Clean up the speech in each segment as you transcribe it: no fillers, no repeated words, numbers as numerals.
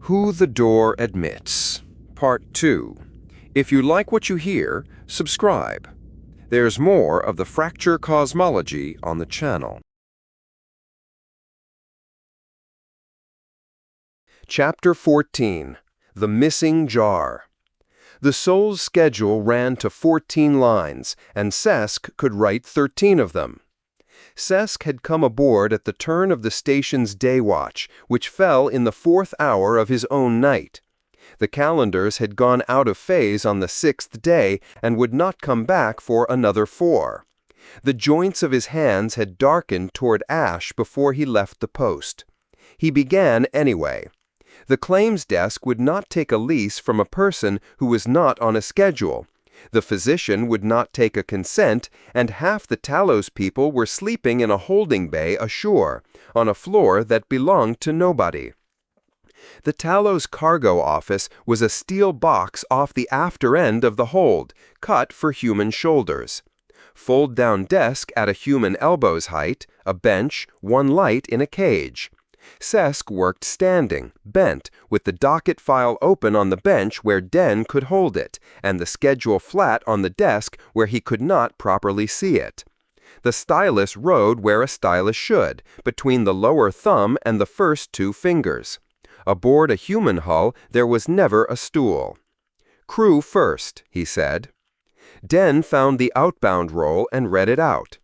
Who the Door Admits, Part 2. If you like what you hear, subscribe. There's more of the Fracture Cosmology on the channel. Chapter 14. The Missing Jar. The Soul's schedule ran to 14 lines, and Sesk could write 13 of them. Sesk had come aboard at the turn of the station's day watch, which fell in the 4th hour of his own night. The calendars had gone out of phase on the 6th day and would not come back for another 4. The joints of his hands had darkened toward ash before he left the post. He began anyway. The claims desk would not take a lease from a person who was not on a schedule. The physician would not take a consent, and half the Tallow's people were sleeping in a holding bay ashore, on a floor that belonged to nobody. The Tallow's cargo office was a steel box off the after end of the hold, cut for human shoulders. Fold-down desk at a human elbow's height, a bench, one light in a cage. Sesk worked standing, bent, with the docket file open on the bench where Den could hold it, and the schedule flat on the desk where he could not properly see it. The stylus rode where a stylus should, between the lower thumb and the first 2 fingers. Aboard a human hull, there was never a stool. "Crew first," he said. Den found the outbound roll and read it out.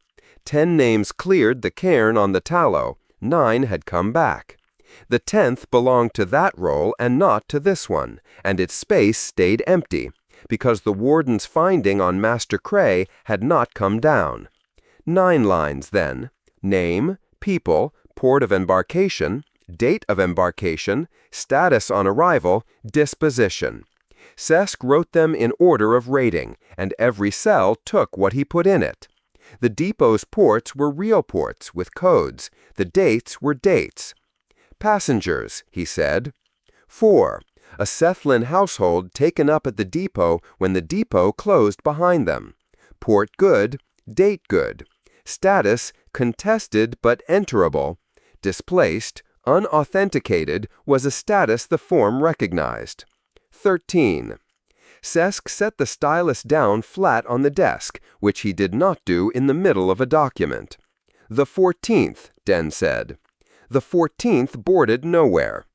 10 names cleared the cairn on the Tallow. 9 had come back. The 10th belonged to that roll and not to this one, and its space stayed empty, because the warden's finding on Master Cray had not come down. 9 lines, then. Name, people, port of embarkation, date of embarkation, status on arrival, disposition. Sesk wrote them in order of rating, and every cell took what he put in it. The depot's ports were real ports with codes. The dates were dates. Passengers, he said. 4. A Sethlin household taken up at the depot when the depot closed behind them. Port good, date good. Status contested but enterable. Displaced, unauthenticated was a status the form recognized. 13. Sesk set the stylus down flat on the desk, which he did not do in the middle of a document. The 14th, Den said. The 14th boarded nowhere.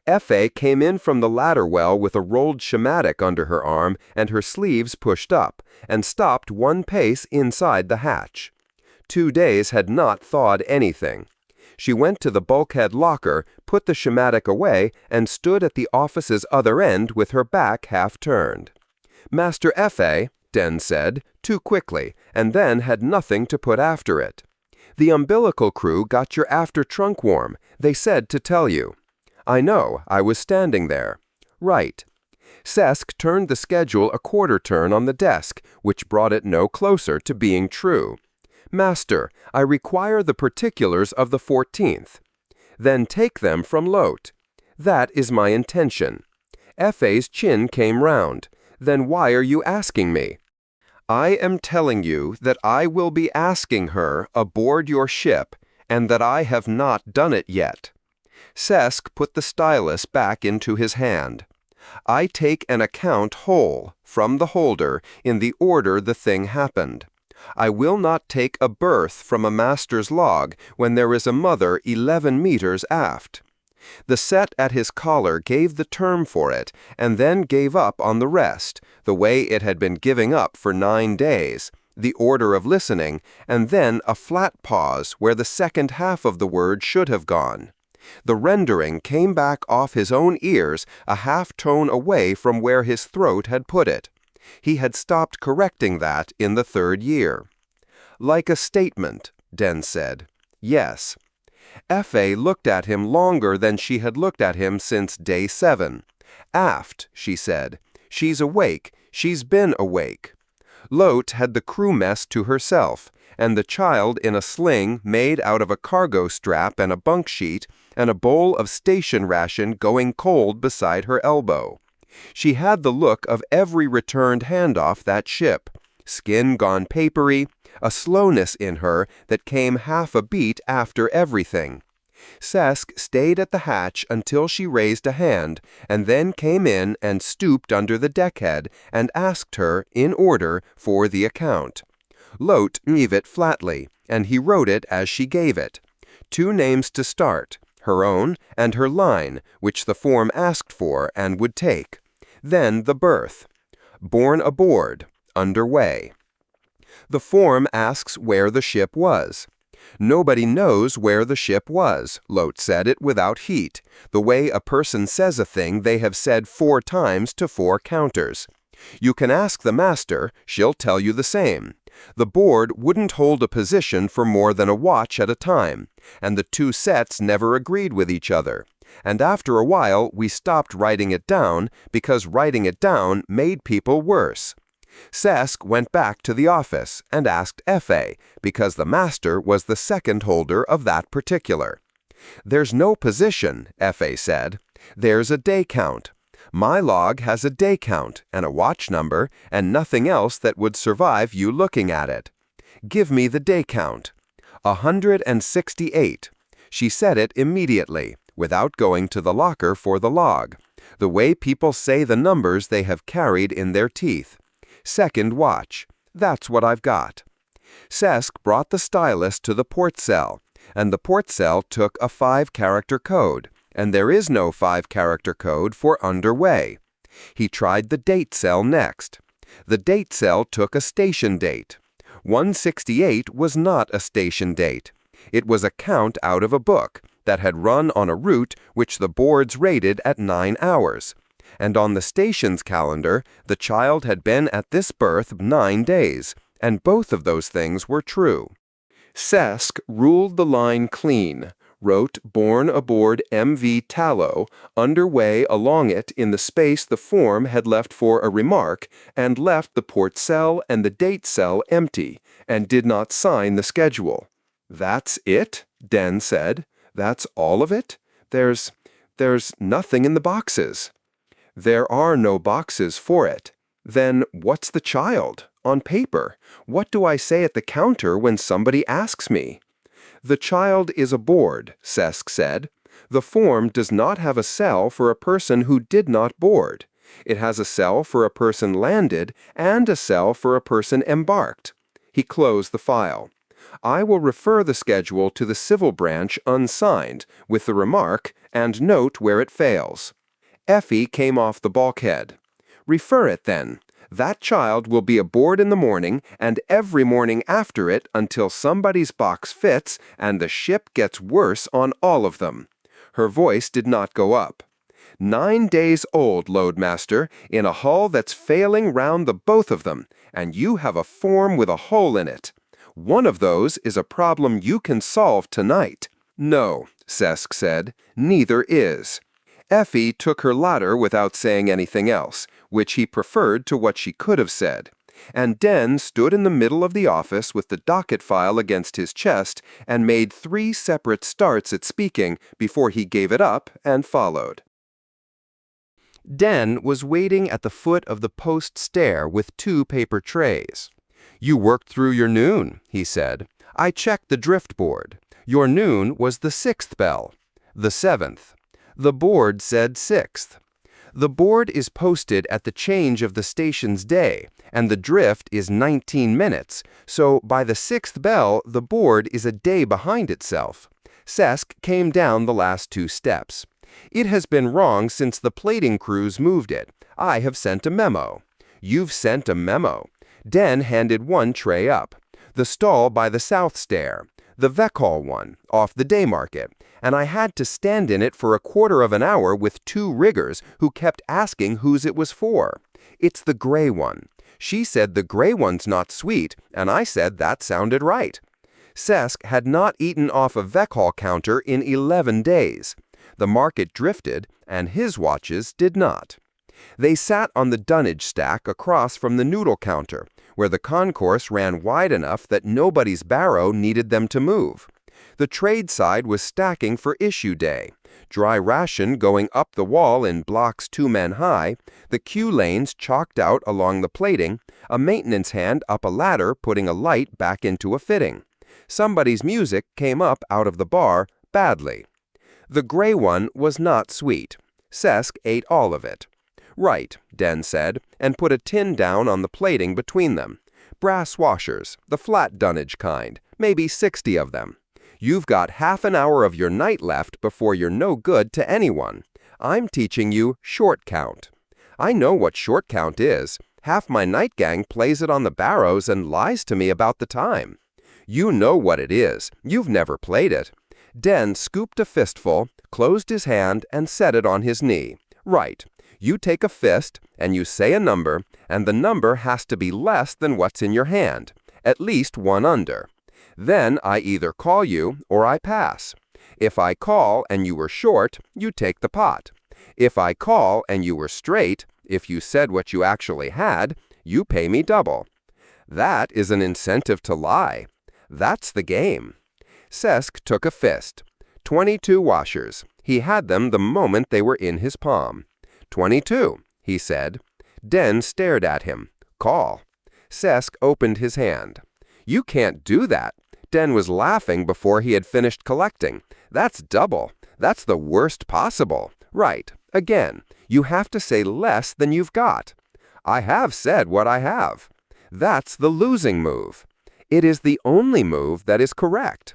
F.A. came in from the ladder well with a rolled schematic under her arm and her sleeves pushed up, and stopped 1 pace inside the hatch. 2 days had not thawed anything. She went to the bulkhead locker, put the schematic away, and stood at the office's other end with her back half turned. "Master F.A.," Den said, too quickly, and then had nothing to put after it. "The umbilical crew got your after trunk warm. They said to tell you." "I know, I was standing there." "Right." Sesk turned the schedule a quarter turn on the desk, which brought it no closer to being true. "Master, I require the particulars of the 14th. "Then take them from Lote." "That is my intention." F.A.'s chin came round. "Then why are you asking me?" "I am telling you that I will be asking her aboard your ship, and that I have not done it yet." Sesk put the stylus back into his hand. "I take an account whole, from the holder, in the order the thing happened. I will not take a berth from a master's log when there is a mother 11 meters aft." The set at his collar gave the term for it, and then gave up on the rest, the way it had been giving up for 9 days, the order of listening, and then a flat pause where the second half of the word should have gone. The rendering came back off his own ears a half tone away from where his throat had put it. He had stopped correcting that in the 3rd year. "Like a statement," Den said. "Yes." F.A. looked at him longer than she had looked at him since day 7. "Aft," she said. "She's awake. She's been awake." Lote had the crew mess to herself, and the child in a sling made out of a cargo strap and a bunk sheet, and a bowl of station ration going cold beside her elbow. She had the look of every returned handoff that ship, skin gone papery, a slowness in her that came half a beat after everything. Sesk stayed at the hatch until she raised a hand, and then came in and stooped under the deckhead and asked her, in order, for the account. Lot gave it flatly, and he wrote it as she gave it. 2 names to start, her own and her line, which the form asked for and would take. Then the berth. Born aboard, underway. The form asks where the ship was. Nobody knows where the ship was. Lot said it without heat, the way a person says a thing they have said 4 times to 4 counters. You can ask the master, she'll tell you the same. The board wouldn't hold a position for more than a watch at a time, and the 2 sets never agreed with each other. And after a while we stopped writing it down because writing it down made people worse. Sesk went back to the office and asked F.A. because the master was the second holder of that particular. There's no position, F.A. said. There's a day count. My log has a day count and a watch number and nothing else that would survive you looking at it. Give me the day count. 168. She said it immediately, without going to the locker for the log, the way people say the numbers they have carried in their teeth. Second watch. That's what I've got. Sesk brought the stylus to the port cell, and the port cell took a 5-character code, and there is no 5-character code for underway. He tried the date cell next. The date cell took a station date. 168 was not a station date. It was a count out of a book that had run on a route which the boards rated at 9 hours. And on the station's calendar, the child had been at this berth 9 days, and both of those things were true. Sesk ruled the line clean, wrote born aboard MV Tallow, underway along it in the space the form had left for a remark, and left the port cell and the date cell empty, and did not sign the schedule. That's it? Den said. That's all of it? There's nothing in the boxes. There are no boxes for it. Then what's the child? On paper. What do I say at the counter when somebody asks me? The child is aboard, Sesk said. The form does not have a cell for a person who did not board. It has a cell for a person landed and a cell for a person embarked. He closed the file. I will refer the schedule to the civil branch unsigned, with the remark, and note where it fails. Effie came off the bulkhead. Refer it then. That child will be aboard in the morning and every morning after it until somebody's box fits and the ship gets worse on all of them. Her voice did not go up. 9 days old, Loadmaster, in a hull that's failing round the both of them, and you have a form with a hole in it. One of those is a problem you can solve tonight. No, Sesk said, neither is. Effie took her ladder without saying anything else, which he preferred to what she could have said, and Den stood in the middle of the office with the docket file against his chest and made 3 separate starts at speaking before he gave it up and followed. Den was waiting at the foot of the post stair with 2 paper trays. You worked through your noon, he said. I checked the drift board. Your noon was the 6th bell. The 7th. The board said 6th. The board is posted at the change of the station's day, and the drift is 19 minutes, so by the 6th bell, the board is a day behind itself. Sesk came down the last 2 steps. It has been wrong since the plating crews moved it. I have sent a memo. You've sent a memo. Den handed 1 tray up. The stall by the south stair. The Veckhall one, off the day market, and I had to stand in it for a quarter of an hour with 2 riggers who kept asking whose it was for. It's the gray one. She said the gray one's not sweet, and I said that sounded right. Sesk had not eaten off a Veckhall counter in 11 days. The market drifted, and his watches did not. They sat on the dunnage stack across from the noodle counter, where the concourse ran wide enough that nobody's barrow needed them to move. The trade side was stacking for issue day, dry ration going up the wall in blocks 2 men high, the queue lanes chalked out along the plating, a maintenance hand up a ladder putting a light back into a fitting. Somebody's music came up out of the bar badly. The gray one was not sweet. Sesk ate all of it. Right, Den said, and put a tin down on the plating between them. Brass washers, the flat dunnage kind, maybe 60 of them. You've got half an hour of your night left before you're no good to anyone. I'm teaching you short count. I know what short count is. Half my night gang plays it on the barrows and lies to me about the time. You know what it is. You've never played it. Den scooped a fistful, closed his hand, and set it on his knee. Right. You take a fist, and you say a number, and the number has to be less than what's in your hand, at least one under. Then I either call you or I pass. If I call and you were short, you take the pot. If I call and you were straight, if you said what you actually had, you pay me double. That is an incentive to lie. That's the game. Sesk took a fist. 22 washers. He had them the moment they were in his palm. 22, he said. Den stared at him. Call. Sesk opened his hand. You can't do that. Den was laughing before he had finished collecting. That's double. That's the worst possible. Right. Again, you have to say less than you've got. I have said what I have. That's the losing move. It is the only move that is correct.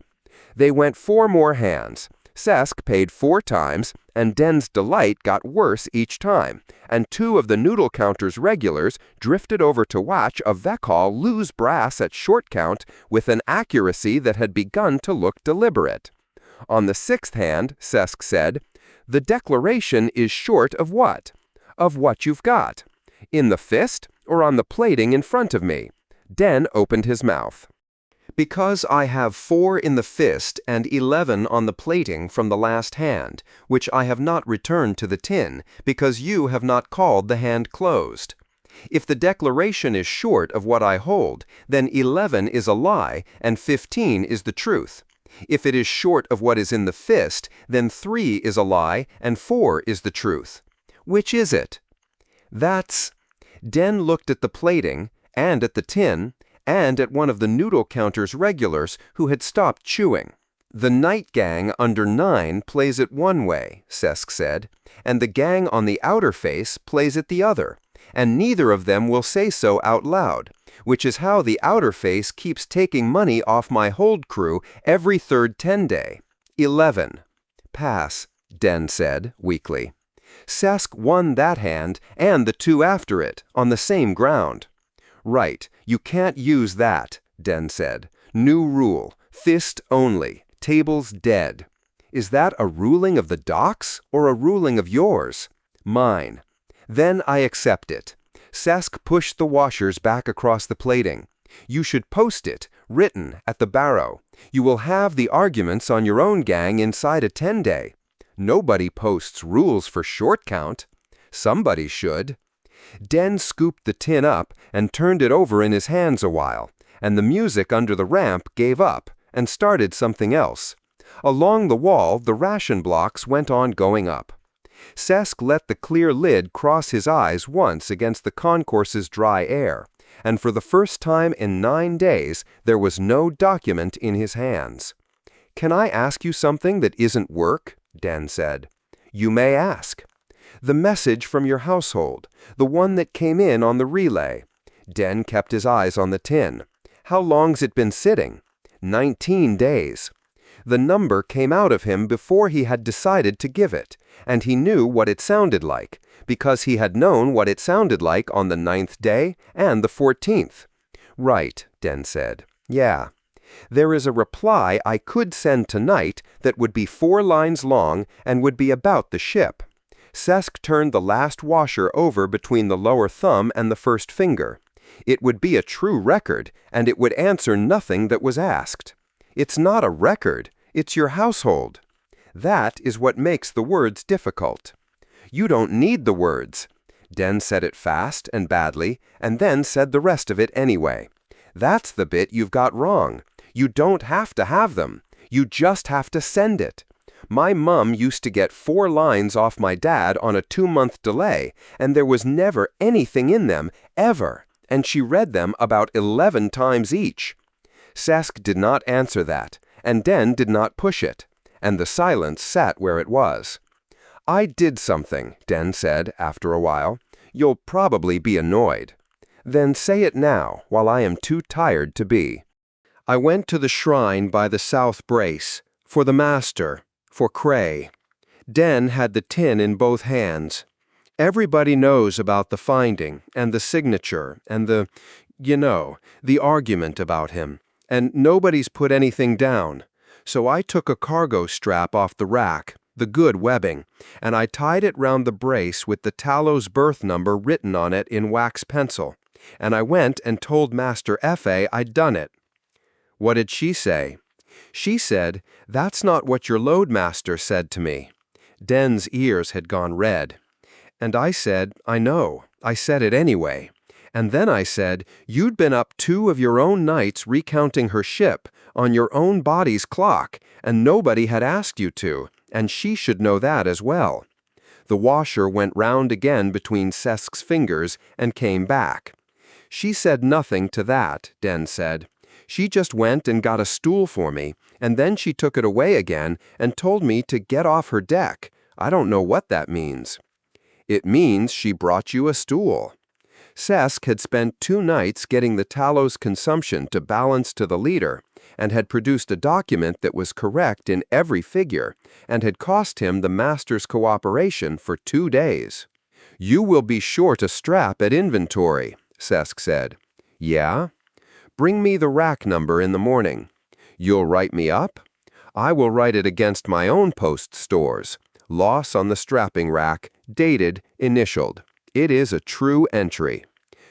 They went 4 more hands. Sesk paid 4 times, and Den's delight got worse each time, and 2 of the noodle counter's regulars drifted over to watch a Vekal lose brass at short count with an accuracy that had begun to look deliberate. On the 6th hand, Sesk said, "The declaration is short of what? Of what you've got. In the fist or on the plating in front of me?" Den opened his mouth. "Because I have 4 in the fist and 11 on the plating from the last hand, which I have not returned to the tin, because you have not called the hand closed. If the declaration is short of what I hold, then 11 is a lie and 15 is the truth. If it is short of what is in the fist, then 3 is a lie and 4 is the truth. Which is it?" "That's—" Den looked at the plating, and at the tin, and at one of the noodle counter's regulars who had stopped chewing. "The night gang under 9 plays it one way," Sesk said, "and the gang on the outer face plays it the other, and neither of them will say so out loud, which is how the outer face keeps taking money off my hold crew every 3rd 10-day. 11. "Pass," Den said, weakly. Sesk won that hand and the 2 after it, on the same ground. "Right, you can't use that," Den said. "New rule, fist only, tables dead. Is that a ruling of the docks or a ruling of yours?" "Mine." "Then I accept it." Sesk pushed the washers back across the plating. "You should post it, written, at the barrow. You will have the arguments on your own gang inside a 10-day. Nobody posts rules for short count. Somebody should." Den scooped the tin up and turned it over in his hands a while, and the music under the ramp gave up and started something else. Along the wall, the ration blocks went on going up. Sesk let the clear lid cross his eyes once against the concourse's dry air, and for the first time in 9 days there was no document in his hands. "Can I ask you something that isn't work?" Den said. "You may ask." "The message from your household, the one that came in on the relay." Den kept his eyes on the tin. "How long's it been sitting?" 19 days. The number came out of him before he had decided to give it, and he knew what it sounded like, because he had known what it sounded like on the 9th day and the 14th. "Right," Den said. "Yeah. There is a reply I could send tonight that would be 4 lines long and would be about the ship." Sesk turned the last washer over between the lower thumb and the first finger. "It would be a true record, and it would answer nothing that was asked." "It's not a record. It's your household." "That is what makes the words difficult." "You don't need the words." Den said it fast and badly, and then said the rest of it anyway. "That's the bit you've got wrong. You don't have to have them. You just have to send it. My mum used to get 4 lines off my dad on a 2-month delay, and there was never anything in them, ever, and she read them about 11 times each." Sesk did not answer that, and Den did not push it. and the silence sat where it was. "I did something," Den said after a while. "You'll probably be annoyed. Then say it now, while I am too tired to be." "I went to the shrine by the south brace, for the master, for Cray." Den had the tin in both hands. "Everybody knows about the finding, and the signature, and the argument about him, and nobody's put anything down. So I took a cargo strap off the rack, the good webbing, and I tied it round the brace with the Tallow's birth number written on it in wax pencil, and I went and told Master F.A. I'd done it." "What did she say?" "She said, 'That's not what your loadmaster said to me.'" Den's ears had gone red. "And I said, 'I know. I said it anyway.' And then I said, 'You'd been up 2 of your own nights recounting her ship, on your own body's clock, and nobody had asked you to, and she should know that as well.'" The washer went round again between Sesk's fingers and came back. "She said nothing to that," Den said. "She just went and got a stool for me, and then she took it away again and told me to get off her deck. I don't know what that means." "It means she brought you a stool." Sesk had spent 2 nights getting the Tallow's consumption to balance to the liter, and had produced a document that was correct in every figure, and had cost him the master's cooperation for 2 days. "You will be sure to strap at inventory," Sesk said. "Yeah?" "Bring me the rack number in the morning." "You'll write me up?" "I will write it against my own post stores. Loss on the strapping rack, dated, initialed. It is a true entry."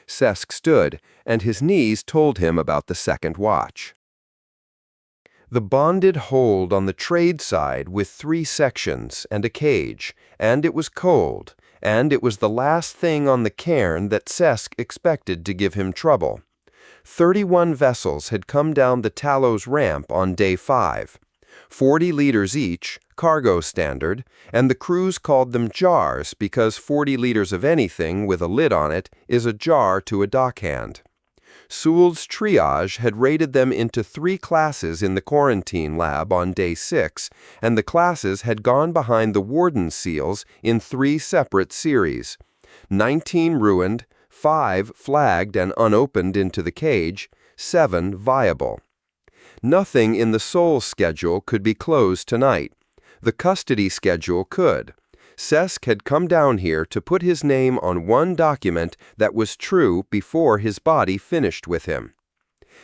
Sesk stood, and his knees told him about the second watch. The bonded hold on the trade side with 3 sections and a cage, and it was cold, and it was the last thing on the cairn that Sesk expected to give him trouble. 31 vessels had come down the Tallow's ramp on day 5. 40 liters each, cargo standard, and the crews called them jars because 40 liters of anything with a lid on it is a jar to a dockhand. Sewell's triage had rated them into 3 classes in the quarantine lab on day 6, and the classes had gone behind the warden seals in 3 separate series. 19 ruined, 5 flagged and unopened into the cage, 7 viable. Nothing in the Soul schedule could be closed tonight. The custody schedule could. Sesk had come down here to put his name on one document that was true before his body finished with him.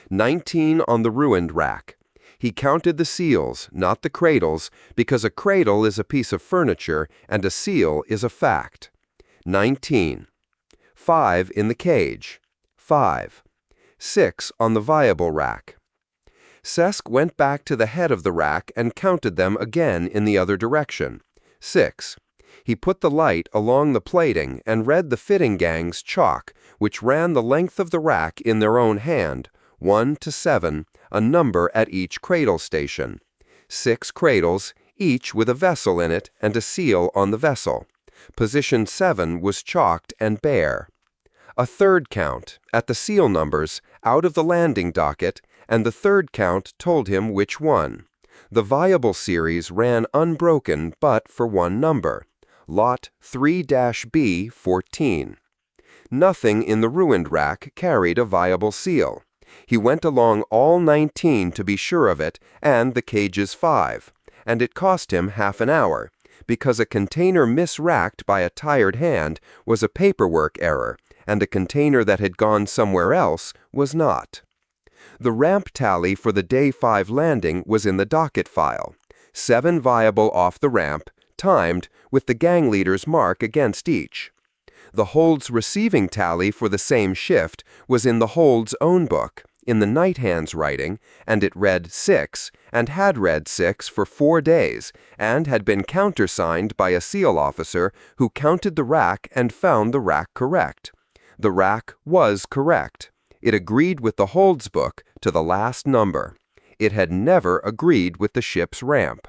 19 on the ruined rack. He counted the seals, not the cradles, because a cradle is a piece of furniture and a seal is a fact. 19. 5 in the cage. 5. 6 on the viable rack. Sesk went back to the head of the rack and counted them again in the other direction. 6. He put the light along the plating and read the fitting gang's chalk, which ran the length of the rack in their own hand, 1 to 7, a number at each cradle station. 6 cradles, each with a vessel in it and a seal on the vessel. Position 7 was chalked and bare. A third count, at the seal numbers, out of the landing docket, and the third count told him which one. The viable series ran unbroken but for one number, lot 3-B14. Nothing in the ruined rack carried a viable seal. He went along all 19 to be sure of it, and the cages 5, and it cost him half an hour, because a container misracked by a tired hand was a paperwork error, and a container that had gone somewhere else was not. The ramp tally for the day 5 landing was in the docket file. 7 viable off the ramp, timed, with the gang leader's mark against each. The hold's receiving tally for the same shift was in the hold's own book, in the night hand's writing, and it read 6, and had read 6 for 4 days, and had been countersigned by a SEAL officer who counted the rack and found the rack correct. The rack was correct. It agreed with the hold's book to the last number. It had never agreed with the ship's ramp.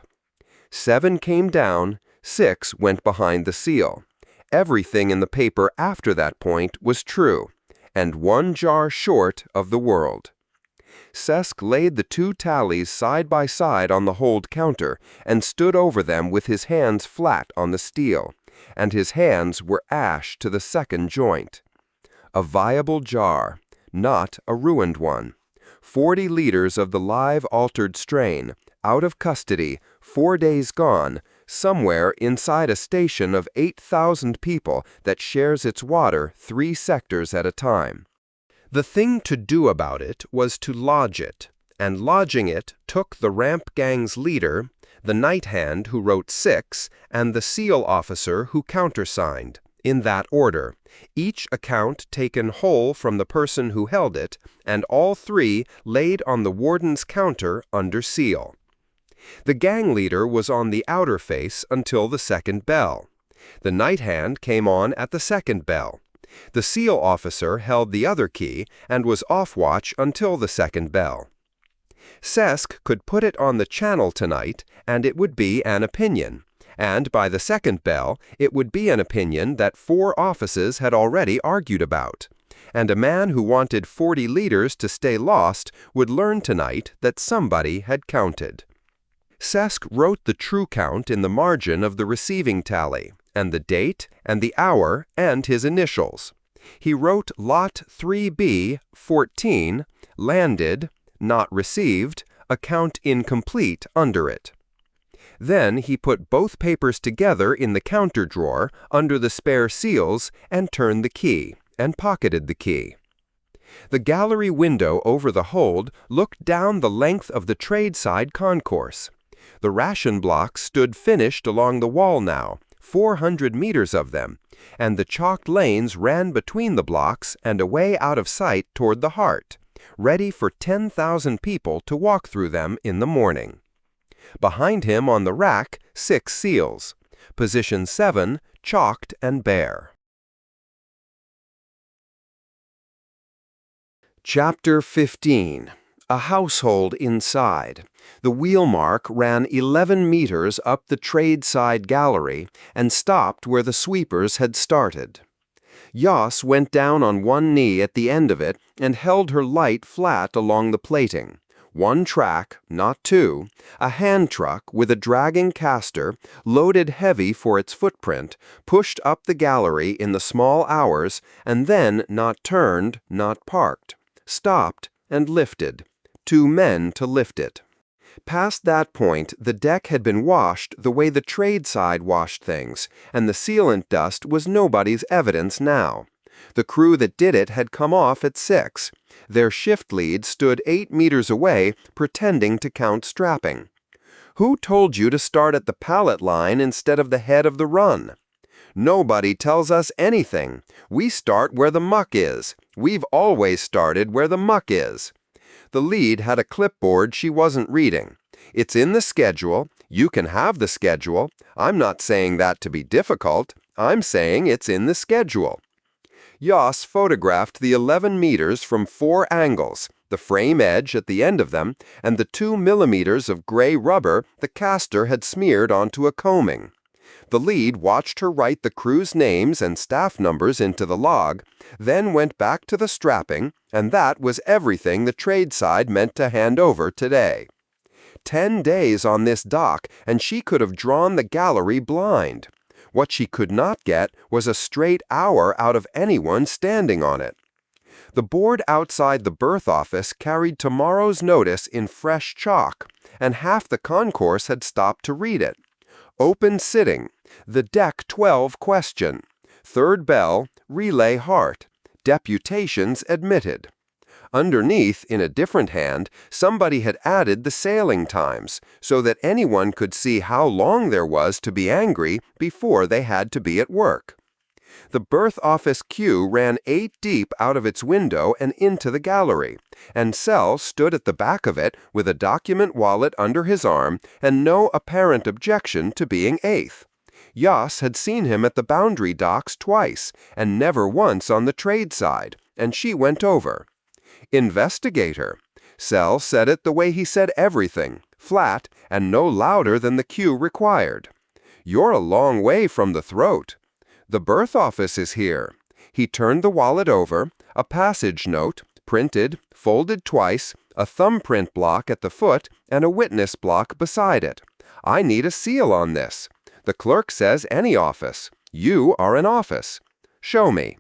7 came down, 6 went behind the seal. Everything in the paper after that point was true, and 1 jar short of the world. Sesk laid the two tallies side by side on the hold counter and stood over them with his hands flat on the steel, and his hands were ash to the second joint. A viable jar, not a ruined one. 40 liters of the live altered strain, out of custody, 4 days gone, somewhere inside a station of 8,000 people that shares its water 3 sectors at a time. The thing to do about it was to lodge it, and lodging it took the ramp gang's leader, the night hand who wrote 6, and the SEAL officer who countersigned, in that order, each account taken whole from the person who held it, and all 3 laid on the warden's counter under seal. The gang leader was on the outer face until the second bell. The night hand came on at the second bell. The SEAL officer held the other key and was off watch until the second bell. Sesk could put it on the channel tonight, and it would be an opinion, and by the second bell it would be an opinion that 4 offices had already argued about, and a man who wanted 40 liters to stay lost would learn tonight that somebody had counted. Sesk wrote the true count in the margin of the receiving tally, and the date, and the hour, and his initials. He wrote Lot 3B, 14, landed, not received, account incomplete under it. Then he put both papers together in the counter drawer under the spare seals and turned the key, and pocketed the key. The gallery window over the hold looked down the length of the trade-side concourse. The ration blocks stood finished along the wall now, 400 meters of them, and the chalked lanes ran between the blocks and away out of sight toward the heart, ready for 10,000 people to walk through them in the morning. Behind him on the rack, 6 seals. Position 7, chalked and bare. Chapter 15. A household inside. The wheel mark ran 11 meters up the trade-side gallery and stopped where the sweepers had started. Yoss went down on one knee at the end of it and held her light flat along the plating. 1 track, not 2, a hand truck with a dragging caster, loaded heavy for its footprint, pushed up the gallery in the small hours and then not turned, not parked, stopped and lifted. 2 men to lift it. Past that point, the deck had been washed the way the trade side washed things, and the sealant dust was nobody's evidence now. The crew that did it had come off at 6. Their shift lead stood 8 meters away, pretending to count strapping. Who told you to start at the pallet line instead of the head of the run? Nobody tells us anything. We start where the muck is. We've always started where the muck is. The lead had a clipboard she wasn't reading. It's in the schedule. You can have the schedule. I'm not saying that to be difficult. I'm saying it's in the schedule. Yoss photographed the 11 meters from 4 angles, the frame edge at the end of them, and the 2 millimeters of gray rubber the caster had smeared onto a combing. The lead watched her write the crew's names and staff numbers into the log, then went back to the strapping, and that was everything the trade side meant to hand over today. 10 days on this dock, and she could have drawn the gallery blind. What she could not get was a straight hour out of anyone standing on it. The board outside the berth office carried tomorrow's notice in fresh chalk, and half the concourse had stopped to read it. Open sitting, the deck 12 question, 3rd bell, relay heart, deputations admitted. Underneath, in a different hand, somebody had added the sailing times, so that anyone could see how long there was to be angry before they had to be at work. The berth office queue ran 8 deep out of its window and into the gallery, and Sel stood at the back of it with a document wallet under his arm and no apparent objection to being 8th. Yoss had seen him at the boundary docks twice, and never once on the trade side, and she went over. Investigator. Sel said it the way he said everything, flat and no louder than the cue required. You're a long way from the throat. The berth office is here. He turned the wallet over, a passage note, printed, folded twice, a thumbprint block at the foot, and a witness block beside it. I need a seal on this. The clerk says any office. You are an office. Show me.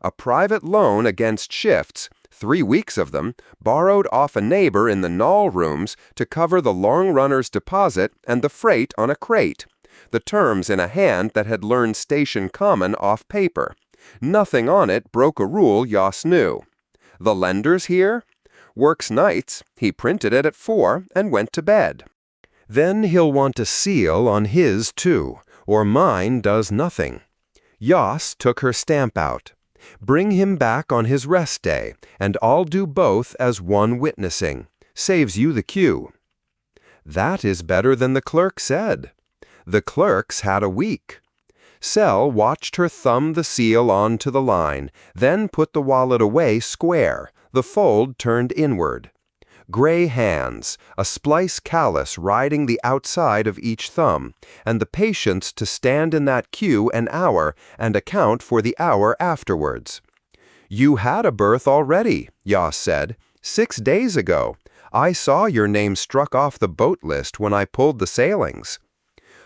A private loan against shifts, 3 weeks of them, borrowed off a neighbor in the Knoll rooms to cover the long runner's deposit and the freight on a crate. The terms in a hand that had learned station common off paper. Nothing on it broke a rule Yoss knew. The lender's here? Works nights. He printed it at 4 and went to bed. Then he'll want a seal on his too, or mine does nothing. Yoss took her stamp out. Bring him back on his rest day, and I'll do both as one witnessing. Saves you the cue. That is better than the clerk said. The clerk's had a week. Sel watched her thumb the seal onto the line, then put the wallet away square, the fold turned inward. Gray hands, a splice callus riding the outside of each thumb, and the patience to stand in that queue an hour and account for the hour afterwards. You had a berth already, Yoss said, 6 days ago. I saw your name struck off the boat list when I pulled the sailings.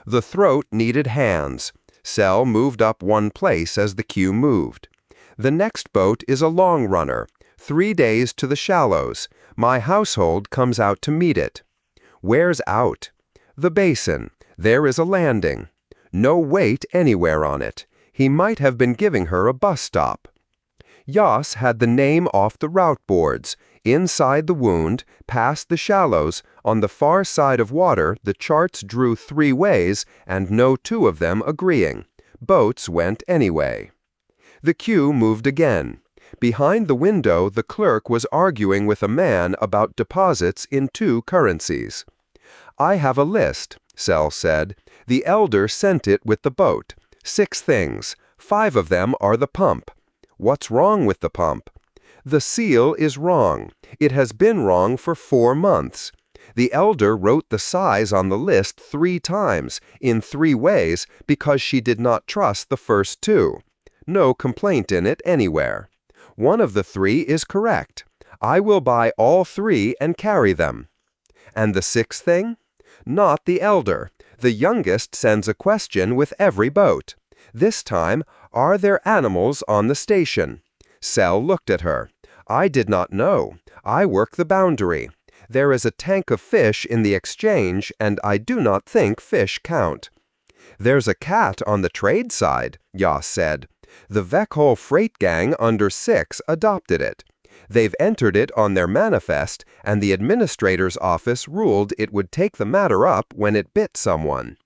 The throat needed hands. Sel moved up one place as the queue moved. The next boat is a long runner, 3 days to the shallows. My household comes out to meet it. Where's out? The basin. There is a landing. No weight anywhere on it. He might have been giving her a bus stop. Yoss had the name off the route boards. Inside the wound, past the shallows, on the far side of water the charts drew 3 ways and no 2 of them agreeing. Boats went anyway. The queue moved again. Behind the window the clerk was arguing with a man about deposits in 2 currencies. I have a list, Sel said. The elder sent it with the boat. 6 things. 5 of them are the pump. What's wrong with the pump? The seal is wrong. It has been wrong for 4 months. The elder wrote the size on the list 3 times, in 3 ways, because she did not trust the first 2. No complaint in it anywhere. One of the 3 is correct. I will buy all 3 and carry them. And the 6th thing? Not the elder. The youngest sends a question with every boat. This time, are there animals on the station? Sel looked at her. I did not know. I work the boundary. There is a tank of fish in the exchange, and I do not think fish count. There's a cat on the trade side, Yoss said. The Veckhole freight gang under 6 adopted it. They've entered it on their manifest, and the administrator's office ruled it would take the matter up when it bit someone.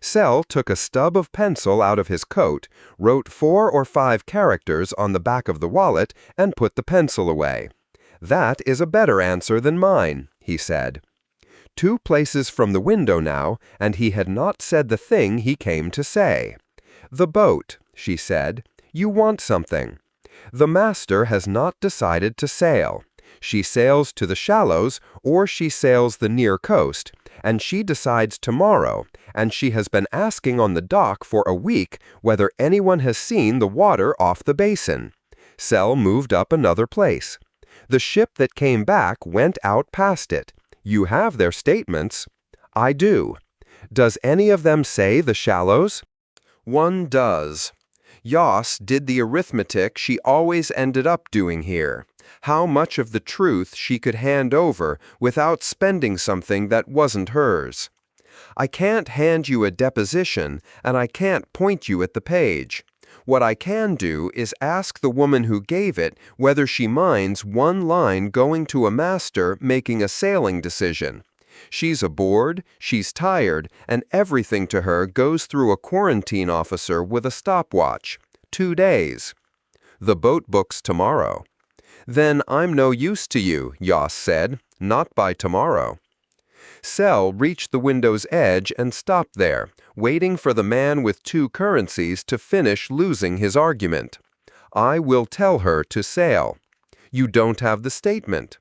Sel took a stub of pencil out of his coat, wrote 4 or 5 characters on the back of the wallet, and put the pencil away. That is a better answer than mine, he said. 2 places from the window now, and he had not said the thing he came to say. The boat, she said. You want something. The master has not decided to sail. She sails to the shallows, or she sails the near coast, and she decides tomorrow, and she has been asking on the dock for a week whether anyone has seen the water off the basin. Sel moved up another place. The ship that came back went out past it. You have their statements. I do. Does any of them say the shallows? One does. Yoss did the arithmetic she always ended up doing here. How much of the truth she could hand over without spending something that wasn't hers. I can't hand you a deposition, and I can't point you at the page. What I can do is ask the woman who gave it whether she minds one line going to a master making a sailing decision. She's aboard, she's tired, and everything to her goes through a quarantine officer with a stopwatch. 2 days. The boat books tomorrow. Then I'm no use to you, Yoss said. Not by tomorrow. Sel reached the window's edge and stopped there, waiting for the man with 2 currencies to finish losing his argument. I will tell her to sail. You don't have the statement.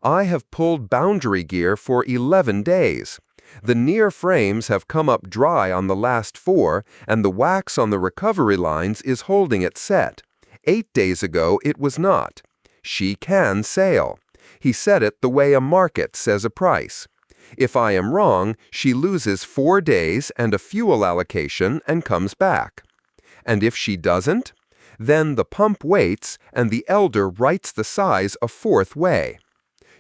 I have pulled boundary gear for 11 days. The near frames have come up dry on the last 4, and the wax on the recovery lines is holding it set. 8 days ago it was not. She can sail. He said it the way a market says a price. If I am wrong, she loses 4 days and a fuel allocation and comes back. And if she doesn't, then the pump waits and the elder writes the size a 4th way.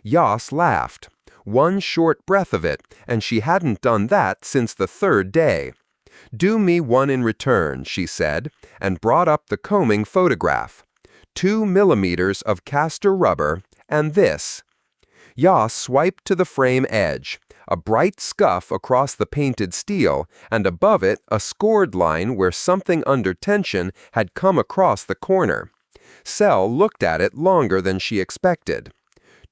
Yas laughed. One short breath of it, and she hadn't done that since the 3rd day. "Do me one in return," she said, and brought up the combing photograph. 2 millimeters of castor rubber, and this. Yas swiped to the frame edge, a bright scuff across the painted steel, and above it a scored line where something under tension had come across the corner. Sel looked at it longer than she expected.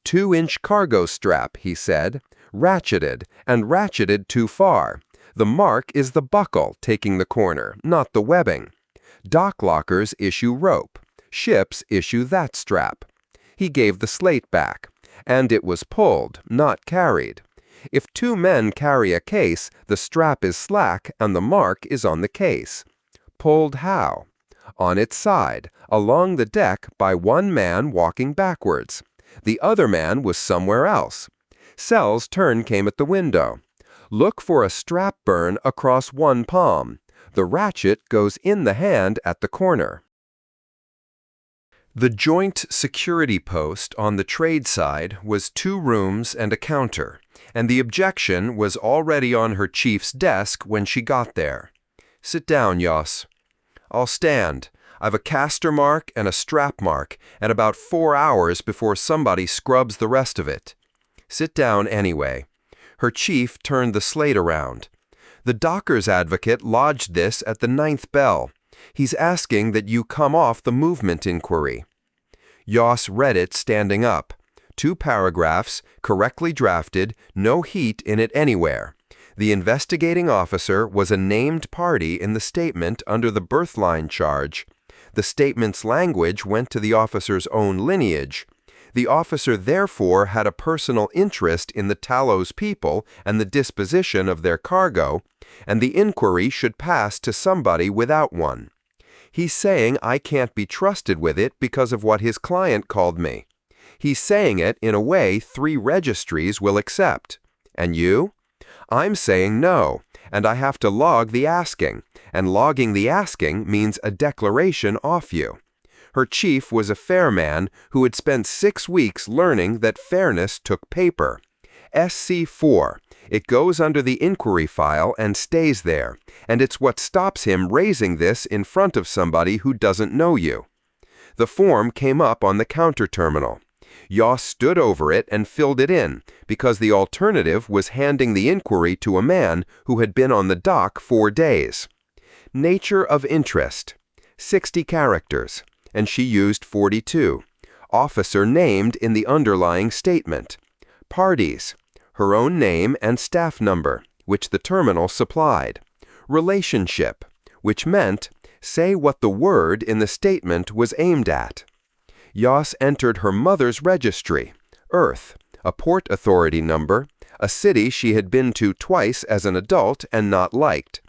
2-inch cargo strap, he said, ratcheted, and ratcheted too far. The mark is the buckle taking the corner, not the webbing. Dock lockers issue rope. Ships issue that strap. He gave the slate back. And it was pulled, not carried. If 2 men carry a case, the strap is slack and the mark is on the case. Pulled how? On its side, along the deck by 1 man walking backwards. The other man was somewhere else. Sel's turn came at the window. Look for a strap burn across 1 palm. The ratchet goes in the hand at the corner. The joint security post on the trade side was 2 rooms and a counter, and the objection was already on her chief's desk when she got there. "Sit down, Yas." "I'll stand. I've a castor mark and a strap mark, and about 4 hours before somebody scrubs the rest of it." "Sit down anyway." Her chief turned the slate around. "The docker's advocate lodged this at the 9th bell. He's asking that you come off the movement inquiry." Yas read it standing up. 2 paragraphs, correctly drafted, no heat in it anywhere. The investigating officer was a named party in the statement under the birthline charge. The statement's language went to the officer's own lineage. The officer therefore had a personal interest in the Tallow's people and the disposition of their cargo, and the inquiry should pass to somebody without one. He's saying I can't be trusted with it because of what his client called me. He's saying it in a way 3 registries will accept. And you? I'm saying no, and I have to log the asking, and logging the asking means a declaration off you. Her chief was a fair man who had spent 6 weeks learning that fairness took paper. SC4. It goes under the inquiry file and stays there, and it's what stops him raising this in front of somebody who doesn't know you. The form came up on the counter terminal. Yas stood over it and filled it in, because the alternative was handing the inquiry to a man who had been on the dock 4 days. Nature of interest. 60 characters, and she used 42. Officer named in the underlying statement. Parties. Her own name and staff number, which the terminal supplied. Relationship, which meant, say what the word in the statement was aimed at. Yas entered her mother's registry, Earth, a port authority number, a city she had been to twice as an adult and not liked.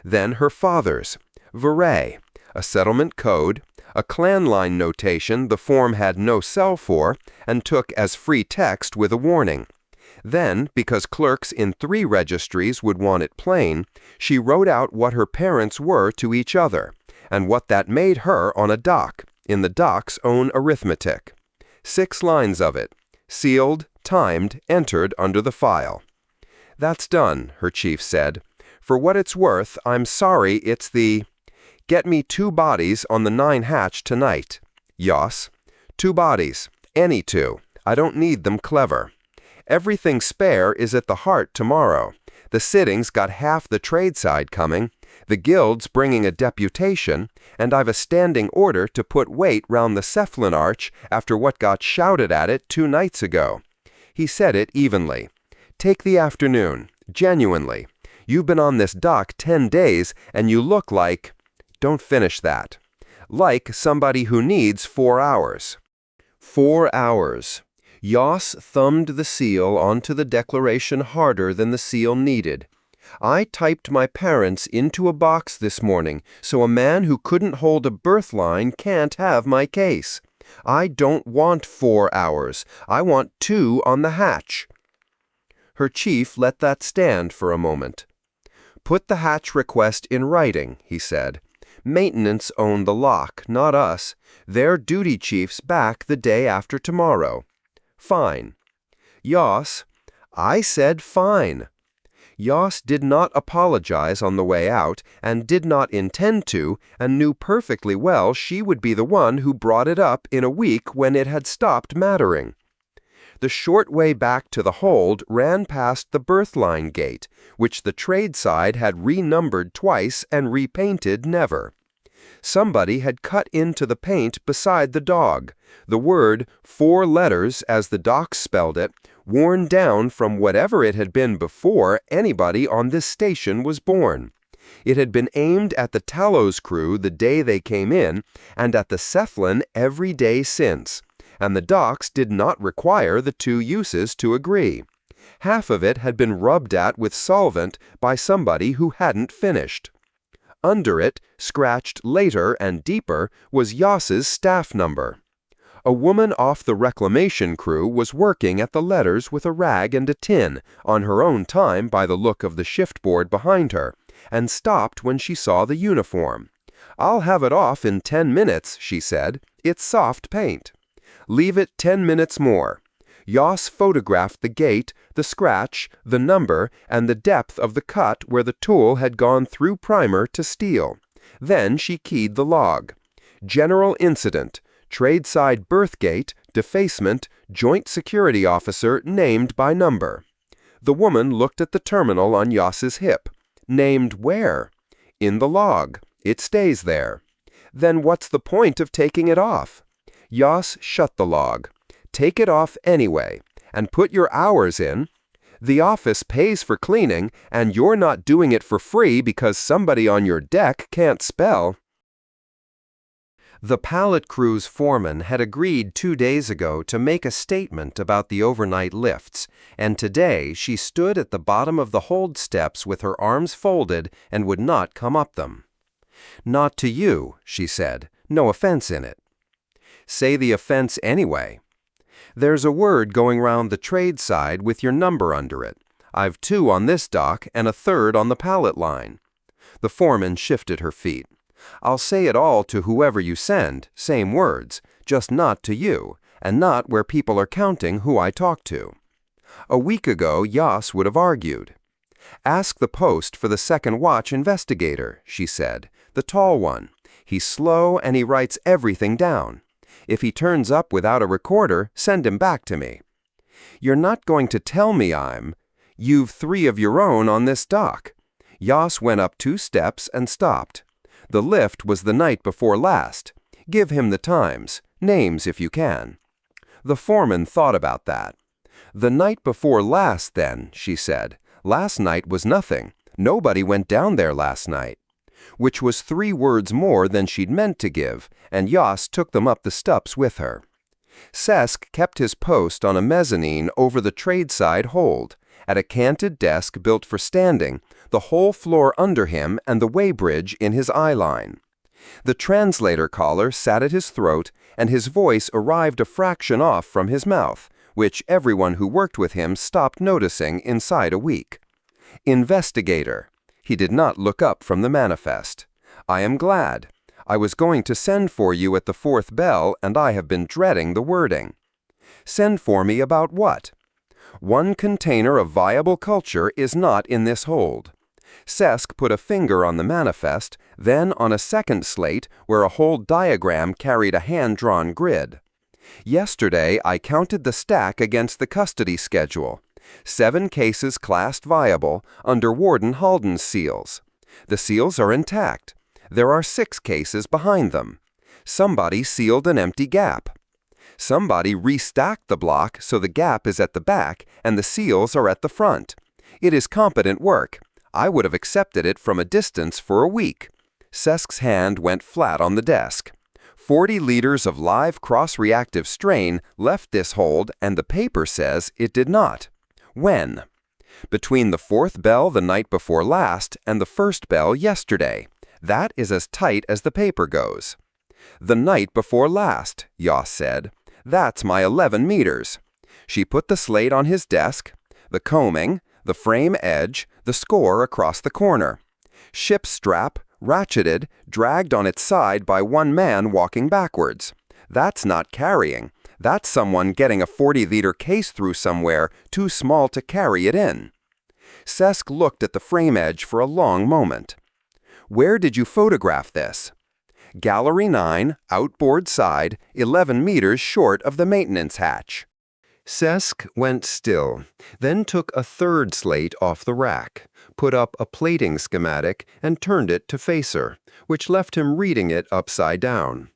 Then her father's, Viray, a settlement code, a clan line notation the form had no cell for and took as free text with a warning. Then, because clerks in 3 registries would want it plain, she wrote out what her parents were to each other, and what that made her on a dock, in the dock's own arithmetic. 6 lines of it, sealed, timed, entered under the file. "That's done," her chief said. "For what it's worth, I'm sorry it's the... Get me 2 bodies on the 9 hatch tonight." Yas. 2 bodies. Any 2. I don't need them clever. Everything spare is at the Heart tomorrow. The sitting's got half the trade side coming. The guild's bringing a deputation, and I've a standing order to put weight round the Cephalon arch after what got shouted at it 2 nights ago. He said it evenly. "Take the afternoon. Genuinely. You've been on this dock 10 days, and you look like..." Don't finish that. "Like somebody who needs 4 hours." 4 hours. Yas thumbed the seal onto the declaration harder than the seal needed. "I typed my parents into a box this morning, so a man who couldn't hold a birth line can't have my case. I don't want 4 hours. I want 2 on the hatch. Her chief let that stand for a moment. Put the hatch request in writing, he said. Maintenance own the lock, not us. Their duty chief's back the day after tomorrow. Fine. Yoss, I said fine. Yoss did not apologize on the way out, and did not intend to, and knew perfectly well she would be the one who brought it up in a week when it had stopped mattering. The short way back to the hold ran past the berth-line gate, which the trade side had renumbered twice and repainted never. Somebody had cut into the paint beside the dog, the word, 4 letters as the docs spelled it, worn down from whatever it had been before anybody on this station was born. It had been aimed at the Tallow's crew the day they came in, and at the Cephalon every day since, and the docs did not require the 2 uses to agree. Half of it had been rubbed at with solvent by somebody who hadn't finished. Under it, scratched later and deeper, was Yoss's staff number. A woman off the reclamation crew was working at the letters with a rag and a tin, on her own time by the look of the shiftboard behind her, and stopped when she saw the uniform. "I'll have it off in 10 minutes, she said. "It's soft paint." "Leave it 10 minutes more." Yoss photographed the gate, the scratch, the number, and the depth of the cut where the tool had gone through primer to steel. Then she keyed the log. General incident. Tradeside berthgate, defacement, joint security officer named by number. The woman looked at the terminal on Yoss's hip. Named where? In the log. It stays there. Then what's the point of taking it off? Yoss shut the log. Take it off anyway, and put your hours in. The office pays for cleaning, and you're not doing it for free because somebody on your deck can't spell. The pallet crew's foreman had agreed 2 days ago to make a statement about the overnight lifts, and today she stood at the bottom of the hold steps with her arms folded and would not come up them. "Not to you," she said. "No offense in it." "Say the offense anyway." "There's a word going round the trade side with your number under it. I've 2 on this dock and a 3rd on the pallet line." The foreman shifted her feet. "I'll say it all to whoever you send, same words, just not to you, and not where people are counting who I talk to." A week ago, Yoss would have argued. "Ask the post for the second watch investigator," she said, "the tall one. He's slow and he writes everything down. If he turns up without a recorder, send him back to me." "You're not going to tell me You've 3 of your own on this dock." Yoss went up 2 steps and stopped. "The lift was the night before last. Give him the times, names if you can." The foreman thought about that. "The night before last, then," she said. "Last night was nothing. Nobody went down there last night." Which was 3 words more than she'd meant to give, and Yoss took them up the steps with her. Sesk kept his post on a mezzanine over the tradeside hold, at a canted desk built for standing, the whole floor under him and the weighbridge in his eye line. The translator collar sat at his throat, and his voice arrived a fraction off from his mouth, which everyone who worked with him stopped noticing inside a week. Investigator. He did not look up from the manifest. "I am glad. I was going to send for you at the 4th bell, and I have been dreading the wording." "Send for me about what?" "1 container of viable culture is not in this hold." Sesk put a finger on the manifest, then on a second slate where a whole diagram carried a hand-drawn grid. "Yesterday I counted the stack against the custody schedule. 7 cases classed viable under Warden Halden's seals. The seals are intact. There are 6 cases behind them. Somebody sealed an empty gap. Somebody restacked the block so the gap is at the back and the seals are at the front. It is competent work. I would have accepted it from a distance for a week." Sesk's hand went flat on the desk. 40 liters of live cross-reactive strain left this hold, and the paper says it did not. When? Between the 4th bell the night before last and the 1st bell yesterday. That is as tight as the paper goes. "The night before last," Yoss said. "That's my 11 meters." She put the slate on his desk, the combing, the frame edge, the score across the corner. Ship strap, ratcheted, dragged on its side by one man walking backwards. That's not carrying. That's someone getting a 40-liter case through somewhere too small to carry it in. Sesk looked at the frame edge for a long moment. "Where did you photograph this?" "Gallery 9, outboard side, 11 meters short of the maintenance hatch." Sesk went still, then took a third slate off the rack, put up a plating schematic, and turned it to face her, which left him reading it upside down.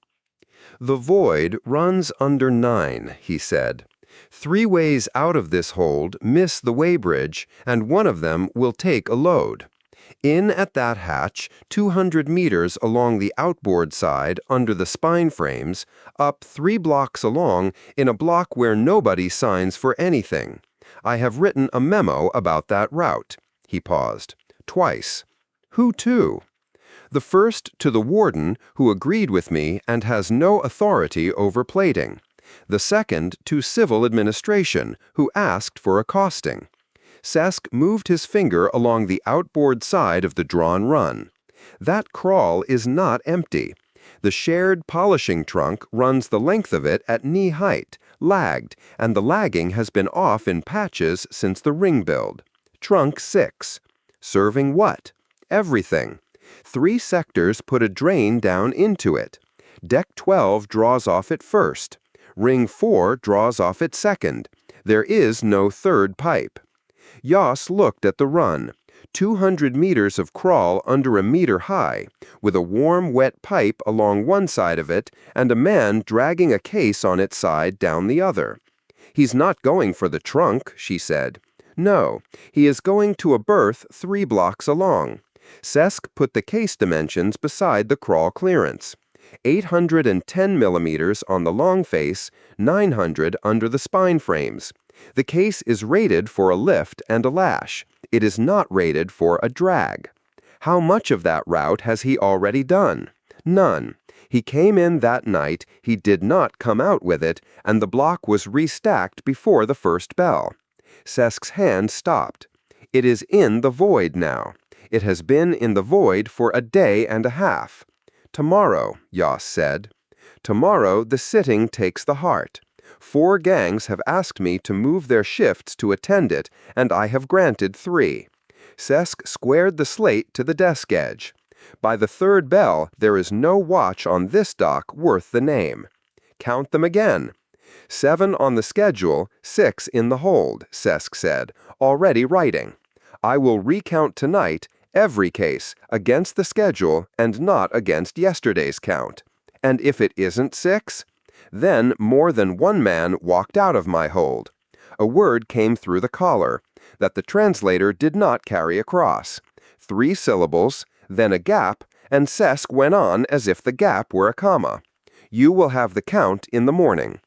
"The void runs under 9, he said. 3 ways out of this hold miss the weighbridge, and one of them will take a load. In at that hatch, 200 meters along the outboard side under the spine frames, up 3 blocks along in a block where nobody signs for anything. I have written a memo about that route." He paused. "Twice." "Who to?" "The first to the warden, who agreed with me and has no authority over plating. The second to civil administration, who asked for a costing." Sesk moved his finger along the outboard side of the drawn run. "That crawl is not empty. The shared polishing trunk runs the length of it at knee height, lagged, and the lagging has been off in patches since the ring build. Trunk 6. Serving what? Everything. 3 sectors put a drain down into it. Deck 12 draws off it first. Ring 4 draws off it second. There is no third pipe." Yoss looked at the run. 200 meters of crawl under a meter high, with a warm, wet pipe along one side of it and a man dragging a case on its side down the other. "He's not going for the trunk," she said. "No, he is going to a berth 3 blocks along." Sesk put the case dimensions beside the crawl clearance. 810 millimeters on the long face, 900 under the spine frames. The case is rated for a lift and a lash. It is not rated for a drag. How much of that route has he already done? None. He came in that night, he did not come out with it, and the block was restacked before the first bell. Sesk's hand stopped. "It is in the void now. It has been in the void for a day and a half." "Tomorrow," Yoss said. "Tomorrow the sitting takes the heart. 4 gangs have asked me to move their shifts to attend it, and I have granted 3. Sesk squared the slate to the desk edge. "By the 3rd bell, there is no watch on this dock worth the name." "Count them again." 7 on the schedule, 6 in the hold, Sesk said, already writing. "I will recount tonight every case against the schedule and not against yesterday's count. And if it isn't 6? Then more than one man walked out of my hold. A word came through the collar that the translator did not carry across. 3 syllables, then a gap, and Sesk went on as if the gap were a comma. You will have the count in the morning."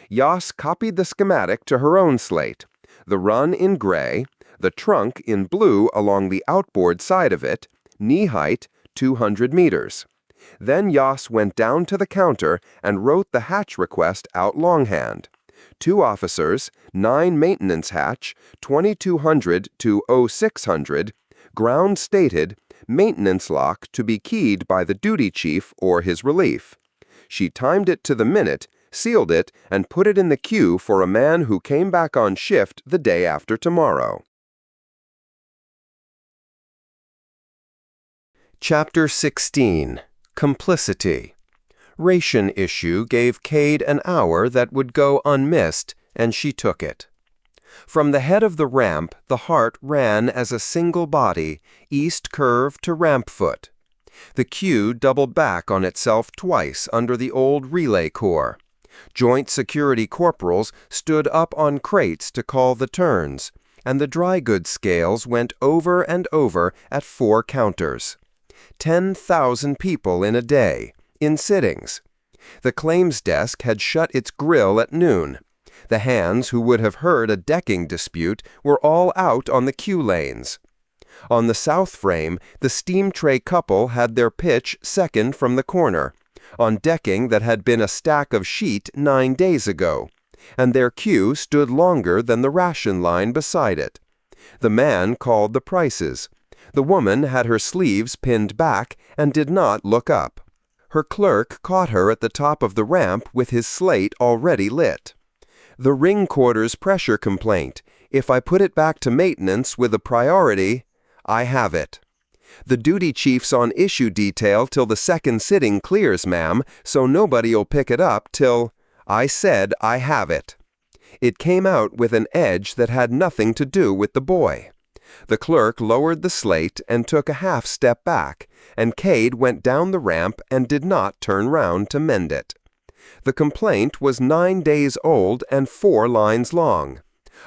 Yoss copied the schematic to her own slate. The run in gray, the trunk in blue along the outboard side of it, knee height, 200 meters. Then Yoss went down to the counter and wrote the hatch request out longhand. 2 officers, 9 maintenance hatch, 2200 to 0600, ground stated, maintenance lock to be keyed by the duty chief or his relief. She timed it to the minute, sealed it, and put it in the queue for a man who came back on shift the day after tomorrow. Chapter 16. Complicity. Ration issue gave Cade an hour that would go unmissed, and she took it. From the head of the ramp, the heart ran as a single body, east curve to ramp foot. The queue doubled back on itself twice under the old relay core. Joint security corporals stood up on crates to call the turns, and the dry goods scales went over and over at 4 counters. 10,000 people in a day, in sittings. The claims desk had shut its grill at noon. The hands who would have heard a decking dispute were all out on the queue lanes. On the south frame, the steam tray couple had their pitch second from the corner. on decking that had been a stack of sheet 9 days ago, and their queue stood longer than the ration line beside it. The man called the prices. The woman had her sleeves pinned back and did not look up. Her clerk caught her at the top of the ramp with his slate already lit. "The ring quarters pressure complaint. If I put it back to maintenance with a priority, I have it." "The duty chief's on issue detail till the second sitting clears, ma'am, so nobody'll pick it up till—" "I said I have it." It came out with an edge that had nothing to do with the boy. The clerk lowered the slate and took a half step back, and Cade went down the ramp and did not turn round to mend it. The complaint was 9 days old and 4 lines long.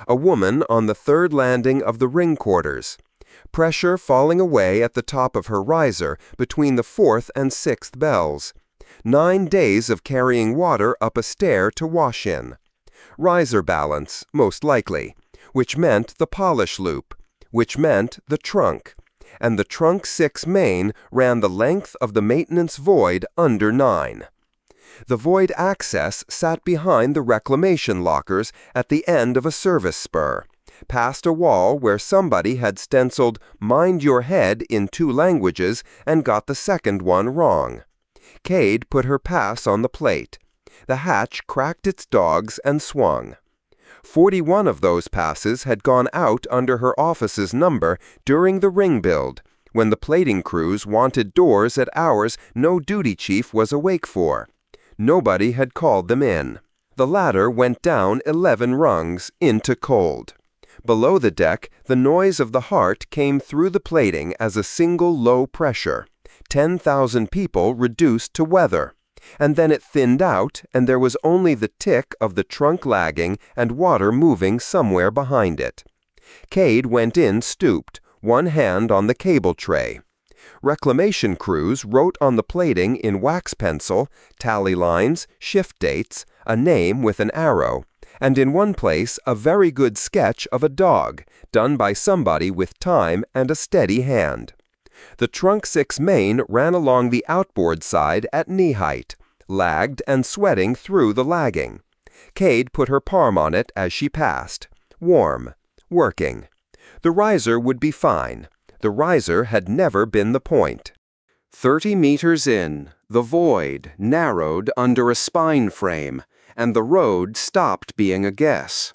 A woman on the third landing of the ring quarters. Pressure falling away at the top of her riser between the 4th and 6th bells. 9 days of carrying water up a stair to wash in. Riser balance, most likely, which meant the polish loop, which meant the trunk, and the trunk 6 main ran the length of the maintenance void under 9. The void access sat behind the reclamation lockers at the end of a service spur, past a wall where somebody had stenciled "Mind your head" in 2 languages and got the second one wrong. Cade put her pass on the plate. The hatch cracked its dogs and swung. 41 of those passes had gone out under her office's number during the ring build, when the plating crews wanted doors at hours no duty chief was awake for. Nobody had called them in. The ladder went down 11 rungs into cold. Below the deck, the noise of the heart came through the plating as a single low pressure. 10,000 people reduced to weather. And then it thinned out, and there was only the tick of the trunk lagging and water moving somewhere behind it. Cade went in stooped, one hand on the cable tray. Reclamation crews wrote on the plating in wax pencil, tally lines, shift dates, a name with an arrow, and in one place a very good sketch of a dog, done by somebody with time and a steady hand. The trunk 6 main ran along the outboard side at knee height, lagged and sweating through the lagging. Cade put her palm on it as she passed. Warm. Working. The riser would be fine. The riser had never been the point. 30 meters in, the void narrowed under a spine frame, and the road stopped being a guess.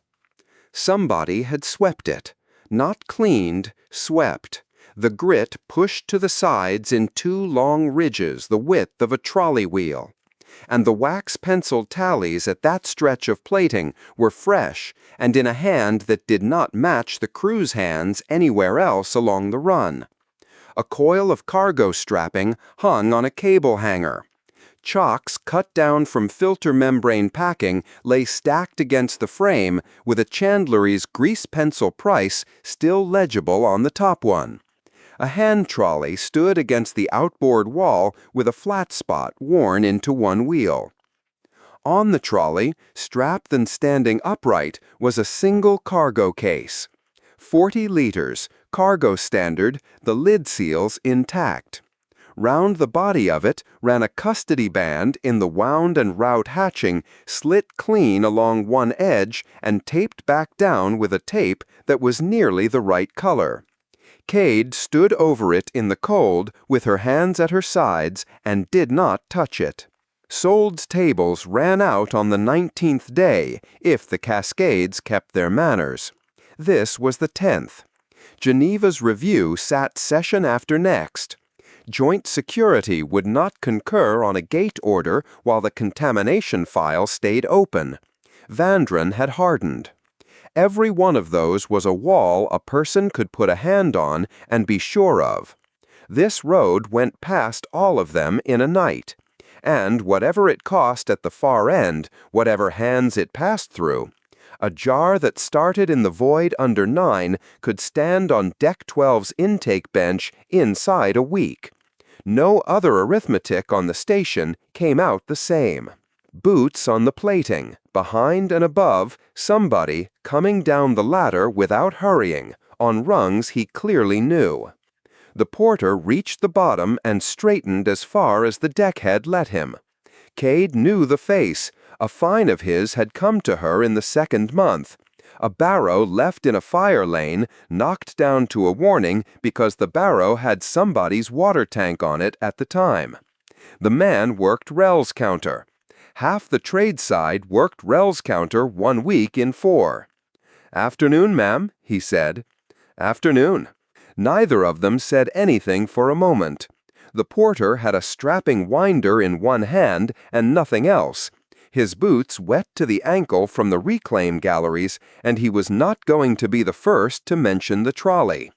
Somebody had swept it. Not cleaned, swept. The grit pushed to the sides in 2 long ridges the width of a trolley wheel. And the wax-penciled tallies at that stretch of plating were fresh and in a hand that did not match the crew's hands anywhere else along the run. A coil of cargo strapping hung on a cable hanger. Chocks cut down from filter membrane packing lay stacked against the frame with a chandlery's grease pencil price still legible on the top one. A hand trolley stood against the outboard wall with a flat spot worn into one wheel. On the trolley, strapped and standing upright, was a single cargo case. 40 liters, cargo standard, the lid seals intact. Round the body of it ran a custody band in the wound and route hatching, slit clean along one edge and taped back down with a tape that was nearly the right color. Cade stood over it in the cold with her hands at her sides and did not touch it. Sold's tables ran out on the 19th day if the Cascades kept their manners. This was the 10th. Geneva's review sat session after next. Joint Security would not concur on a gate order while the contamination file stayed open. Vandren had hardened. Every one of those was a wall a person could put a hand on and be sure of. This road went past all of them in a night, and whatever it cost at the far end, whatever hands it passed through, a jar that started in the void under 9 could stand on Deck 12's intake bench inside a week. No other arithmetic on the station came out the same. Boots on the plating, behind and above, somebody coming down the ladder without hurrying, on rungs he clearly knew. The porter reached the bottom and straightened as far as the deckhead let him. Cade knew the face. A fine of his had come to her in the second month. A barrow left in a fire lane, knocked down to a warning because the barrow had somebody's water tank on it at the time. The man worked Rel's counter. Half the trade side worked Rel's counter 1 week in 4. "Afternoon, ma'am," he said. "Afternoon." Neither of them said anything for a moment. The porter had a strapping winder in one hand and nothing else. His boots wet to the ankle from the reclaim galleries, and he was not going to be the first to mention the trolley.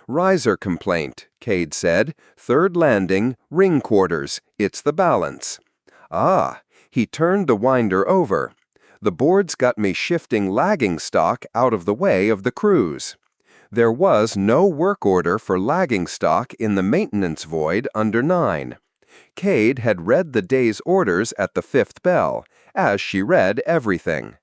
"Riser complaint," Cade said. "Third landing, ring quarters. It's the balance." "Ah." He turned the winder over. "The board's got me shifting lagging stock out of the way of the crews." There was no work order for lagging stock in the maintenance void under 9. Cade had read the day's orders at the 5th bell, as she read everything.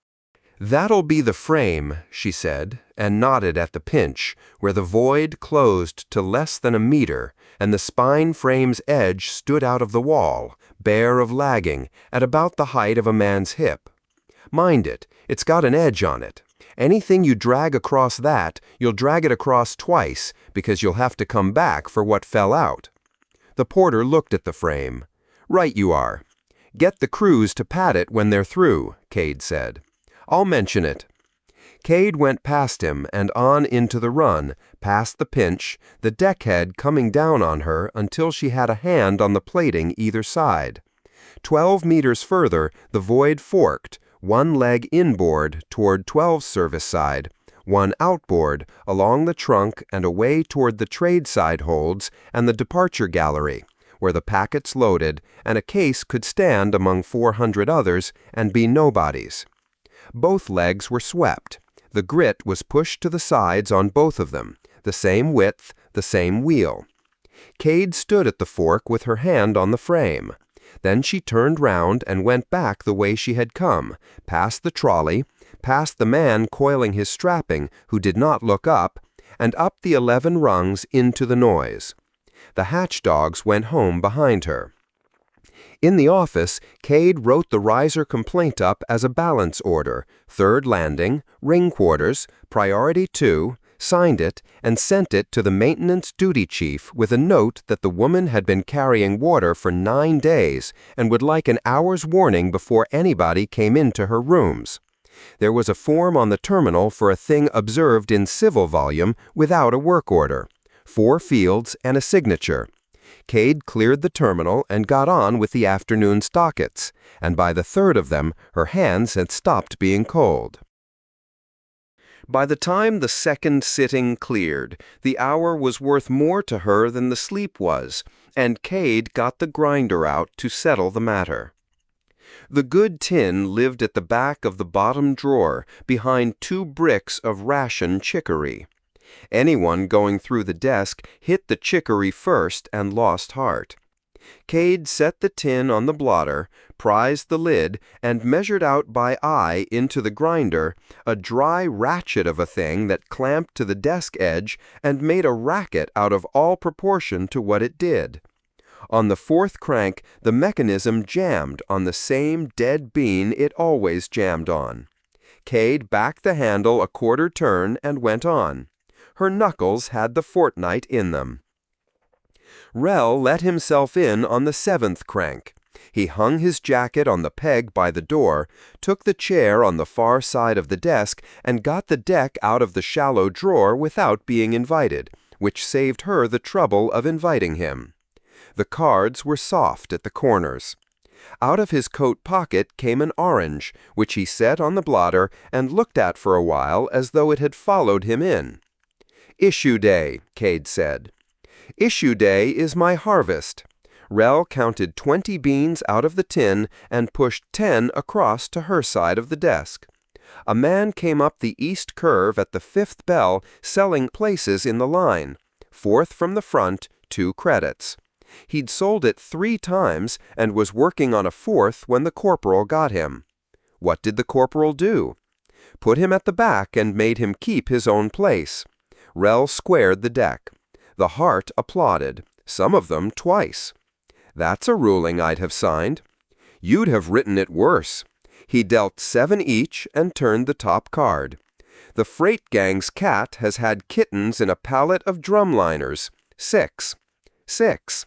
"That'll be the frame," she said, and nodded at the pinch, where the void closed to less than a meter, and the spine frame's edge stood out of the wall, bare of lagging, at about the height of a man's hip. "Mind it, it's got an edge on it. Anything you drag across that, you'll drag it across twice, because you'll have to come back for what fell out." The porter looked at the frame. "Right you are. Get the crews to pat it when they're through," Cade said. "I'll mention it." Cade went past him and on into the run, past the pinch, the deckhead coming down on her until she had a hand on the plating either side. 12 meters further, the void forked, one leg inboard toward 12's service side, one outboard along the trunk and away toward the trade side holds and the departure gallery, where the packets loaded and a case could stand among 400 others and be nobody's. Both legs were swept. The grit was pushed to the sides on both of them, the same width, the same wheel. Cade stood at the fork with her hand on the frame. Then she turned round and went back the way she had come, past the trolley, past the man coiling his strapping who did not look up, and up the 11 rungs into the noise. The hatch dogs went home behind her. In the office, Cade wrote the riser complaint up as a balance order, third landing, ring quarters, priority 2, signed it, and sent it to the maintenance duty chief with a note that the woman had been carrying water for 9 days and would like an hour's warning before anybody came into her rooms. There was a form on the terminal for a thing observed in civil volume without a work order, 4 fields and a signature. Cade cleared the terminal and got on with the afternoon stockets, and by the 3rd of them, her hands had stopped being cold. By the time the second sitting cleared, the hour was worth more to her than the sleep was, and Cade got the grinder out to settle the matter. The good tin lived at the back of the bottom drawer, behind 2 bricks of ration chicory. Anyone going through the desk hit the chicory first and lost heart. Cade set the tin on the blotter, prized the lid, and measured out by eye into the grinder a dry ratchet of a thing that clamped to the desk edge and made a racket out of all proportion to what it did. On the 4th crank, the mechanism jammed on the same dead bean it always jammed on. Cade backed the handle a quarter turn and went on. Her knuckles had the fortnight in them. Rel let himself in on the 7th crank. He hung his jacket on the peg by the door, took the chair on the far side of the desk, and got the deck out of the shallow drawer without being invited, which saved her the trouble of inviting him. The cards were soft at the corners. Out of his coat pocket came an orange, which he set on the blotter and looked at for a while as though it had followed him in. "Issue day," Cade said. "Issue day is my harvest." Rel counted 20 beans out of the tin and pushed 10 across to her side of the desk. A man came up the east curve at the 5th bell selling places in the line. 4th from the front, 2 credits. He'd sold it 3 times and was working on a 4th when the corporal got him. What did the corporal do? Put him at the back and made him keep his own place. Rel squared the deck. The heart applauded, some of them twice. "That's a ruling I'd have signed." You'd have written it worse. He dealt 7 each and turned the top card. The freight gang's cat has had kittens in a pallet of drumliners. 6. 6.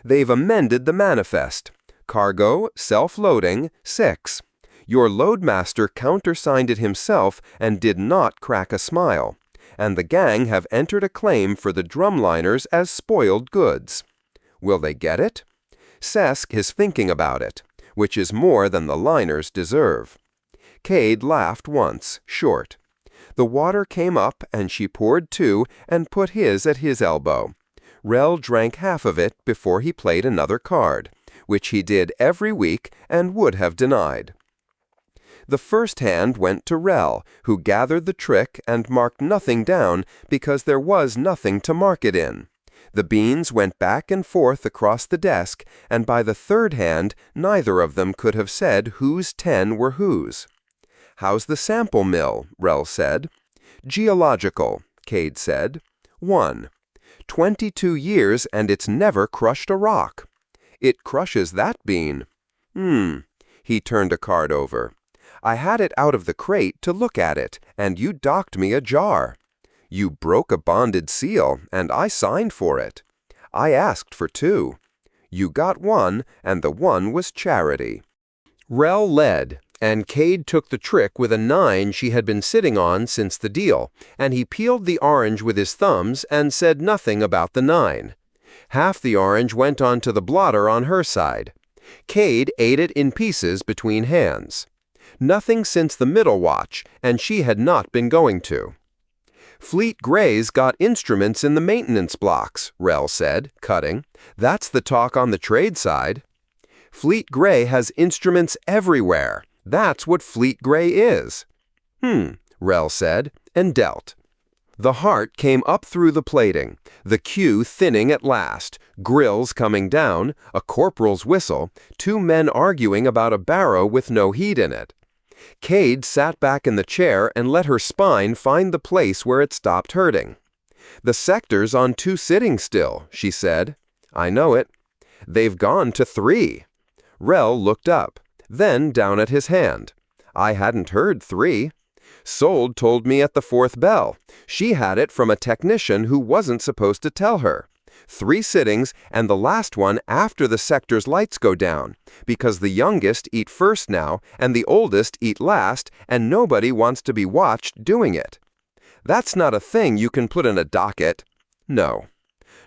They've amended the manifest. Cargo, self-loading, 6. Your loadmaster countersigned it himself and did not crack a smile. And the gang have entered a claim for the drumliners as spoiled goods. Will they get it? Sesk is thinking about it, which is more than the liners deserve. Cade laughed once, short. The water came up and she poured 2 and put his at his elbow. Rel drank half of it before he played another card, which he did every week and would have denied. The first hand went to Rel, who gathered the trick and marked nothing down because there was nothing to mark it in. The beans went back and forth across the desk, and by the third hand, neither of them could have said whose 10 were whose. How's the sample mill? Rel said. Geological, Cade said. 1. 22 years and it's never crushed a rock. It crushes that bean. He turned a card over. I had it out of the crate to look at it, and you docked me a jar. You broke a bonded seal, and I signed for it. I asked for 2. You got 1, and the 1 was charity. Rel led, and Cade took the trick with a 9 she had been sitting on since the deal, and he peeled the orange with his thumbs and said nothing about the 9. Half the orange went onto the blotter on her side. Cade ate it in pieces between hands. Nothing since the middle watch, and she had not been going to. Fleet Gray's got instruments in the maintenance blocks, Rel said, cutting. That's the talk on the trade side. Fleet Gray has instruments everywhere. That's what Fleet Gray is. Rel said, and dealt. The heart came up through the plating, the cue thinning at last, grills coming down, a corporal's whistle, 2 men arguing about a barrow with no heat in it. Cade sat back in the chair and let her spine find the place where it stopped hurting. The sector's on 2 sitting still, she said. I know it. They've gone to 3. Rel looked up, then down at his hand. I hadn't heard 3. Sold told me at the 4th bell. She had it from a technician who wasn't supposed to tell her. 3 sittings, and the last one after the sector's lights go down, because the youngest eat first now, and the oldest eat last, and nobody wants to be watched doing it. That's not a thing you can put in a docket. No.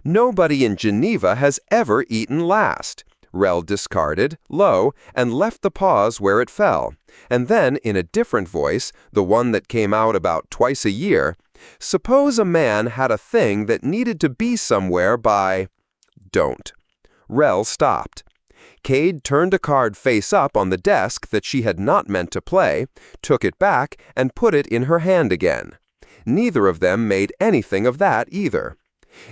Nobody in Geneva has ever eaten last. Rel discarded, low, and left the pause where it fell, and then, in a different voice, the one that came out about twice a year, suppose a man had a thing that needed to be somewhere by... Don't. Rel stopped. Cade turned a card face up on the desk that she had not meant to play, took it back, and put it in her hand again. Neither of them made anything of that either.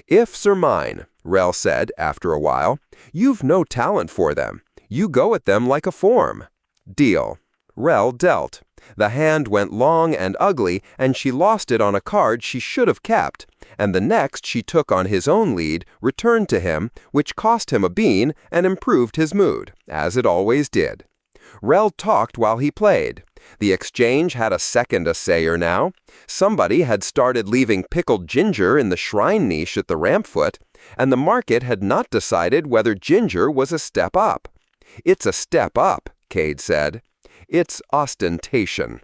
Ifs are mine, Rel said after a while. You've no talent for them. You go at them like a form. Deal. Rel dealt. The hand went long and ugly, and she lost it on a card she should have kept, and the next she took on his own lead returned to him, which cost him a bean and improved his mood, as it always did. Rel talked while he played. The exchange had a second assayer now. Somebody had started leaving pickled ginger in the shrine niche at the ramp foot, and the market had not decided whether ginger was a step up. It's a step up, Cade said. It's ostentation.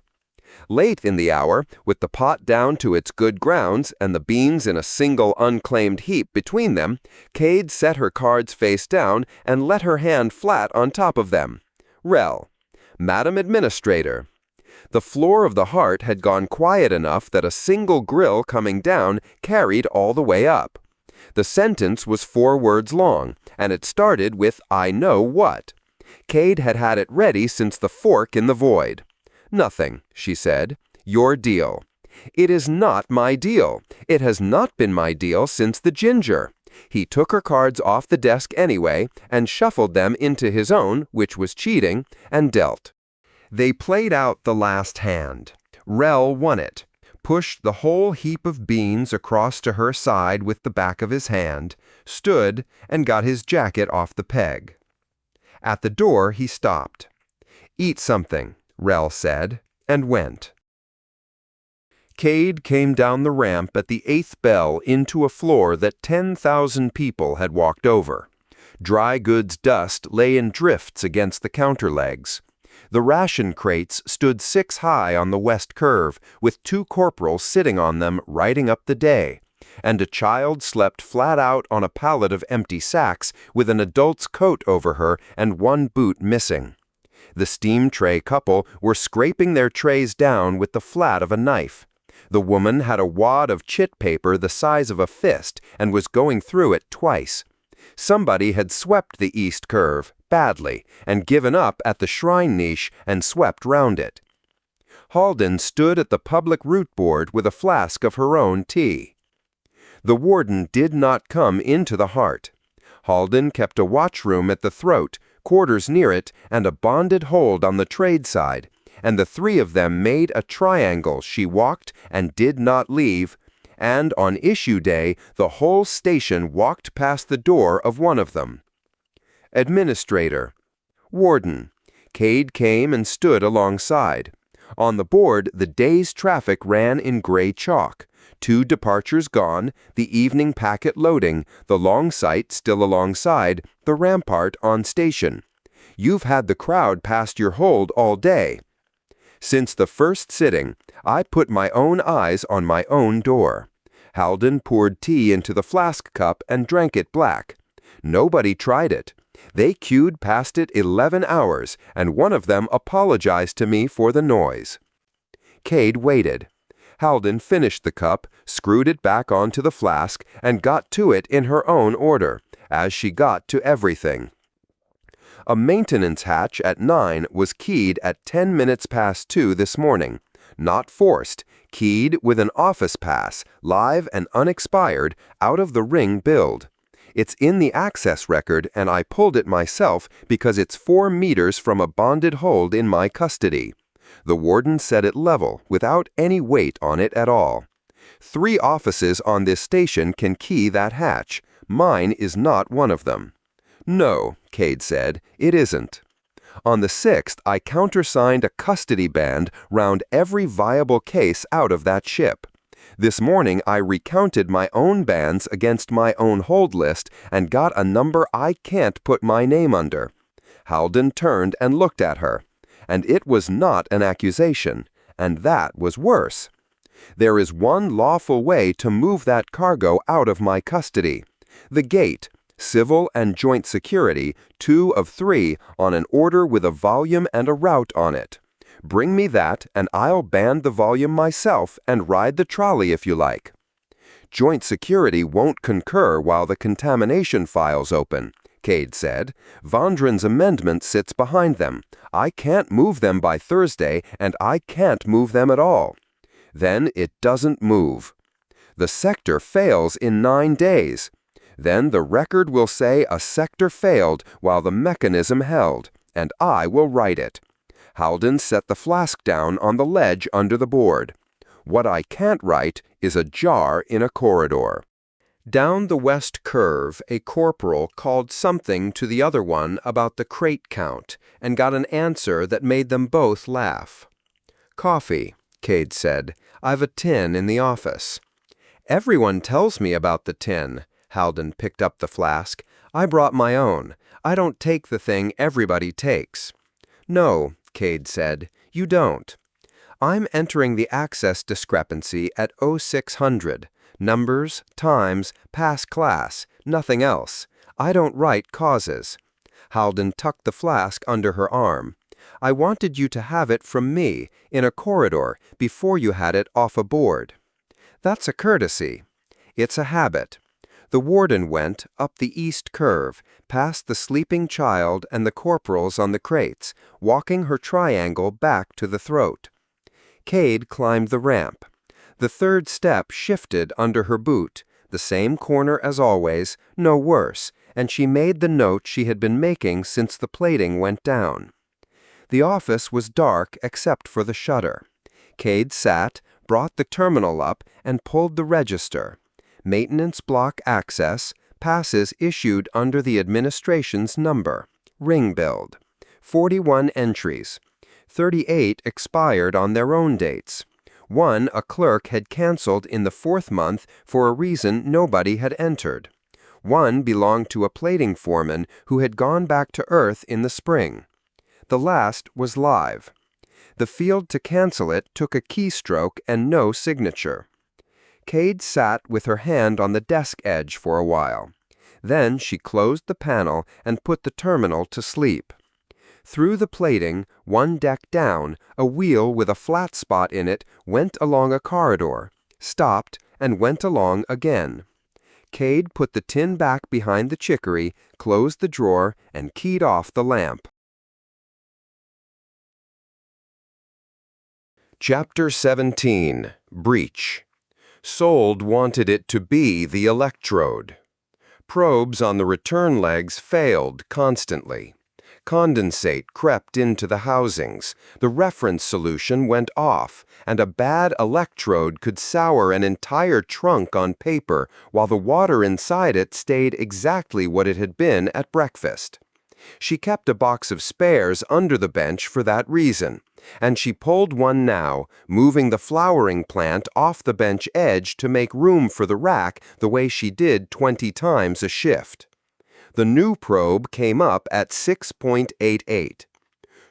Late in the hour, with the pot down to its good grounds and the beans in a single unclaimed heap between them, Cade set her cards face down and let her hand flat on top of them. Rel. Madam Administrator. The floor of the heart had gone quiet enough that a single grill coming down carried all the way up. The sentence was 4 words long, and it started with I know what. Cade had had it ready since the fork in the void. Nothing, she said. Your deal. It is not my deal. It has not been my deal since the ginger. He took her cards off the desk anyway and shuffled them into his own, which was cheating, and dealt. They played out the last hand. Rel won it, pushed the whole heap of beans across to her side with the back of his hand, stood, and got his jacket off the peg. At the door, he stopped. "Eat something," Rel said, and went. Cade came down the ramp at the 8th bell into a floor that 10,000 people had walked over. Dry goods dust lay in drifts against the counter legs. The ration crates stood 6 high on the west curve, with 2 corporals sitting on them writing up the day, and a child slept flat out on a pallet of empty sacks with an adult's coat over her and 1 boot missing. The steam tray couple were scraping their trays down with the flat of a knife. The woman had a wad of chit paper the size of a fist and was going through it twice. Somebody had swept the east curve, badly, and given up at the shrine niche and swept round it. Halden stood at the public root board with a flask of her own tea. The warden did not come into the heart. Halden kept a watchroom at the throat, quarters near it, and a bonded hold on the trade side, and the 3 of them made a triangle she walked and did not leave, and on issue day the whole station walked past the door of one of them. Administrator. Warden. Cade came and stood alongside. On the board, the day's traffic ran in gray chalk. 2 departures gone, the evening packet loading, the long sight still alongside, the rampart on station. You've had the crowd past your hold all day. Since the first sitting, I put my own eyes on my own door. Halden poured tea into the flask cup and drank it black. Nobody tried it. They queued past it 11 hours, and one of them apologized to me for the noise. Cade waited. Halden finished the cup, screwed it back onto the flask, and got to it in her own order, as she got to everything. A maintenance hatch at 9 was keyed at 10 minutes past 2 this morning. Not forced, keyed with an office pass, live and unexpired, out of the ring build. It's in the access record, and I pulled it myself because it's 4 meters from a bonded hold in my custody. The warden set it level, without any weight on it at all. 3 offices on this station can key that hatch. Mine is not one of them. No, Cade said, it isn't. On the 6th, I countersigned a custody band round every viable case out of that ship. This morning, I recounted my own bands against my own hold list and got a number I can't put my name under. Halden turned and looked at her. And it was not an accusation, and that was worse. There is one lawful way to move that cargo out of my custody. The gate, civil and joint security, 2 of 3, on an order with a volume and a route on it. Bring me that, and I'll band the volume myself and ride the trolley if you like. Joint security won't concur while the contamination file's open, Cade said. Vondran's amendment sits behind them. I can't move them by Thursday, and I can't move them at all. Then it doesn't move. The sector fails in 9 days. Then the record will say a sector failed while the mechanism held, and I will write it. Halden set the flask down on the ledge under the board. What I can't write is a jar in a corridor. Down the west curve, a corporal called something to the other one about the crate count, and got an answer that made them both laugh. "Coffee," Cade said. "I've a tin in the office." "Everyone tells me about the tin." Halden picked up the flask. "I brought my own. I don't take the thing everybody takes." "No," Cade said, "you don't. I'm entering the access discrepancy at 0600. Numbers, times, pass class, nothing else. I don't write causes." Halden tucked the flask under her arm. "I wanted you to have it from me, in a corridor, before you had it off a board." "That's a courtesy." "It's a habit." The warden went up the east curve, past the sleeping child and the corporals on the crates, walking her triangle back to the throat. Cade climbed the ramp. The 3rd step shifted under her boot, the same corner as always, no worse, and she made the note she had been making since the plating went down. The office was dark except for the shutter. Cade sat, brought the terminal up, and pulled the register. Maintenance block access, passes issued under the administration's number. Ring build. 41 entries. 38 expired on their own dates. One a clerk had canceled in the 4th month for a reason nobody had entered. One belonged to a plating foreman who had gone back to Earth in the spring. The last was live. The field to cancel it took a keystroke and no signature. Cade sat with her hand on the desk edge for a while. Then she closed the panel and put the terminal to sleep. Through the plating, one deck down, a wheel with a flat spot in it went along a corridor, stopped, and went along again. Cade put the tin back behind the chicory, closed the drawer, and keyed off the lamp. Chapter 17. Breach. Sold wanted it to be the electrode. Probes on the return legs failed constantly. Condensate crept into the housings, the reference solution went off, and a bad electrode could sour an entire trunk on paper while the water inside it stayed exactly what it had been at breakfast. She kept a box of spares under the bench for that reason, and she pulled one now, moving the flowering plant off the bench edge to make room for the rack the way she did 20 times a shift. The new probe came up at 6.88.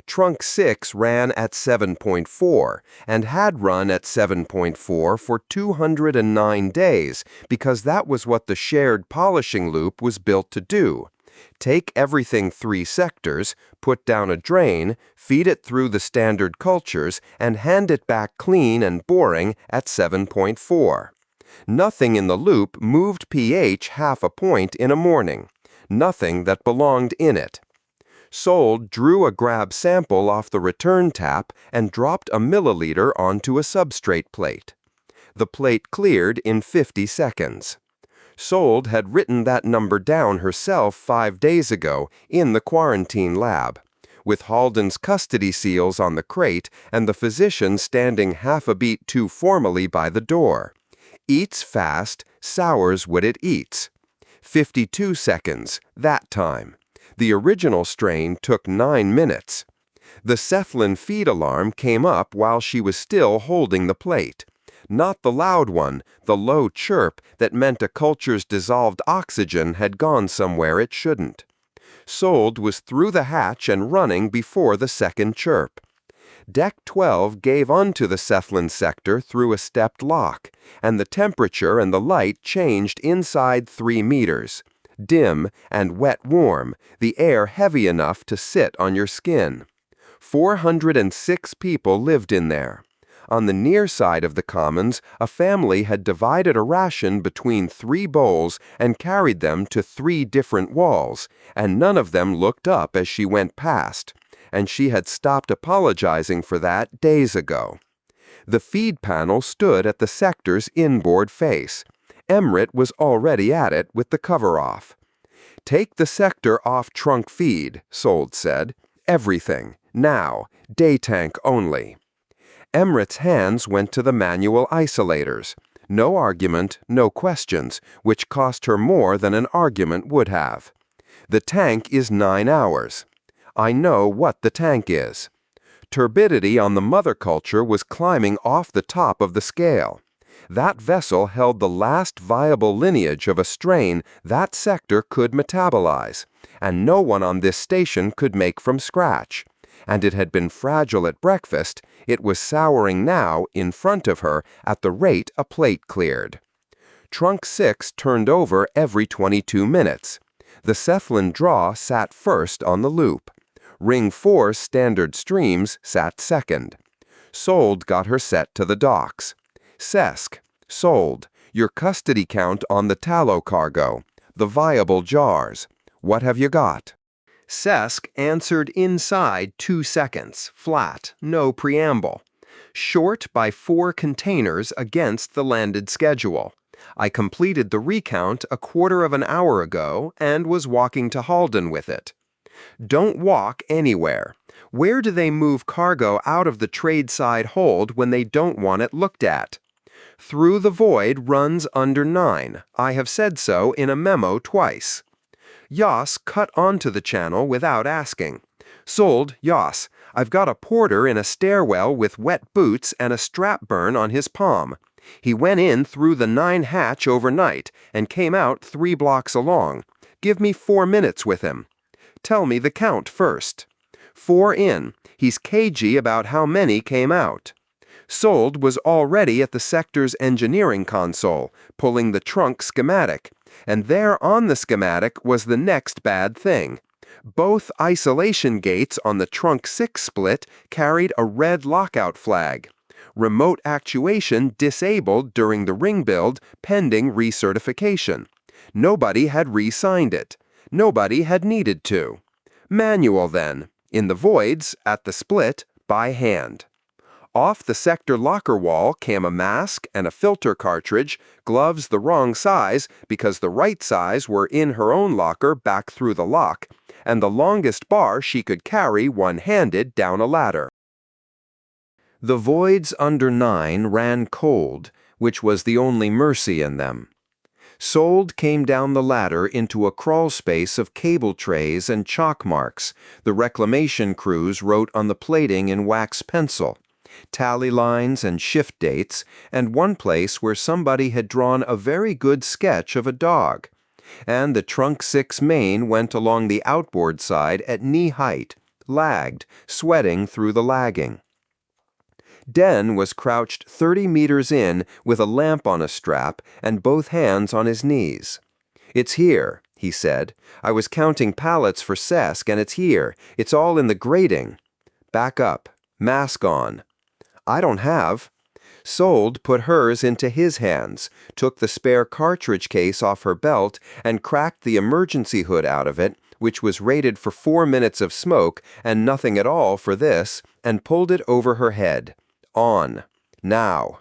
Trunk 6 ran at 7.4 and had run at 7.4 for 209 days because that was what the shared polishing loop was built to do. Take everything 3 sectors, put down a drain, feed it through the standard cultures, and hand it back clean and boring at 7.4. Nothing in the loop moved pH half a point in a morning. Nothing that belonged in it. Sold drew a grab sample off the return tap and dropped a milliliter onto a substrate plate. The plate cleared in 50 seconds. Sold had written that number down herself 5 days ago in the quarantine lab, with Halden's custody seals on the crate and the physician standing half a beat too formally by the door. Eats fast, sours what it eats. 52 seconds, that time. The original strain took 9 minutes. The cephalin feed alarm came up while she was still holding the plate. Not the loud one, the low chirp that meant a culture's dissolved oxygen had gone somewhere it shouldn't. Sold was through the hatch and running before the second chirp. Deck 12 gave onto the cephalin sector through a stepped lock, and the temperature and the light changed inside 3 meters. Dim and wet-warm, the air heavy enough to sit on your skin. 406 people lived in there. On the near side of the commons, a family had divided a ration between 3 bowls and carried them to 3 different walls, and none of them looked up as she went past, and she had stopped apologizing for that days ago. The feed panel stood at the sector's inboard face. Emrit was already at it with the cover off. "Take the sector off trunk feed," Sold said. "Everything. Now. Day tank only." Emrit's hands went to the manual isolators. No argument, no questions, which cost her more than an argument would have. "The tank is 9 hours. I know what the tank is." Turbidity on the mother culture was climbing off the top of the scale. That vessel held the last viable lineage of a strain that sector could metabolize, and no one on this station could make from scratch. And it had been fragile at breakfast, it was souring now in front of her at the rate a plate cleared. Trunk 6 turned over every 22 minutes. The cephalin draw sat first on the loop. Ring 4's standard streams sat second. Sold got her set to the docks. "Sesk, Sold, your custody count on the tallow cargo, the viable jars. What have you got?" Sesk answered inside 2 seconds, flat, no preamble. "Short by 4 containers against the landed schedule. I completed the recount a quarter of an hour ago and was walking to Halden with it." "Don't walk anywhere. Where do they move cargo out of the trade side hold when they don't want it looked at?" "Through the void runs under 9. I have said so in a memo twice." Yas cut onto the channel without asking. "Sold, Yas. I've got a porter in a stairwell with wet boots and a strap burn on his palm. He went in through the 9 hatch overnight and came out 3 blocks along. Give me 4 minutes with him. Tell me the count first." 4 in. He's cagey about how many came out. Sold was already at the sector's engineering console, pulling the trunk schematic. And there on the schematic was the next bad thing. Both isolation gates on the trunk 6 split carried a red lockout flag. Remote actuation disabled during the ring build pending recertification. Nobody had re-signed it. Nobody had needed to. Manual then, in the voids, at the split, by hand. Off the sector locker wall came a mask and a filter cartridge, gloves the wrong size because the right size were in her own locker back through the lock, and the longest bar she could carry one-handed down a ladder. The voids under 9 ran cold, which was the only mercy in them. Sold came down the ladder into a crawl space of cable trays and chalk marks the reclamation crews wrote on the plating in wax pencil, tally lines and shift dates, and one place where somebody had drawn a very good sketch of a dog. And the trunk 6 main went along the outboard side at knee height, lagged, sweating through the lagging. Den was crouched 30 meters in with a lamp on a strap and both hands on his knees. "It's here," he said. "I was counting pallets for Sesk and it's here. It's all in the grating." "Back up. Mask on." "I don't have." Sold put hers into his hands, took the spare cartridge case off her belt and cracked the emergency hood out of it, which was rated for 4 minutes of smoke and nothing at all for this, and pulled it over her head. On. Now.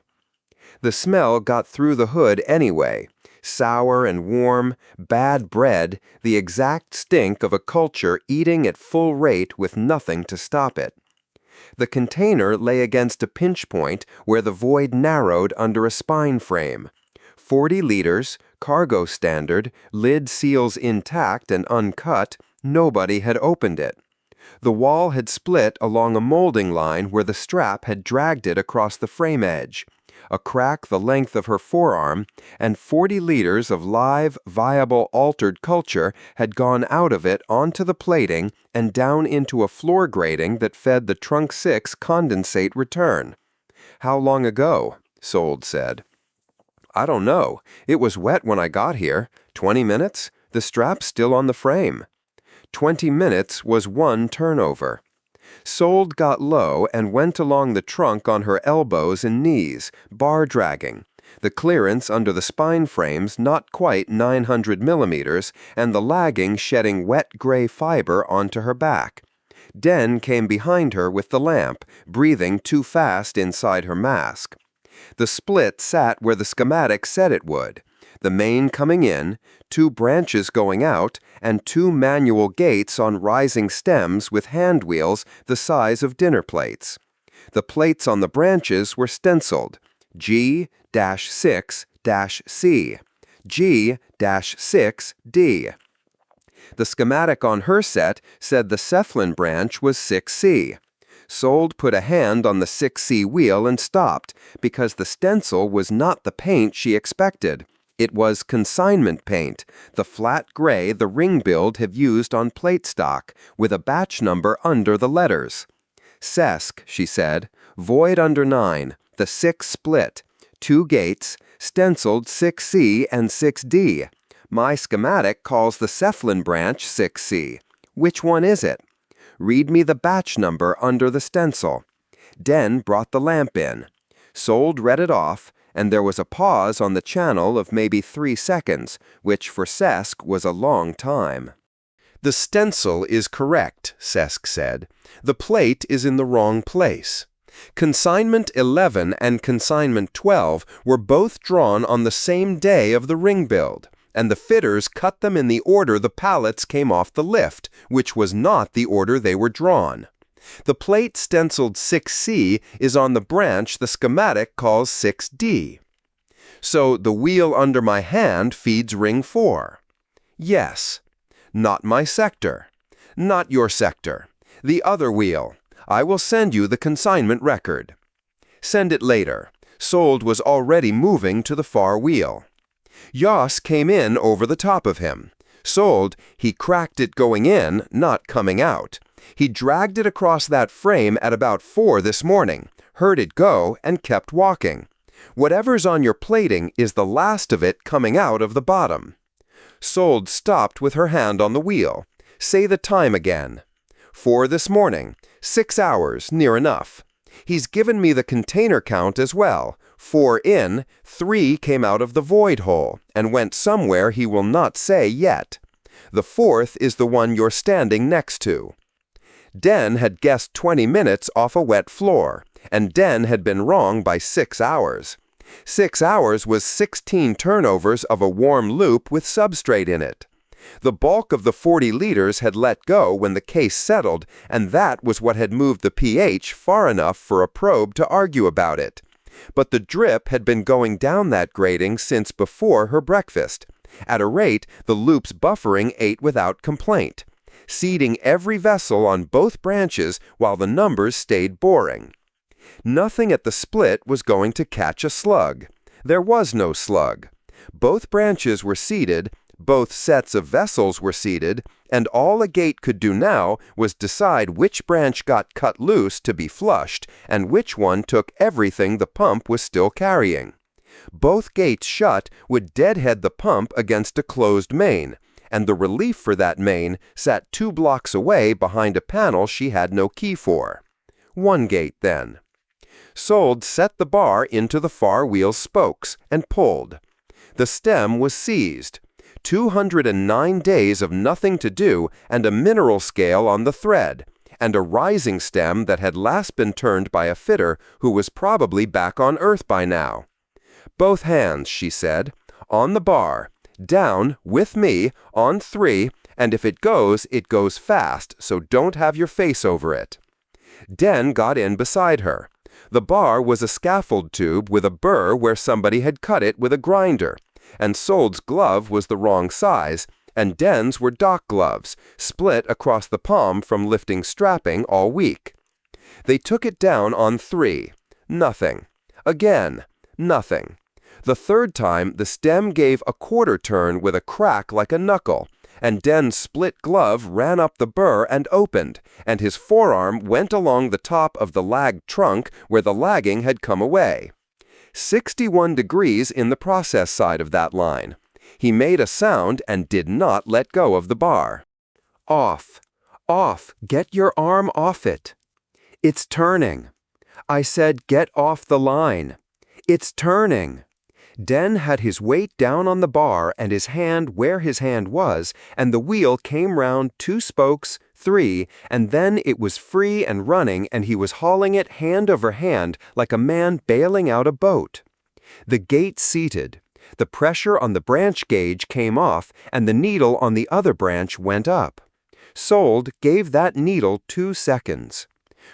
The smell got through the hood anyway. Sour and warm, bad bread, the exact stink of a culture eating at full rate with nothing to stop it. The container lay against a pinch point where the void narrowed under a spine frame. 40 liters, cargo standard, lid seals intact and uncut, nobody had opened it. The wall had split along a molding line where the strap had dragged it across the frame edge, a crack the length of her forearm, and 40 liters of live, viable, altered culture had gone out of it onto the plating and down into a floor grating that fed the trunk 6 condensate return. "How long ago?" Sold said. "I don't know. It was wet when I got here. 20 minutes? The strap's still on the frame." 20 minutes was 1 turnover. Sold got low and went along the trunk on her elbows and knees, bar dragging, the clearance under the spine frames not quite 900 millimeters, and the lagging shedding wet gray fiber onto her back. Den came behind her with the lamp, breathing too fast inside her mask. The split sat where the schematic said it would. The main coming in, 2 branches going out, and 2 manual gates on rising stems with hand wheels the size of dinner plates. The plates on the branches were stenciled, G-6-C, G-6-D. The schematic on her set said the Cephalin branch was 6C. Sold put a hand on the 6C wheel and stopped, because the stencil was not the paint she expected. It was consignment paint, the flat gray the ring build had used on plate stock, with a batch number under the letters. "Sesk," she said, "void under 9, the 6 split, 2 gates, stenciled 6C and 6D. My schematic calls the Cephalin branch 6C. Which one is it? Read me the batch number under the stencil." Den brought the lamp in. Sold read it off, and there was a pause on the channel of maybe 3 seconds, which for Sesk was a long time. "The stencil is correct," Sesk said. "The plate is in the wrong place. Consignment 11 and Consignment 12 were both drawn on the same day of the ring build, and the fitters cut them in the order the pallets came off the lift, which was not the order they were drawn. The plate stenciled 6C is on the branch the schematic calls 6D. So the wheel under my hand feeds ring 4. Yes. Not my sector. Not your sector. The other wheel. I will send you the consignment record. Send it later. Sold was already moving to the far wheel. Yoss came in over the top of him. Sold, he cracked it going in, not coming out. He dragged it across that frame at about 4 this morning, heard it go, and kept walking. Whatever's on your plating is the last of it coming out of the bottom. Sold stopped with her hand on the wheel. Say the time again. 4 this morning. 6 hours, near enough. He's given me the container count as well. 4 in, 3 came out of the void hole, and went somewhere he will not say yet. The 4th is the one you're standing next to. Den had guessed 20 minutes off a wet floor, and Den had been wrong by 6 hours. 6 hours was 16 turnovers of a warm loop with substrate in it. The bulk of the 40 liters had let go when the case settled, and that was what had moved the pH far enough for a probe to argue about it. But the drip had been going down that grading since before her breakfast. At a rate, the loop's buffering ate without complaint, seeding every vessel on both branches while the numbers stayed boring. Nothing at the split was going to catch a slug. There was no slug. Both branches were seeded, both sets of vessels were seeded, and all a gate could do now was decide which branch got cut loose to be flushed and which one took everything the pump was still carrying. Both gates shut would deadhead the pump against a closed main, and the relief for that main sat 2 blocks away behind a panel she had no key for. 1 gate, then. Sold set the bar into the far wheel's spokes and pulled. The stem was seized. 209 days of nothing to do and a mineral scale on the thread, and a rising stem that had last been turned by a fitter who was probably back on Earth by now. Both hands, she said, on the bar, down, with me, on 3, and if it goes fast, so don't have your face over it. Den got in beside her. The bar was a scaffold tube with a burr where somebody had cut it with a grinder, and Sold's glove was the wrong size, and Den's were dock gloves, split across the palm from lifting strapping all week. They took it down on 3. Nothing. Again. Nothing. The 3rd time, the stem gave a quarter turn with a crack like a knuckle, and Den's split glove ran up the burr and opened, and his forearm went along the top of the lagged trunk where the lagging had come away. 61 degrees in the process side of that line. He made a sound and did not let go of the bar. Off. Off. Get your arm off it. It's turning. I said get off the line. It's turning. Den had his weight down on the bar and his hand where his hand was, and the wheel came round 2 spokes, 3, and then it was free and running, and he was hauling it hand over hand like a man bailing out a boat. The gate seated. The pressure on the branch gauge came off, and the needle on the other branch went up. Sold gave that needle 2 seconds.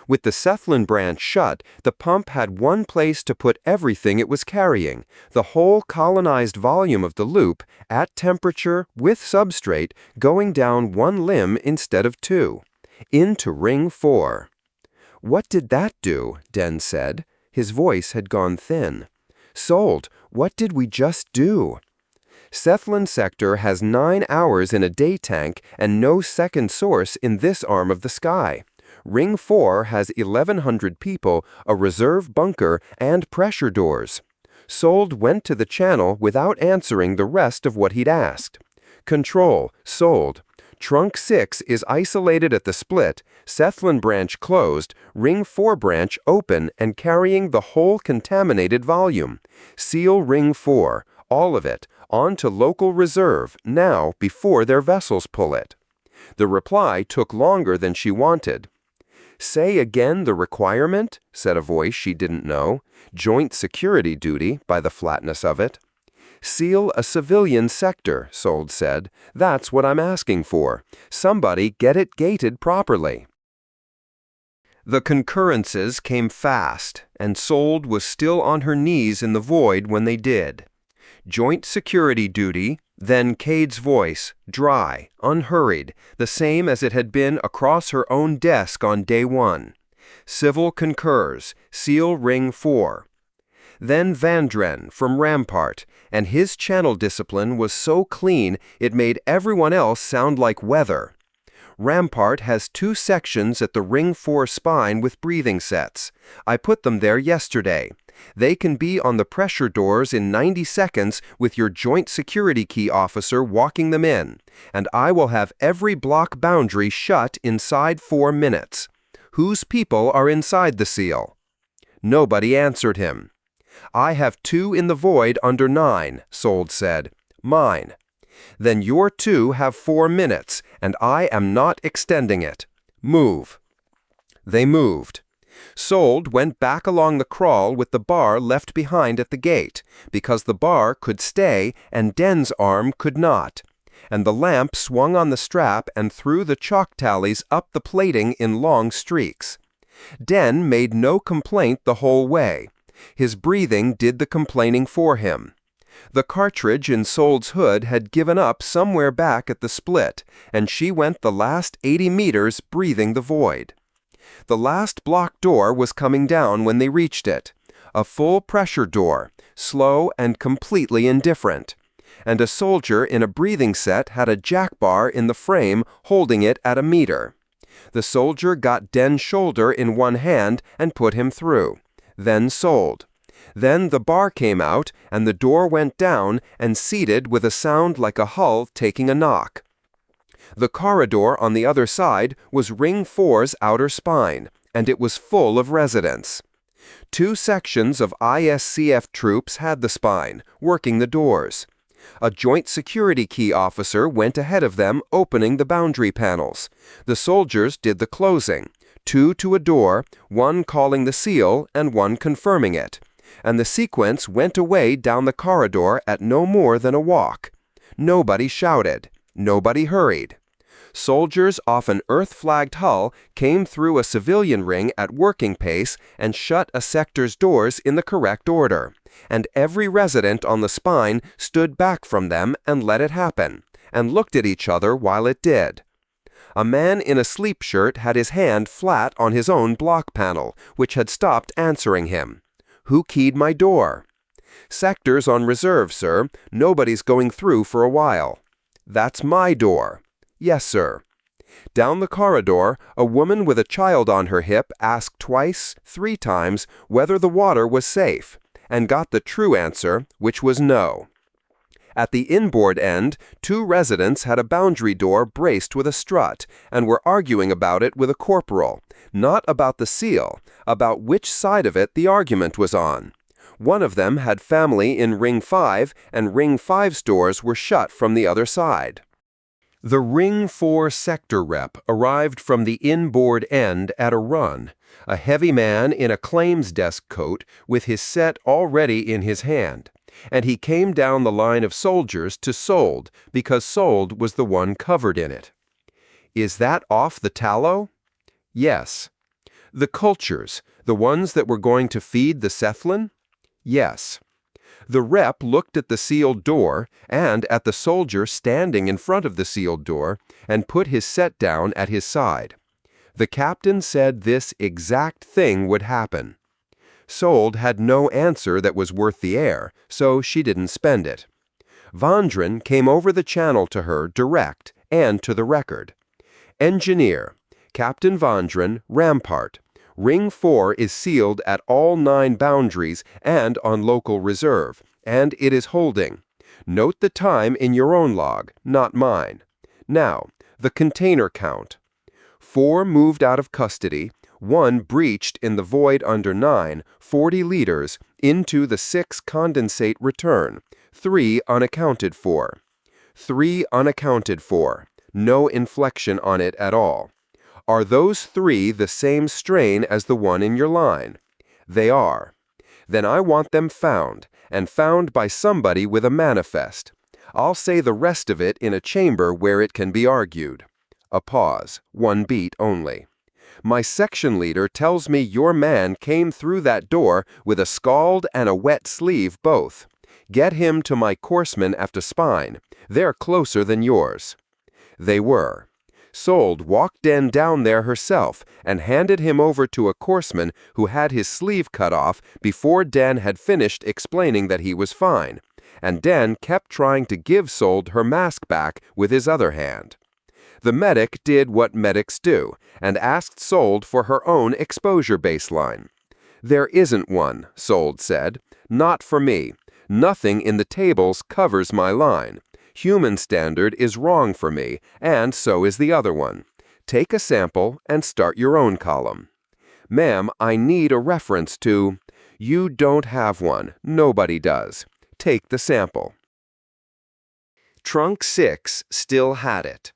With the cephalon branch shut, the pump had one place to put everything it was carrying, the whole colonized volume of the loop, at temperature, with substrate, going down 1 limb instead of 2, into ring 4. What did that do? Den said. His voice had gone thin. Sold, what did we just do? Cephalon sector has 9 hours in a day tank and no second source in this arm of the sky. Ring 4 has 1,100 people, a reserve bunker, and pressure doors. Sold went to the channel without answering the rest of what he'd asked. Control, Sold. Trunk 6 is isolated at the split, cephalon branch closed, ring 4 branch open and carrying the whole contaminated volume. Seal ring 4, all of it, on to local reserve, now before their vessels pull it. The reply took longer than she wanted. Say again the requirement, said a voice she didn't know. Joint security duty, by the flatness of it. Seal a civilian sector, Sold said. That's what I'm asking for. Somebody get it gated properly. The concurrences came fast, and Sold was still on her knees in the void when they did. Joint security duty, then Cade's voice, dry, unhurried, the same as it had been across her own desk on day 1. Civil concurs, seal ring 4. Then Vandren from Rampart, and his channel discipline was so clean it made everyone else sound like weather. Rampart has 2 sections at the ring 4 spine with breathing sets. I put them there yesterday. They can be on the pressure doors in 90 seconds with your joint security key officer walking them in, and I will have every block boundary shut inside 4 minutes. Whose people are inside the seal? Nobody answered him. I have 2 in the void under 9, Sold said. Mine. Then your 2 have 4 minutes, and I am not extending it. Move. They moved. Sold went back along the crawl with the bar left behind at the gate, because the bar could stay and Den's arm could not, and the lamp swung on the strap and threw the chalk tallies up the plating in long streaks. Den made no complaint the whole way. His breathing did the complaining for him. The cartridge in Sold's hood had given up somewhere back at the split, and she went the last 80 meters breathing the void. The last block door was coming down when they reached it. A full pressure door, slow and completely indifferent. And a soldier in a breathing set had a jack bar in the frame holding it at a meter. The soldier got Den's shoulder in one hand and put him through. Then Sold. Then the bar came out, and the door went down and seated with a sound like a hull taking a knock. The corridor on the other side was Ring 4's outer spine, and it was full of residents. 2 sections of ISCF troops had the spine, working the doors. A joint security key officer went ahead of them, opening the boundary panels. The soldiers did the closing, 2 to a door, 1 calling the seal and 1 confirming it. And the sequence went away down the corridor at no more than a walk. Nobody shouted. Nobody hurried. Soldiers off an earth-flagged hull came through a civilian ring at working pace and shut a sector's doors in the correct order, and every resident on the spine stood back from them and let it happen, and looked at each other while it did. A man in a sleep shirt had his hand flat on his own block panel, which had stopped answering him. Who keyed my door? Sector's on reserve, sir. Nobody's going through for a while. That's my door. Yes, sir. Down the corridor, a woman with a child on her hip asked twice, 3 times, whether the water was safe, and got the true answer, which was no. At the inboard end, 2 residents had a boundary door braced with a strut, and were arguing about it with a corporal, not about the seal, about which side of it the argument was on. One of them had family in Ring 5, and Ring 5's doors were shut from the other side. The Ring 4 sector rep arrived from the inboard end at a run, a heavy man in a claims desk coat with his set already in his hand, and he came down the line of soldiers to Sold because Sold was the one covered in it. Is that off the tallow? Yes. The cultures, the ones that were going to feed the cephalin? Yes. The rep looked at the sealed door and at the soldier standing in front of the sealed door and put his set down at his side. The captain said this exact thing would happen. Sold had no answer that was worth the air, so she didn't spend it. Vandren came over the channel to her direct and to the record. Engineer, Captain Vandren, Rampart. Ring 4 is sealed at all 9 boundaries and on local reserve, and it is holding. Note the time in your own log, not mine. Now, the container count. 4 moved out of custody, 1 breached in the void under 9, 40 liters, into the 6 condensate return, 3 unaccounted for. 3 unaccounted for, no inflection on it at all. Are those 3 the same strain as the one in your line? They are. Then I want them found, and found by somebody with a manifest. I'll say the rest of it in a chamber where it can be argued. A pause, 1 beat only. My section leader tells me your man came through that door with a scald and a wet sleeve both. Get him to my coursemen after spine. They're closer than yours." They were. Sold walked Den down there herself and handed him over to a courseman who had his sleeve cut off before Den had finished explaining that he was fine, and Den kept trying to give Sold her mask back with his other hand. The medic did what medics do and asked Sold for her own exposure baseline. "There isn't one," Sold said. "Not for me. Nothing in the tables covers my line. Human standard is wrong for me, and so is the other one. Take a sample and start your own column." "Ma'am, I need a reference to—" "You don't have one. Nobody does. Take the sample." Trunk 6 still had it.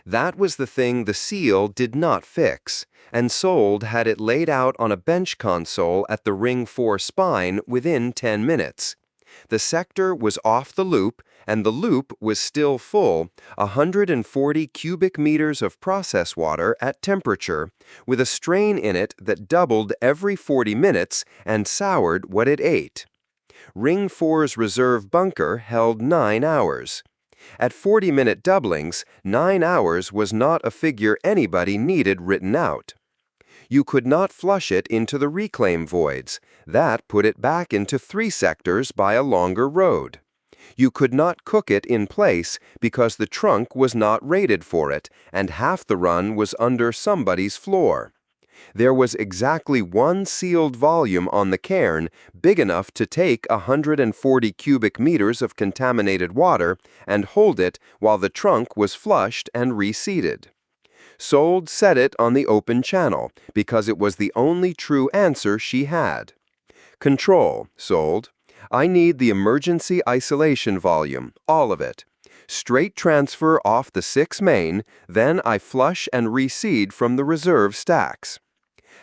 That was the thing the seal did not fix, and Sold had it laid out on a bench console at the Ring 4 spine within 10 minutes. The sector was off the loop, and the loop was still full, 140 cubic meters of process water at temperature, with a strain in it that doubled every 40 minutes and soured what it ate. Ring 4's reserve bunker held 9 hours. At 40-minute doublings, 9 hours was not a figure anybody needed written out. You could not flush it into the reclaim voids. That put it back into 3 sectors by a longer road. You could not cook it in place because the trunk was not rated for it, and half the run was under somebody's floor. There was exactly one sealed volume on the cairn big enough to take 140 cubic meters of contaminated water and hold it while the trunk was flushed and reseated. Sold set it on the open channel because it was the only true answer she had. "Control, Sold. I need the emergency isolation volume, all of it. Straight transfer off the 6 main, then I flush and reseed from the reserve stacks."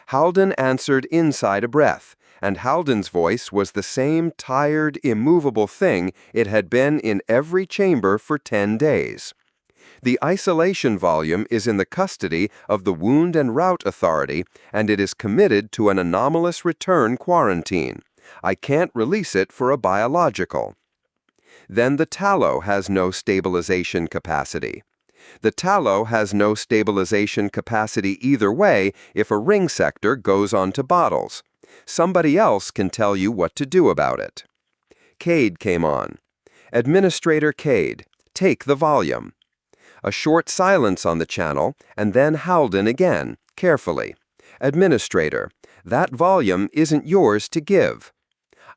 Halden answered inside a breath, and Halden's voice was the same tired, immovable thing it had been in every chamber for 10 days. "The isolation volume is in the custody of the Wound and Route Authority, and it is committed to an anomalous return quarantine. I can't release it for a biological." "Then the tallow has no stabilization capacity." "The tallow has no stabilization capacity either way if a ring sector goes onto bottles. Somebody else can tell you what to do about it." Cade came on. "Administrator Cade, take the volume." A short silence on the channel, and then Halden again, carefully. "Administrator, that volume isn't yours to give."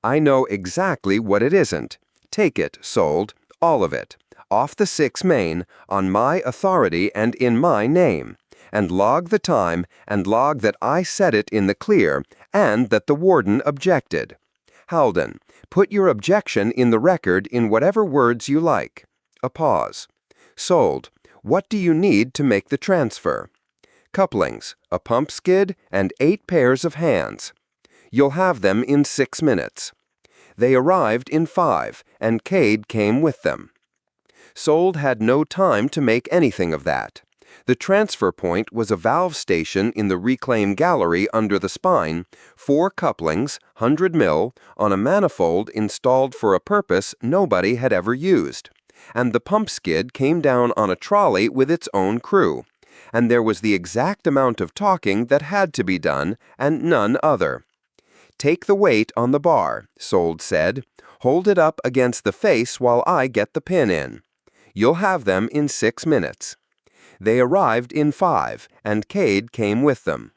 "I know exactly what it isn't. Take it, Sold, all of it. Off the 6 main, on my authority and in my name, and log the time and log that I said it in the clear and that the warden objected. Halden, put your objection in the record in whatever words you like." A pause. "Sold, what do you need to make the transfer?" "Couplings, a pump skid, and 8 pairs of hands." "You'll have them in 6 minutes." They arrived in 5, and Cade came with them. Sold had no time to make anything of that. The transfer point was a valve station in the reclaim gallery under the spine, 4 couplings, 100 mil, on a manifold installed for a purpose nobody had ever used. And the pump skid came down on a trolley with its own crew. And there was the exact amount of talking that had to be done, and none other. "Take the weight on the bar," Sold said. "Hold it up against the face while I get the pin in. You'll have them in 6 minutes." They arrived in 5, and Cade came with them.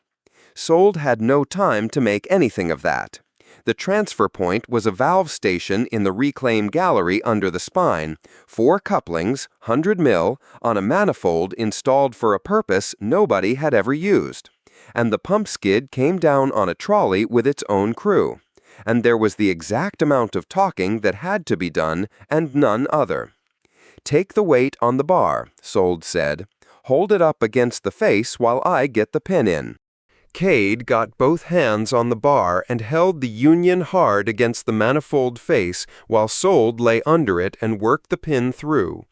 Sold had no time to make anything of that. The transfer point was a valve station in the reclaim gallery under the spine, 4 couplings, 100 mil, on a manifold installed for a purpose nobody had ever used. And the pump skid came down on a trolley with its own crew. And there was the exact amount of talking that had to be done, and none other. "Take the weight on the bar," Sold said. "Hold it up against the face while I get the pin in." Cade got both hands on the bar and held the union hard against the manifold face while Sold lay under it and worked the pin through.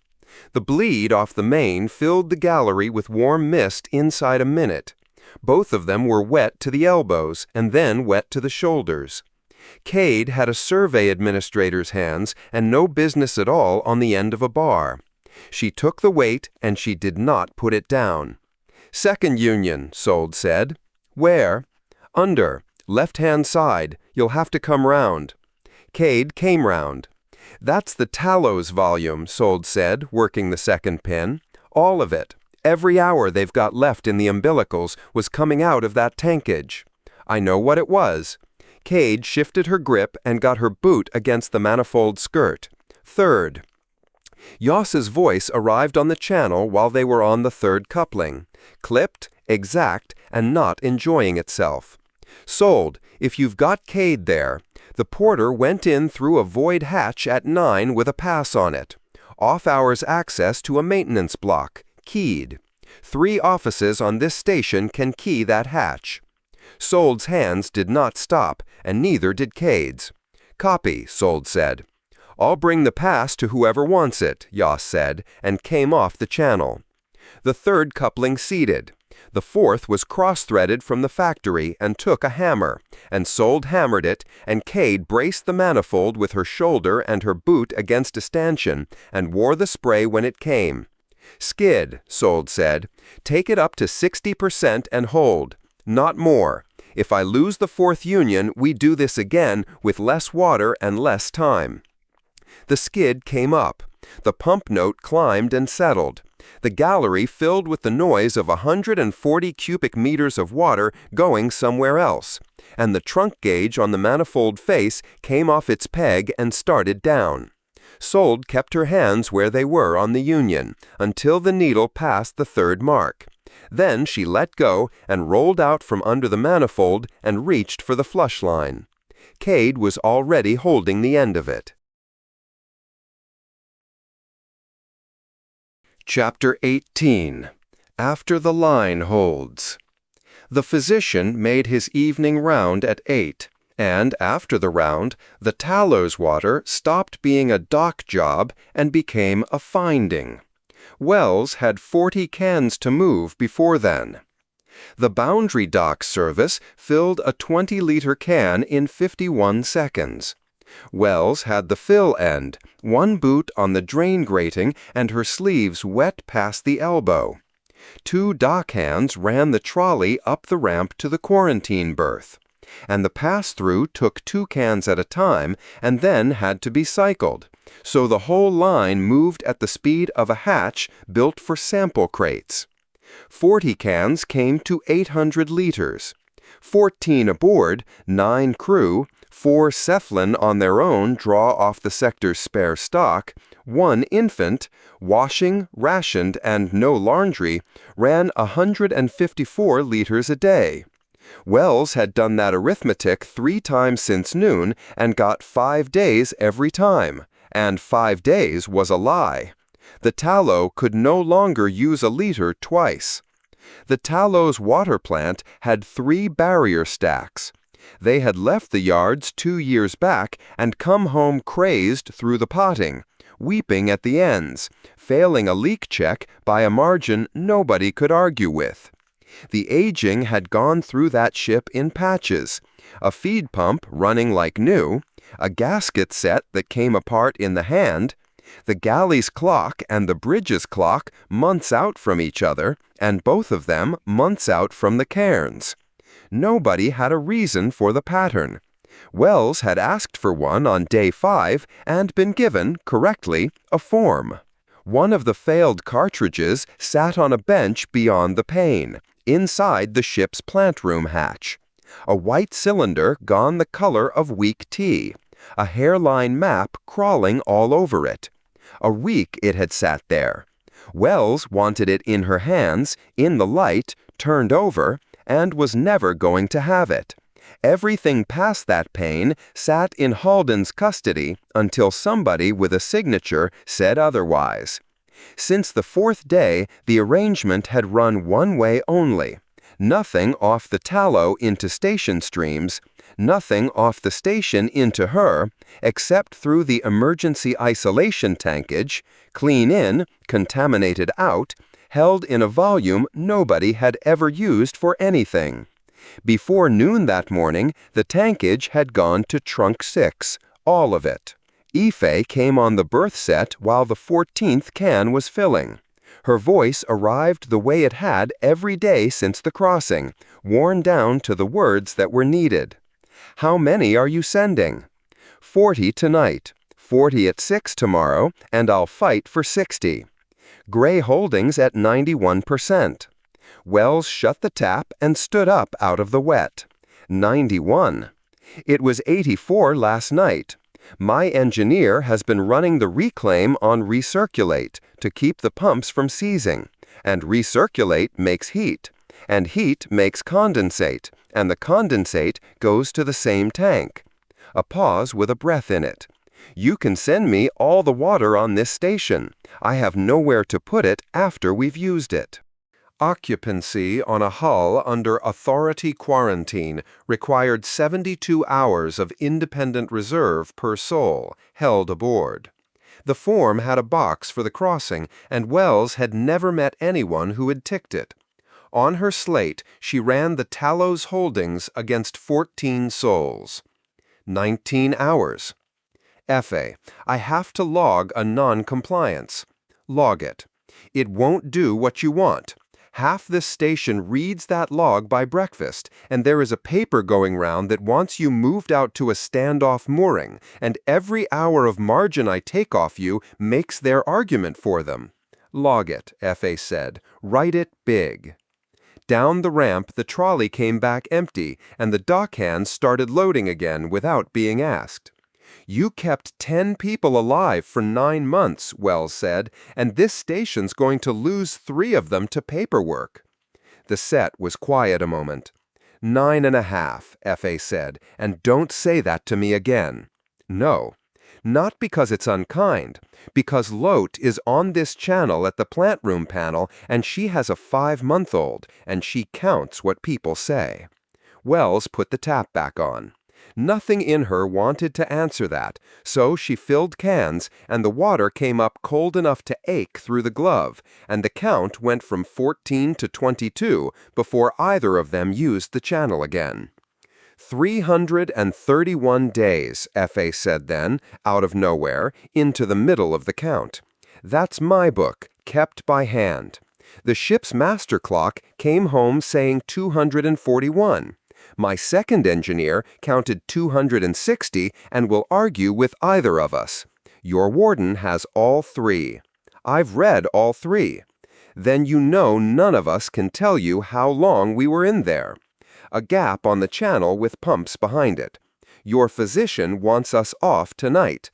The bleed off the main filled the gallery with warm mist inside a minute. Both of them were wet to the elbows and then wet to the shoulders. Cade had a survey administrator's hands and no business at all on the end of a bar. She took the weight and she did not put it down. "Second union," Sold said. "Where?" "Under. Left-hand side. You'll have to come round." Cade came round. "That's the Tallow's volume," Sold said, working the second pin. "All of it. Every hour they've got left in the umbilicals was coming out of that tankage." "I know what it was." Cade shifted her grip and got her boot against the manifold skirt. "Third." Yoss's voice arrived on the channel while they were on the third coupling. Clipped, exact, and not enjoying itself. "Sold, if you've got Cade there. The porter went in through a void hatch at 9 with a pass on it. Off-hours access to a maintenance block. Keyed. 3 offices on this station can key that hatch." Sold's hands did not stop, and neither did Cade's. "Copy," Sold said. "I'll bring the pass to whoever wants it," Yoss said, and came off the channel. The third coupling seated. The fourth was cross-threaded from the factory and took a hammer, and Sold hammered it, and Cade braced the manifold with her shoulder and her boot against a stanchion, and wore the spray when it came. "Skid," Sold said. "Take it up to 60% and hold. Not more. If I lose the fourth union, we do this again with less water and less time." The skid came up. The pump note climbed and settled. The gallery filled with the noise of 140 cubic meters of water going somewhere else, and the trunk gauge on the manifold face came off its peg and started down. Sold kept her hands where they were on the union, until the needle passed the third mark. Then she let go and rolled out from under the manifold and reached for the flush line. Cade was already holding the end of it. Chapter 18. After the line holds. The physician made his evening round at 8, and after the round, the Tallow's water stopped being a dock job and became a finding. Wells had 40 cans to move before then. The boundary dock service filled a 20-liter can in 51 seconds. Wells had the fill end, one boot on the drain grating and her sleeves wet past the elbow. 2 dock hands ran the trolley up the ramp to the quarantine berth, and the pass-through took 2 cans at a time and then had to be cycled, so the whole line moved at the speed of a hatch built for sample crates. 40 cans came to 800 liters. 14 aboard, 9 crew, 4 cephalin on their own draw off the sector's spare stock, 1 infant, washing, rationed, and no laundry, ran 154 liters a day. Wells had done that arithmetic 3 times since noon and got 5 days every time, and 5 days was a lie. The Tallow could no longer use a liter twice. The Tallow's water plant had 3 barrier stacks. They had left the yards 2 years back and come home crazed through the potting, weeping at the ends, failing a leak check by a margin nobody could argue with. The aging had gone through that ship in patches, a feed pump running like new, a gasket set that came apart in the hand, the galley's clock and the bridge's clock months out from each other, and both of them months out from the cairns. Nobody had a reason for the pattern. Wells had asked for one on day 5 and been given, correctly, a form. One of the failed cartridges sat on a bench beyond the pane, inside the ship's plant room hatch. A white cylinder gone the color of weak tea, a hairline map crawling all over it. A week it had sat there. Wells wanted it in her hands, in the light, turned over, and was never going to have it. Everything past that pane sat in Halden's custody until somebody with a signature said otherwise. Since the 4th day, the arrangement had run one way only. Nothing off the Tallow into station streams, nothing off the station into her, except through the emergency isolation tankage, clean in, contaminated out, held in a volume nobody had ever used for anything. Before noon that morning, the tankage had gone to trunk 6, all of it. Ife came on the berth set while the 14th can was filling. Her voice arrived the way it had every day since the crossing, worn down to the words that were needed. "How many are you sending?" 40 tonight, 40 at 6 tomorrow, and I'll fight for 60. Gray holdings at 91%. Wells shut the tap and stood up out of the wet. 91. It was 84 last night. My engineer has been running the reclaim on recirculate to keep the pumps from seizing, and recirculate makes heat, and heat makes condensate, and the condensate goes to the same tank. A pause with a breath in it. You can send me all the water on this station. I have nowhere to put it after we've used it. Occupancy on a hull under authority quarantine required 72 hours of independent reserve per soul, held aboard. The form had a box for the crossing, and Wells had never met anyone who had ticked it. On her slate, she ran the Tallow's holdings against 14 souls. 19 hours. FA, I have to log a non-compliance. Log it. It won't do what you want. Half this station reads that log by breakfast, and there is a paper going round that wants you moved out to a standoff mooring, and every hour of margin I take off you makes their argument for them. Log it, FA said. Write it big. Down the ramp, the trolley came back empty, and the dock hands started loading again without being asked. You kept 10 people alive for 9 months, Wells said, and this station's going to lose 3 of them to paperwork. The set was quiet a moment. 9.5, FA said, and don't say that to me again. No. Not because it's unkind, because Lote is on this channel at the plant room panel, and she has a 5-month-old, and she counts what people say. Wells put the tap back on. Nothing in her wanted to answer that, so she filled cans, and the water came up cold enough to ache through the glove, and the count went from 14 to 22 before either of them used the channel again. 331 days, FA said then, out of nowhere, into the middle of the count. That's my book, kept by hand. The ship's master clock came home saying 241. My second engineer counted 260 and will argue with either of us. Your warden has all 3. I've read all 3. Then you know none of us can tell you how long we were in there. A gap on the channel with pumps behind it. Your physician wants us off tonight.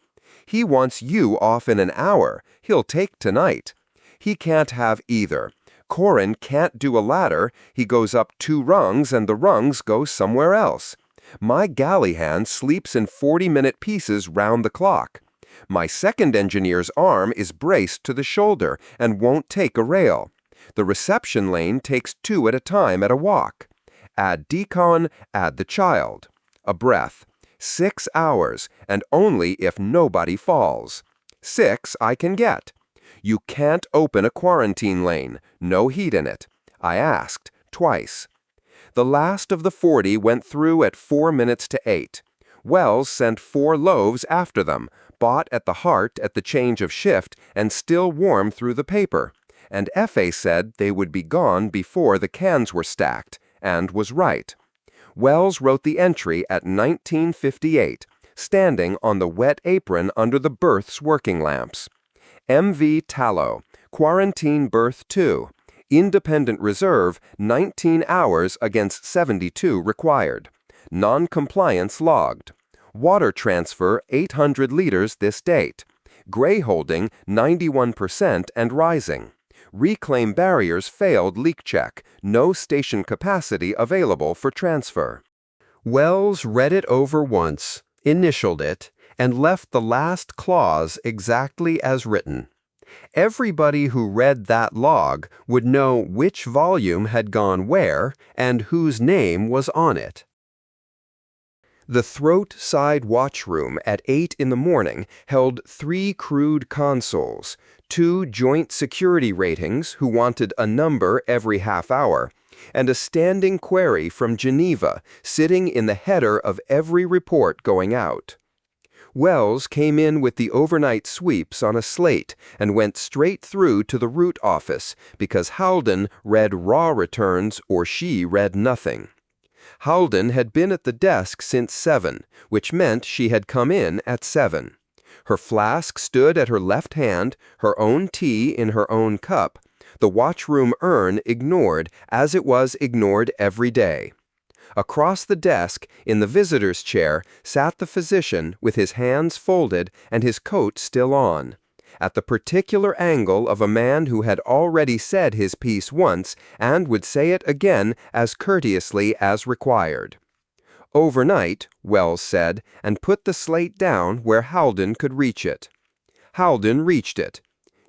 He wants you off in an hour. He'll take tonight. He can't have either. Cairn can't do a ladder. He goes up 2 rungs and the rungs go somewhere else. My galley hand sleeps in 40-minute pieces round the clock. My second engineer's arm is braced to the shoulder and won't take a rail. The reception lane takes 2 at a time at a walk. Add decon, add the child. A breath. 6 hours, and only if nobody falls. 6 I can get. You can't open a quarantine lane. No heat in it. I asked, twice. The last of the 40 went through at 4 minutes to 8. Wells sent 4 loaves after them, bought at the Heart at the change of shift and still warm through the paper. And FA said they would be gone before the cans were stacked, and was right. Wells wrote the entry at 19:58, standing on the wet apron under the berth's working lamps. MV Tallow, Quarantine Berth 2, Independent Reserve 19 hours against 72 required. Non-compliance logged. Water transfer 800 liters this date. Gray holding 91% and rising. Reclaim barriers failed leak check. No station capacity available for transfer. Wells read it over once, initialed it, and left the last clause exactly as written. Everybody who read that log would know which volume had gone where and whose name was on it. The throat side watchroom at 8 in the morning held 3 crude consoles, 2 joint security ratings who wanted a number every half hour, and a standing query from Geneva sitting in the header of every report going out. Wells came in with the overnight sweeps on a slate and went straight through to the root office because Halden read raw returns or she read nothing. Halden had been at the desk since 7, which meant she had come in at 7. Her flask stood at her left hand, her own tea in her own cup, the watchroom urn ignored as it was ignored every day. Across the desk, in the visitor's chair, sat the physician with his hands folded and his coat still on, at the particular angle of a man who had already said his piece once and would say it again as courteously as required. Overnight, Wells said, and put the slate down where Halden could reach it. Halden reached it.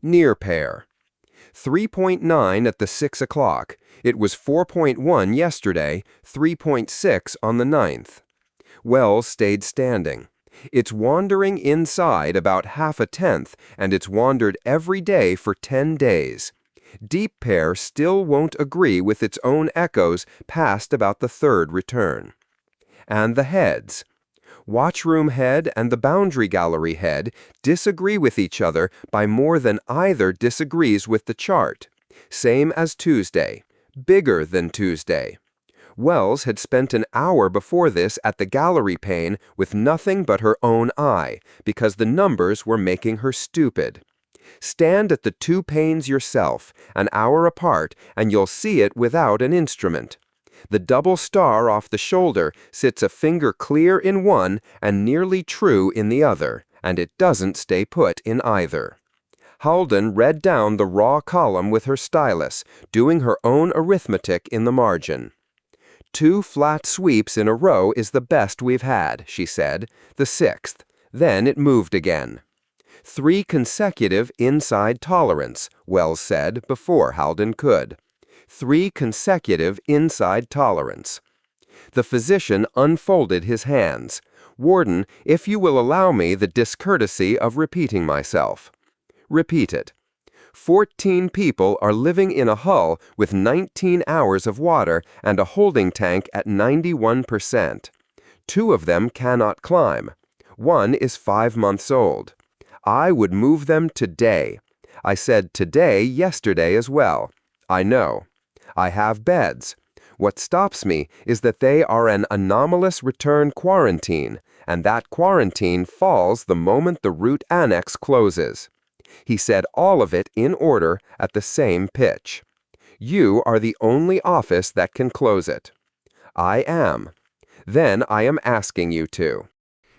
Near pair. 3.9 at the 6 o'clock. It was 4.1 yesterday, 3.6 on the 9th. Wells stayed standing. It's wandering inside about half a tenth, and it's wandered every day for 10 days. Deep pair still won't agree with its own echoes past about the 3rd return. And the heads. Watchroom head and the boundary gallery head disagree with each other by more than either disagrees with the chart. Same as Tuesday. Bigger than Tuesday. Wells had spent an hour before this at the gallery pane with nothing but her own eye, because the numbers were making her stupid. Stand at the 2 panes yourself, an hour apart, and you'll see it without an instrument. The double star off the shoulder sits a finger clear in one and nearly true in the other, and it doesn't stay put in either. Halden read down the raw column with her stylus, doing her own arithmetic in the margin. 2 flat sweeps in a row is the best we've had, she said, the 6th. Then it moved again. 3 consecutive inside tolerance, Wells said before Halden could. 3 consecutive inside tolerance. The physician unfolded his hands. Warden, if you will allow me the discourtesy of repeating myself. Repeat it. 14 people are living in a hull with 19 hours of water and a holding tank at 91%. 2 of them cannot climb. 1 is 5 months old. I would move them today. I said today yesterday as well. I know. I have beds. What stops me is that they are an anomalous return quarantine, and that quarantine falls the moment the root annex closes. He said all of it in order at the same pitch. You are the only office that can close it. I am. Then I am asking you to.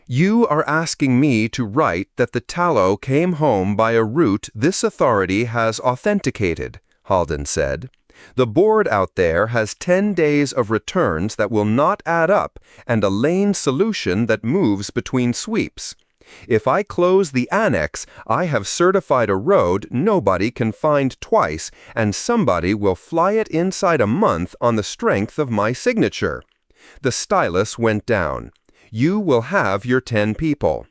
You are asking me to write that the tallow came home by a route this authority has authenticated, Halden said. The board out there has 10 days of returns that will not add up and a lane solution that moves between sweeps. If I close the annex, I have certified a road nobody can find twice, and somebody will fly it inside a month on the strength of my signature. The stylus went down. You will have your 10 people.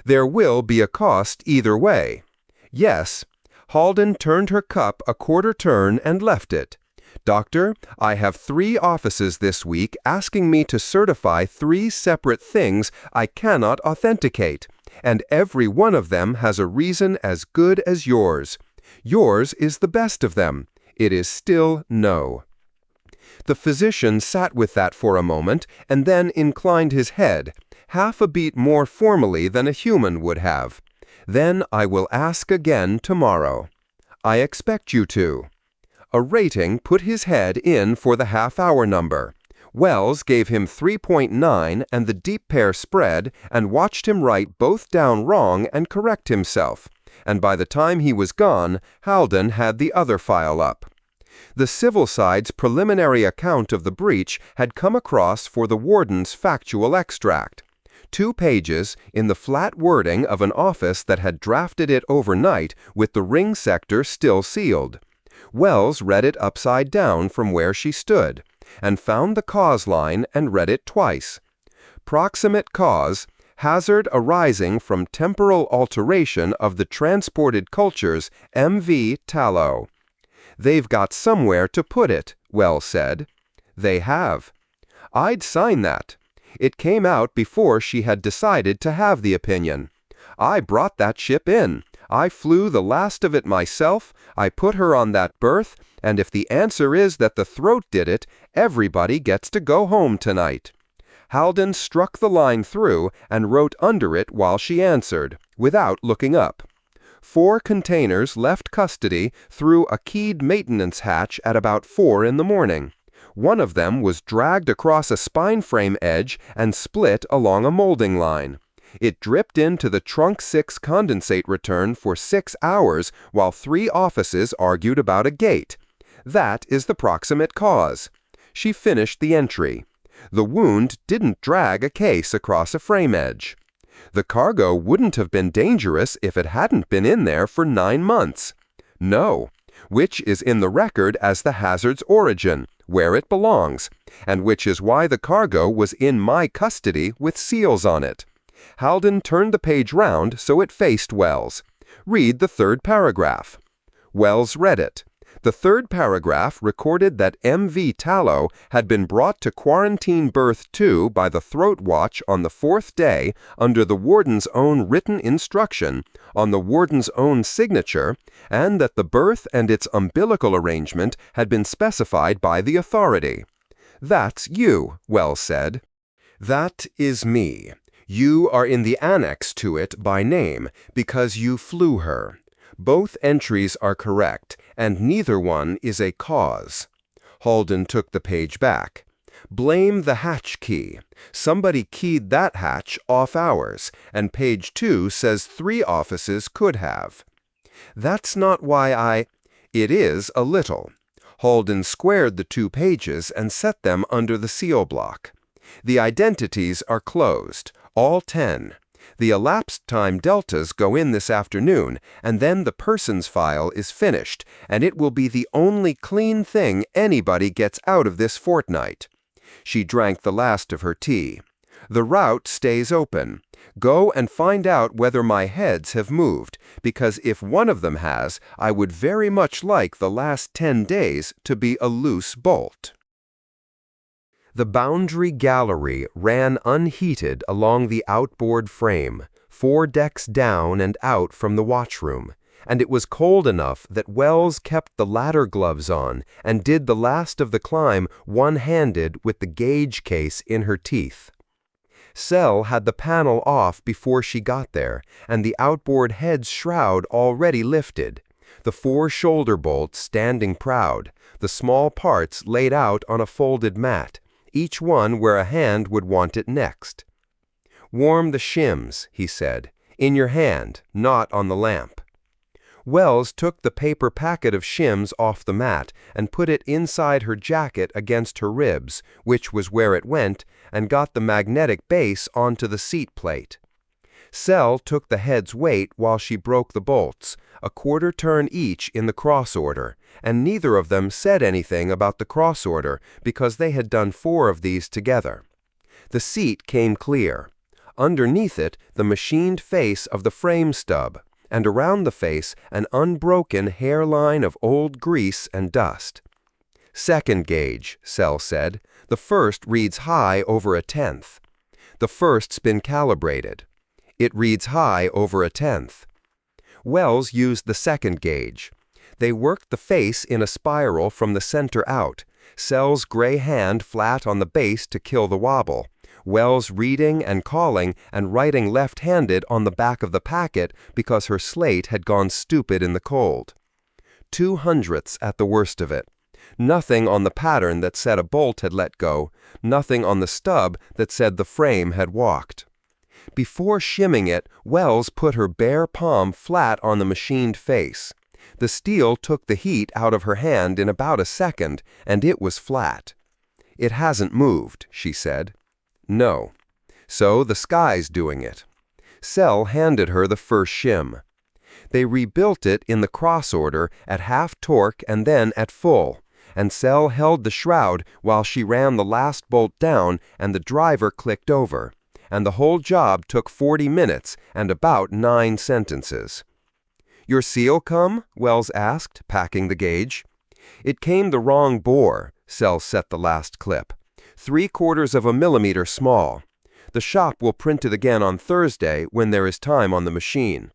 There will be a cost either way. Yes. Halden turned her cup a quarter turn and left it. Doctor, I have 3 offices this week asking me to certify 3 separate things I cannot authenticate, and every one of them has a reason as good as yours. Yours is the best of them. It is still no. The physician sat with that for a moment and then inclined his head, half a beat more formally than a human would have. Then I will ask again tomorrow. I expect you to. A rating put his head in for the half-hour number. Wells gave him 3.9 and the deep pair spread and watched him write both down wrong and correct himself, and by the time he was gone, Halden had the other file up. The civil side's preliminary account of the breach had come across for the warden's factual extract. 2 pages in the flat wording of an office that had drafted it overnight with the ring sector still sealed. Wells read it upside down from where she stood, and found the cause line and read it twice. Proximate cause, hazard arising from temporal alteration of the transported cultures MV Tallow. They've got somewhere to put it, Wells said. They have. I'd sign that. It came out before she had decided to have the opinion. I brought that ship in. I flew the last of it myself. I put her on that berth, and if the answer is that the throat did it, everybody gets to go home tonight. Halden struck the line through and wrote under it while she answered, without looking up. 4 containers left custody through a keyed maintenance hatch at about 4 in the morning. One of them was dragged across a spine frame edge and split along a molding line. It dripped into the Trunk 6 condensate return for 6 hours while 3 offices argued about a gate. That is the proximate cause. She finished the entry. The wound didn't drag a case across a frame edge. The cargo wouldn't have been dangerous if it hadn't been in there for 9 months. No, which is in the record as the hazard's origin, where it belongs, and which is why the cargo was in my custody with seals on it. Halden turned the page round so it faced Wells. Read the 3rd paragraph. Wells read it. The 3rd paragraph recorded that MV Tallow had been brought to quarantine berth 2 by the throat watch on the 4th day under the warden's own written instruction, on the warden's own signature, and that the berth and its umbilical arrangement had been specified by the authority. That's you, Wells said. That is me. You are in the annex to it by name because you flew her. Both entries are correct, and neither one is a cause. Halden took the page back. Blame the hatch key. Somebody keyed that hatch off hours, and page 2 says 3 offices could have. That's not why It is a little. Halden squared the 2 pages and set them under the seal block. The identities are closed, all 10. The elapsed time deltas go in this afternoon, and then the persons file is finished, and it will be the only clean thing anybody gets out of this fortnight. She drank the last of her tea. The route stays open. Go and find out whether my heads have moved, because if one of them has, I would very much like the last 10 days to be a loose bolt. The boundary gallery ran unheated along the outboard frame, 4 decks down and out from the watchroom, and it was cold enough that Wells kept the ladder gloves on and did the last of the climb one-handed with the gauge case in her teeth. Sel had the panel off before she got there, and the outboard head's shroud already lifted, the 4 shoulder bolts standing proud, the small parts laid out on a folded mat, each one where a hand would want it next. Warm the shims, he said, in your hand, not on the lamp. Wells took the paper packet of shims off the mat and put it inside her jacket against her ribs, which was where it went, and got the magnetic base onto the seat plate. Sel took the head's weight while she broke the bolts, a quarter turn each in the cross order, and neither of them said anything about the cross order because they had done 4 of these together. The seat came clear. Underneath it, the machined face of the frame stub, and around the face an unbroken hairline of old grease and dust. 2nd gauge, Sel said. The first reads high over a 1/10. The first's been calibrated. It reads high over a 1/10. Wells used the 2nd gauge. They worked the face in a spiral from the center out, Sel's gray hand flat on the base to kill the wobble, Wells reading and calling and writing left-handed on the back of the packet because her slate had gone stupid in the cold. 2/100ths at the worst of it. Nothing on the pattern that said a bolt had let go, nothing on the stub that said the frame had walked. Before shimming it, Wells put her bare palm flat on the machined face. The steel took the heat out of her hand in about a second, and it was flat. It hasn't moved, she said. No. So the sky's doing it. Sel handed her the first shim. They rebuilt it in the cross order at half torque and then at full, and Sel held the shroud while she ran the last bolt down and the driver clicked over, and the whole job took 40 minutes and about 9 sentences. Your seal come? Wells asked, packing the gauge. It came the wrong bore, Sel set the last clip. 3/4 of a millimeter small. The shop will print it again on Thursday when there is time on the machine.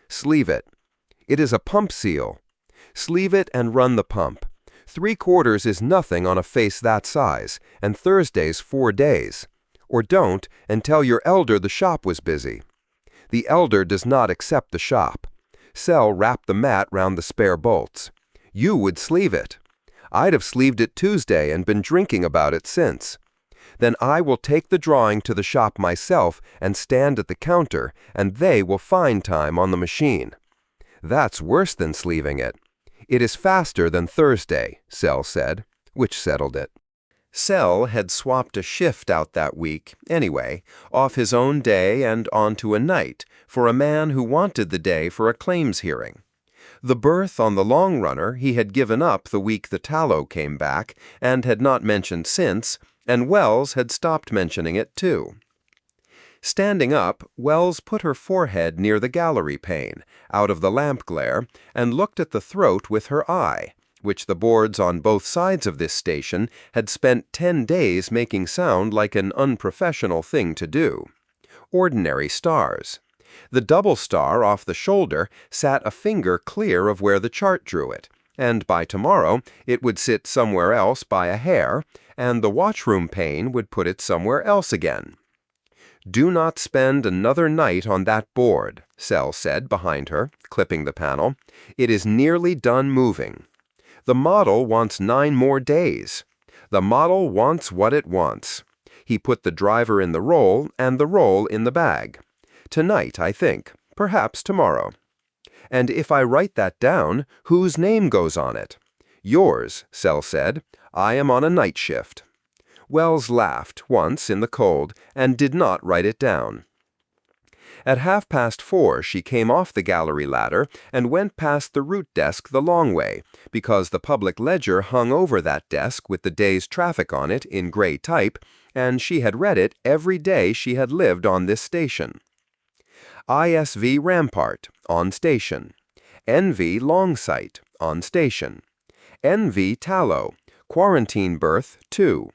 Sleeve it. It is a pump seal. Sleeve it and run the pump. 3/4 is nothing on a face that size, and Thursday's 4 days. Or don't, and tell your elder the shop was busy. The elder does not accept the shop. Sel wrapped the mat round the spare bolts. You would sleeve it. I'd have sleeved it Tuesday and been drinking about it since. Then I will take the drawing to the shop myself and stand at the counter, and they will find time on the machine. That's worse than sleeving it. It is faster than Thursday, Sel said, which settled it. Sel had swapped a shift out that week, anyway, off his own day and onto a night, for a man who wanted the day for a claims hearing. The berth on the long runner he had given up the week the tallow came back, and had not mentioned since, and Wells had stopped mentioning it too. Standing up, Wells put her forehead near the gallery pane, out of the lamp glare, and looked at the throat with her eye, which the boards on both sides of this station had spent 10 days making sound like an unprofessional thing to do. Ordinary stars. The double star off the shoulder sat a finger clear of where the chart drew it, and by tomorrow it would sit somewhere else by a hair, and the watchroom pane would put it somewhere else again. Do not spend another night on that board, Sel said behind her, clipping the panel. It is nearly done moving. The model wants 9 more days. The model wants what it wants. He put the driver in the roll and the roll in the bag. Tonight, I think. Perhaps tomorrow. And if I write that down, whose name goes on it? Yours, Sel said. I am on a night shift. Wells laughed once in the cold and did not write it down. At 4:30 she came off the gallery ladder and went past the route desk the long way, because the public ledger hung over that desk with the day's traffic on it in gray type, and she had read it every day she had lived on this station. ISV Rampart, on station. NV Longsight, on station. MV Tallow, quarantine berth 2.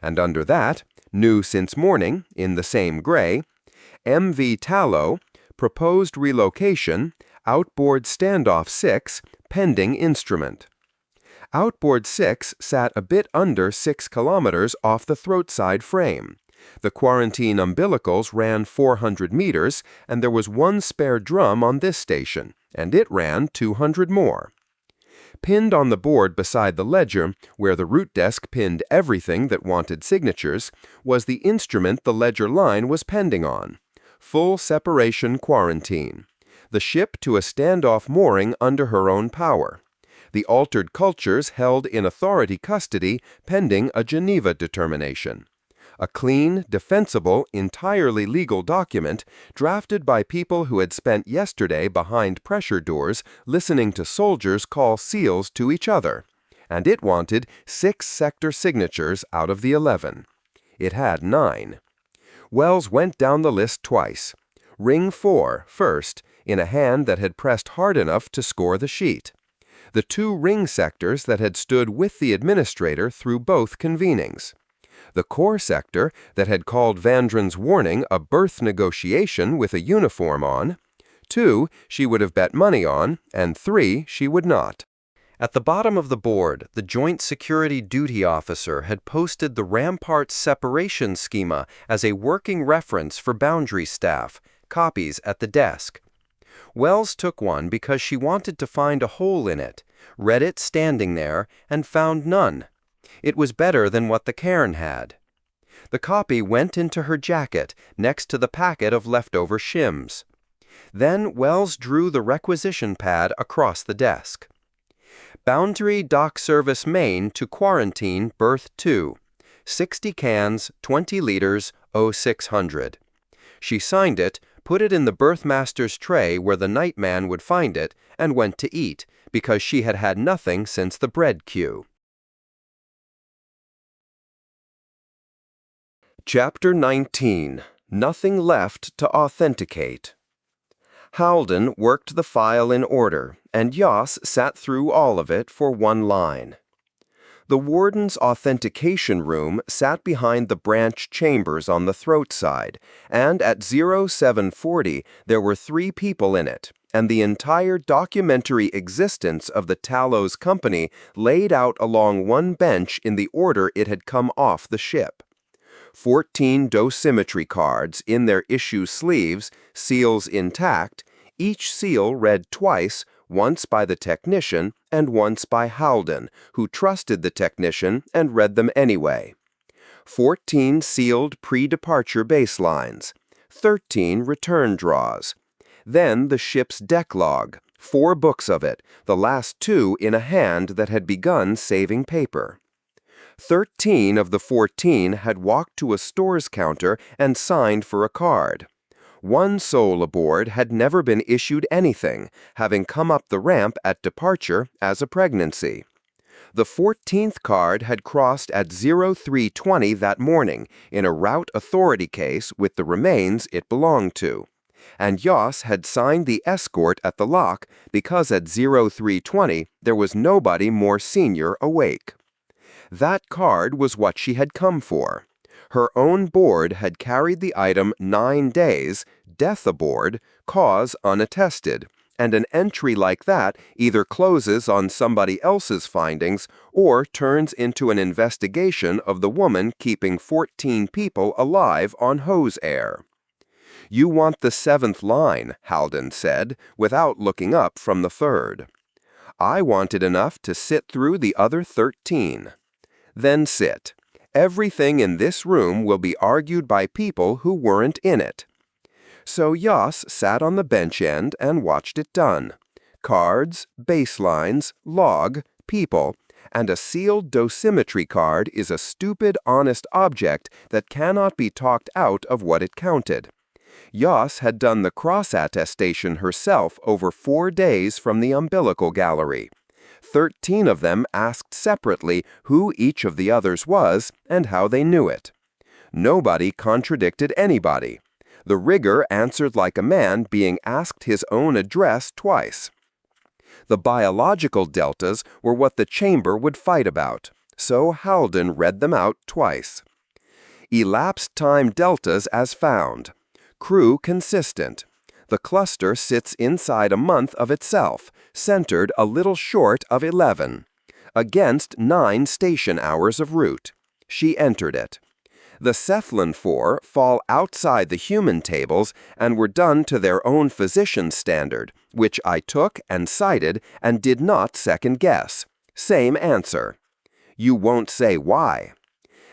And under that, new since morning, in the same gray, MV Tallow, proposed relocation, outboard standoff 6, pending instrument. Outboard 6 sat a bit under 6 kilometers off the throat side frame. The quarantine umbilicals ran 400 meters, and there was one spare drum on this station, and it ran 200 more. Pinned on the board beside the ledger, where the route desk pinned everything that wanted signatures, was the instrument the ledger line was pending on. Full separation quarantine. The ship to a standoff mooring under her own power. The altered cultures held in authority custody pending a Geneva determination. A clean, defensible, entirely legal document drafted by people who had spent yesterday behind pressure doors listening to soldiers call SEALs to each other, and it wanted 6 sector signatures out of the 11. It had 9. Wells went down the list twice. Ring 4 first, in a hand that had pressed hard enough to score the sheet. The 2 ring sectors that had stood with the administrator through both convenings. The core sector that had called Vandren's warning a berth negotiation with a uniform on. 2 she would have bet money on, and 3 she would not. At the bottom of the board, the Joint Security Duty Officer had posted the Rampart separation schema as a working reference for boundary staff, copies at the desk. Wells took one because she wanted to find a hole in it, read it standing there, and found none. It was better than what the Cairn had. The copy went into her jacket next to the packet of leftover shims. Then Wells drew the requisition pad across the desk. Boundary Dock Service Main to quarantine berth 2. 60 cans, 20 liters, 0600. She signed it, put it in the berthmaster's tray where the night man would find it, and went to eat, because she had had nothing since the bread queue. Chapter 19. Nothing left to authenticate. Halden worked the file in order, and Yoss sat through all of it for one line. The warden's authentication room sat behind the branch chambers on the throat side, and at 0740 there were 3 people in it, and the entire documentary existence of the Tallow's company laid out along one bench in the order it had come off the ship. 14 dosimetry cards in their issue sleeves, seals intact, each seal read twice, once by the technician and once by Halden, who trusted the technician and read them anyway. 14 sealed pre-departure baselines, 13 return draws. Then the ship's deck log, 4 books of it, the last 2 in a hand that had begun saving paper. 13 of the 14 had walked to a stores counter and signed for a card. One soul aboard had never been issued anything, having come up the ramp at departure as a pregnancy. The 14th card had crossed at 0320 that morning in a route authority case with the remains it belonged to, and Yoss had signed the escort at the lock because at 0320 there was nobody more senior awake. That card was what she had come for. Her own board had carried the item 9 days, death aboard, cause unattested, and an entry like that either closes on somebody else's findings or turns into an investigation of the woman keeping 14 people alive on hose air. "You want the 7th line," Halden said, without looking up from the 3rd. "I wanted enough to sit through the other 13. Then sit. Everything in this room will be argued by people who weren't in it." So Yoss sat on the bench end and watched it done. Cards, baselines, log, people, and a sealed dosimetry card is a stupid, honest object that cannot be talked out of what it counted. Yoss had done the cross-attestation herself over 4 days from the umbilical gallery. 13 of them asked separately who each of the others was and how they knew it. Nobody contradicted anybody. The rigger answered like a man being asked his own address twice. The biological deltas were what the chamber would fight about, so Halden read them out twice. Elapsed time deltas as found. Crew consistent. The cluster sits inside a month of itself, centered a little short of 11, against 9 station hours of route. She entered it. The Cephalon 4 fall outside the human tables and were done to their own physician standard, which I took and cited and did not second-guess. Same answer. You won't say why.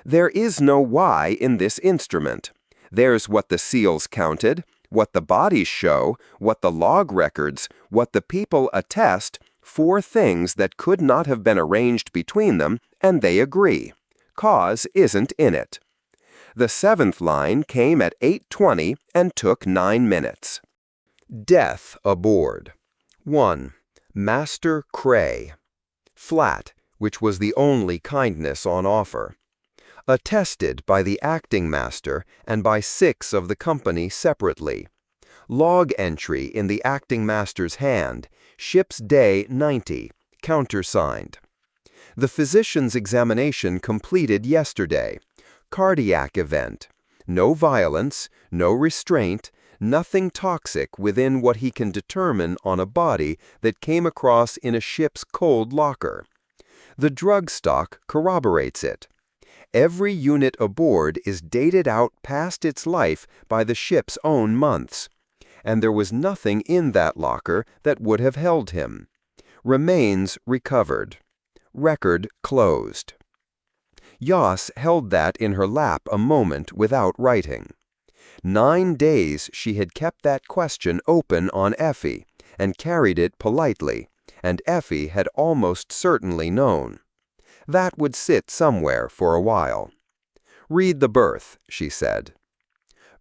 There is no why in this instrument. There's what the seals counted, what the bodies show, what the log records, what the people attest, 4 things that could not have been arranged between them, and they agree. Cause isn't in it. The 7th line came at 8:20 and took 9 minutes. Death aboard. 1. Master Cray. Flat, which was the only kindness on offer. Attested by the acting master and by 6 of the company separately. Log entry in the acting master's hand, ship's day 90, countersigned. The physician's examination completed yesterday. Cardiac event. No violence, no restraint, nothing toxic within what he can determine on a body that came across in a ship's cold locker. The drug stock corroborates it. Every unit aboard is dated out past its life by the ship's own months, and there was nothing in that locker that would have held him. Remains recovered. Record closed. Yoss held that in her lap a moment without writing. 9 days she had kept that question open on Effie, and carried it politely, and Effie had almost certainly known. That would sit somewhere for a while. "Read the berth," she said.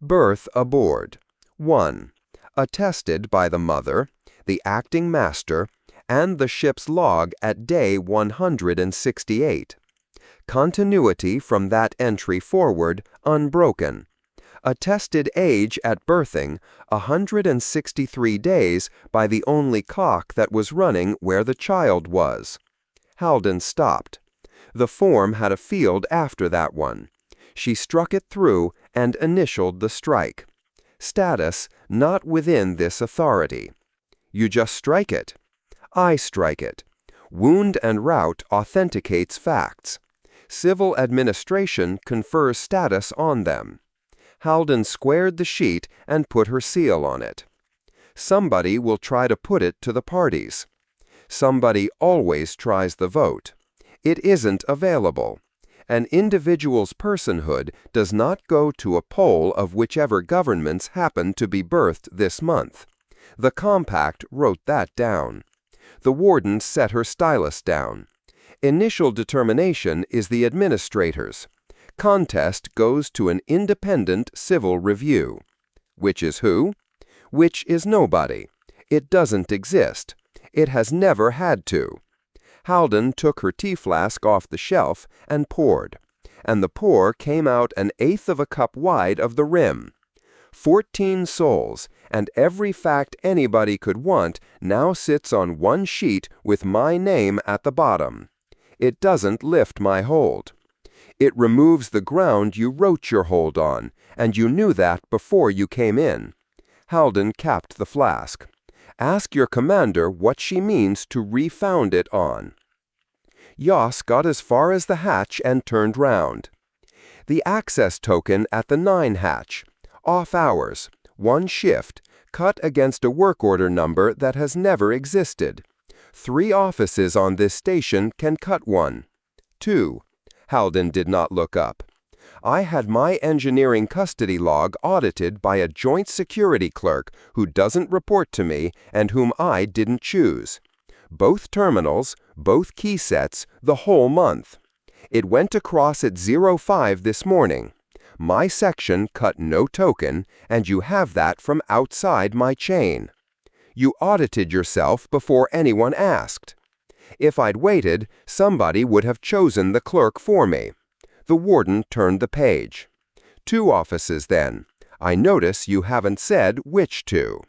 Berth aboard. 1. Attested by the mother, the acting master, and the ship's log at day 168. Continuity from that entry forward unbroken. Attested age at birthing 163 days by the only clock that was running where the child was. Halden stopped. The form had a field after that one. She struck it through and initialed the strike. Status, not within this authority. You just strike it. I strike it. Wound and route authenticates facts. Civil administration confers status on them. Halden squared the sheet and put her seal on it. Somebody will try to put it to the parties. Somebody always tries the vote. It isn't available. An individual's personhood does not go to a poll of whichever governments happen to be birthed this month. The compact wrote that down. The warden set her stylus down. Initial determination is the administrator's. Contest goes to an independent civil review. Which is who? Which is nobody. It doesn't exist. It has never had to. Halden took her tea flask off the shelf and poured, and the pour came out 1/8 of a cup wide of the rim. 14 souls, and every fact anybody could want now sits on one sheet with my name at the bottom. It doesn't lift my hold. It removes the ground you wrote your hold on, and you knew that before you came in. Halden capped the flask. Ask your commander what she means to refound it on. Yoss got as far as the hatch and turned round. The access token at the 9 hatch. Off hours. 1 shift. Cut against a work order number that has never existed. 3 offices on this station can cut one. 2. Halden did not look up. I had my engineering custody log audited by a joint security clerk who doesn't report to me and whom I didn't choose. Both terminals, both key sets, the whole month. It went across at 05 this morning. My section cut no token, and you have that from outside my chain. You audited yourself before anyone asked. If I'd waited, somebody would have chosen the clerk for me. The warden turned the page. 2 offices, then. I notice you haven't said which 2.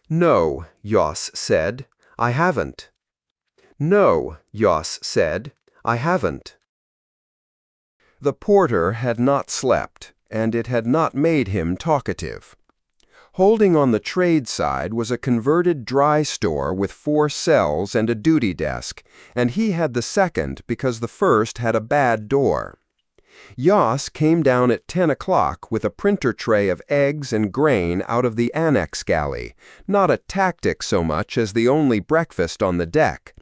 No, Yoss said. I haven't. No, Yoss said. I haven't. The porter had not slept, and it had not made him talkative. Holding on the trade side was a converted dry store with 4 cells and a duty desk, and he had the second because the first had a bad door. Yoss came down at 10 o'clock with a printer tray of eggs and grain out of the annex galley, not a tactic so much as the only breakfast on the deck,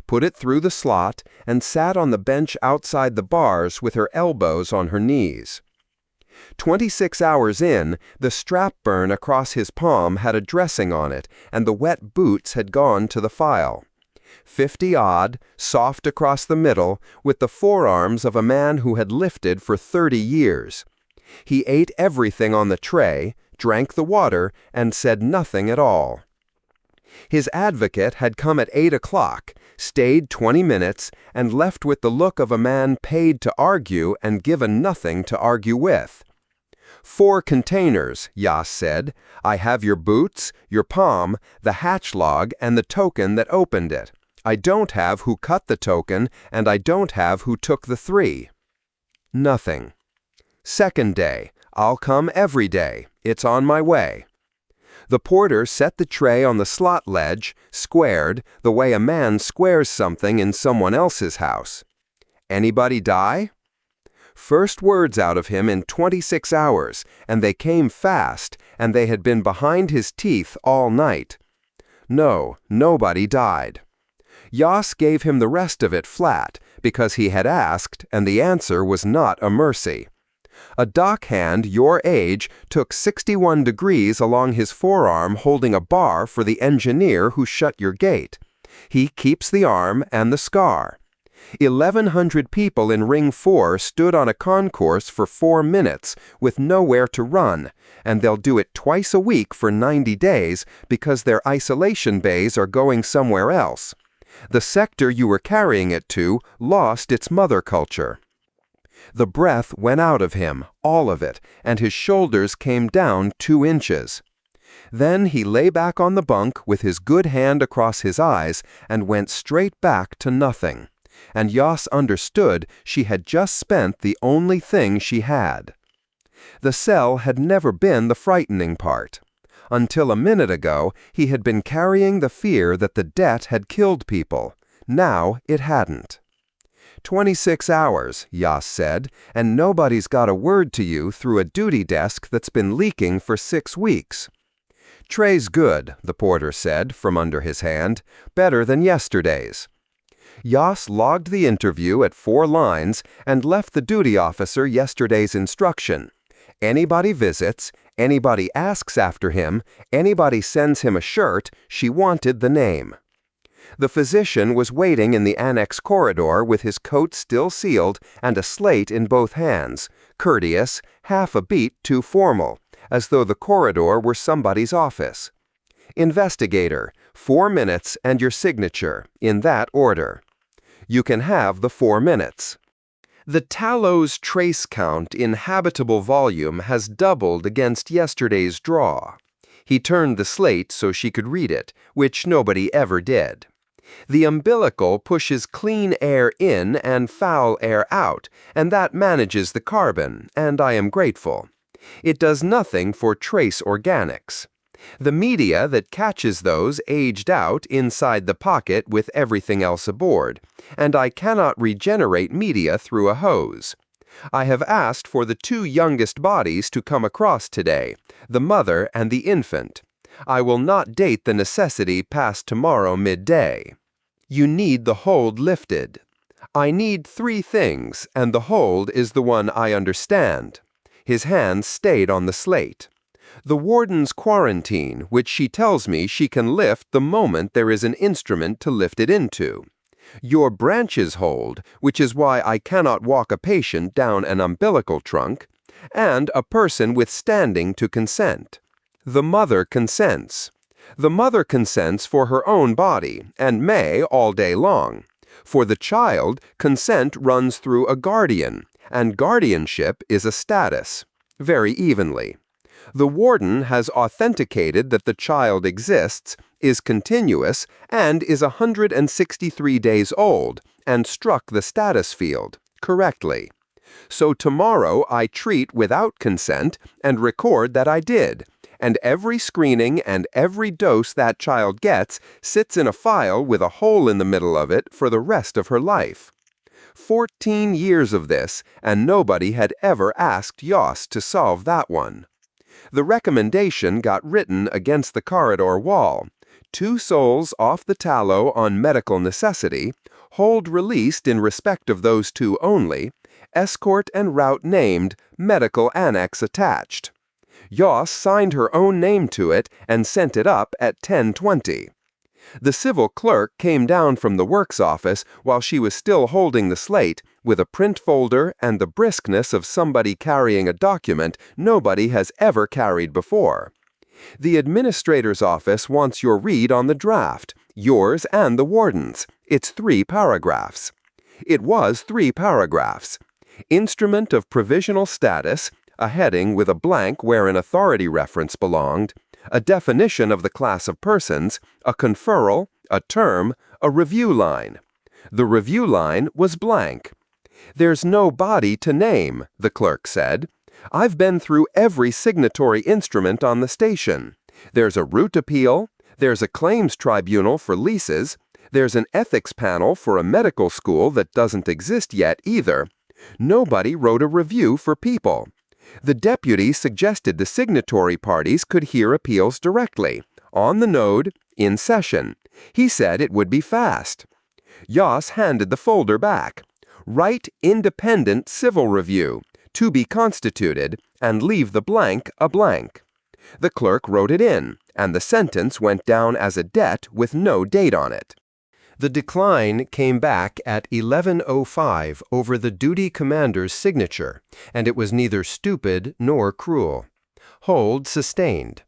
put it through the slot, and sat on the bench outside the bars with her elbows on her knees. 26 hours in, the strap burn across his palm had a dressing on it, and the wet boots had gone to the file. 50-odd, soft across the middle, with the forearms of a man who had lifted for 30 years. He ate everything on the tray, drank the water, and said nothing at all. His advocate had come at 8 o'clock, stayed 20 minutes, and left with the look of a man paid to argue and given nothing to argue with. 4 containers, Yoss said. I have your boots, your palm, the hatch log, and the token that opened it. I don't have who cut the token, and I don't have who took the 3. Nothing. Second day. I'll come every day. It's on my way. The porter set the tray on the slot ledge, squared, the way a man squares something in someone else's house. Anybody die? First words out of him in 26 hours, and they came fast, and they had been behind his teeth all night. No, nobody died. Yoss gave him the rest of it flat, because he had asked, and the answer was not a mercy. A dockhand your age took 61 degrees along his forearm holding a bar for the engineer who shut your gate. He keeps the arm and the scar. 1,100 people in Ring 4 stood on a concourse for 4 minutes with nowhere to run, and they'll do it twice a week for 90 days because their isolation bays are going somewhere else. The sector you were carrying it to lost its mother culture. The breath went out of him, all of it, and his shoulders came down 2 inches. Then he lay back on the bunk with his good hand across his eyes and went straight back to nothing. And Yas understood she had just spent the only thing she had. The cell had never been the frightening part. Until a minute ago, he had been carrying the fear that the debt had killed people. Now it hadn't. 26 hours, Yas said, and nobody's got a word to you through a duty desk that's been leaking for 6 weeks. Tray's good, the porter said from under his hand, better than yesterday's. Yas logged the interview at 4 lines and left the duty officer yesterday's instruction. Anybody visits, anybody asks after him, anybody sends him a shirt, she wanted the name. The physician was waiting in the annex corridor with his coat still sealed and a slate in both hands, courteous, half a beat too formal, as though the corridor were somebody's office. Investigator, 4 minutes and your signature, in that order. You can have the 4 minutes. The Tallow's trace count in habitable volume has doubled against yesterday's draw. He turned the slate so she could read it, which nobody ever did. The umbilical pushes clean air in and foul air out, and that manages the carbon, and I am grateful. It does nothing for trace organics. The media that catches those aged out inside the pocket with everything else aboard, and I cannot regenerate media through a hose. I have asked for the 2 youngest bodies to come across today, the mother and the infant. I will not date the necessity past tomorrow midday. You need the hold lifted. I need 3 things, and the hold is the one I understand. His hands stayed on the slate. The warden's quarantine, which she tells me she can lift the moment there is an instrument to lift it into. Your branches hold, which is why I cannot walk a patient down an umbilical trunk, and a person with standing to consent. The mother consents. The mother consents for her own body, and may all day long. For the child, consent runs through a guardian, and guardianship is a status, very evenly. The warden has authenticated that the child exists, is continuous, and is 163 days old, and struck the status field, correctly. So tomorrow I treat without consent and record that I did, and every screening and every dose that child gets sits in a file with a hole in the middle of it for the rest of her life. 14 years of this, and nobody had ever asked Yas to solve that one. The recommendation got written against the corridor wall. 2 souls off the Tallow on medical necessity, hold released in respect of those 2 only, escort and route named, medical annex attached. Yas signed her own name to it and sent it up at 10:20. The civil clerk came down from the works office while she was still holding the slate with a print folder and the briskness of somebody carrying a document nobody has ever carried before. The administrator's office wants your read on the draft, yours and the warden's. It's 3 paragraphs. It was 3 paragraphs. Instrument of provisional status, a heading with a blank where an authority reference belonged, a definition of the class of persons, a conferral, a term, a review line. The review line was blank. There's no body to name, the clerk said. I've been through every signatory instrument on the station. There's a route appeal, there's a claims tribunal for leases, there's an ethics panel for a medical school that doesn't exist yet either. Nobody wrote a review for people. The deputy suggested the signatory parties could hear appeals directly, on the node, in session. He said it would be fast. Yas handed the folder back. Write independent civil review, to be constituted, and leave the blank a blank. The clerk wrote it in, and the sentence went down as a debt with no date on it. The decline came back at 11:05 over the duty commander's signature, and it was neither stupid nor cruel. Hold sustained.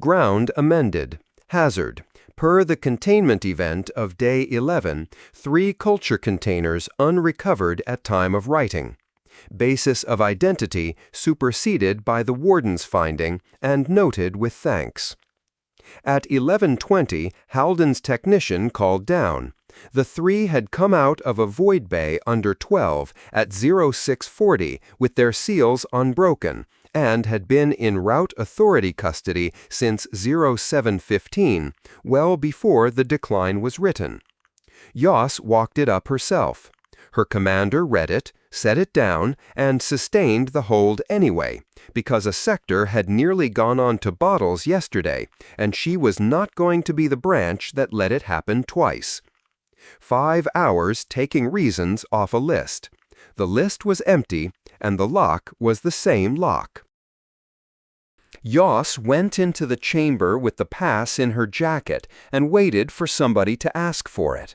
Ground amended. Hazard. Per the containment event of day 11, 3 culture containers unrecovered at time of writing. Basis of identity superseded by the warden's finding and noted with thanks. At 11:20, Halden's technician called down. The three had come out of a void bay under 12 at 0640 with their seals unbroken, and had been in route authority custody since 0715, well before the decline was written. Yoss walked it up herself. Her commander read it, set it down, and sustained the hold anyway, because a sector had nearly gone on to bottles yesterday, and she was not going to be the branch that let it happen twice. 5 hours taking reasons off a list. The list was empty, and the lock was the same lock. Yoss went into the chamber with the pass in her jacket and waited for somebody to ask for it.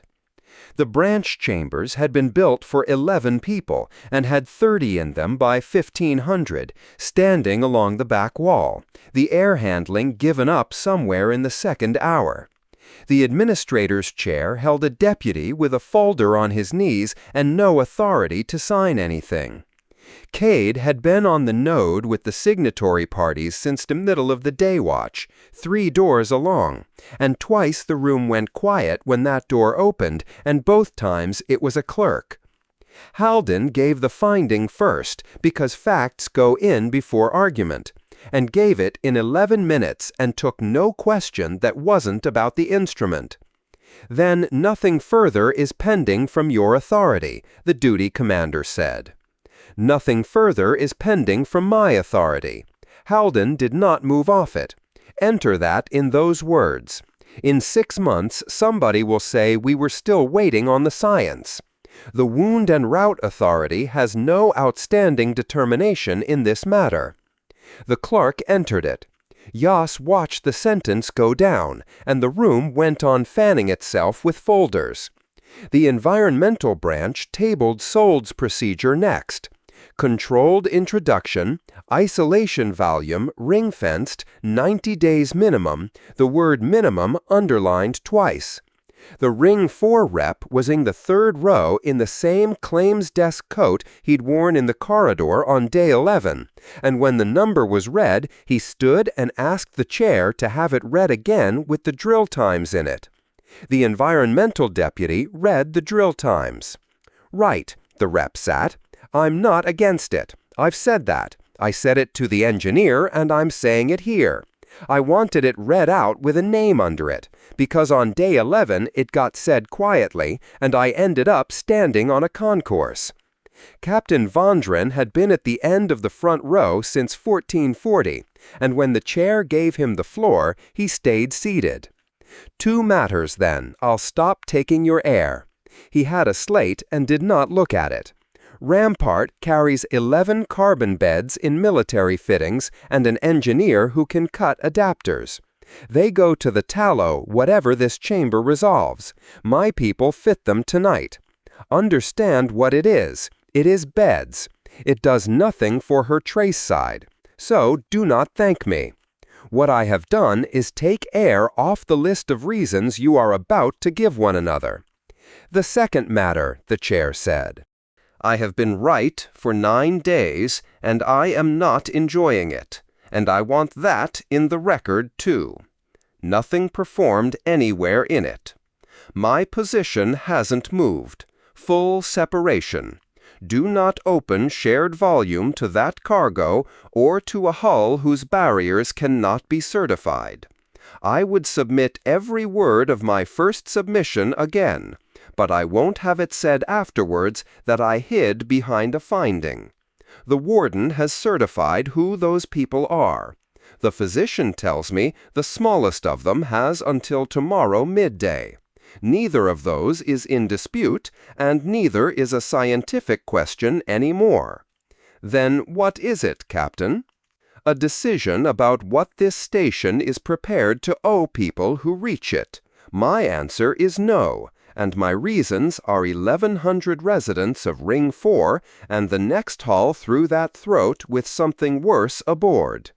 The branch chambers had been built for 11 people and had 30 in them by 1500, standing along the back wall, the air handling given up somewhere in the second hour. The administrator's chair held a deputy with a folder on his knees and no authority to sign anything. Cade had been on the node with the signatory parties since the middle of the day watch, 3 doors along, and twice the room went quiet when that door opened, and both times it was a clerk. Halden gave the finding first, because facts go in before argument, and gave it in 11 minutes and took no question that wasn't about the instrument. Then nothing further is pending from your authority, the duty commander said. Nothing further is pending from my authority. Halden did not move off it. Enter that in those words. In 6 months, somebody will say we were still waiting on the science. The Wound and Route Authority has no outstanding determination in this matter. The clerk entered it. Yoss watched the sentence go down, and the room went on fanning itself with folders. The environmental branch tabled Sold's procedure next. Controlled introduction, isolation volume, ring-fenced, 90 days minimum, the word minimum underlined twice. The Ring 4 rep was in the 3rd row in the same claims desk coat he'd worn in the corridor on day 11, and when the number was read, he stood and asked the chair to have it read again with the drill times in it. The environmental deputy read the drill times. Right, the rep sat. I'm not against it. I've said that. I said it to the engineer, and I'm saying it here. I wanted it read out with a name under it, because on day 11 it got said quietly, and I ended up standing on a concourse. Captain Vondren had been at the end of the front row since 1440, and when the chair gave him the floor, he stayed seated. 2 matters, then. I'll stop taking your air. He had a slate and did not look at it. Rampart carries 11 carbon beds in military fittings and an engineer who can cut adapters. They go to the Tallow, whatever this chamber resolves. My people fit them tonight. Understand what it is. It is beds. It does nothing for her trace side. So do not thank me. What I have done is take air off the list of reasons you are about to give one another. The second matter, the chair said. I have been right for 9 days, and I am not enjoying it, and I want that in the record too. Nothing performed anywhere in it. My position hasn't moved. Full separation. Do not open shared volume to that cargo or to a hull whose barriers cannot be certified. I would submit every word of my first submission again, but I won't have it said afterwards that I hid behind a finding. The warden has certified who those people are. The physician tells me the smallest of them has until tomorrow midday. Neither of those is in dispute, and neither is a scientific question any more. Then what is it, Captain? A decision about what this station is prepared to owe people who reach it. My answer is no, and my reasons are 1,100 residents of Ring 4 and the next haul through that throat with something worse aboard.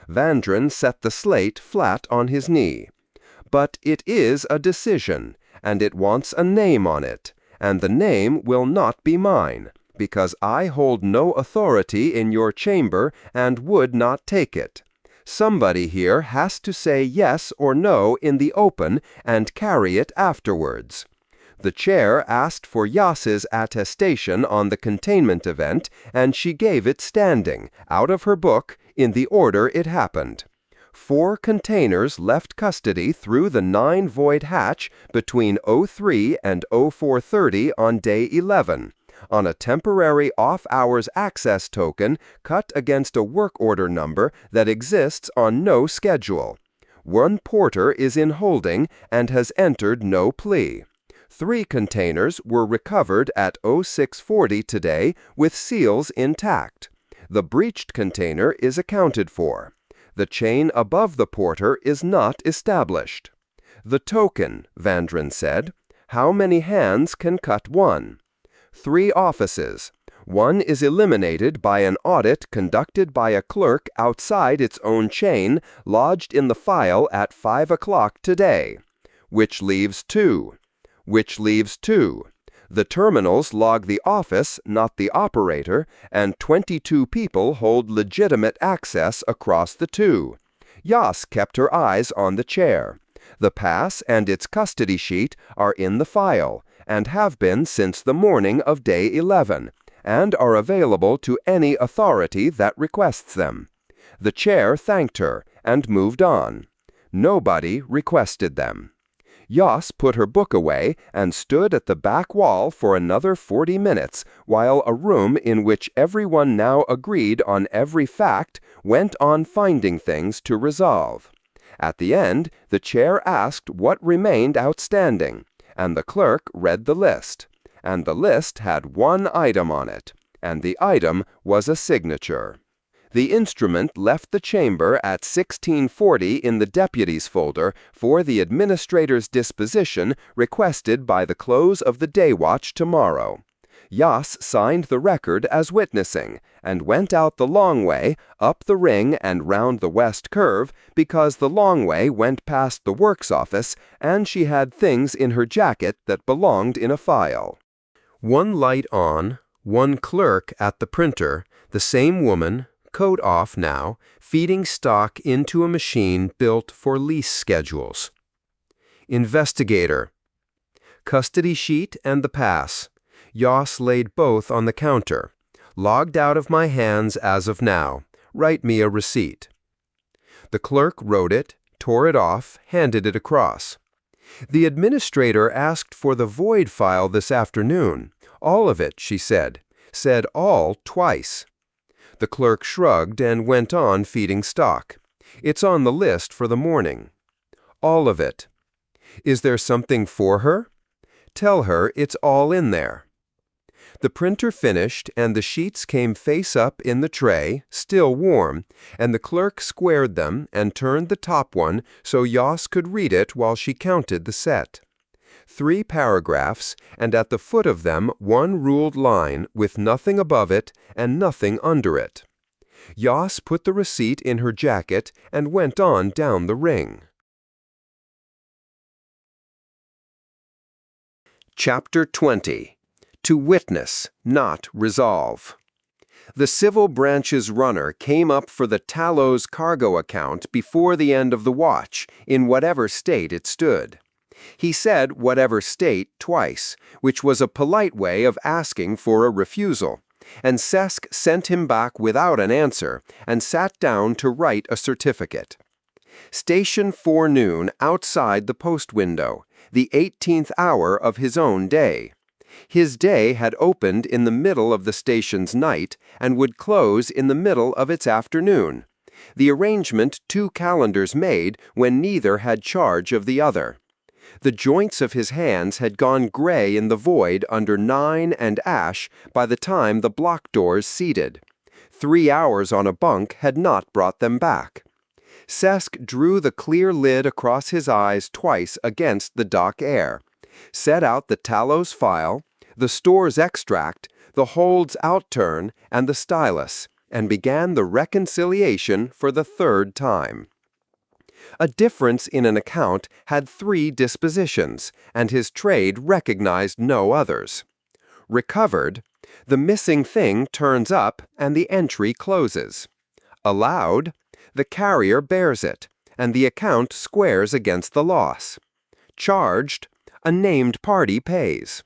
Vandren set the slate flat on his knee. But it is a decision, and it wants a name on it, and the name will not be mine, because I hold no authority in your chamber and would not take it. Somebody here has to say yes or no in the open and carry it afterwards. The chair asked for Yas's attestation on the containment event, and she gave it standing, out of her book, in the order it happened. 4 containers left custody through the 9-void hatch between 03 and 0430 on day 11, on a temporary off-hours access token cut against a work order number that exists on no schedule. 1 porter is in holding and has entered no plea. 3 containers were recovered at 0640 today with seals intact. The breached container is accounted for. The chain above the porter is not established. The token, Vandren said. How many hands can cut one? 3 offices. 1 is eliminated by an audit conducted by a clerk outside its own chain, lodged in the file at 5 o'clock today. Which leaves 2. Which leaves 2. The terminals log the office, not the operator, and 22 people hold legitimate access across the 2. Yas kept her eyes on the chair. The pass and its custody sheet are in the file, and have been since the morning of day 11, and are available to any authority that requests them. The chair thanked her, and moved on. Nobody requested them. Yas put her book away and stood at the back wall for another 40 minutes, while a room in which everyone now agreed on every fact went on finding things to resolve. At the end, the chair asked what remained outstanding, and the clerk read the list. And the list had 1 item on it, and the item was a signature. The instrument left the chamber at 1640 in the Deputies folder for the administrator's disposition requested by the close of the day watch tomorrow. Yas signed the record as witnessing, and went out the long way, up the ring and round the west curve, because the long way went past the works office, and she had things in her jacket that belonged in a file. 1 light on, 1 clerk at the printer, the same woman, coat off now, feeding stock into a machine built for lease schedules. Investigator. Custody sheet and the pass. Yas laid both on the counter. Logged out of my hands as of now. Write me a receipt. The clerk wrote it, tore it off, handed it across. The administrator asked for the void file this afternoon. All of it, she said. Said all twice. The clerk shrugged and went on feeding stock. It's on the list for the morning. All of it. Is there something for her? Tell her it's all in there. The printer finished, and the sheets came face up in the tray, still warm, and the clerk squared them and turned the top one so Yas could read it while she counted the set. 3 paragraphs, and at the foot of them 1 ruled line with nothing above it and nothing under it. Yas put the receipt in her jacket and went on down the ring. Chapter 20. To witness, not resolve. The civil branch's runner came up for the Tallow's cargo account before the end of the watch, in whatever state it stood. He said whatever state twice, which was a polite way of asking for a refusal, and Sesk sent him back without an answer and sat down to write a certificate. Station forenoon outside the post window, the 18th hour of his own day. His day had opened in the middle of the station's night and would close in the middle of its afternoon, the arrangement 2 calendars made when neither had charge of the other. The joints of his hands had gone gray in the void under 9 and ash by the time the block doors seated. 3 hours on a bunk had not brought them back. Sesk drew the clear lid across his eyes twice against the dock air, set out the Tallow's file, the store's extract, the hold's outturn, and the stylus, and began the reconciliation for the 3rd time. A difference in an account had 3 dispositions, and his trade recognized no others. Recovered, the missing thing turns up and the entry closes. Allowed, the carrier bears it, and the account squares against the loss. Charged, A named party pays.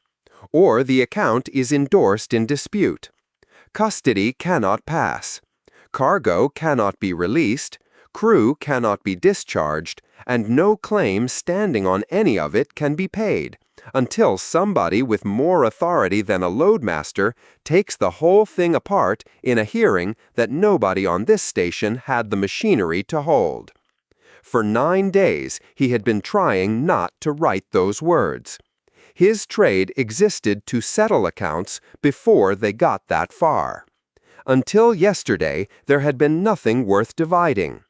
Or the account is endorsed in dispute. Custody cannot pass. Cargo cannot be released. Crew cannot be discharged, and no claim standing on any of it can be paid, until somebody with more authority than a loadmaster takes the whole thing apart in a hearing that nobody on this station had the machinery to hold. For 9 days he had been trying not to write those words. His trade existed to settle accounts before they got that far. Until yesterday, there had been nothing worth dividing.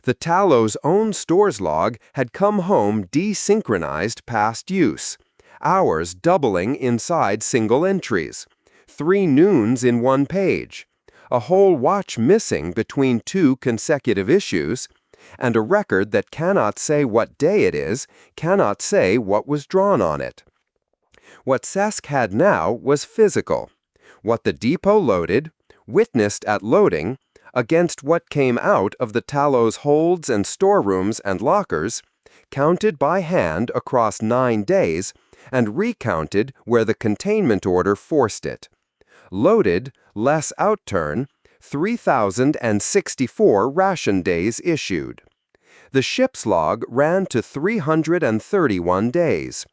The Tallow's own stores log had come home desynchronized past use, hours doubling inside single entries, 3 noons in one page, a whole watch missing between 2 consecutive issues, and a record that cannot say what day it is, cannot say what was drawn on it. What Sesk had now was physical. What the depot loaded, witnessed at loading, against what came out of the Tallow's holds and storerooms and lockers, counted by hand across 9 days, and recounted where the containment order forced it. Loaded, less outturn, 3,064 ration days issued. The ship's log ran to 331 days.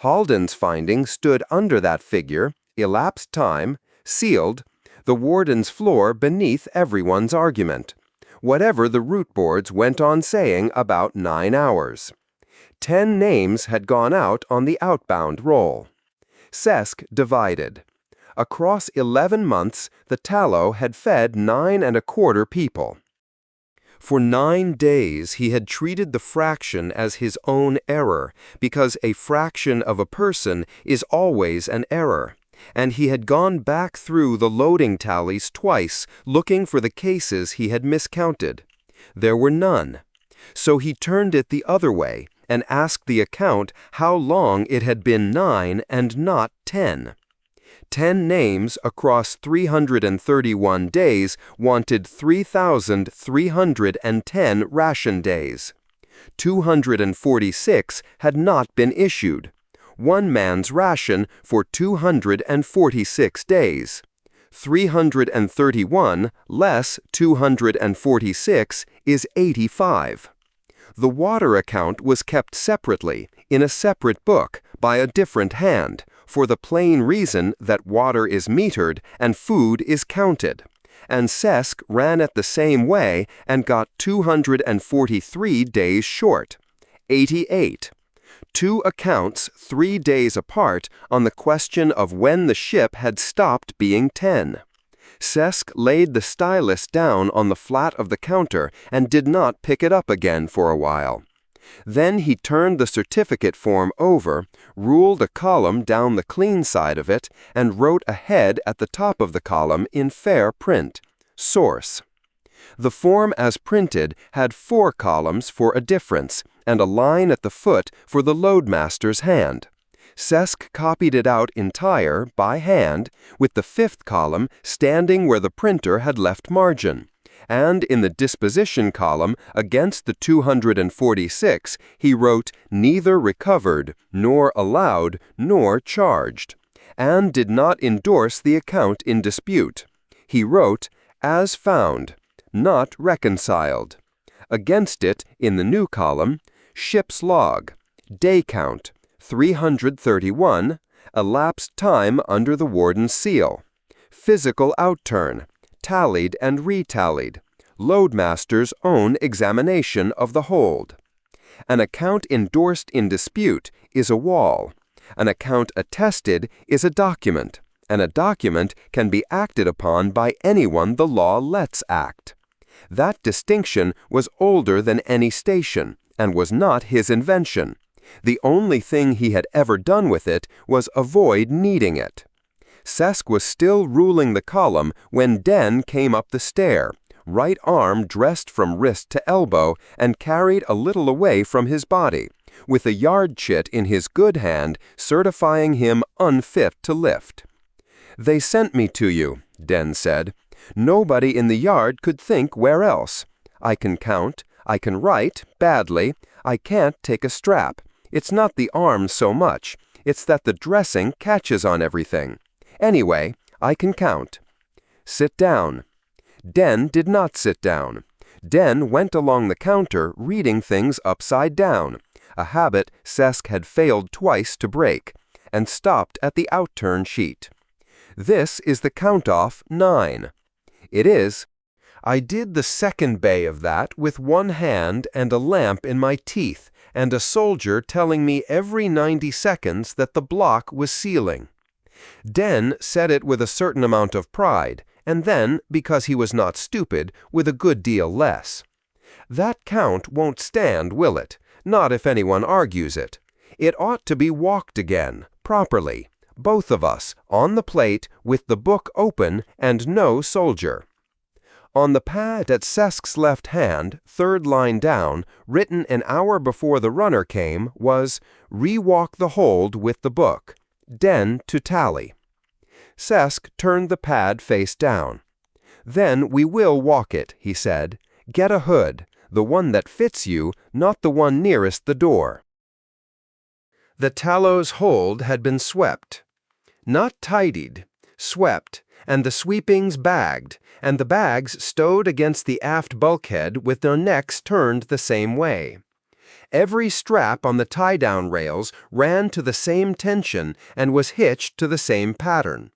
Halden's finding stood under that figure, elapsed time, sealed, the warden's floor beneath everyone's argument, whatever the root boards went on saying about 9 hours. 10 names had gone out on the outbound roll. Sesk divided. Across 11 months, the Tallow had fed 9 1/4 people. For 9 days he had treated the fraction as his own error, because a fraction of a person is always an error, and he had gone back through the loading tallies twice looking for the cases he had miscounted. There were none. So he turned it the other way and asked the account how long it had been 9 and not 10. 10 names across 331 days wanted 3,310 ration days. 246 had not been issued. 1 man's ration for 246 days. 331 less 246 is 85. The water account was kept separately, in a separate book, by a different hand, for the plain reason that water is metered and food is counted, and Sesk ran it the same way and got 243 days short, 88. 2 accounts 3 days apart on the question of when the ship had stopped being 10. Sesk laid the stylus down on the flat of the counter and did not pick it up again for a while. Then he turned the certificate form over, ruled a column down the clean side of it, and wrote a head at the top of the column in fair print, Source. The form as printed had 4 columns for a difference, and a line at the foot for the loadmaster's hand. Sesk copied it out entire, by hand, with the 5th column standing where the printer had left margin. And in the disposition column, against the 246, he wrote neither recovered, nor allowed, nor charged, and did not endorse the account in dispute. He wrote, as found, not reconciled. Against it, in the new column, ship's log, day count, 331, elapsed time under the warden's seal, physical outturn, tallied and retallied, loadmaster's own examination of the hold. An account endorsed in dispute is a wall. An account attested is a document, and a document can be acted upon by anyone the law lets act. That distinction was older than any station, and was not his invention. The only thing he had ever done with it was avoid needing it. Sesk was still ruling the column when Den came up the stair, right arm dressed from wrist to elbow and carried a little away from his body, with a yard chit in his good hand certifying him unfit to lift. "They sent me to you," Den said. "Nobody in the yard could think where else. I can count, I can write, badly, I can't take a strap. It's not the arms so much. It's that the dressing catches on everything. Anyway, I can count. Sit down. Den did not sit down. Den went along the counter reading things upside down, a habit Sesk had failed twice to break, and stopped at the outturn sheet. This is the count-off 9. It is. I did the second bay of that with one hand and a lamp in my teeth, and a soldier telling me every 90 seconds that the block was sealing. Den said it with a certain amount of pride, and then, because he was not stupid, with a good deal less. That count won't stand, will it? Not if anyone argues it. It ought to be walked again, properly, both of us, on the plate, with the book open and no soldier. On the pad at Sesk's left hand, third line down, written an hour before the runner came, was, "Rewalk the hold with the book. Den to tally." Sesk turned the pad face down. "Then we will walk it," he said. "Get a hood, the one that fits you, not the one nearest the door." The Tallow's hold had been swept. Not tidied, swept, and the sweepings bagged, and the bags stowed against the aft bulkhead with their necks turned the same way. Every strap on the tie-down rails ran to the same tension and was hitched to the same pattern.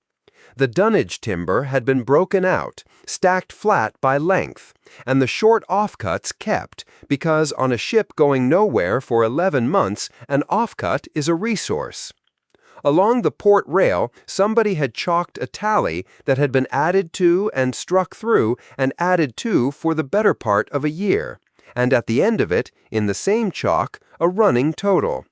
The dunnage timber had been broken out, stacked flat by length, and the short offcuts kept, because on a ship going nowhere for 11 months, an offcut is a resource. Along the port rail, somebody had chalked a tally that had been added to and struck through and added to for the better part of a year, and at the end of it, in the same chalk, a running total.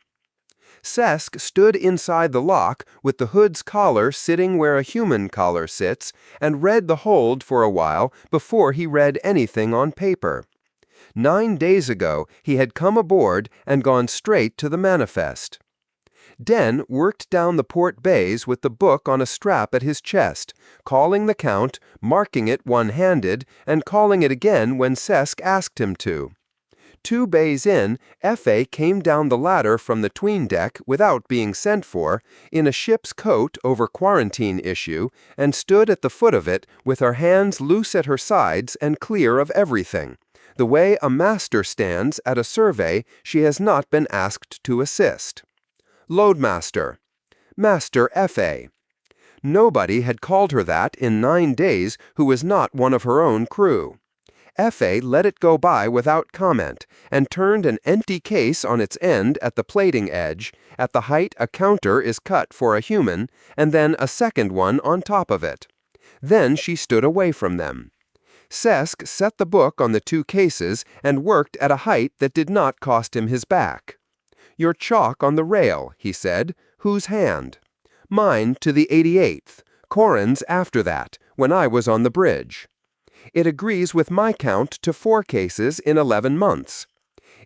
Sesk stood inside the lock with the hood's collar sitting where a human collar sits and read the hold for a while before he read anything on paper. 9 days ago, he had come aboard and gone straight to the manifest. Den worked down the port bays with the book on a strap at his chest, calling the count, marking it one-handed, and calling it again when Sesk asked him to. 2 bays in, F.A. came down the ladder from the 'tween deck without being sent for, in a ship's coat over quarantine issue, and stood at the foot of it with her hands loose at her sides and clear of everything, the way a master stands at a survey she has not been asked to assist. Loadmaster. Master F.A. Nobody had called her that in 9 days who was not one of her own crew. F.A. let it go by without comment, and turned an empty case on its end at the plating edge, at the height a counter is cut for a human, and then a second one on top of it. Then she stood away from them. Sesk set the book on the 2 cases and worked at a height that did not cost him his back. "Your chalk on the rail," he said. "Whose hand?" "Mine to the 88th. Corin's after that, when I was on the bridge." "It agrees with my count to 4 cases in 11 months.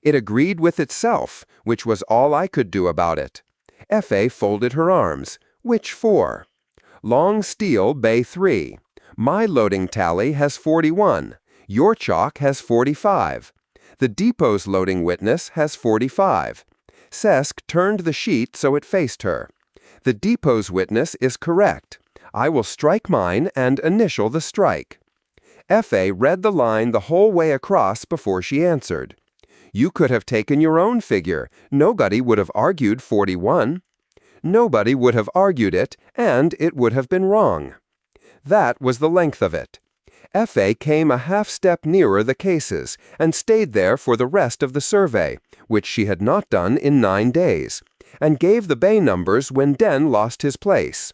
It agreed with itself, which was all I could do about it. F.A. folded her arms. "Which 4? "Long steel, bay 3. My loading tally has 41. Your chalk has 45. The depot's loading witness has 45. Sesk turned the sheet so it faced her. "The depot's witness is correct. I will strike mine and initial the strike." F.A. read the line the whole way across before she answered. "You could have taken your own figure. Nobody would have argued 41. Nobody would have argued it, and it would have been wrong." That was the length of it. F.A. came a half-step nearer the cases, and stayed there for the rest of the survey, which she had not done in 9 days, and gave the bay numbers when Den lost his place.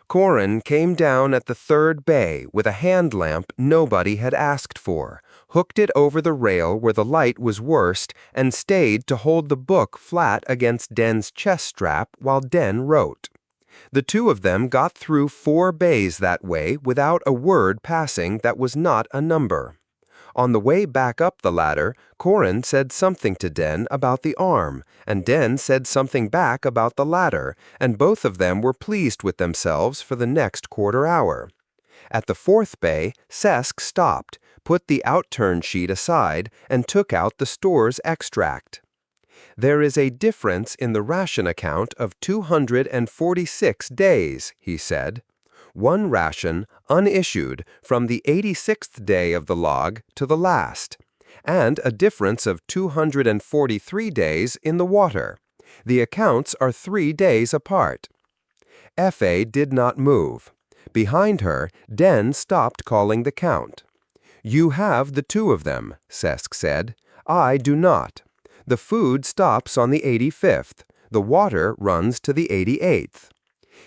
Corin came down at the 3rd bay with a hand lamp nobody had asked for, hooked it over the rail where the light was worst, and stayed to hold the book flat against Den's chest strap while Den wrote. The 2 of them got through 4 bays that way without a word passing that was not a number. On the way back up the ladder, Corin said something to Den about the arm, and Den said something back about the ladder, and both of them were pleased with themselves for the next quarter hour. At the 4th bay, Sesk stopped, put the outturn sheet aside, and took out the store's extract. There is a difference in the ration account of 246 days, he said. One ration unissued from the 86th day of the log to the last, and a difference of 243 days in the water. The accounts are 3 days apart. F.A. did not move. Behind her, Den stopped calling the count. You have the two of them, Sesk said. I do not. The food stops on the 85th. The water runs to the 88th.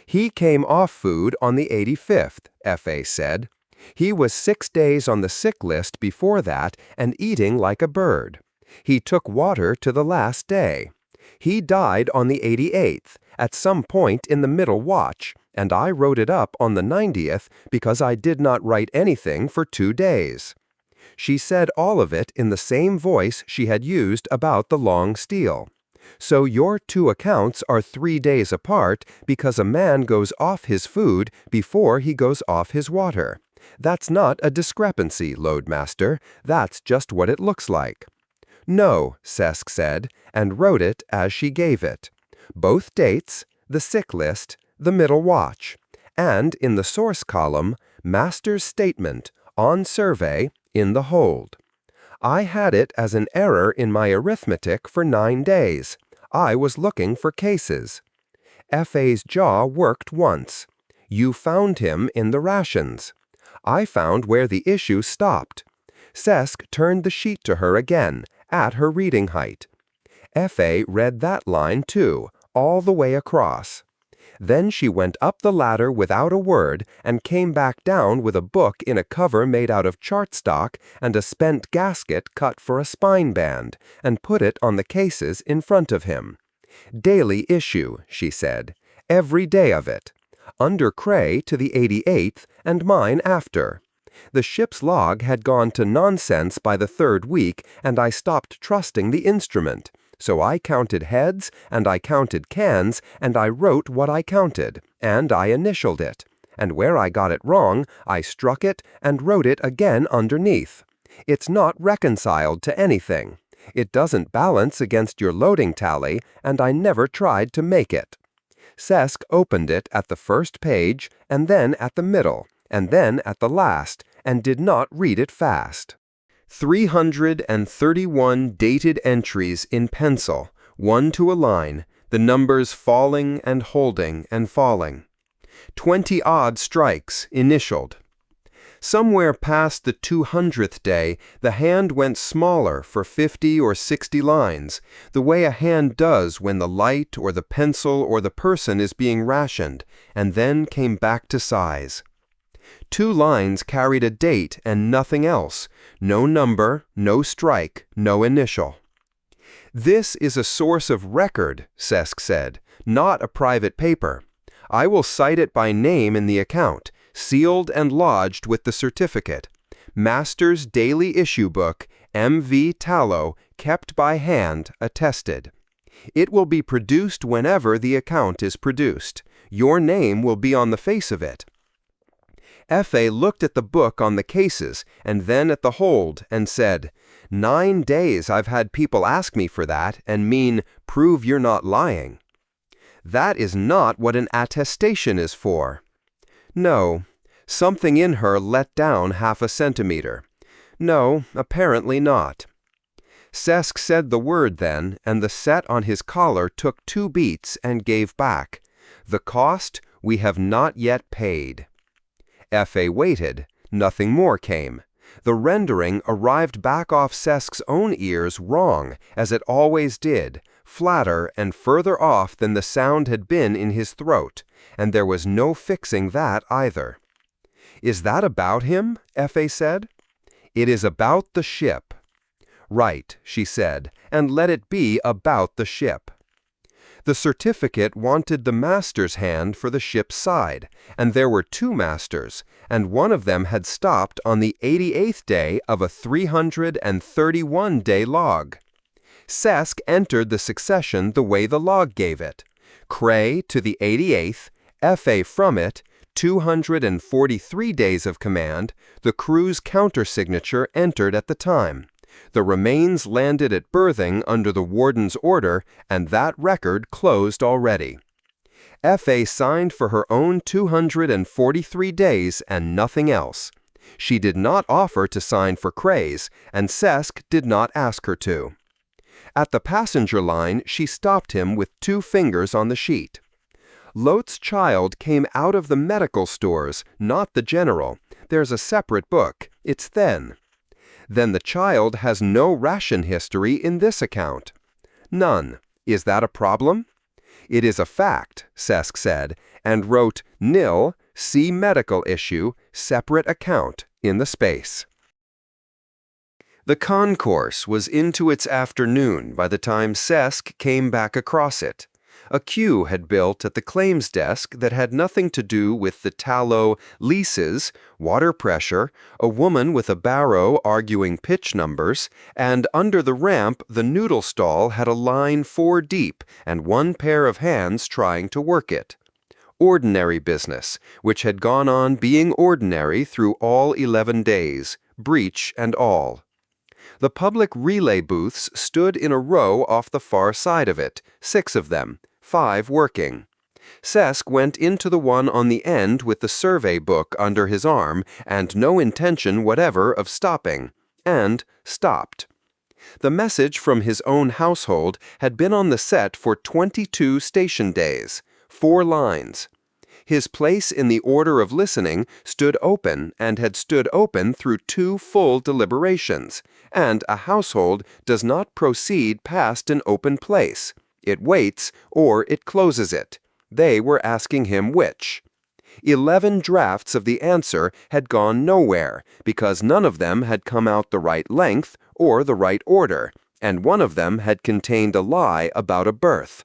He came off food on the 85th, F.A. said. He was 6 days on the sick list before that and eating like a bird. He took water to the last day. He died on the 88th, at some point in the middle watch, and I wrote it up on the 90th because I did not write anything for 2 days. She said all of it in the same voice she had used about the long steel. So your two accounts are 3 days apart because a man goes off his food before he goes off his water. That's not a discrepancy, Loadmaster. That's just what it looks like. No, Sesk said, and wrote it as she gave it. Both dates, the sick list, the middle watch, and in the source column, Master's statement, on survey, in the hold. I had it as an error in my arithmetic for 9 days. I was looking for cases. F.A.'s jaw worked once. You found him in the rations. I found where the issue stopped. Sesk turned the sheet to her again, at her reading height. F.A. read that line too, all the way across. Then she went up the ladder without a word and came back down with a book in a cover made out of chart stock and a spent gasket cut for a spine band, and put it on the cases in front of him. Daily issue, she said. Every day of it. Under Cray to the 88th and mine after. The ship's log had gone to nonsense by the 3rd week and I stopped trusting the instrument. So I counted heads, and I counted cans, and I wrote what I counted, and I initialed it. And where I got it wrong, I struck it and wrote it again underneath. It's not reconciled to anything. It doesn't balance against your loading tally, and I never tried to make it. Sesk opened it at the first page, and then at the middle, and then at the last, and did not read it fast. 331 dated entries in pencil, one to a line, the numbers falling and holding and falling. 20 odd strikes, initialed. Somewhere past the 200th day, the hand went smaller for 50 or 60 lines, the way a hand does when the light or the pencil or the person is being rationed, and then came back to size. 2 lines carried a date and nothing else. No number, no strike, no initial. This is a source of record, Sesk said, not a private paper. I will cite it by name in the account, sealed and lodged with the certificate. Master's Daily Issue Book, MV Tallow, kept by hand, attested. It will be produced whenever the account is produced. Your name will be on the face of it. F.A. looked at the book on the cases and then at the hold and said, 9 days I've had people ask me for that and mean, prove you're not lying. That is not what an attestation is for. No, something in her let down half a centimeter. No, apparently not. Sesk said the word then, and the set on his collar took 2 beats and gave back. The cost we have not yet paid. F.A. waited. Nothing more came. The rendering arrived back off Sesk's own ears wrong, as it always did, flatter and further off than the sound had been in his throat, and there was no fixing that either. Is that about him? F.A. said. It is about the ship. Right, she said, and let it be about the ship. The certificate wanted the master's hand for the ship's side, and there were 2 masters, and one of them had stopped on the 88th day of a 331-day log. Sesk entered the succession the way the log gave it. Cray to the 88th, F.A. from it, 243 days of command, the crew's countersignature entered at the time. The remains landed at berthing under the warden's order, and that record closed already. F.A. signed for her own 243 days and nothing else. She did not offer to sign for Cray's, and Cesc did not ask her to. At the passenger line, she stopped him with 2 fingers on the sheet. Lot's child came out of the medical stores, not the general. There's a separate book. It's thin. Then the child has no ration history in this account. None. Is that a problem? It is a fact, Cesc said, and wrote nil, see medical issue, separate account, in the space. The concourse was into its afternoon by the time Cesc came back across it. A queue had built at the claims desk that had nothing to do with the tallow leases, water pressure, a woman with a barrow arguing pitch numbers, and under the ramp the noodle stall had a line 4 deep and 1 pair of hands trying to work it. Ordinary business, which had gone on being ordinary through all 11 days, breach and all. The public relay booths stood in a row off the far side of it, 6 of them, 5 working. Cesc went into the one on the end with the survey book under his arm and no intention whatever of stopping, and stopped. The message from his own household had been on the set for 22 station days, 4 lines. His place in the order of listening stood open and had stood open through 2 full deliberations, and a household does not proceed past an open place. It waits or it closes it. They were asking him which. 11 drafts of the answer had gone nowhere because none of them had come out the right length or the right order, and one of them had contained a lie about a birth.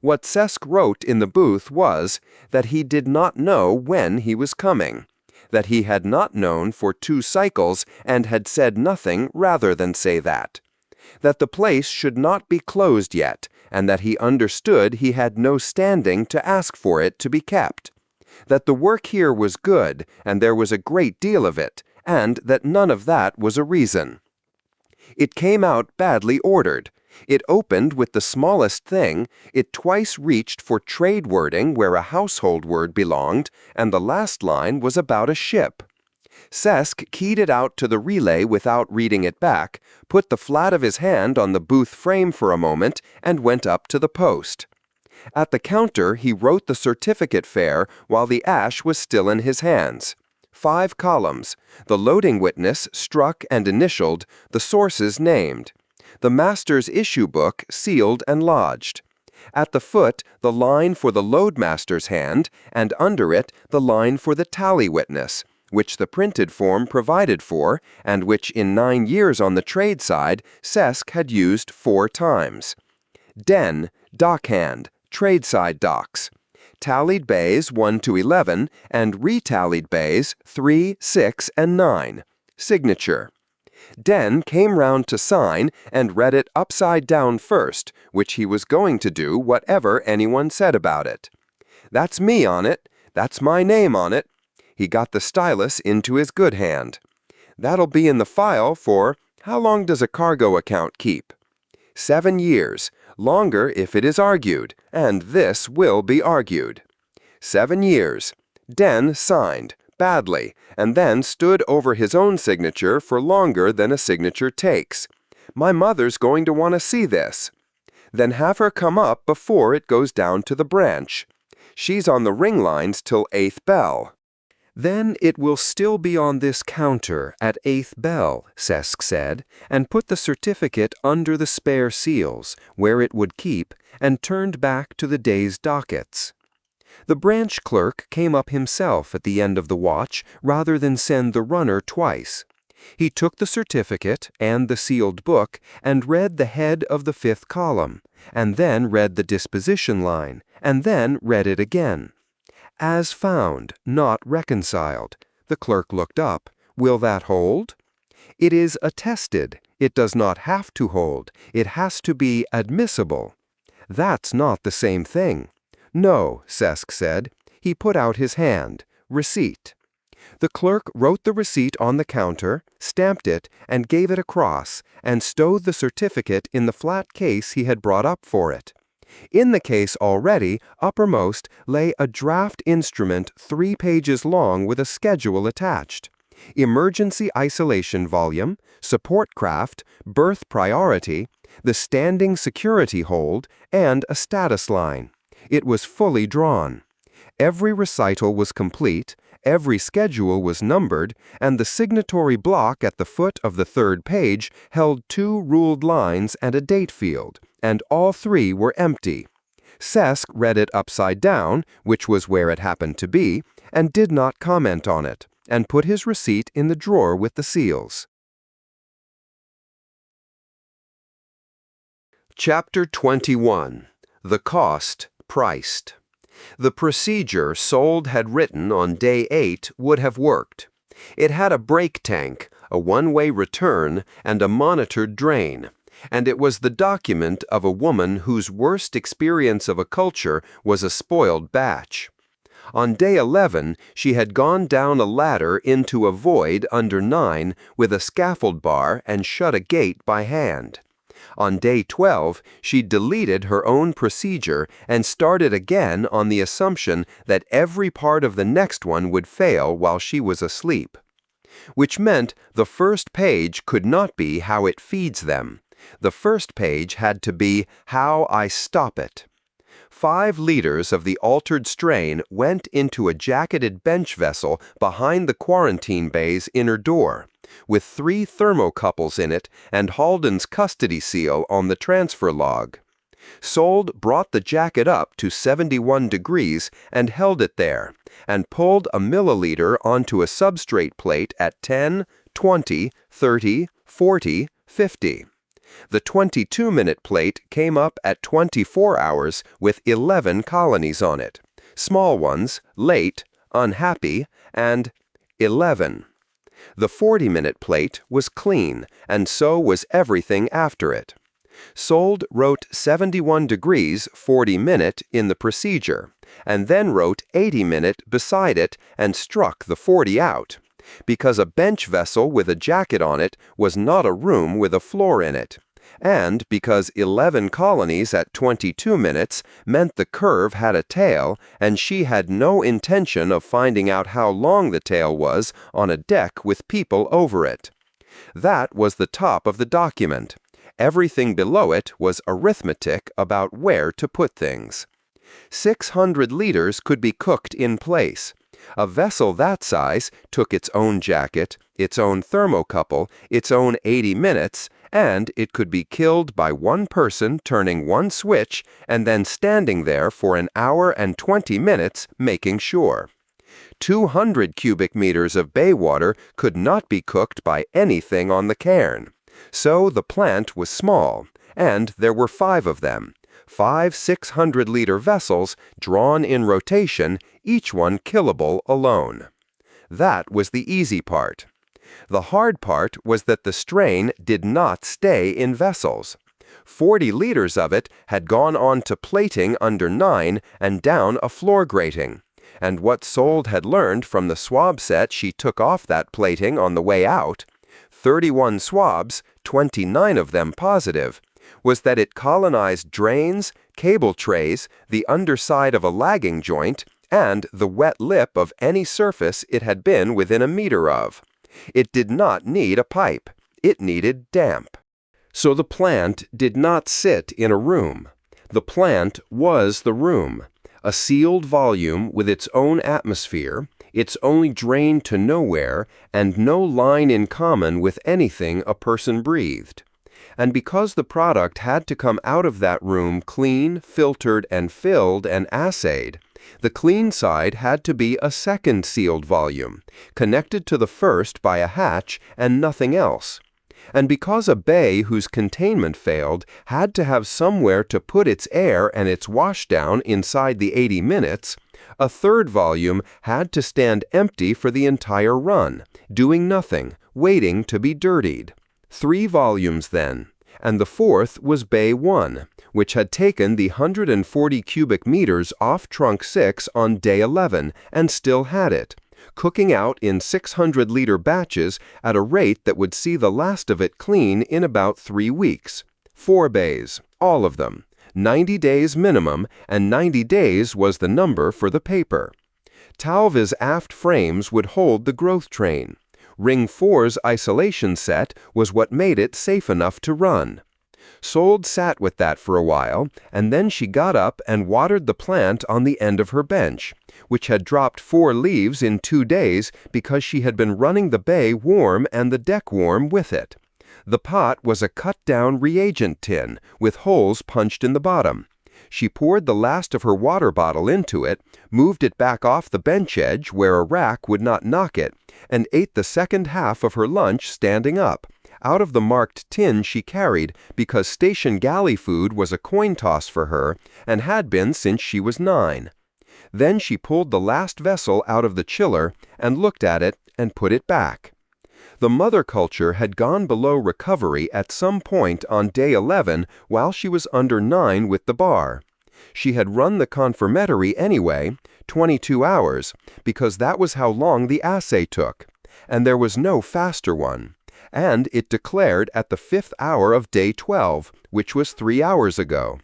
What Cesc wrote in the booth was that he did not know when he was coming, that he had not known for 2 cycles and had said nothing rather than say that the place should not be closed yet, and that he understood he had no standing to ask for it to be kept, that the work here was good and there was a great deal of it, and that none of that was a reason. It came out badly ordered. It opened with the smallest thing, it twice reached for trade wording where a household word belonged, and the last line was about a ship. Cesc keyed it out to the relay without reading it back, put the flat of his hand on the booth frame for a moment, and went up to the post. At the counter he wrote the certificate fare while the ash was still in his hands. 5 columns, the loading witness struck and initialed, the sources named. The master's issue book sealed and lodged. At the foot, the line for the loadmaster's hand, and under it, the line for the tally witness, which the printed form provided for, and which in 9 years on the trade side, Cesc had used 4 times. Den, dockhand, trade side docks. Tallied bays 1 to 11, and retallied bays 3, 6, and 9. Signature. Den came round to sign and read it upside down first, which he was going to do whatever anyone said about it. That's me on it. That's my name on it. He got the stylus into his good hand. That'll be in the file for, how long does a cargo account keep? 7 years, longer if it is argued, and this will be argued. 7 years. Den signed, badly, and then stood over his own signature for longer than a signature takes. My mother's going to want to see this. Then have her come up before it goes down to the branch. She's on the ring lines till 8th bell. Then it will still be on this counter at 8th bell, Cesc said, and put the certificate under the spare seals, where it would keep, and turned back to the day's dockets. The branch clerk came up himself at the end of the watch rather than send the runner twice. He took the certificate and the sealed book and read the head of the 5th column, and then read the disposition line, and then read it again. As found, not reconciled. The clerk looked up. Will that hold? It is attested. It does not have to hold. It has to be admissible. That's not the same thing. No, Cesc said. He put out his hand. Receipt. The clerk wrote the receipt on the counter, stamped it, and gave it across, and stowed the certificate in the flat case he had brought up for it. In the case already, uppermost, lay a draft instrument 3 pages long with a schedule attached. Emergency isolation volume, support craft, berth priority, the standing security hold, and a status line. It was fully drawn. Every recital was complete, every schedule was numbered, and the signatory block at the foot of the 3rd page held 2 ruled lines and a date field, and all 3 were empty. Sesk read it upside down, which was where it happened to be, and did not comment on it, and put his receipt in the drawer with the seals. Chapter 21. The Cost Priced. The procedure Sold had written on day 8 would have worked. It had a brake tank, a one-way return, and a monitored drain, and it was the document of a woman whose worst experience of a culture was a spoiled batch. On day 11, she had gone down a ladder into a void under 9 with a scaffold bar and shut a gate by hand. On day 12, she deleted her own procedure and started again on the assumption that every part of the next one would fail while she was asleep. Which meant the first page could not be how it feeds them. The first page had to be how I stop it. 5 liters of the altered strain went into a jacketed bench vessel behind the quarantine bay's inner door, with 3 thermocouples in it and Halden's custody seal on the transfer log. Sold brought the jacket up to 71 degrees and held it there, and pulled a milliliter onto a substrate plate at 10, 20, 30, 40, 50. The 22-minute plate came up at 24 hours with 11 colonies on it. Small ones, late, unhappy, and 11. The 40-minute plate was clean, and so was everything after it. Sold wrote 71 degrees 40-minute in the procedure, and then wrote 80-minute beside it and struck the 40 out, because a bench vessel with a jacket on it was not a room with a floor in it, and because 11 colonies at 22 minutes meant the curve had a tail, and she had no intention of finding out how long the tail was on a deck with people over it. That was the top of the document. Everything below it was arithmetic about where to put things. 600 liters could be cooked in place. A vessel that size took its own jacket, its own thermocouple, its own 80 minutes, and it could be killed by one person turning one switch and then standing there for an hour and 20 minutes making sure. 200 cubic meters of bay water could not be cooked by anything on the cairn. So the plant was small, and there were 5 of them. 5 600-liter vessels drawn in rotation, each one killable alone. That was the easy part. The hard part was that the strain did not stay in vessels. 40 liters of it had gone on to plating under 9 and down a floor grating. And what Sold had learned from the swab set she took off that plating on the way out, 31 swabs, 29 of them positive, was that it colonized drains, cable trays, the underside of a lagging joint, and the wet lip of any surface it had been within a meter of. It did not need a pipe. It needed damp. So the plant did not sit in a room. The plant was the room, a sealed volume with its own atmosphere, its only drain to nowhere, and no line in common with anything a person breathed. And because the product had to come out of that room clean, filtered, and filled and assayed, the clean side had to be a second sealed volume, connected to the first by a hatch and nothing else. And because a bay whose containment failed had to have somewhere to put its air and its washdown inside the 80 minutes, a third volume had to stand empty for the entire run, doing nothing, waiting to be dirtied. 3 volumes then, and the fourth was Bay 1, which had taken the 140 cubic meters off Trunk 6 on day 11 and still had it, cooking out in 600-liter batches at a rate that would see the last of it clean in about 3 weeks. 4 bays, all of them. 90 days minimum, and 90 days was the number for the paper. Talv's aft frames would hold the growth train. Ring 4's isolation set was what made it safe enough to run. Sold sat with that for a while, and then she got up and watered the plant on the end of her bench, which had dropped 4 leaves in 2 days because she had been running the bay warm and the deck warm with it. The pot was a cut-down reagent tin with holes punched in the bottom. She poured the last of her water bottle into it, moved it back off the bench edge where a rack would not knock it, and ate the second half of her lunch standing up, out of the marked tin she carried because station galley food was a coin toss for her and had been since she was 9. Then she pulled the last vessel out of the chiller and looked at it and put it back. The mother culture had gone below recovery at some point on day 11 while she was under 9 with the bar. She had run the confirmatory anyway, 22 hours, because that was how long the assay took, and there was no faster one. And it declared at the 5th hour of day 12, which was 3 hours ago.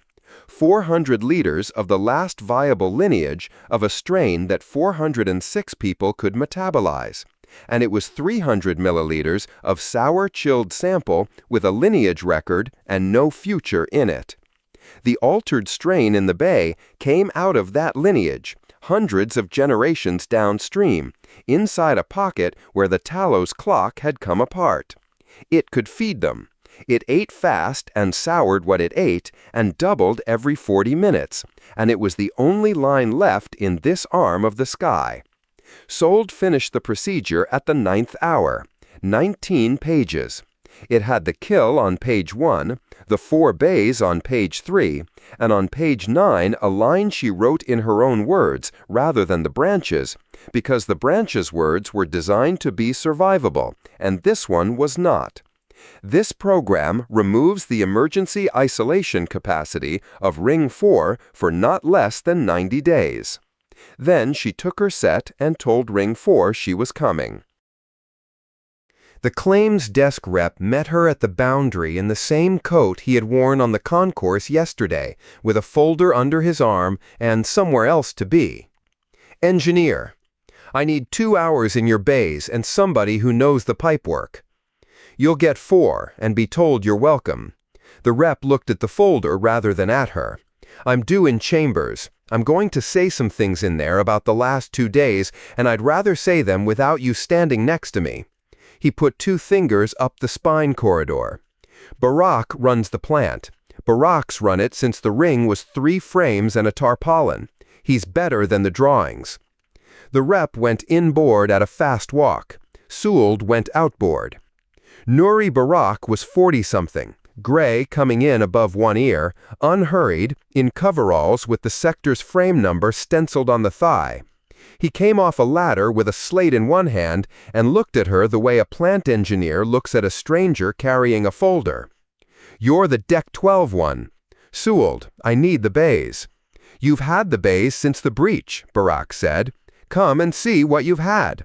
400 liters of the last viable lineage of a strain that 406 people could metabolize. And it was 300 milliliters of sour chilled sample with a lineage record and no future in it. The altered strain in the bay came out of that lineage, hundreds of generations downstream, inside a pocket where the Tallow's clock had come apart. It could feed them. It ate fast and soured what it ate and doubled every 40 minutes, and it was the only line left in this arm of the sky. Sold finished the procedure at the 9th hour, 19 pages. It had the kill on page 1, the 4 bays on page 3, and on page 9 a line she wrote in her own words rather than the branches, because the branches' words were designed to be survivable, and this one was not. This program removes the emergency isolation capacity of ring 4 for not less than 90 days. Then she took her set and told ring 4 she was coming. The claims desk rep met her at the boundary in the same coat he had worn on the concourse yesterday, with a folder under his arm and somewhere else to be. Engineer, I need 2 hours in your bays and somebody who knows the pipework. You'll get 4 and be told you're welcome. The rep looked at the folder rather than at her. I'm due in chambers. I'm going to say some things in there about the last 2 days, and I'd rather say them without you standing next to me. He put 2 fingers up the spine corridor. Barack runs the plant. Barack's run it since the ring was 3 frames and a tarpaulin. He's better than the drawings. The rep went inboard at a fast walk. Sewell went outboard. Nuri Barack was 40-something. Gray coming in above one ear, unhurried, in coveralls with the sector's frame number stenciled on the thigh. He came off a ladder with a slate in one hand and looked at her the way a plant engineer looks at a stranger carrying a folder. You're the Deck 12 one. Sewell, I need the bays. You've had the bays since the breach, Barack said. Come and see what you've had.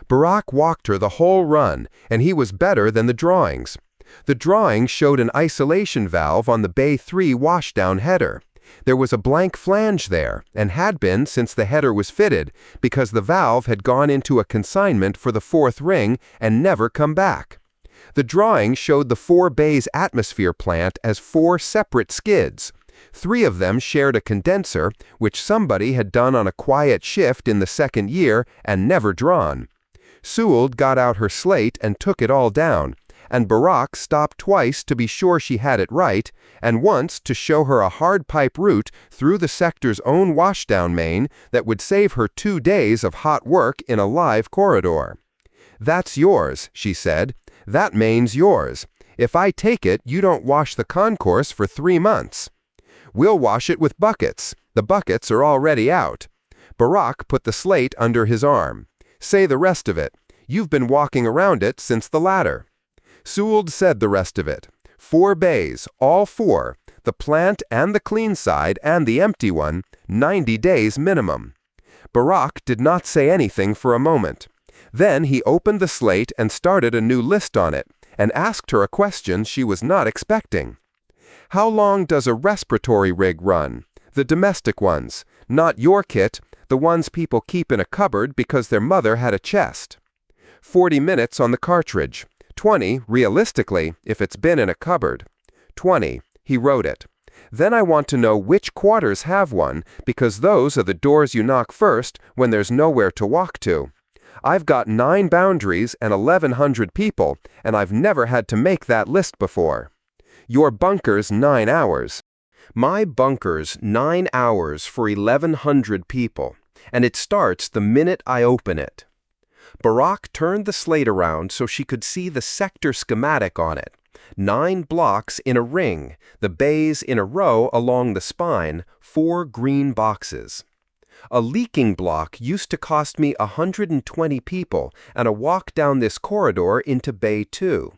Barack walked her the whole run, and he was better than the drawings. The drawing showed an isolation valve on the Bay 3 washdown header. There was a blank flange there, and had been since the header was fitted, because the valve had gone into a consignment for the 4th ring and never come back. The drawing showed the 4 bays atmosphere plant as 4 separate skids. 3 of them shared a condenser, which somebody had done on a quiet shift in the 2nd year and never drawn. Sewell got out her slate and took it all down, and Barack stopped twice to be sure she had it right, and once to show her a hard pipe route through the sector's own washdown main that would save her 2 days of hot work in a live corridor. That's yours, she said. That main's yours. If I take it, you don't wash the concourse for 3 months. We'll wash it with buckets. The buckets are already out. Barack put the slate under his arm. Say the rest of it. You've been walking around it since the ladder. Sewell said the rest of it. 4 bays, all 4, the plant and the clean side and the empty one, 90 days minimum. Barak did not say anything for a moment. Then he opened the slate and started a new list on it, and asked her a question she was not expecting. How long does a respiratory rig run? The domestic ones, not your kit, the ones people keep in a cupboard because their mother had a chest. 40 minutes on the cartridge. 20, realistically, if it's been in a cupboard. 20, he wrote it. Then I want to know which quarters have one, because those are the doors you knock first when there's nowhere to walk to. I've got 9 boundaries and 1,100 people, and I've never had to make that list before. Your bunker's 9 hours. My bunker's 9 hours for 1,100 people, and it starts the minute I open it. Barak turned the slate around so she could see the sector schematic on it. 9 blocks in a ring, the bays in a row along the spine, 4 green boxes. A leaking block used to cost me 120 people and a walk down this corridor into Bay 2.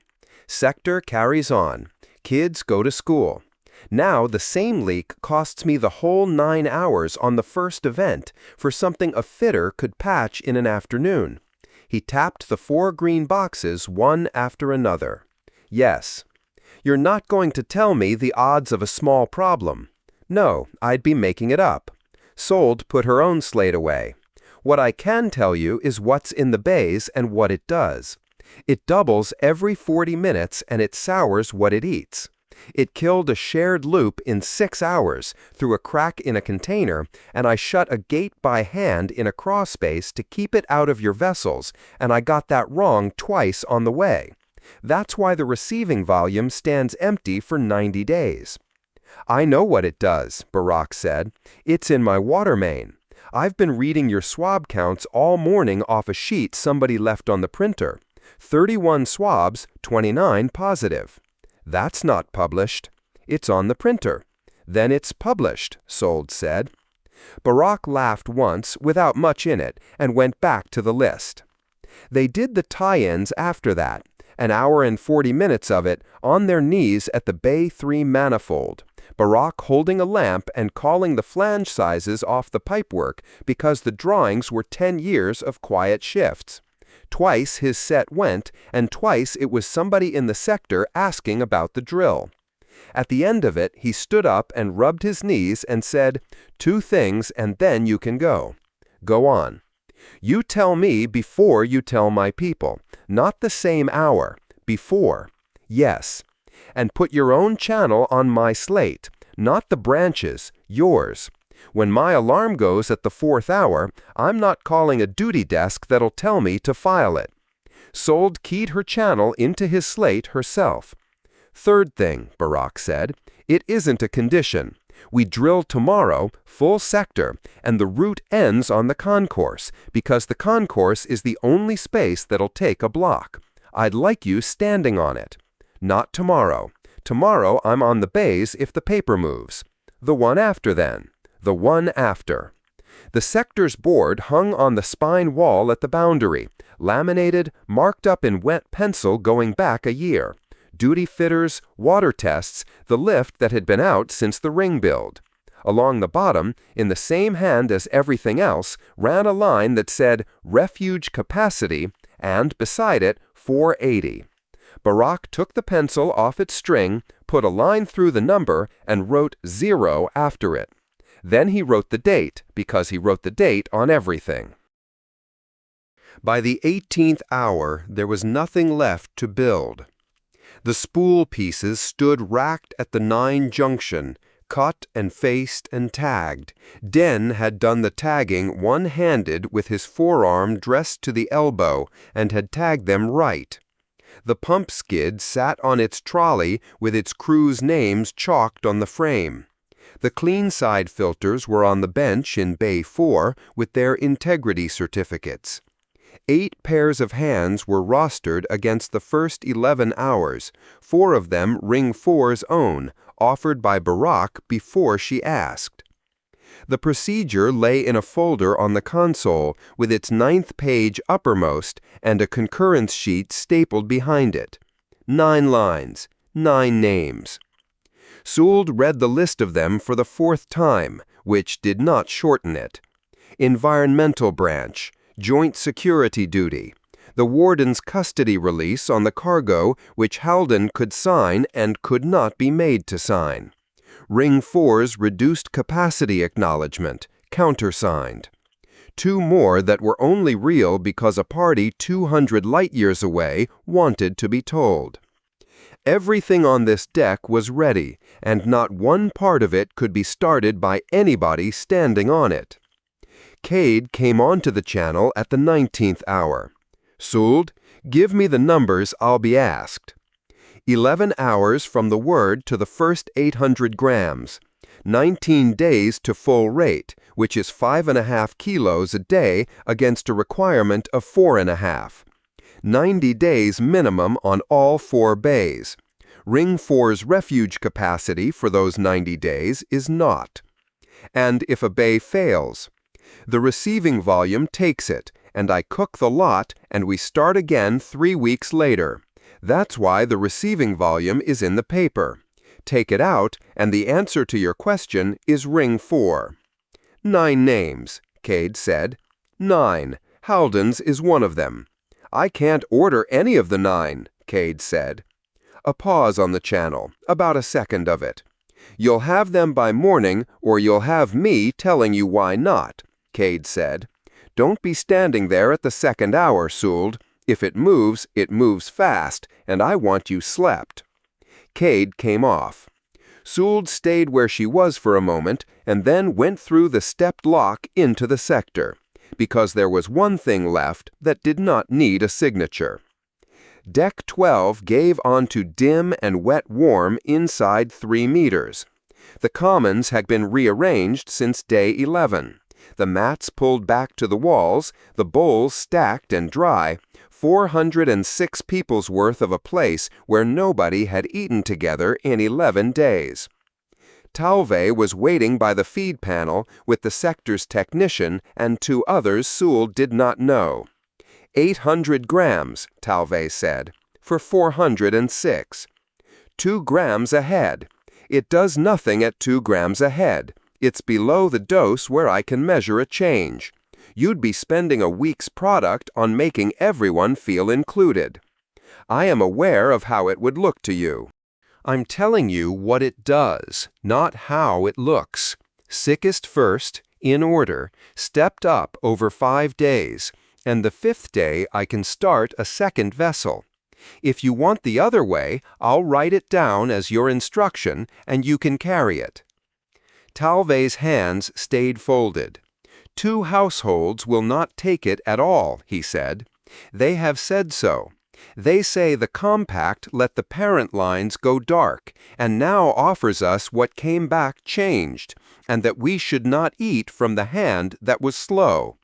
Sector carries on. Kids go to school. Now the same leak costs me the whole 9 hours on the first event for something a fitter could patch in an afternoon. He tapped the 4 green boxes one after another. Yes. You're not going to tell me the odds of a small problem. No, I'd be making it up. Sold put her own slate away. What I can tell you is what's in the bays and what it does. It doubles every 40 minutes and it sours what it eats. It killed a shared loop in 6 hours through a crack in a container, and I shut a gate by hand in a crawl space to keep it out of your vessels, and I got that wrong twice on the way. That's why the receiving volume stands empty for 90 days. I know what it does, Barak said. It's in my water main. I've been reading your swab counts all morning off a sheet somebody left on the printer. 31 swabs, 29 positive. That's not published. It's on the printer. Then it's published, Sold said. Barak laughed once, without much in it, and went back to the list. They did the tie-ins after that, an hour and 40 minutes of it, on their knees at the Bay 3 manifold, Barak holding a lamp and calling the flange sizes off the pipework because the drawings were 10 years of quiet shifts. Twice his set went, and twice it was somebody in the sector asking about the drill. At the end of it, he stood up and rubbed his knees and said, 2 things and then you can go. Go on. You tell me before you tell my people, not the same hour, before. Yes. And put your own channel on my slate, not the branches, yours. When my alarm goes at the 4th hour, I'm not calling a duty desk that'll tell me to file it. Sold keyed her channel into his slate herself. 3rd thing, Barak said, it isn't a condition. We drill tomorrow, full sector, and the route ends on the concourse, because the concourse is the only space that'll take a block. I'd like you standing on it. Not tomorrow. Tomorrow I'm on the bays if the paper moves. The one after then. The one after. The sector's board hung on the spine wall at the boundary, laminated, marked up in wet pencil going back a year. Duty fitters, water tests, the lift that had been out since the ring build. Along the bottom, in the same hand as everything else, ran a line that said refuge capacity and, beside it, 480. Barak took the pencil off its string, put a line through the number, and wrote 0 after it. Then he wrote the date, because he wrote the date on everything. By the 18th hour, there was nothing left to build. The spool pieces stood racked at the 9 junction, cut and faced and tagged. Den had done the tagging one-handed with his forearm dressed to the elbow and had tagged them right. The pump skid sat on its trolley with its crew's names chalked on the frame. The clean side filters were on the bench in Bay 4 with their integrity certificates. 8 pairs of hands were rostered against the first 11 hours, 4 of them Ring 4's own, offered by Barak before she asked. The procedure lay in a folder on the console with its 9th page uppermost and a concurrence sheet stapled behind it. 9 lines, 9 names. Sould read the list of them for the 4th time, which did not shorten it. environmental branch, joint security duty, the warden's custody release on the cargo which Halden could sign and could not be made to sign. Ring 4's reduced capacity acknowledgement, countersigned. 2 more that were only real because a party 200 light-years away wanted to be told. Everything on this deck was ready, and not one part of it could be started by anybody standing on it. Cade came onto the channel at the 19th hour. "Suld, give me the numbers I'll be asked." 11 hours from the word to the first 800 grams. 19 days to full rate, which is 5.5 kilos a day against a requirement of 4.5. 90 days minimum on all 4 bays. Ring 4's refuge capacity for those 90 days is naught. And if a bay fails, the receiving volume takes it, and I cook the lot, and we start again 3 weeks later. That's why the receiving volume is in the paper. Take it out, and the answer to your question is Ring 4. 9 names, Cade said. 9. Halden's is one of them. I can't order any of the 9, Cade said. A pause on the channel, about a second of it. You'll have them by morning, or you'll have me telling you why not, Cade said. Don't be standing there at the 2nd hour, Suld. If it moves fast, and I want you slept. Cade came off. Suld stayed where she was for a moment, and then went through the stepped lock into the sector, because there was one thing left that did not need a signature. Deck 12 gave onto dim and wet warm inside 3 meters. The commons had been rearranged since day 11. The mats pulled back to the walls, the bowls stacked and dry, 406 people's worth of a place where nobody had eaten together in 11 days. Talve was waiting by the feed panel with the sector's technician and 2 others Suld did not know. 800 grams, Talve said, for 406. 2 grams a head. It does nothing at 2 grams a head. It's below the dose where I can measure a change. You'd be spending a week's product on making everyone feel included. I am aware of how it would look to you. I'm telling you what it does, not how it looks. Sickest first, in order, stepped up over 5 days, and the 5th day I can start a 2nd vessel. If you want the other way, I'll write it down as your instruction, and you can carry it. Talve's hands stayed folded. 2 households will not take it at all, he said. They have said so. They say the compact let the parent lines go dark, and now offers us what came back changed, and that we should not eat from the hand that was slow.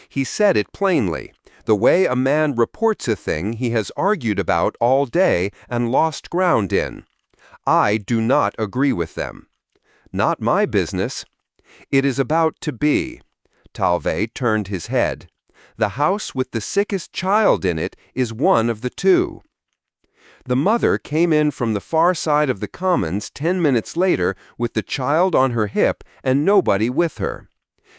He said it plainly, the way a man reports a thing he has argued about all day and lost ground in. I do not agree with them. Not my business. It is about to be. Talve turned his head. The house with the sickest child in it is one of the 2. The mother came in from the far side of the commons 10 minutes later with the child on her hip and nobody with her.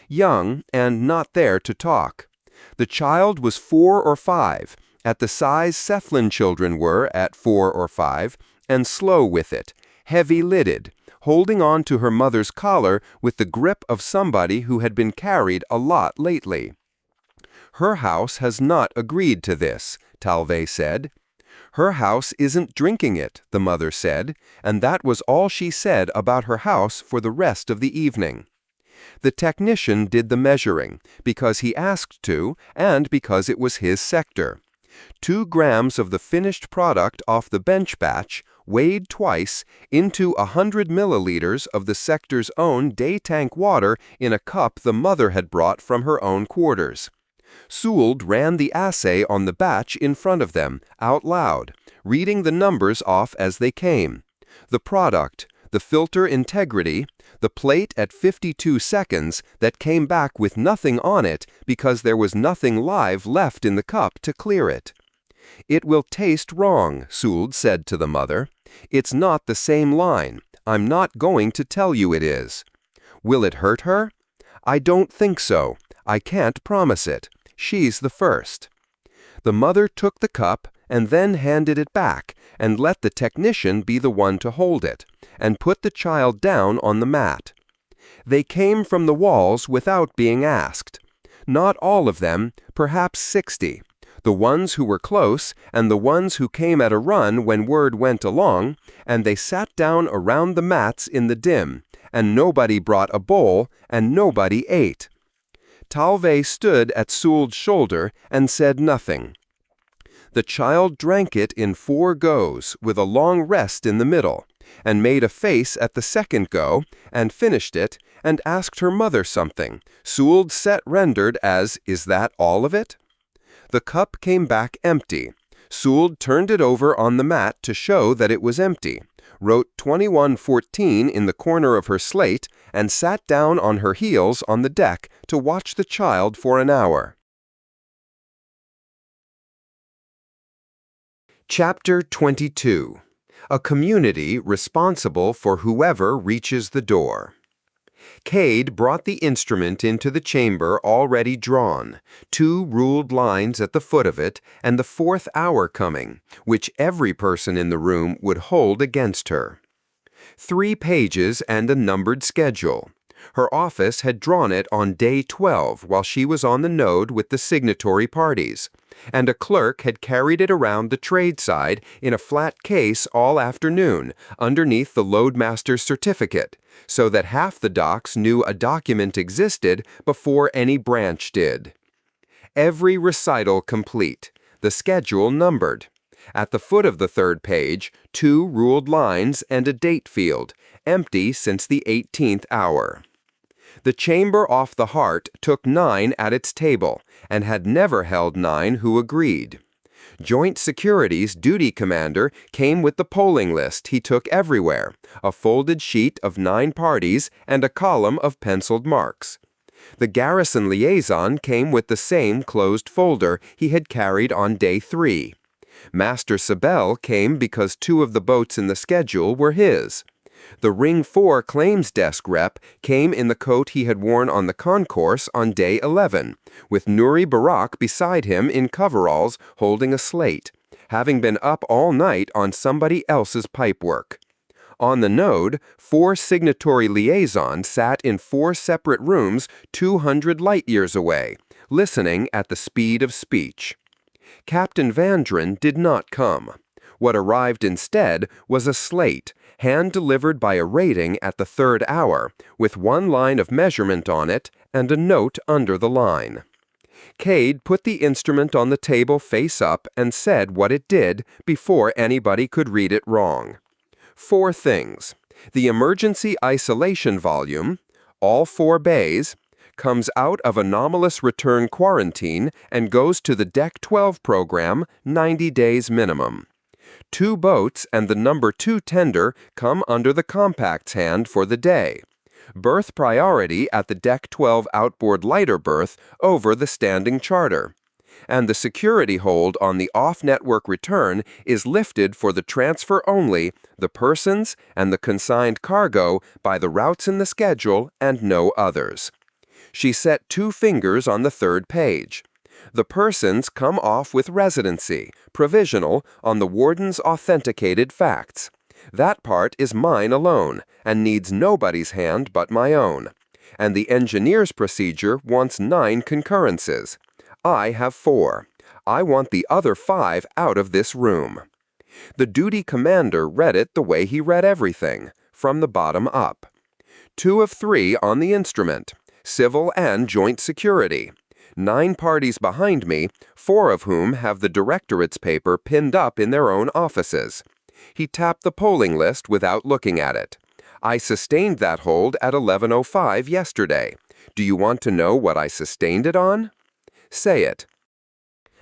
Young and not there to talk. The child was 4 or 5, at the size Cephalin children were at 4 or 5, and slow with it, heavy-lidded, holding on to her mother's collar with the grip of somebody who had been carried a lot lately. Her house has not agreed to this, Talve said. Her house isn't drinking it, the mother said, and that was all she said about her house for the rest of the evening. The technician did the measuring, because he asked to, and because it was his sector. 2 grams of the finished product off the bench batch, weighed twice, into 100 milliliters of the sector's own day tank water in a cup the mother had brought from her own quarters. Suld ran the assay on the batch in front of them, out loud, reading the numbers off as they came. The product, the filter integrity, the plate at 52 seconds that came back with nothing on it because there was nothing live left in the cup to clear it. It will taste wrong, Suld said to the mother. It's not the same line. I'm not going to tell you it is. Will it hurt her? I don't think so. I can't promise it. She's the first." The mother took the cup and then handed it back and let the technician be the one to hold it, and put the child down on the mat. They came from the walls without being asked. Not all of them, perhaps 60. The ones who were close and the ones who came at a run when word went along, and they sat down around the mats in the dim, and nobody brought a bowl and nobody ate. Talve stood at Sewell's shoulder and said nothing. The child drank it in 4 goes, with a long rest in the middle, and made a face at the second go, and finished it, and asked her mother something. Sewell set rendered as, "Is that all of it?" The cup came back empty. Sewell turned it over on the mat to show that it was empty, wrote 2114 in the corner of her slate, and sat down on her heels on the deck to watch the child for an hour. Chapter 22. A community responsible for whoever reaches the door. Cade brought the instrument into the chamber already drawn, 2 ruled lines at the foot of it, and the 4th hour coming, which every person in the room would hold against her. 3 pages and a numbered schedule. Her office had drawn it on day 12 while she was on the node with the signatory parties, and a clerk had carried it around the trade side in a flat case all afternoon underneath the loadmaster's certificate, so that half the docs knew a document existed before any branch did. Every recital complete, the schedule numbered. At the foot of the 3rd page, 2 ruled lines and a date field, empty since the 18th hour. The chamber off the heart took 9 at its table, and had never held 9 who agreed. Joint Security's duty commander came with the polling list he took everywhere, a folded sheet of 9 parties and a column of penciled marks. The garrison liaison came with the same closed folder he had carried on day 3. Master Sabel came because 2 of the boats in the schedule were his. The Ring 4 claims desk rep came in the coat he had worn on the concourse on day 11, with Nuri Barak beside him in coveralls holding a slate, having been up all night on somebody else's pipework. On the node, 4 signatory liaisons sat in 4 separate rooms 200 light-years away, listening at the speed of speech. Captain Vandren did not come. What arrived instead was a slate, hand-delivered by a rating at the 3rd hour, with 1 line of measurement on it and a note under the line. Cade put the instrument on the table face up and said what it did before anybody could read it wrong. 4 things. The emergency isolation volume, all 4 bays, comes out of anomalous return quarantine and goes to the Deck 12 program 90 days minimum. 2 boats and the number 2 tender come under the compact's hand for the day. Berth priority at the Deck 12 outboard lighter berth over the standing charter. And the security hold on the off-network return is lifted for the transfer only, the persons, and the consigned cargo by the routes in the schedule and no others. She set 2 fingers on the 3rd page. The persons come off with residency, provisional, on the warden's authenticated facts. That part is mine alone, and needs nobody's hand but my own. And the engineer's procedure wants 9 concurrences. I have 4. I want the other 5 out of this room. The duty commander read it the way he read everything, from the bottom up. 2 of 3 on the instrument, civil and joint security. 9 parties behind me, 4 of whom have the directorate's paper pinned up in their own offices. He tapped the polling list without looking at it. I sustained that hold at 11:05 yesterday. Do you want to know what I sustained it on? Say it.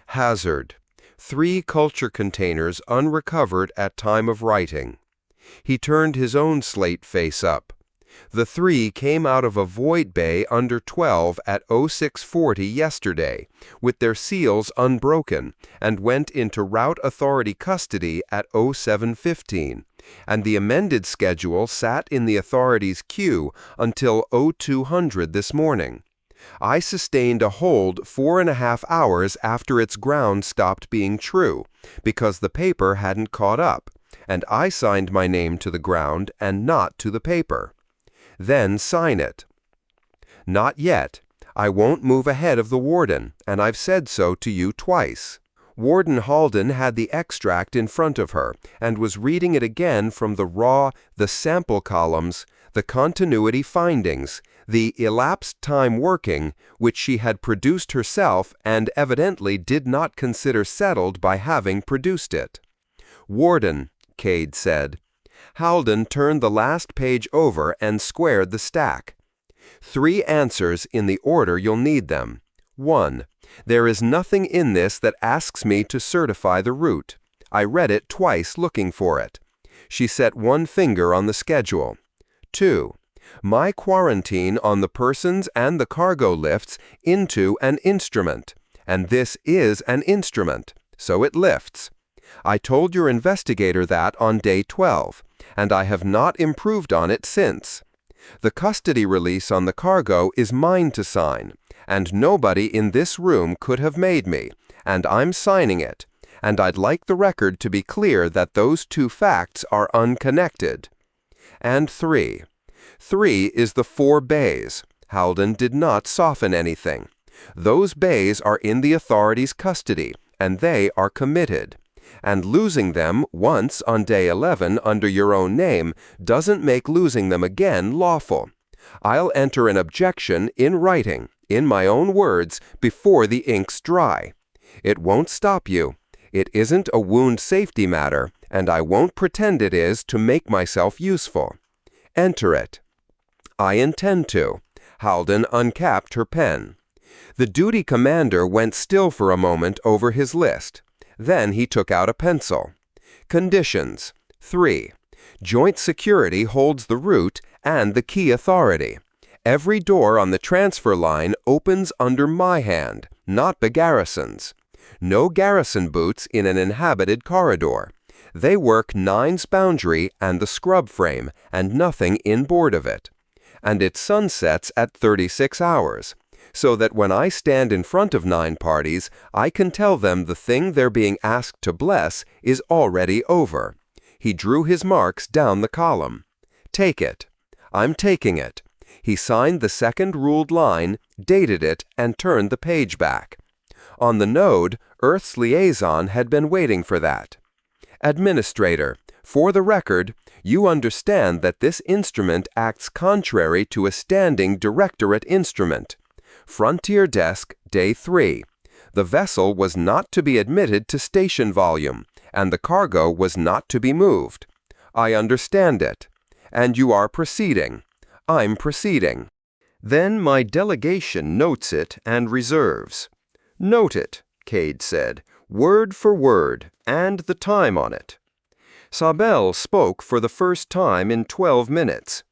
Hazard. 3 culture containers unrecovered at time of writing. He turned his own slate face up. The 3 came out of a void bay under 12 at 0640 yesterday, with their seals unbroken, and went into route authority custody at 0715, and the amended schedule sat in the authority's queue until 0200 this morning. I sustained a hold 4.5 hours after its ground stopped being true, because the paper hadn't caught up, and I signed my name to the ground and not to the paper. Then sign it. Not yet. I won't move ahead of the warden, and I've said so to you twice. Warden Halden had the extract in front of her and was reading it again from the sample columns, the continuity findings, the elapsed time working, which she had produced herself and evidently did not consider settled by having produced it. "Warden," Cade said. Halden turned the last page over and squared the stack. 3 answers in the order you'll need them. 1. There is nothing in this that asks me to certify the route. I read it twice looking for it. She set one finger on the schedule. 2. My quarantine on the persons and the cargo lifts into an instrument, and this is an instrument, so it lifts. I told your investigator that on day 12, and I have not improved on it since. The custody release on the cargo is mine to sign, and nobody in this room could have made me, and I'm signing it, and I'd like the record to be clear that those 2 facts are unconnected. And 3. 3 is the 4 bays. Halden did not soften anything. Those bays are in the authorities' custody, and they are committed. And losing them once on day 11 under your own name doesn't make losing them again lawful. I'll enter an objection in writing, in my own words, before the ink's dry. It won't stop you. It isn't a wound safety matter, and I won't pretend it is to make myself useful. Enter it." "I intend to." Halden uncapped her pen. The duty commander went still for a moment over his list. Then he took out a pencil. Conditions. 3. Joint security holds the route and the key authority. Every door on the transfer line opens under my hand, not the garrison's. No garrison boots in an inhabited corridor. They work 9's boundary and the scrub frame, and nothing inboard of it. And it sunsets at 36 hours. So that when I stand in front of 9 parties, I can tell them the thing they're being asked to bless is already over. He drew his marks down the column. "Take it." "I'm taking it." He signed the second ruled line, dated it, and turned the page back. On the node, Earth's liaison had been waiting for that. "Administrator, for the record, you understand that this instrument acts contrary to a standing directorate instrument. Frontier Desk, Day 3. The vessel was not to be admitted to station volume, and the cargo was not to be moved. I understand it. And you are proceeding. I'm proceeding. Then my delegation notes it and reserves." "Note it," Cade said, "word for word, and the time on it." Sabel spoke for the first time in 12 minutes.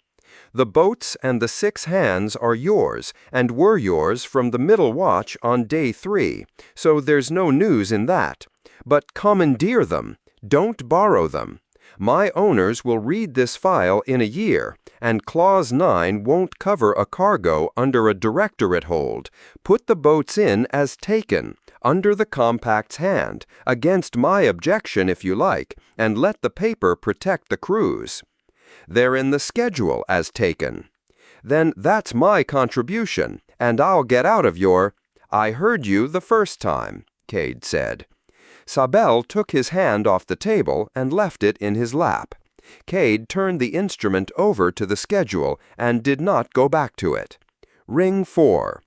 "The boats and the 6 hands are yours, and were yours from the middle watch on day 3, so there's no news in that. But commandeer them. Don't borrow them. My owners will read this file in a year, and Clause 9 won't cover a cargo under a directorate hold. Put the boats in as taken, under the compact's hand, against my objection if you like, and let the paper protect the crews. They're in the schedule as taken. Then that's my contribution, and I'll get out of your—" "I heard you the first time," Cade said. Sabel took his hand off the table and left it in his lap. Cade turned the instrument over to the schedule and did not go back to it. Ring 4.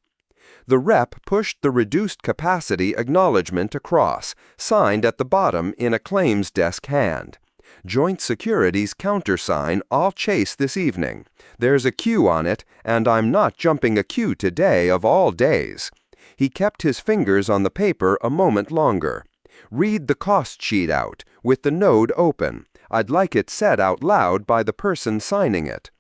The rep pushed the reduced capacity acknowledgement across, signed at the bottom in a claims desk hand. "Joint Security's countersign I'll chase this evening. There's a Q on it, and I'm not jumping a Q today of all days." He kept his fingers on the paper a moment longer. "Read the cost sheet out, with the node open. I'd like it said out loud by the person signing it."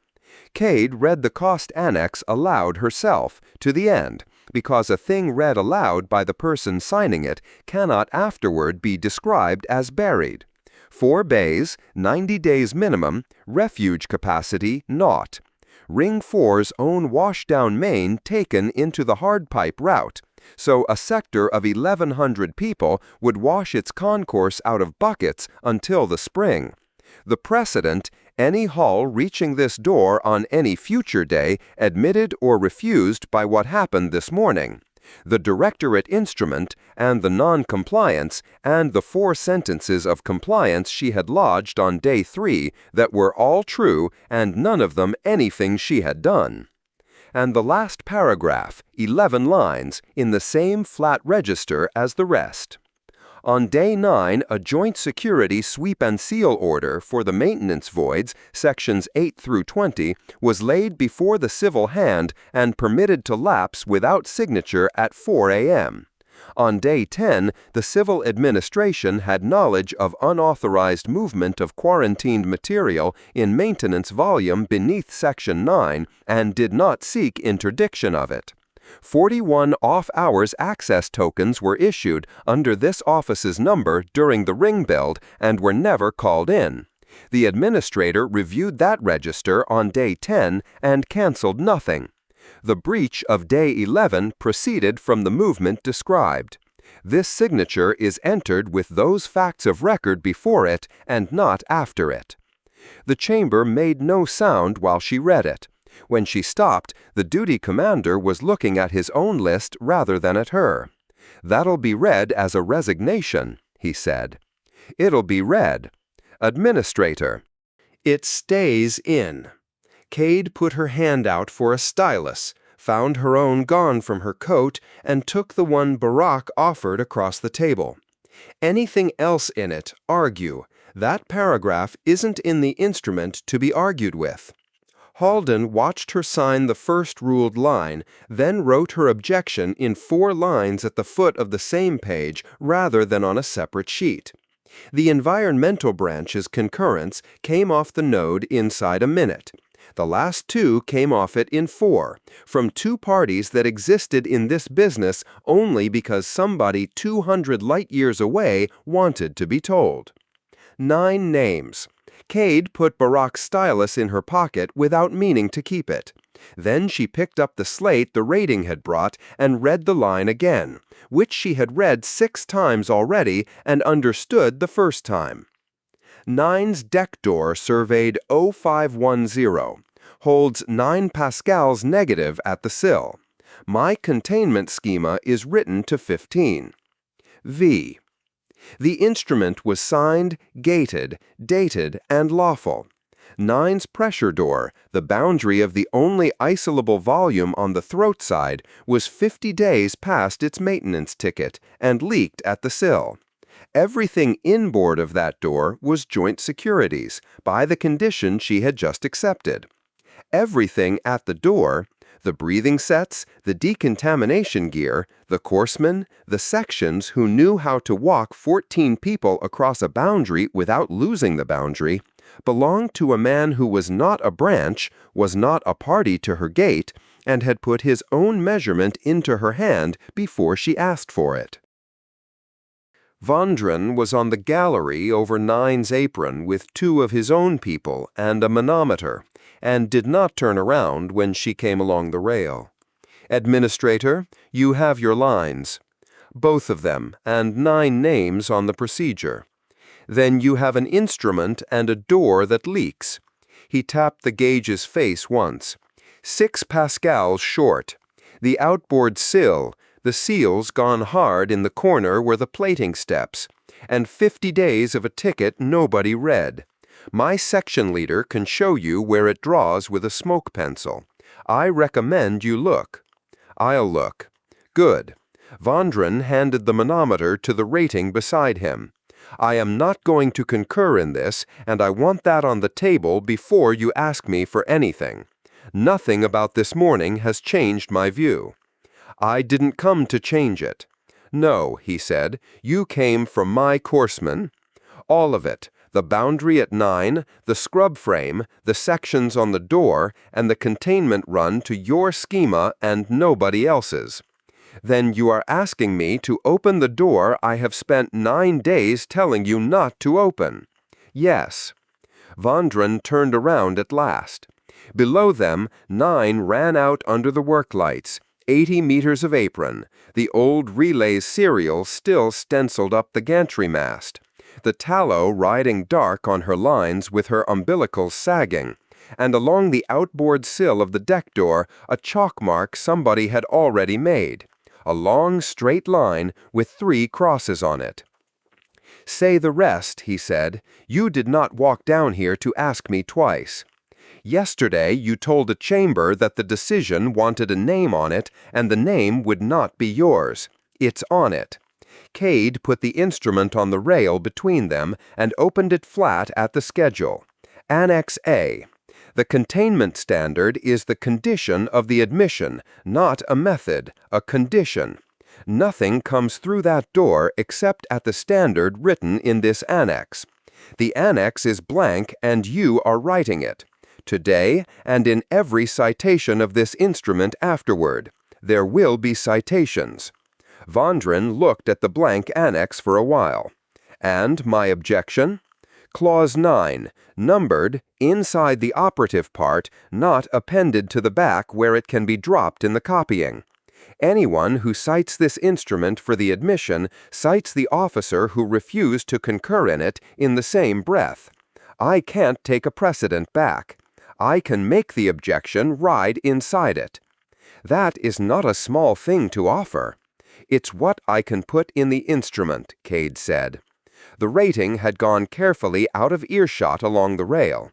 Cade read the cost annex aloud herself, to the end, because a thing read aloud by the person signing it cannot afterward be described as buried. 4 bays, 90 days minimum, refuge capacity, naught. Ring 4's own washdown main taken into the hardpipe route, so a sector of 1,100 people would wash its concourse out of buckets until the spring. The precedent, any hull reaching this door on any future day admitted or refused by what happened this morning. The directorate instrument, and the non-compliance, and the 4 sentences of compliance she had lodged on day 3 that were all true and none of them anything she had done. And the last paragraph, 11 lines, in the same flat register as the rest. On day 9, a joint security sweep and seal order for the maintenance voids, sections 8 through 20, was laid before the civil hand and permitted to lapse without signature at 4 a.m. On day 10, the civil administration had knowledge of unauthorized movement of quarantined material in maintenance volume beneath section 9 and did not seek interdiction of it. 41 off-hours access tokens were issued under this office's number during the ring build and were never called in. The administrator reviewed that register on day 10 and canceled nothing. The breach of day 11 proceeded from the movement described. This signature is entered with those facts of record before it and not after it. The chamber made no sound while she read it. When she stopped, the duty commander was looking at his own list rather than at her. "That'll be read as a resignation," he said. "It'll be read. Administrator." "It stays in." Cade put her hand out for a stylus, found her own gone from her coat, and took the one Barack offered across the table. "Anything else in it, argue. That paragraph isn't in the instrument to be argued with." Halden watched her sign the first ruled line, then wrote her objection in 4 lines at the foot of the same page rather than on a separate sheet. The environmental branch's concurrence came off the node inside a minute. The last 2 came off it in 4, from 2 parties that existed in this business only because somebody 200 light-years away wanted to be told. 9 names. Cade put Barack's stylus in her pocket without meaning to keep it. Then she picked up the slate the rating had brought and read the line again, which she had read 6 times already and understood the first time. 9's deck door surveyed 0510, holds 9 pascals negative at the sill. My containment schema is written to 15. V. The instrument was signed, gated, dated, and lawful. 9's pressure door, the boundary of the only isolable volume on the throat side, was 50 days past its maintenance ticket and leaked at the sill. Everything inboard of that door was joint securities, by the condition she had just accepted. Everything at the door, the breathing sets, the decontamination gear, the coursemen, the sections who knew how to walk 14 people across a boundary without losing the boundary, belonged to a man who was not a branch, was not a party to her gate, and had put his own measurement into her hand before she asked for it. Vondran was on the gallery over 9's apron with 2 of his own people and a manometer, and did not turn around when she came along the rail. "Administrator, you have your lines." "Both of them, and 9 names on the procedure." "Then you have an instrument and a door that leaks." He tapped the gauge's face once. 6 pascals short. The outboard sill, the seals gone hard in the corner where the plating steps, and 50 days of a ticket nobody read. My section leader can show you where it draws with a smoke pencil. I recommend you look. I'll look. Good. Vondran handed the manometer to the rating beside him. I am not going to concur in this, and I want that on the table before you ask me for anything. Nothing about this morning has changed my view. I didn't come to change it. No, he said, you came from my courseman. All of it. The boundary at 9, the scrub frame, the sections on the door, and the containment run to your schema and nobody else's. Then you are asking me to open the door I have spent 9 days telling you not to open. Yes. Vondran turned around at last. Below them, 9 ran out under the work lights, 80 meters of apron, the old relay's serial still stenciled up the gantry mast, the Tallow riding dark on her lines with her umbilicals sagging, and along the outboard sill of the deck door a chalk mark somebody had already made, a long straight line with 3 crosses on it. "Say the rest," he said. "You did not walk down here to ask me twice. Yesterday you told a chamber that the decision wanted a name on it and the name would not be yours. It's on it." Cade put the instrument on the rail between them and opened it flat at the schedule. Annex A. The containment standard is the condition of the admission, not a method, a condition. Nothing comes through that door except at the standard written in this annex. The annex is blank and you are writing it. Today, and in every citation of this instrument afterward, there will be citations. Vondran looked at the blank annex for a while. "And my objection?" Clause 9, numbered, inside the operative part, not appended to the back where it can be dropped in the copying. Anyone who cites this instrument for the admission cites the officer who refused to concur in it in the same breath. I can't take a precedent back. I can make the objection ride inside it. That is not a small thing to offer. It's what I can put in the instrument, Cade said. The rating had gone carefully out of earshot along the rail.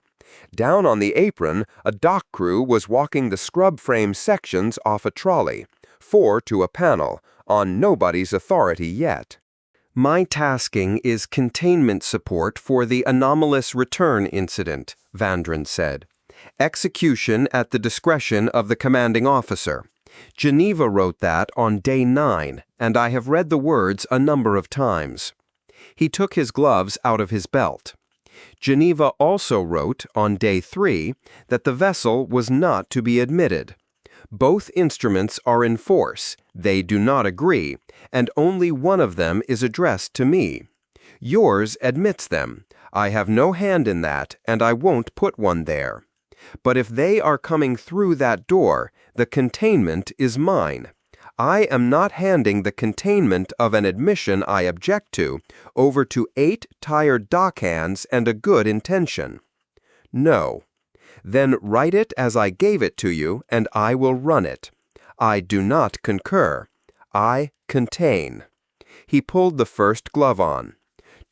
Down on the apron, a dock crew was walking the scrub frame sections off a trolley, 4 to a panel, on nobody's authority yet. "My tasking is containment support for the anomalous return incident," Vandran said. "Execution at the discretion of the commanding officer. Geneva wrote that on day 9, and I have read the words a number of times." He took his gloves out of his belt. Geneva also wrote, on day 3, that the vessel was not to be admitted. Both instruments are in force, they do not agree, and only one of them is addressed to me. Yours admits them. I have no hand in that, and I won't put one there. But if they are coming through that door, the containment is mine. I am not handing the containment of an admission I object to over to 8 tired dockhands and a good intention. No. Then write it as I gave it to you, and I will run it. I do not concur. I contain. He pulled the first glove on.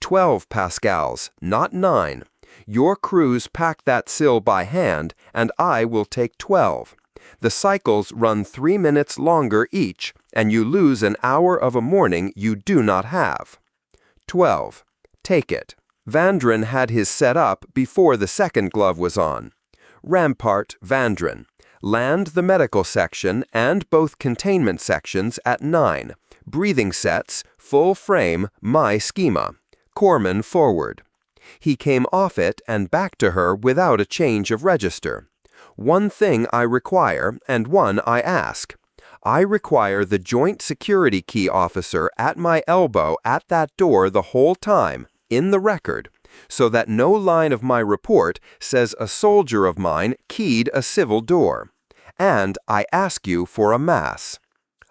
12 pascals, not 9. Your crews pack that sill by hand, and I will take 12. The cycles run 3 minutes longer each, and you lose an hour of a morning you do not have. 12. Take it. Vandran had his set up before the second glove was on. Rampart Vandran. Land the medical section and both containment sections at 9. Breathing sets, full frame, my schema. Corpsman forward. He came off it and back to her without a change of register. One thing I require, and one I ask. I require the Joint Security Key Officer at my elbow at that door the whole time, in the record, so that no line of my report says a soldier of mine keyed a civil door. And I ask you for a mass.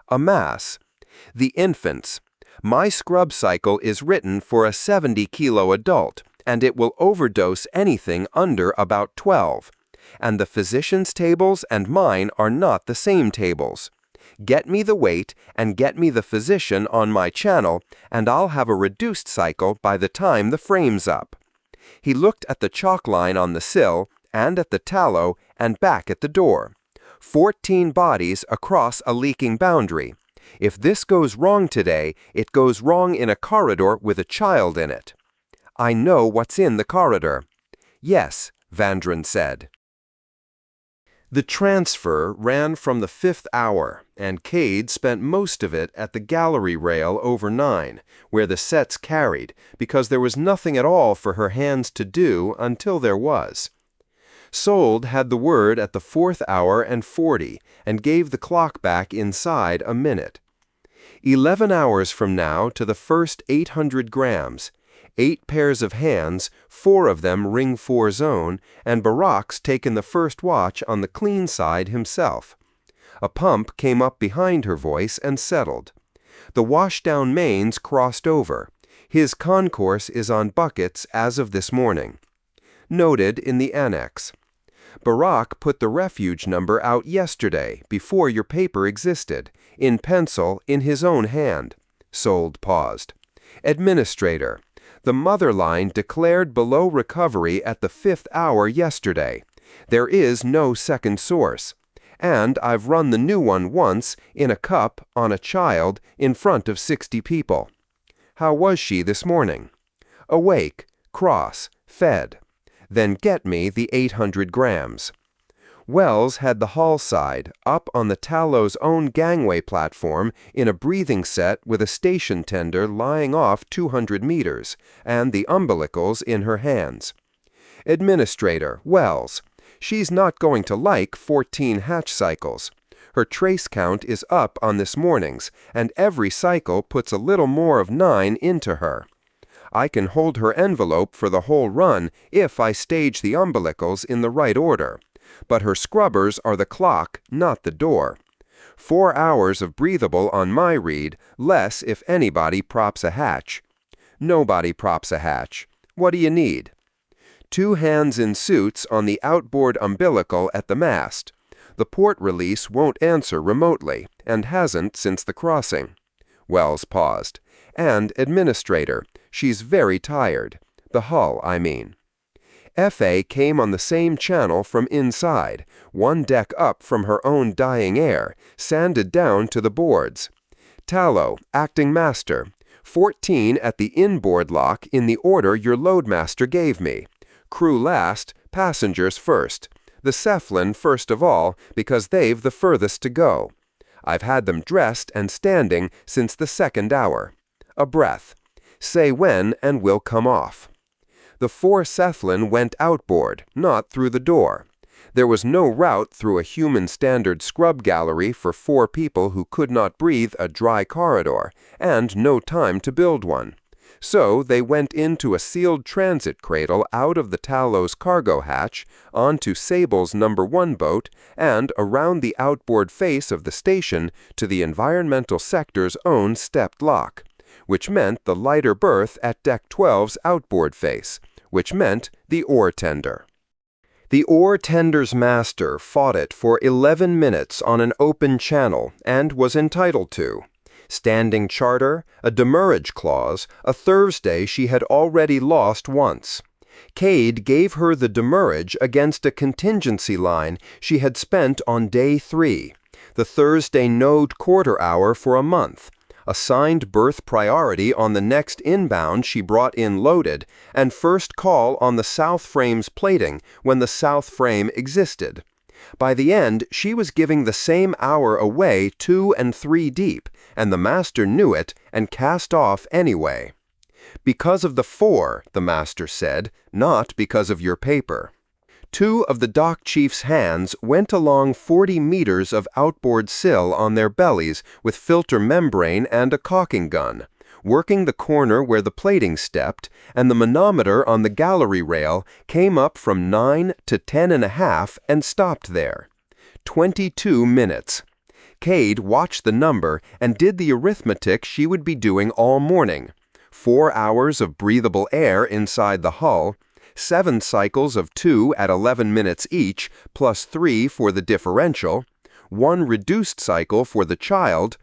A mass. The infants. My scrub cycle is written for a 70-kilo adult, and it will overdose anything under about 12. And the physician's tables and mine are not the same tables. Get me the weight and get me the physician on my channel, and I'll have a reduced cycle by the time the frame's up. He looked at the chalk line on the sill, and at the tallow, and back at the door. 14 bodies across a leaking boundary. If this goes wrong today, it goes wrong in a corridor with a child in it. I know what's in the corridor. Yes, Vandran said. The transfer ran from the 5th hour, and Cade spent most of it at the gallery rail over 9, where the sets carried, because there was nothing at all for her hands to do until there was. Sold had the word at the 4th hour and 40, and gave the clock back inside a minute. 11 hours from now to the first 800 grams. 8 pairs of hands, 4 of them ring 4 zone, and Barack's taken the first watch on the clean side himself. A pump came up behind her voice and settled. The washdown mains crossed over. His concourse is on buckets as of this morning. Noted in the annex. Barack put the refuge number out yesterday, before your paper existed, in pencil in his own hand. Sold paused. Administrator. The mother line declared below recovery at the 5th hour yesterday. There is no second source. And I've run the new one once, in a cup, on a child, in front of 60 people. How was she this morning? Awake, cross, fed. Then get me the 800 grams. Wells had the hull side, up on the Tallow's own gangway platform, in a breathing set with a station tender lying off 200 meters, and the umbilicals in her hands. Administrator, Wells. She's not going to like 14 hatch cycles. Her trace count is up on this morning's, and every cycle puts a little more of 9 into her. I can hold her envelope for the whole run if I stage the umbilicals in the right order. But her scrubbers are the clock, not the door. 4 hours of breathable on my read, less if anybody props a hatch. Nobody props a hatch. What do you need? 2 hands in suits on the outboard umbilical at the mast. The port release won't answer remotely, and hasn't since the crossing. Wells paused. And, administrator, she's very tired. The hull, I mean. FA came on the same channel from inside, 1 deck up from her own dying air, sanded down to the boards. Tallow, acting master. 14 at the inboard lock in the order your loadmaster gave me. Crew last, passengers first. The Cephalin first of all, because they've the furthest to go. I've had them dressed and standing since the 2nd hour. A breath. Say when and we'll come off. The 4 Cephalin went outboard, not through the door. There was no route through a human standard scrub gallery for 4 people who could not breathe a dry corridor, and no time to build one. So they went into a sealed transit cradle out of the Tallow's cargo hatch, onto Sable's No. 1 boat, and around the outboard face of the station to the environmental sector's own stepped lock, which meant the lighter berth at Deck 12's outboard face, which meant the oar tender. The oar tender's master fought it for 11 minutes on an open channel, and was entitled to. Standing charter, a demurrage clause, a Thursday she had already lost once. Cade gave her the demurrage against a contingency line she had spent on day 3, the Thursday node quarter hour for a month, assigned berth priority on the next inbound she brought in loaded, and first call on the south frame's plating when the south frame existed. By the end, she was giving the same hour away 2 and 3 deep, and the master knew it and cast off anyway. Because of the 4, the master said, not because of your paper. 2 of the dock chief's hands went along 40 meters of outboard sill on their bellies with filter membrane and a caulking gun, working the corner where the plating stepped, and the manometer on the gallery rail came up from 9 to 10.5 and stopped there. 22 minutes. Cade watched the number and did the arithmetic she would be doing all morning. 4 hours of breathable air inside the hull, 7 cycles of 2 at 11 minutes each, plus 3 for the differential, 1 reduced cycle for the child,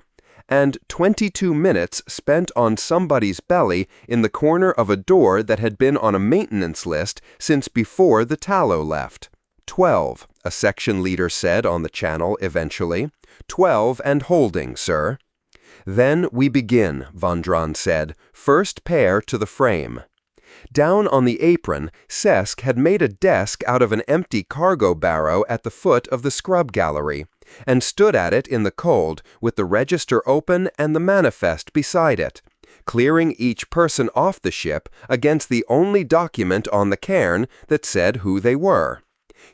and 22 minutes spent on somebody's belly in the corner of a door that had been on a maintenance list since before the Tallow left. 12, a section leader said on the channel eventually. 12 and holding, sir. Then we begin, Vondran said, first pair to the frame. Down on the apron, Cesc had made a desk out of an empty cargo barrow at the foot of the scrub gallery, and stood at it in the cold with the register open and the manifest beside it, clearing each person off the ship against the only document on the cairn that said who they were.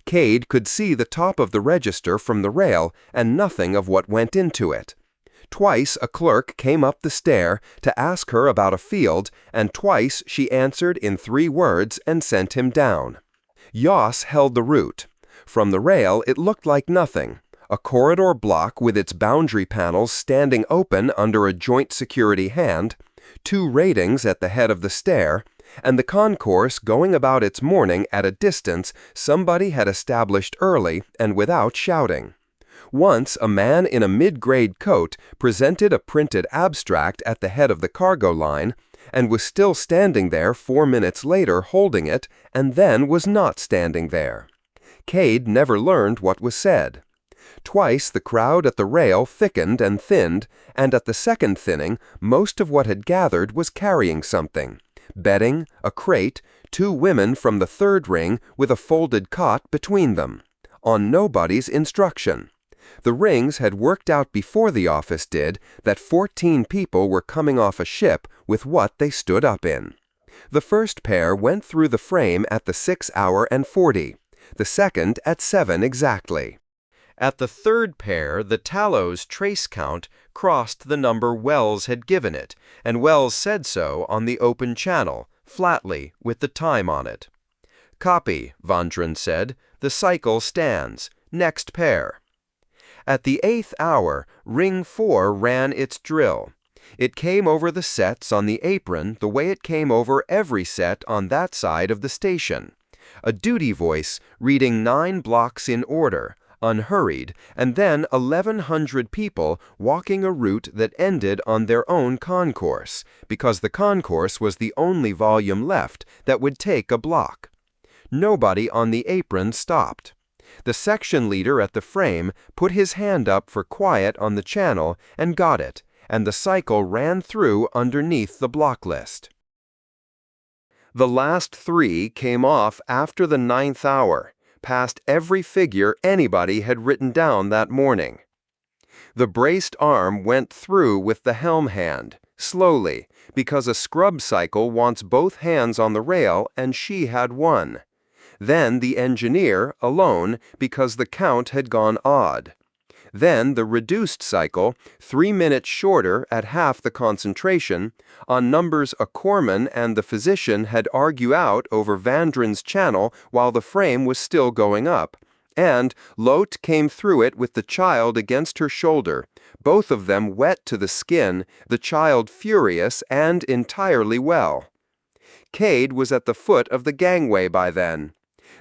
Cade could see the top of the register from the rail and nothing of what went into it. Twice a clerk came up the stair to ask her about a field, and twice she answered in 3 words and sent him down. Yoss held the route. From the rail it looked like nothing. A corridor block with its boundary panels standing open under a joint security hand, 2 ratings at the head of the stair, and the concourse going about its morning at a distance somebody had established early and without shouting. Once a man in a mid-grade coat presented a printed abstract at the head of the cargo line, and was still standing there 4 minutes later holding it, and then was not standing there. Cade never learned what was said. Twice the crowd at the rail thickened and thinned, and at the second thinning most of what had gathered was carrying something. Bedding, a crate, 2 women from the third ring with a folded cot between them. On nobody's instruction. The rings had worked out before the office did that 14 people were coming off a ship with what they stood up in. The first pair went through the frame at the 6:40, the second at 7 exactly. At the third pair, the Tallow's trace count crossed the number Wells had given it, and Wells said so on the open channel, flatly, with the time on it. "Copy," Vondran said. "The cycle stands. Next pair." At the 8th hour, Ring 4 ran its drill. It came over the sets on the apron the way it came over every set on that side of the station. A duty voice reading 9 blocks in order, unhurried, and then 1,100 people walking a route that ended on their own concourse, because the concourse was the only volume left that would take a block. Nobody on the apron stopped. The section leader at the frame put his hand up for quiet on the channel and got it, and the cycle ran through underneath the block list. The last 3 came off after the 9th hour, past every figure anybody had written down that morning. The braced arm went through with the helm hand, slowly, because a scrub cycle wants both hands on the rail and she had one. Then the engineer, alone, because the count had gone odd. Then the reduced cycle, 3 minutes shorter at half the concentration, on numbers a corpsman and the physician had argued out over Vandren's channel while the frame was still going up, and Lote came through it with the child against her shoulder, both of them wet to the skin, the child furious and entirely well. Cade was at the foot of the gangway by then.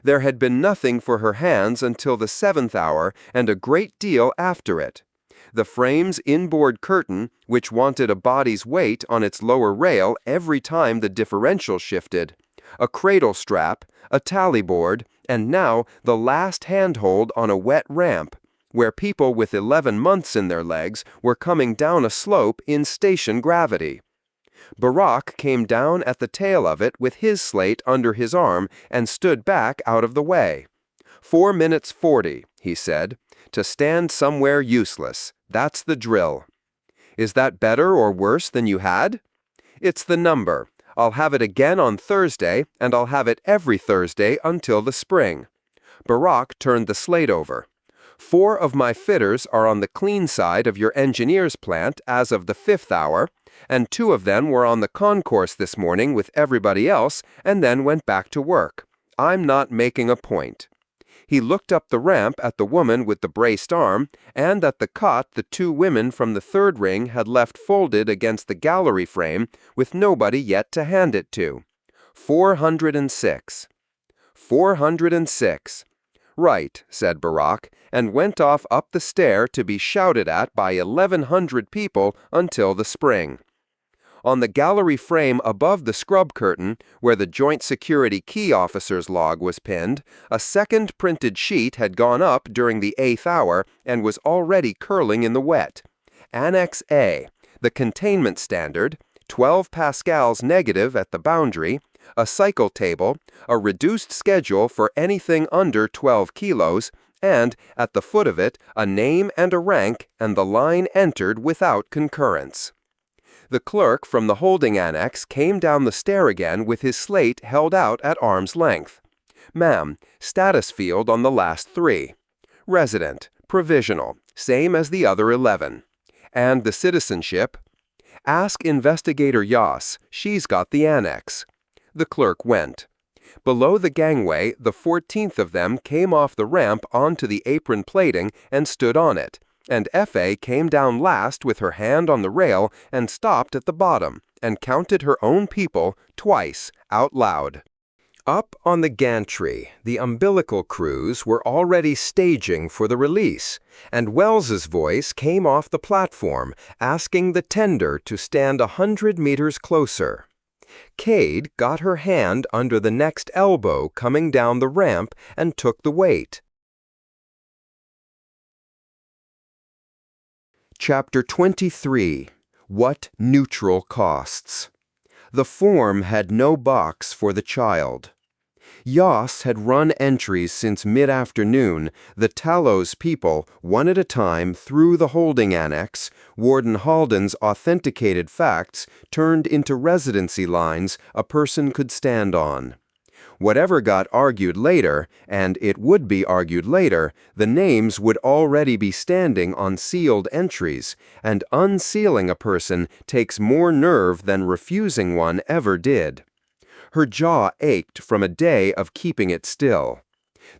There had been nothing for her hands until the 7th hour and a great deal after it. The frame's inboard curtain, which wanted a body's weight on its lower rail every time the differential shifted, a cradle strap, a tally board, and now the last handhold on a wet ramp, where people with 11 months in their legs were coming down a slope in station gravity. Barak came down at the tail of it with his slate under his arm and stood back out of the way. 4 minutes 40, he said. To stand somewhere useless. That's the drill. Is that better or worse than you had? It's the number. I'll have it again on Thursday, and I'll have it every Thursday until the spring. Barak turned the slate over. 4 of my fitters are on the clean side of your engineer's plant as of the 5th hour, and 2 of them were on the concourse this morning with everybody else and then went back to work. I'm not making a point. He looked up the ramp at the woman with the braced arm, and at the cot the 2 women from the third ring had left folded against the gallery frame with nobody yet to hand it to. 406. 406. Right, said Barak, and went off up the stair to be shouted at by 1,100 people until the spring. On the gallery frame above the scrub curtain, where the Joint Security Key Officer's log was pinned, a second printed sheet had gone up during the 8th hour and was already curling in the wet. Annex A, the containment standard, 12 pascals negative at the boundary, a cycle table, a reduced schedule for anything under 12 kilos, and, at the foot of it, a name and a rank, and the line entered without concurrence. The clerk from the holding annex came down the stair again with his slate held out at arm's length. Ma'am, status field on the last 3. Resident, provisional, same as the other 11. And the citizenship? Ask investigator Yas, she's got the annex. The clerk went. Below the gangway, the 14th of them came off the ramp onto the apron plating and stood on it, and F.A. came down last with her hand on the rail and stopped at the bottom and counted her own people twice, out loud. Up on the gantry, the umbilical crews were already staging for the release, and Wells's voice came off the platform, asking the tender to stand 100 meters closer. Cade got her hand under the next elbow coming down the ramp and took the weight. Chapter 23. What Neutral Costs. The form had no box for the child. Yas had run entries since mid-afternoon, the Tallow's people, one at a time, through the holding annex, Warden Halden's authenticated facts turned into residency lines a person could stand on. Whatever got argued later, and it would be argued later, the names would already be standing on sealed entries, and unsealing a person takes more nerve than refusing one ever did. Her jaw ached from a day of keeping it still.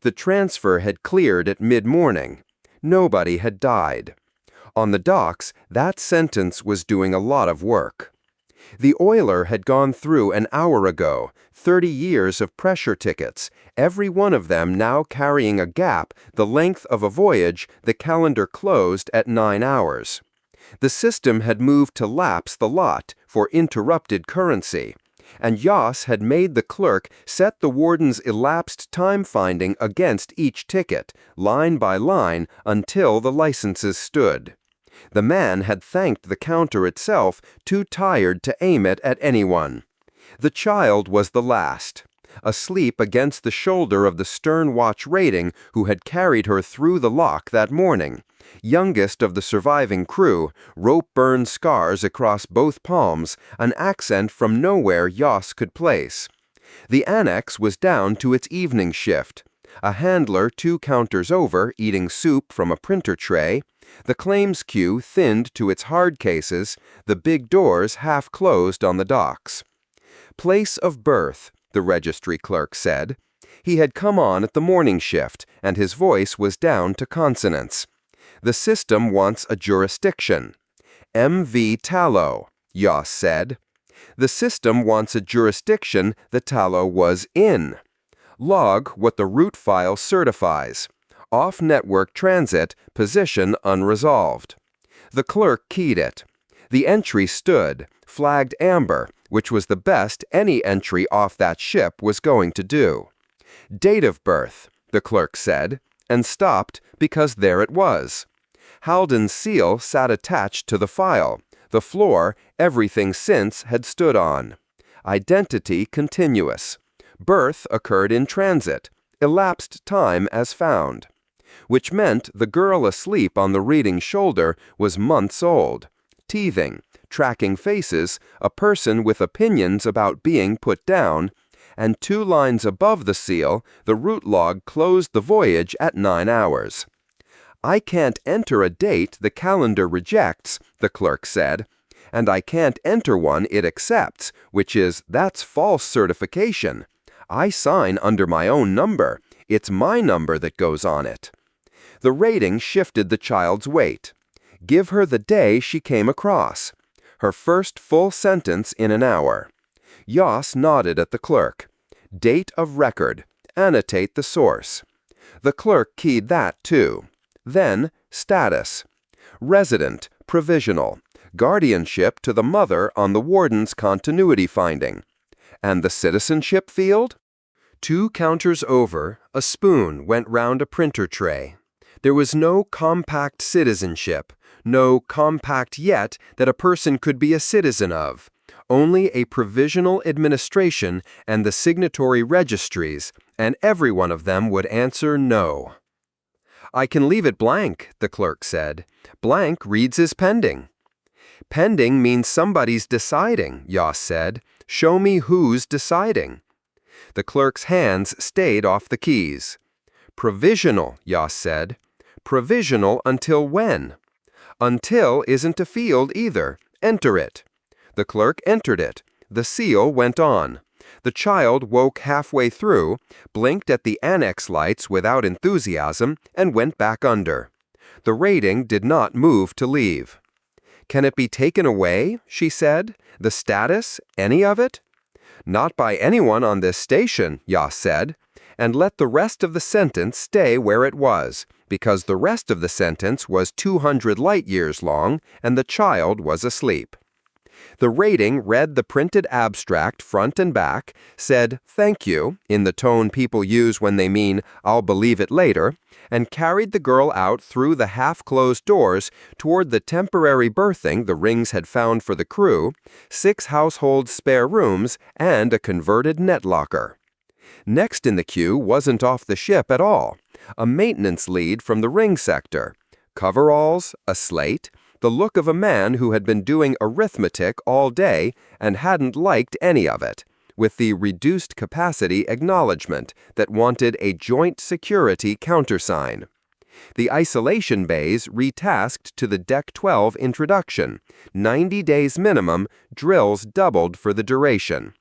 The transfer had cleared at mid-morning. Nobody had died. On the docks, that sentence was doing a lot of work. The oiler had gone through an hour ago, 30 years of pressure tickets, every one of them now carrying a gap the length of a voyage the calendar closed at 9 hours. The system had moved to lapse the lot for interrupted currency, and Yas had made the clerk set the warden's elapsed time finding against each ticket, line by line, until the licenses stood. The man had thanked the counter itself, too tired to aim it at anyone. The child was the last, asleep against the shoulder of the stern watch rating who had carried her through the lock that morning. Youngest of the surviving crew, rope-burn scars across both palms, an accent from nowhere Yas could place. The annex was down to its evening shift. A handler 2 counters over eating soup from a printer tray, the claims queue thinned to its hard cases, the big doors half closed on the docks. Place of birth, the registry clerk said. He had come on at the morning shift, and his voice was down to consonants. The system wants a jurisdiction. MV Tallow, Yas said. The system wants a jurisdiction the Tallow was in. Log what the root file certifies. Off-network transit, position unresolved. The clerk keyed it. The entry stood, flagged amber, which was the best any entry off that ship was going to do. Date of birth, the clerk said, and stopped because there it was. Halden's seal sat attached to the file. The floor, everything since had stood on. Identity continuous. Birth occurred in transit. Elapsed time as found. Which meant the girl asleep on the reading shoulder was months old. Teething, tracking faces, a person with opinions about being put down, and 2 lines above the seal, the route log closed the voyage at 9 hours. I can't enter a date the calendar rejects, the clerk said, and I can't enter one it accepts, that's false certification. I sign under my own number. It's my number that goes on it. The rating shifted the child's weight. Give her the day she came across. Her first full sentence in an hour. Yas nodded at the clerk. Date of record. Annotate the source. The clerk keyed that too. Then, status. Resident, provisional. Guardianship to the mother on the warden's continuity finding. And the citizenship field? 2 counters over, a spoon went round a printer tray. There was no compact citizenship, no compact yet that a person could be a citizen of, only a provisional administration and the signatory registries, and every one of them would answer no. I can leave it blank, the clerk said. Blank reads as pending. Pending means somebody's deciding, Yas said. Show me who's deciding. The clerk's hands stayed off the keys. Provisional, Yas said. Provisional until when? Until isn't a field either. Enter it. The clerk entered it. The seal went on. The child woke halfway through, blinked at the annex lights without enthusiasm, and went back under. The rating did not move to leave. "Can it be taken away?" she said. "The status? Any of it?" "Not by anyone on this station," Yoss said, and let the rest of the sentence stay where it was, because the rest of the sentence was 200 light-years long, and the child was asleep. The rating read the printed abstract front and back, said "thank you" in the tone people use when they mean "I'll believe it later," and carried the girl out through the half-closed doors toward the temporary berthing the Rings had found for the crew, 6 household spare rooms, and a converted net locker. Next in the queue wasn't off the ship at all. A maintenance lead from the Ring sector. Coveralls, a slate, the look of a man who had been doing arithmetic all day and hadn't liked any of it, with the reduced capacity acknowledgement that wanted a joint security countersign. The isolation bays retasked to the Deck 12 introduction, 90 days minimum, drills doubled for the duration.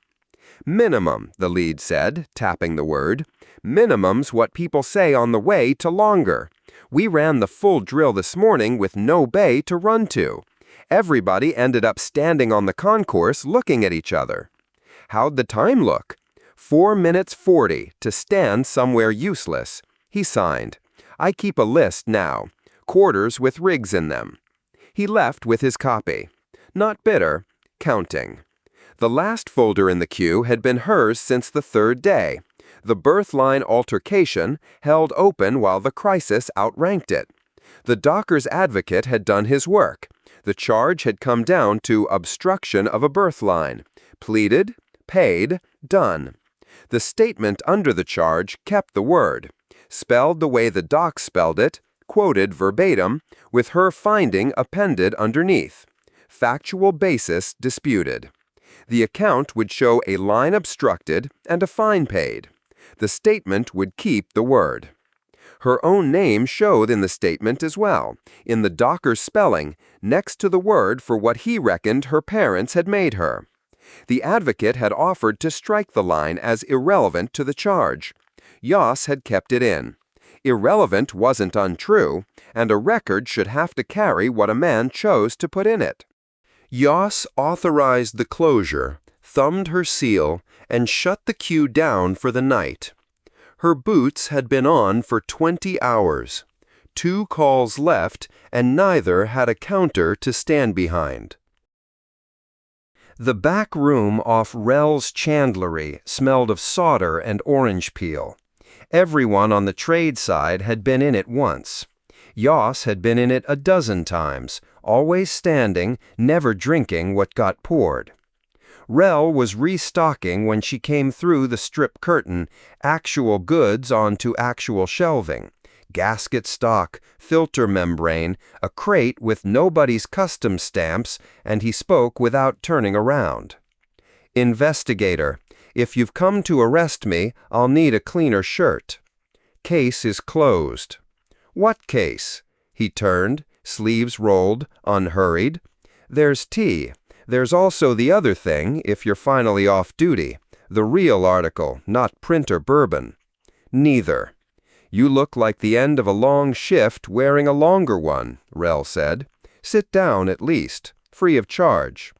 "Minimum," the lead said, tapping the word. "Minimum's what people say on the way to longer. We ran the full drill this morning with no bay to run to. Everybody ended up standing on the concourse looking at each other." "How'd the time look?" 4 minutes 40 to stand somewhere useless. He signed. "I keep a list now. Quarters with rigs in them." He left with his copy. Not bitter, counting. The last folder in the queue had been hers since the 3rd day. The berth line altercation held open while the crisis outranked it. The docker's advocate had done his work. The charge had come down to obstruction of a berth line. Pleaded, paid, done. The statement under the charge kept the word. Spelled the way the doc spelled it, quoted verbatim, with her finding appended underneath. Factual basis disputed. The account would show a line obstructed and a fine paid. The statement would keep the word. Her own name showed in the statement as well, in the docker's spelling, next to the word for what he reckoned her parents had made her. The advocate had offered to strike the line as irrelevant to the charge. Yoss had kept it in. Irrelevant wasn't untrue, and a record should have to carry what a man chose to put in it. Yoss authorized the closure, thumbed her seal, and shut the queue down for the night. Her boots had been on for 20 hours. 2 calls left, and neither had a counter to stand behind. The back room off Rel's chandlery smelled of solder and orange peel. Everyone on the trade side had been in it once. Yoss had been in it a dozen times, always standing, never drinking what got poured. Rel was restocking when she came through the strip curtain, actual goods onto actual shelving. Gasket stock, filter membrane, a crate with nobody's custom stamps, and he spoke without turning around. "Investigator, if you've come to arrest me, I'll need a cleaner shirt. Case is closed." "What case?" He turned, sleeves rolled, unhurried. "There's tea. There's also the other thing, if you're finally off duty. The real article, not printer bourbon." "Neither." "You look like the end of a long shift wearing a longer one," Rel said. "Sit down at least. Free of charge."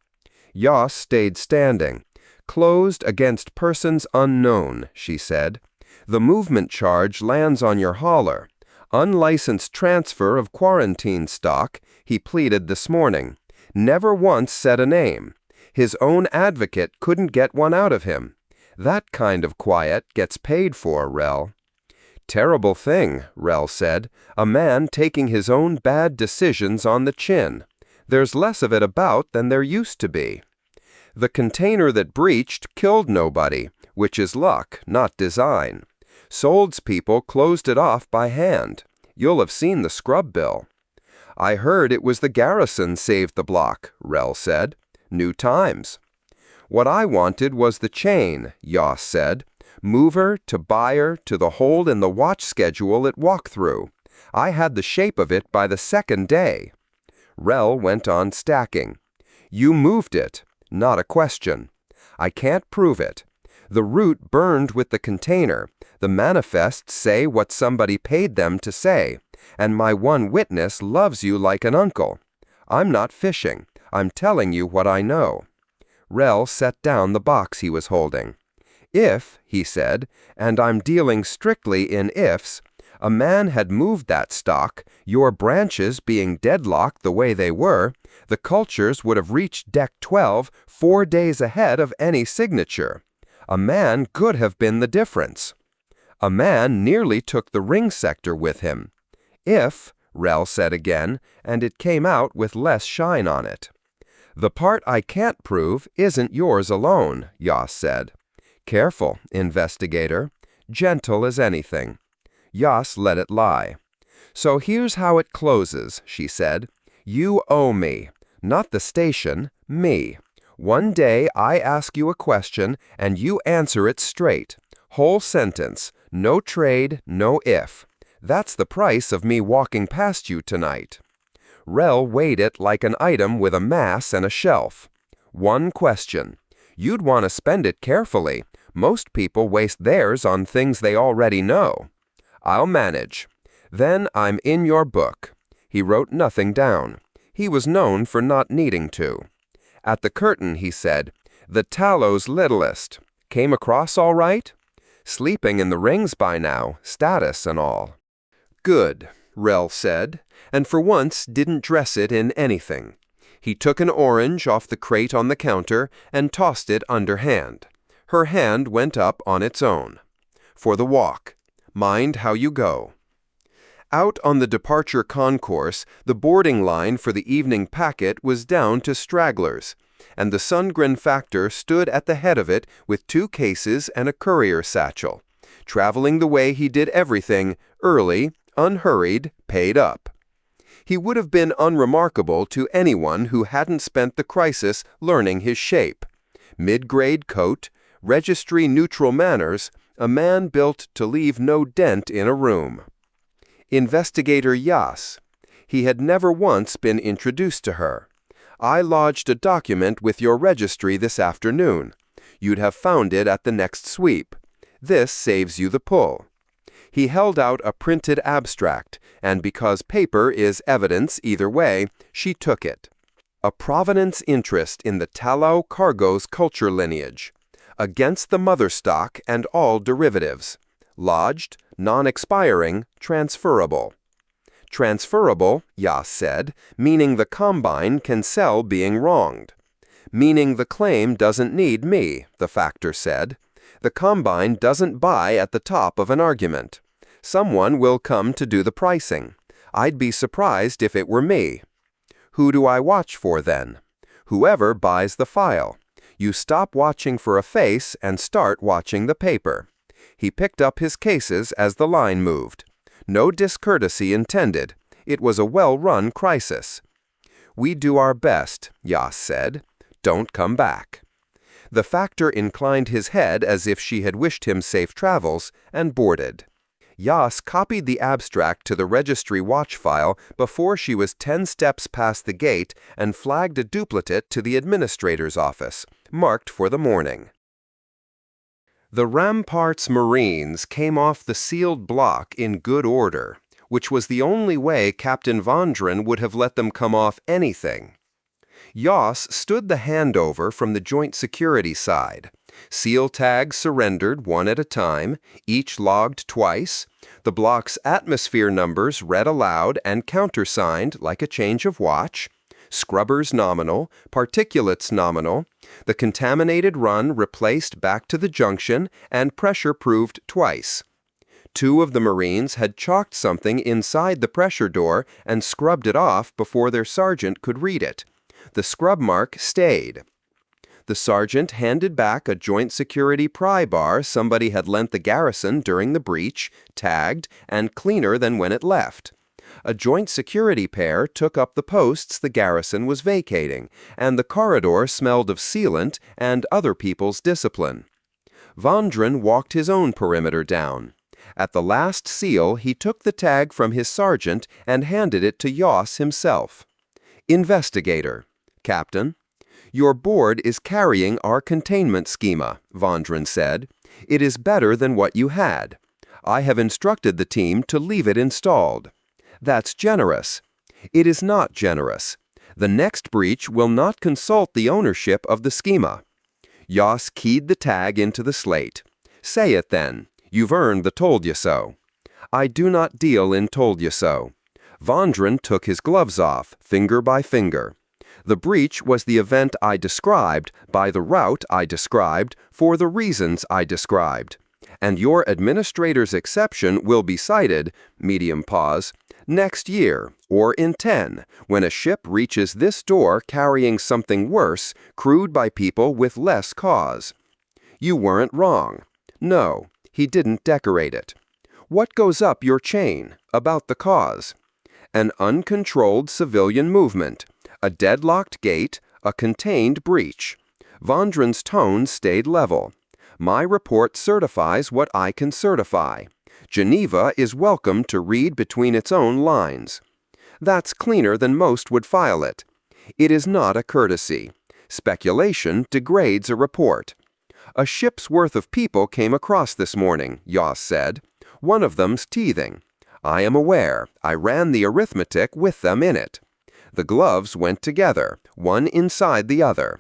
Yoss stayed standing. "Closed against persons unknown," she said. "The movement charge lands on your hauler. Unlicensed transfer of quarantine stock," he pleaded this morning. Never once said a name. His own advocate couldn't get one out of him. That kind of quiet gets paid for, Rel. "Terrible thing," Rel said. "A man taking his own bad decisions on the chin. There's less of it about than there used to be. The container that breached killed nobody, which is luck, not design. Solds people closed it off by hand. You'll have seen the scrub bill." "I heard it was the garrison saved the block," Rel said. "New times." "What I wanted was the chain," Yoss said. "Mover to buyer to the hold in the watch schedule it walked through. I had the shape of it by the 2nd day." Rel went on stacking. You moved it. Not a question. I can't prove it. The root burned with the container. The manifests say what somebody paid them to say. And my one witness loves you like an uncle. I'm not fishing. I'm telling you what I know. Rel set down the box he was holding. If, he said, and I'm dealing strictly in ifs, a man had moved that stock, your branches being deadlocked the way they were, the cultures would have reached deck 12 4 days ahead of any signature. A man could have been the difference. A man nearly took the ring sector with him. If, Rel said again, and it came out with less shine on it. The part I can't prove isn't yours alone, Yas said. Careful, investigator. Gentle as anything. Yas let it lie. So here's how it closes, she said. You owe me. Not the station, me. One day I ask you a question and you answer it straight. Whole sentence. No trade, no if. That's the price of me walking past you tonight. Rel weighed it like an item with a mass and a shelf. One question. You'd want to spend it carefully. Most people waste theirs on things they already know. I'll manage. Then I'm in your book. He wrote nothing down. He was known for not needing to. At the curtain, he said, The Tallow's littlest. Came across all right? Sleeping in the rings by now, status and all. Good, Rel said, and for once didn't dress it in anything. He took an orange off the crate on the counter and tossed it underhand. Her hand went up on its own. For the walk. Mind how you go. Out on the departure concourse, the boarding line for the evening packet was down to stragglers, and the Sundgren factor stood at the head of it with 2 cases and a courier satchel, traveling the way he did everything, early, unhurried, paid up. He would have been unremarkable to anyone who hadn't spent the crisis learning his shape. Mid-grade coat, registry-neutral manners, a man built to leave no dent in a room. Investigator Yas. He had never once been introduced to her. I lodged a document with your registry this afternoon. You'd have found it at the next sweep. This saves you the pull. He held out a printed abstract, and because paper is evidence either way, she took it. A provenance interest in the Tallow Cargo's culture lineage. Against the mother stock and all derivatives. Lodged, non-expiring, transferable. Transferable, Yas said, meaning the combine can sell being wronged. Meaning the claim doesn't need me, the factor said. The combine doesn't buy at the top of an argument. Someone will come to do the pricing. I'd be surprised if it were me. Who do I watch for then? Whoever buys the file. You stop watching for a face and start watching the paper. He picked up his cases as the line moved. No discourtesy intended. It was a well-run crisis. We do our best, Yas said. Don't come back. The factor inclined his head as if she had wished him safe travels and boarded. Yas copied the abstract to the registry watch file before she was 10 steps past the gate and flagged a duplicate to the administrator's office, marked for the morning. The Ramparts Marines came off the sealed block in good order, which was the only way Captain Vondran would have let them come off anything. Yas stood the handover from the joint security side. Seal tags surrendered one at a time, each logged twice, the block's atmosphere numbers read aloud and countersigned like a change of watch, scrubbers nominal, particulates nominal, the contaminated run replaced back to the junction and pressure proved twice. 2 of the Marines had chalked something inside the pressure door and scrubbed it off before their sergeant could read it. The scrub mark stayed. The sergeant handed back a joint security pry bar somebody had lent the garrison during the breach, tagged, and cleaner than when it left. A joint security pair took up the posts the garrison was vacating, and the corridor smelled of sealant and other people's discipline. Vondran walked his own perimeter down. At the last seal, he took the tag from his sergeant and handed it to Yas himself. Investigator. Captain. Your board is carrying our containment schema, Vondran said. It is better than what you had. I have instructed the team to leave it installed. That's generous. It is not generous. The next breach will not consult the ownership of the schema. Yas keyed the tag into the slate. Say it then. You've earned the told you so. I do not deal in told you so. Vondran took his gloves off, finger by finger. The breach was the event I described, by the route I described, for the reasons I described. And your administrator's exception will be cited, medium pause, next year, or in 10, when a ship reaches this door carrying something worse, crewed by people with less cause. You weren't wrong. No, he didn't decorate it. What goes up your chain, about the cause? An uncontrolled civilian movement, a deadlocked gate, a contained breach. Vondran's tone stayed level. My report certifies what I can certify. Geneva is welcome to read between its own lines. That's cleaner than most would file it. It is not a courtesy. Speculation degrades a report. A ship's worth of people came across this morning, Yas said. One of them's teething. I am aware. I ran the arithmetic with them in it. The gloves went together, one inside the other.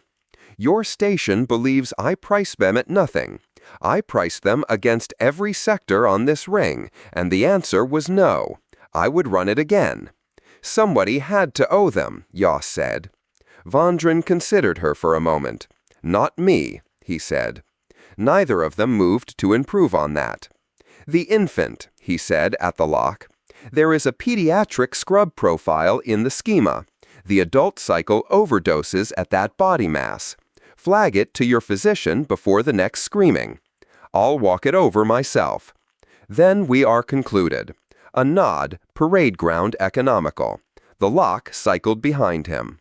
Your station believes I price them at nothing. I priced them against every sector on this ring, and the answer was no. I would run it again. Somebody had to owe them, Yas said. Vondran considered her for a moment. Not me, he said. Neither of them moved to improve on that. The infant, he said at the lock. There is a pediatric scrub profile in the schema. The adult cycle overdoses at that body mass. Flag it to your physician before the next screaming. I'll walk it over myself. Then we are concluded. A nod, parade ground economical. The lock cycled behind him.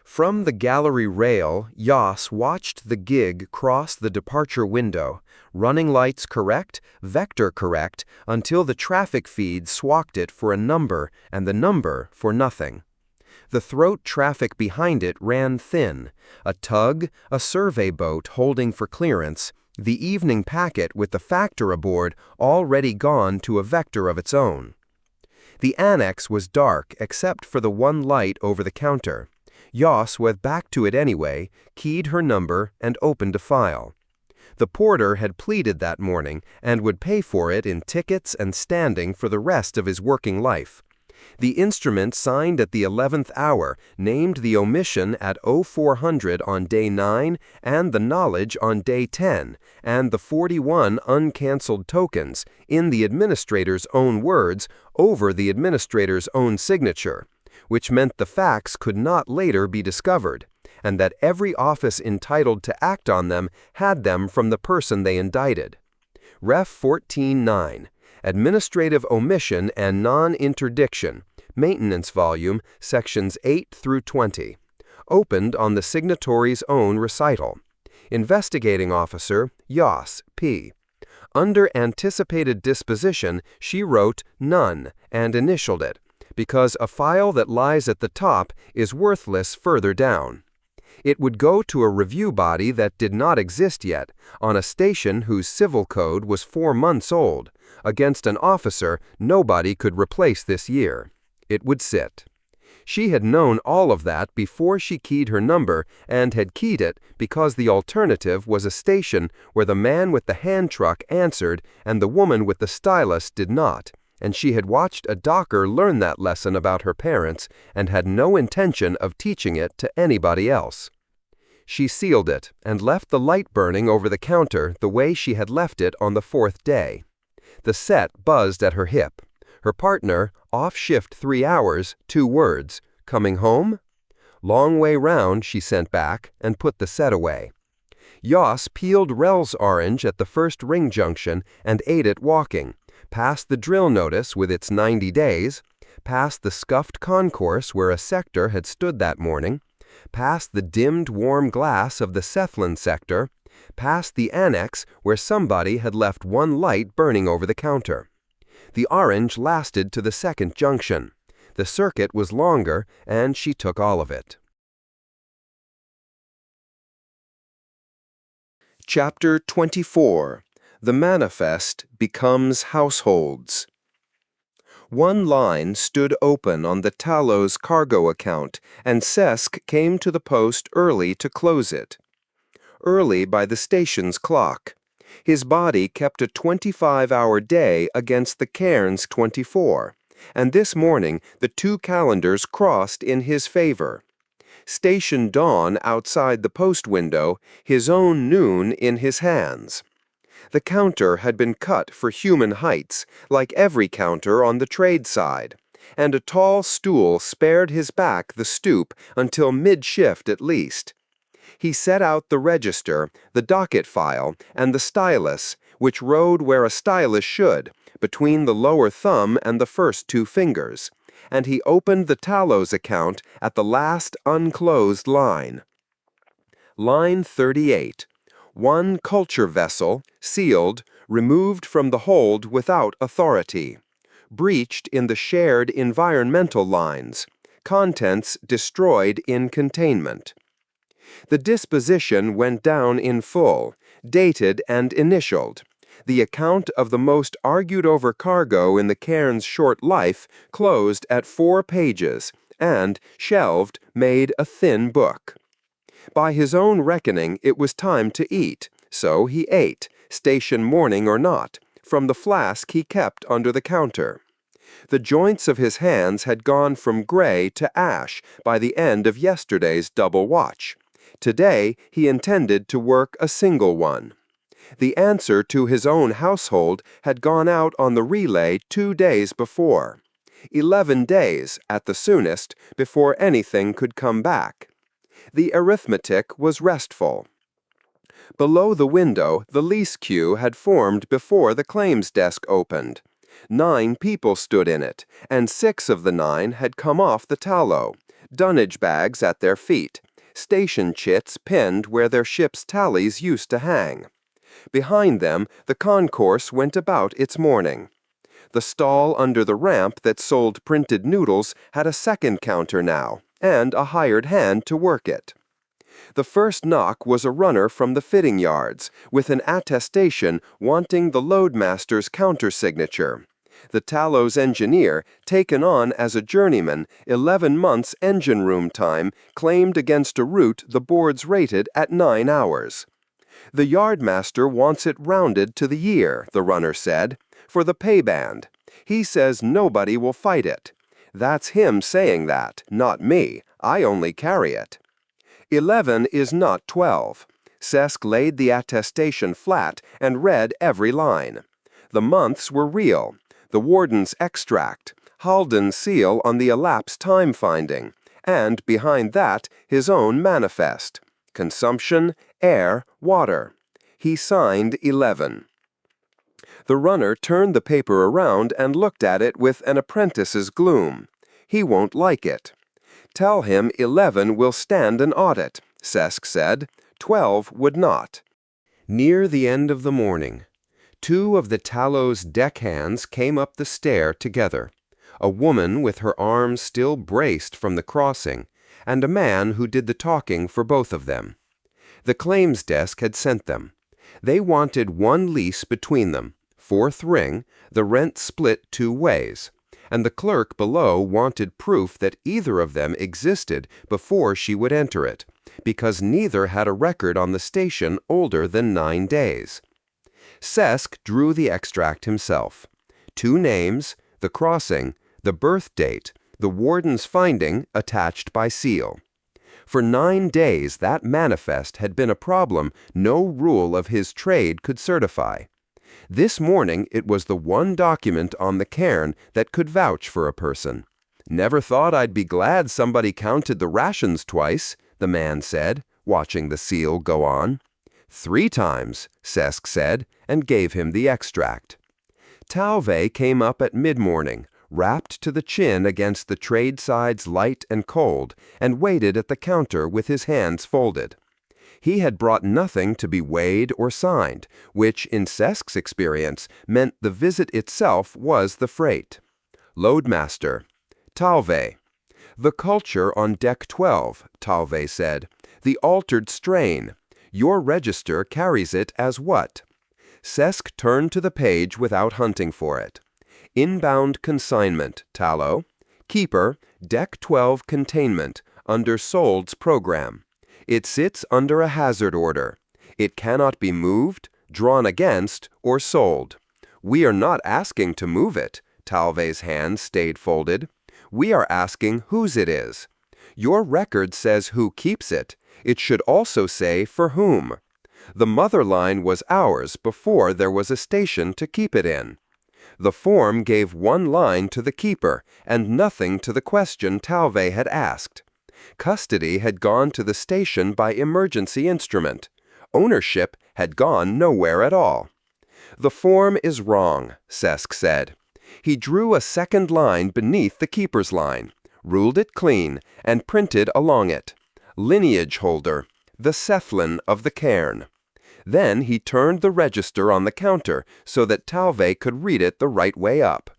From the gallery rail, Yas watched the gig cross the departure window, running lights correct, vector correct, until the traffic feed swacked it for a number and the number for nothing. The throat traffic behind it ran thin, a tug, a survey boat holding for clearance, the evening packet with the factor aboard already gone to a vector of its own. The annex was dark except for the one light over the counter. Yas went back to it anyway, keyed her number, and opened a file. The porter had pleaded that morning and would pay for it in tickets and standing for the rest of his working life. The instrument signed at the 11th hour named the omission at 0400 on day 9 and the knowledge on day 10, and the 41 uncancelled tokens, in the administrator's own words, over the administrator's own signature, which meant the facts could not later be discovered, and that every office entitled to act on them had them from the person they indicted. Ref 14-9. Administrative Omission and Non-Interdiction, Maintenance Volume, Sections 8 through 20. Opened on the signatory's own recital. Investigating Officer, Yas, P. Under anticipated disposition, she wrote none and initialed it, because a file that lies at the top is worthless further down. It would go to a review body that did not exist yet, on a station whose civil code was 4 months old. Against an officer nobody could replace this year. It would sit. She had known all of that before she keyed her number, and had keyed it because the alternative was a station where the man with the hand truck answered and the woman with the stylus did not, and she had watched a docker learn that lesson about her parents and had no intention of teaching it to anybody else. She sealed it and left the light burning over the counter the way she had left it on the 4th day. The set buzzed at her hip. Her partner, off shift 3 hours, 2 words, coming home? Long way round, she sent back, and put the set away. Yas peeled Rel's orange at the first ring junction and ate it walking, past the drill notice with its 90 days, past the scuffed concourse where a sector had stood that morning, past the dimmed warm glass of the Sethlin sector, past the annex where somebody had left one light burning over the counter. The orange lasted to the 2nd junction. The circuit was longer, and she took all of it. Chapter 24. The Manifest Becomes Households. One line stood open on the Tallow's cargo account, and Sesk came to the post early to close it. Early by the station's clock. His body kept a 25-hour day against the Cairn's 24, and this morning the two calendars crossed in his favor. Station dawn outside the post window, his own noon in his hands. The counter had been cut for human heights, like every counter on the trade side, and a tall stool spared his back the stoop until mid-shift at least. He set out the register, the docket file, and the stylus, which rode where a stylus should, between the lower thumb and the first two fingers, and he opened the Tallow's account at the last unclosed line. Line 38. One culture vessel, sealed, removed from the hold without authority. Breached in the shared environmental lines. Contents destroyed in containment. The disposition went down in full, dated and initialed. The account of the most argued-over cargo in the Cairn's short life closed at 4 pages, and, shelved, made a thin book. By his own reckoning, it was time to eat, so he ate, station morning or not, from the flask he kept under the counter. The joints of his hands had gone from gray to ash by the end of yesterday's double watch. Today, he intended to work a single one. The answer to his own household had gone out on the relay 2 days before. 11 days, at the soonest, before anything could come back. The arithmetic was restful. Below the window, the lease queue had formed before the claims desk opened. 9 people stood in it, and 6 of the 9 had come off the Tallow, dunnage bags at their feet, station chits pinned where their ship's tallies used to hang. Behind them, the concourse went about its morning. The stall under the ramp that sold printed noodles had a second counter now, and a hired hand to work it. The first knock was a runner from the fitting yards, with an attestation wanting the loadmaster's countersignature. The Tallow's engineer, taken on as a journeyman, 11 months engine room time, claimed against a route the boards rated at 9 hours. The yardmaster wants it rounded to the year, the runner said, for the pay band. He says nobody will fight it. That's him saying that, not me. I only carry it. 11 is not 12. Sesk laid the attestation flat and read every line. The months were real. The warden's extract, Halden's seal on the elapsed time finding, and behind that, his own manifest. Consumption, air, water. He signed 11. The runner turned the paper around and looked at it with an apprentice's gloom. He won't like it. Tell him 11 will stand an audit, Sesk said. 12 would not. Near the end of the morning, 2 of the Tallow's deckhands came up the stair together, a woman with her arms still braced from the crossing, and a man who did the talking for both of them. The claims desk had sent them. They wanted 1 lease between them, 4th ring, the rent split 2 ways, and the clerk below wanted proof that either of them existed before she would enter it, because neither had a record on the station older than 9 days. Sesk drew the extract himself. 2 names, the crossing, the birth date, the warden's finding attached by seal. For 9 days that manifest had been a problem no rule of his trade could certify. This morning it was the one document on the Cairn that could vouch for a person. "Never thought I'd be glad somebody counted the rations twice," the man said, watching the seal go on. 3 times, Sesk said, and gave him the extract. Talve came up at mid-morning, wrapped to the chin against the trade side's light and cold, and waited at the counter with his hands folded. He had brought nothing to be weighed or signed, which, in Sesk's experience, meant the visit itself was the freight. Loadmaster. Talve. "The culture on deck 12, Talve said. "The altered strain. Your register carries it as what?" Sesk turned to the page without hunting for it. "Inbound consignment, Tallow. Keeper, deck 12 containment, under Sold's program. It sits under a hazard order. It cannot be moved, drawn against, or sold. We are not asking to move it." Talve's hand stayed folded. "We are asking whose it is. Your record says who keeps it. It should also say for whom. The mother line was ours before there was a station to keep it in. The form gave one line to the keeper and nothing to the question Talve had asked. Custody had gone to the station by emergency instrument. Ownership had gone nowhere at all." "The form is wrong," Sesk said. He drew a second line beneath the keeper's line, ruled it clean, and printed along it, "Lineage holder, the Cephalon of the Cairn." Then he turned the register on the counter so that Talve could read it the right way up.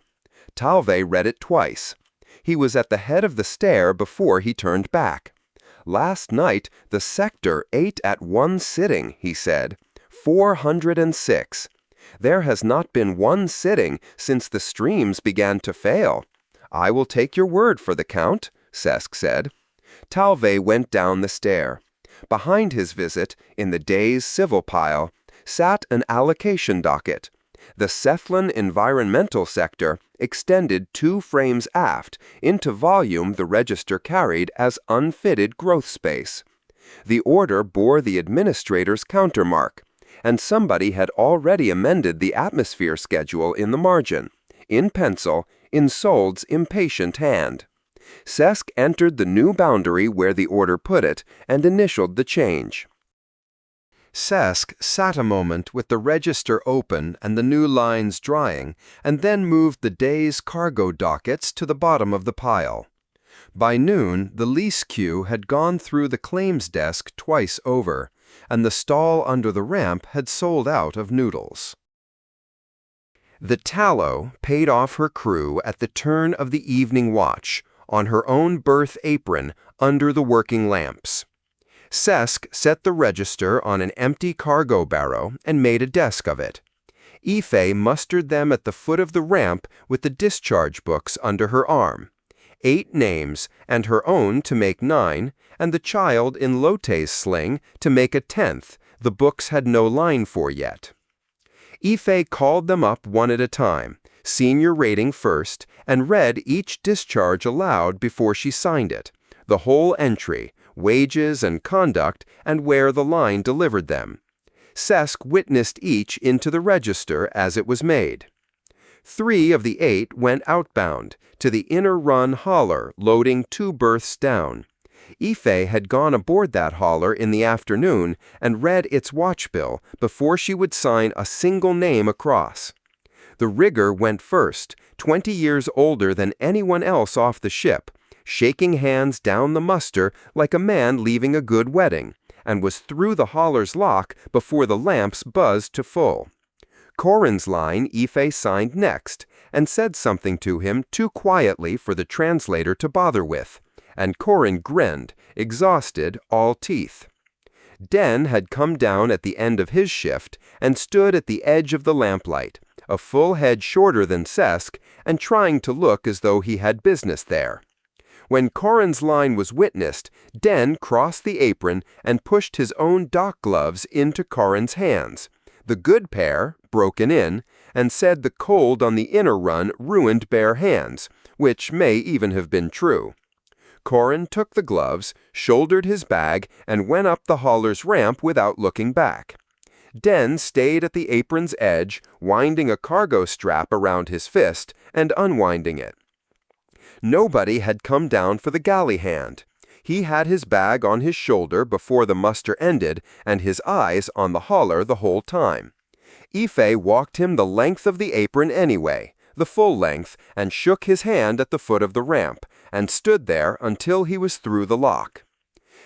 Talve read it twice. He was at the head of the stair before he turned back. "Last night the sector ate at one sitting," he said. 406. "There has not been one sitting since the streams began to fail." "I will take your word for the count," Sesk said. Talve went down the stair. Behind his visit, in the day's civil pile, sat an allocation docket. The Cephalon environmental sector extended 2 frames aft into volume the register carried as unfitted growth space. The order bore the administrator's countermark, and somebody had already amended the atmosphere schedule in the margin, in pencil, in Sold's impatient hand. Sesk entered the new boundary where the order put it and initialed the change. Sesk sat a moment with the register open and the new lines drying, and then moved the day's cargo dockets to the bottom of the pile. By noon, the lease queue had gone through the claims desk twice over, and the stall under the ramp had sold out of noodles. The Tallow paid off her crew at the turn of the evening watch, on her own berth apron under the working lamps. Sesk set the register on an empty cargo barrow and made a desk of it. Ife mustered them at the foot of the ramp with the discharge books under her arm. 8 names, and her own to make 9, and the child in Lote's sling to make a 10th the books had no line for yet. Ife called them up one at a time, senior rating first, and read each discharge aloud before she signed it, the whole entry, wages and conduct, and where the line delivered them. Sesk witnessed each into the register as it was made. 3 of the 8 went outbound, to the inner run hauler loading 2 berths down. Ife had gone aboard that hauler in the afternoon and read its watch bill before she would sign a single name across. The rigger went first, 20 years older than anyone else off the ship, shaking hands down the muster like a man leaving a good wedding, and was through the hauler's lock before the lamps buzzed to full. Corin's line Ife signed next, and said something to him too quietly for the translator to bother with, and Corin grinned, exhausted, all teeth. Den had come down at the end of his shift and stood at the edge of the lamplight, a full head shorter than Sesk, and trying to look as though he had business there. When Corin's line was witnessed, Den crossed the apron and pushed his own dock gloves into Corin's hands, the good pair, broken in, and said the cold on the inner run ruined bare hands, which may even have been true. Corin took the gloves, shouldered his bag, and went up the hauler's ramp without looking back. Den stayed at the apron's edge, winding a cargo strap around his fist and unwinding it. Nobody had come down for the galley hand. He had his bag on his shoulder before the muster ended and his eyes on the hauler the whole time. Ife walked him the length of the apron anyway, the full length, and shook his hand at the foot of the ramp, and stood there until he was through the lock.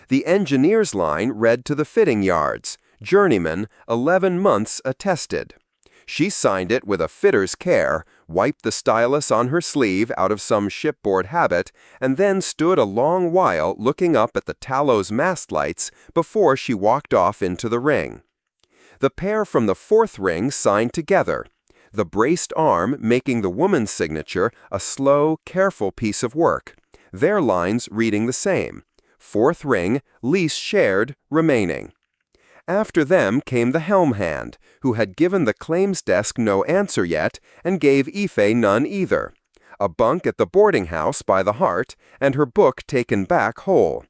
The engineer's line read to the fitting yards, journeyman, 11 months attested. She signed it with a fitter's care, wiped the stylus on her sleeve out of some shipboard habit, and then stood a long while looking up at the Tallow's mast lights before she walked off into the ring. The pair from the fourth ring signed together, the braced arm making the woman's signature a slow, careful piece of work, their lines reading the same: fourth ring, lease shared, remaining. After them came the helm hand, who had given the claims desk no answer yet and gave Ife none either, a bunk at the boarding house by the heart, and her book taken back whole.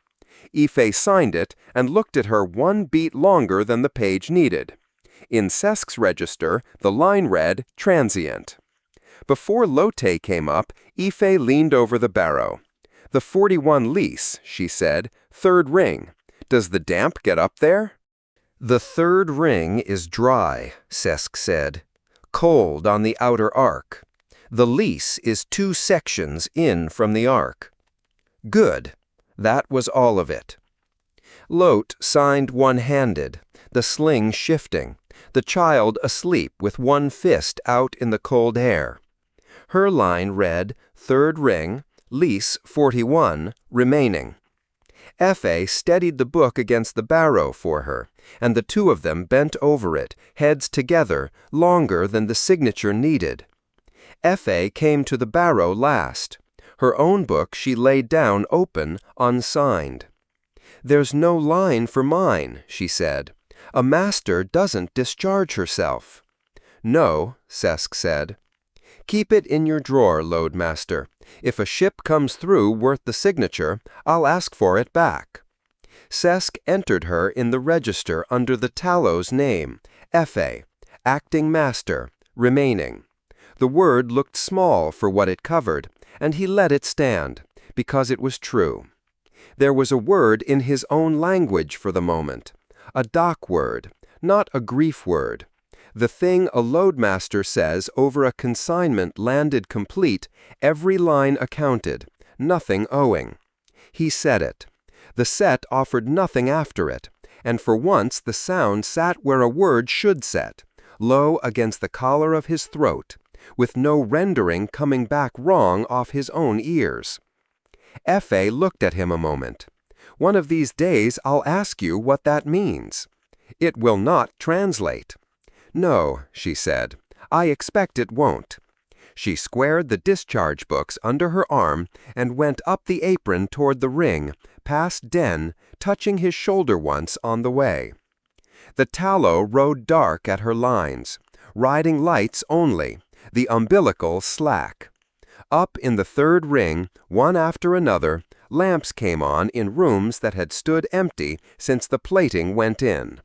Ife signed it and looked at her one beat longer than the page needed. In Sesk's register, the line read, transient. Before Lotte came up, Ife leaned over the barrow. "The 41 lease," she said, "third ring. Does the damp get up there?" "The third ring is dry," Sesk said. "Cold on the outer arc. The lease is 2 sections in from the arc." "Good." That was all of it. Lotte signed one-handed, the sling shifting, the child asleep with one fist out in the cold air. Her line read, "Third ring, lease 41, remaining." Effie steadied the book against the barrow for her, and the two of them bent over it, heads together, longer than the signature needed. Effie came to the barrow last. Her own book she laid down open, unsigned. "There's no line for mine," she said. "A master doesn't discharge herself." "No," Sesk said. "Keep it in your drawer, Loadmaster. If a ship comes through worth the signature, I'll ask for it back." Sesk entered her in the register under the Tallow's name, Effie, acting master, remaining. The word looked small for what it covered, and he let it stand, because it was true. There was a word in his own language for the moment, a dock word, not a grief word. The thing a loadmaster says over a consignment landed complete, every line accounted, nothing owing. He said it. The set offered nothing after it, and for once the sound sat where a word should set, low against the collar of his throat, with no rendering coming back wrong off his own ears. Effie looked at him a moment. "One of these days I'll ask you what that means." "It will not translate." "No," she said. "I expect it won't." She squared the discharge books under her arm and went up the apron toward the ring, past Den, touching his shoulder once on the way. The Tallow rode dark at her lines, riding lights only, the umbilical slack. Up in the third ring, one after another, lamps came on in rooms that had stood empty since the plating went in.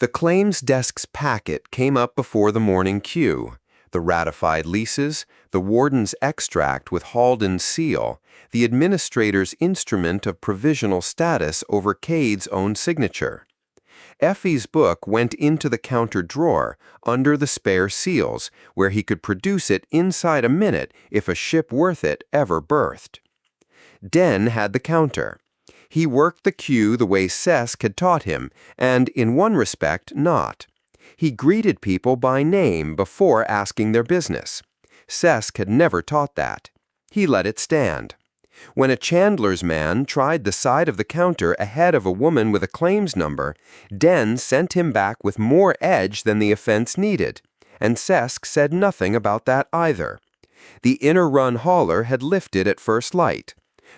The claims desk's packet came up before the morning queue. The ratified leases, the warden's extract with Halden's seal, the administrator's instrument of provisional status over Cade's own signature. Effie's book went into the counter drawer, under the spare seals, where he could produce it inside a minute if a ship worth it ever berthed. Den had the counter. He worked the queue the way Sesk had taught him, and in one respect not. He greeted people by name before asking their business. Sesk had never taught that. He let it stand. When a chandler's man tried the side of the counter ahead of a woman with a claims number, Den sent him back with more edge than the offense needed, and Sesk said nothing about that either. The inner run hauler had lifted at first light.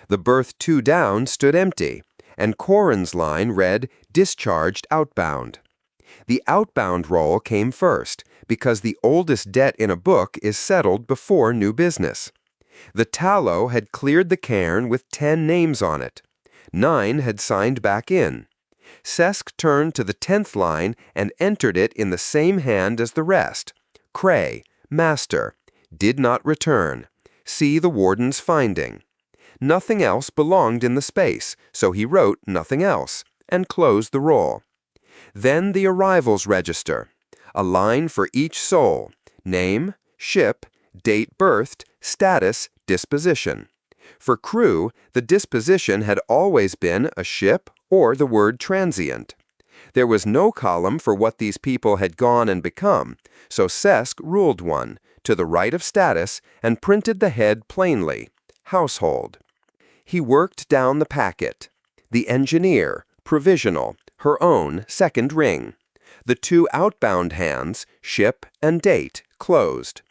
The berth 2 down stood empty, and Corin's line read, "Discharged outbound." The outbound roll came first, because the oldest debt in a book is settled before new business. The Tallow had cleared the cairn with 10 names on it. 9 had signed back in. Sesk turned to the 10th line and entered it in the same hand as the rest. Cray, master, did not return. See the warden's finding. Nothing else belonged in the space, so he wrote nothing else, and closed the roll. Then the arrivals register, a line for each soul, name, ship, date berthed, status, disposition. For crew, the disposition had always been a ship or the word transient. There was no column for what these people had gone and become, so Sesk ruled one, to the right of status, and printed the head plainly, household. He worked down the packet. The engineer, provisional, her own second ring. The two outbound hands, ship and date, closed.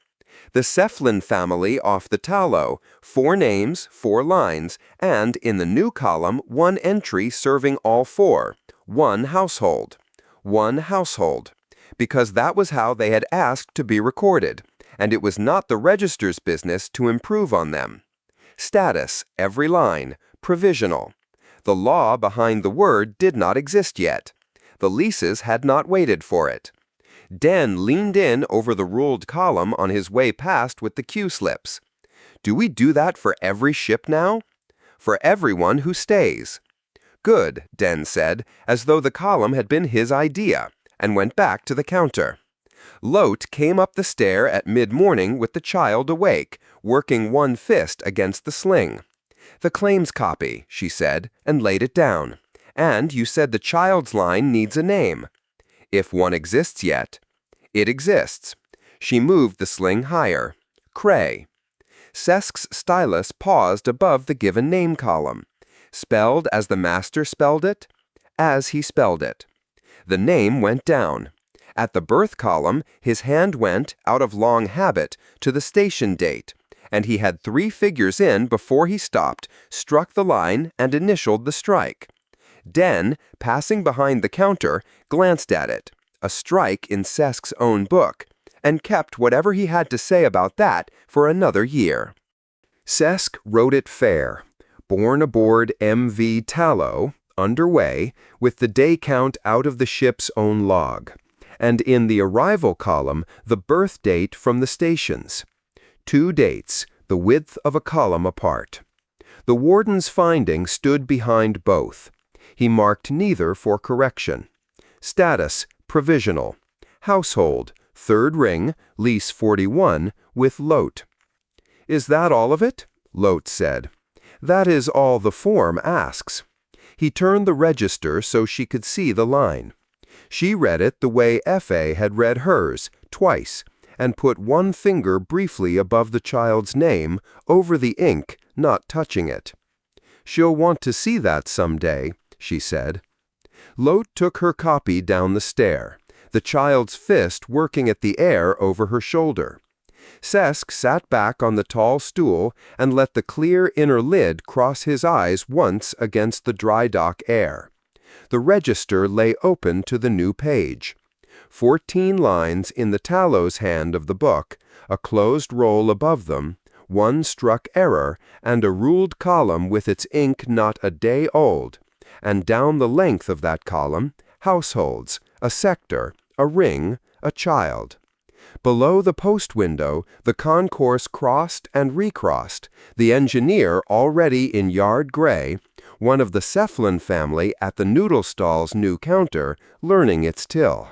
The Cephalin family off the tallow, 4 names, 4 lines, and in the new column 1 entry serving all 4, 1 household. 1 household. Because that was how they had asked to be recorded, and it was not the register's business to improve on them. Status, every line, provisional. The law behind the word did not exist yet. The leases had not waited for it. Den leaned in over the ruled column on his way past with the Q-slips. Do we do that for every ship now? For everyone who stays. Good, Den said, as though the column had been his idea, and went back to the counter. Lote came up the stair at mid-morning with the child awake, working one fist against the sling. The claims copy, she said, and laid it down. And you said the child's line needs a name. If one exists yet. It exists. She moved the sling higher. Cray. Cesk's stylus paused above the given name column. Spelled as the master spelled it, as he spelled it. The name went down. At the birth column, his hand went, out of long habit, to the station date, and he had 3 figures in before he stopped, struck the line, and initialed the strike. Den, passing behind the counter, glanced at it, a strike in Cesk's own book, and kept whatever he had to say about that for another year. Cesk wrote it fair. Born aboard MV Tallow, underway, with the day count out of the ship's own log, and in the arrival column the birth date from the stations. 2 dates, the width of a column apart. The warden's finding stood behind both. He marked neither for correction. Status, provisional. Household, 3rd ring, lease 41, with Lote. Is that all of it? Lote said. That is all the form asks. He turned the register so she could see the line. She read it the way F.A. had read hers, twice, and put one finger briefly above the child's name, over the ink, not touching it. She'll want to see that someday, she said. Lote took her copy down the stair, the child's fist working at the air over her shoulder. Cesk sat back on the tall stool and let the clear inner lid cross his eyes once against the dry dock air. The register lay open to the new page. 14 lines in the Tallow's hand of the book, a closed roll above them, 1 struck error, and a ruled column with its ink not a day old, and down the length of that column, households, a sector, a ring, a child. Below the post window, the concourse crossed and recrossed, the engineer already in yard gray, one of the Cephalin family at the noodle stall's new counter, learning its till.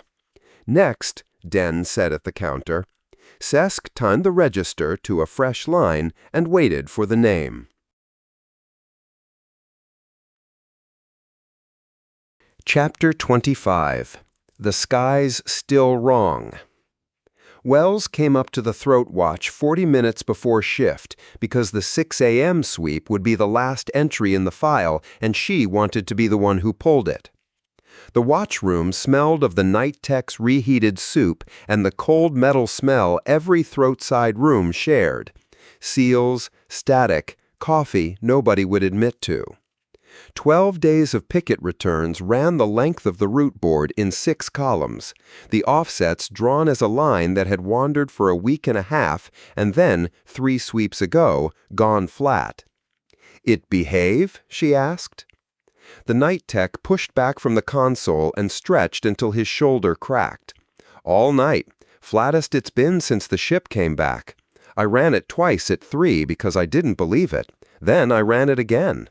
Next, Den said at the counter. Cesk timed the register to a fresh line and waited for the name. Chapter 25. The Sky's Still Wrong. Wells came up to the throat watch 40 minutes before shift because the 6 a.m. sweep would be the last entry in the file and she wanted to be the one who pulled it. The watch room smelled of the night tech's reheated soup and the cold metal smell every throat-side room shared. Seals, static, coffee nobody would admit to. 12 days of picket returns ran the length of the route board in 6 columns, the offsets drawn as a line that had wandered for a week and a half and then, 3 sweeps ago, gone flat. It behave? She asked. The night tech pushed back from the console and stretched until his shoulder cracked. All night, flattest it's been since the ship came back. I ran it twice at 3 because I didn't believe it. Then I ran it again.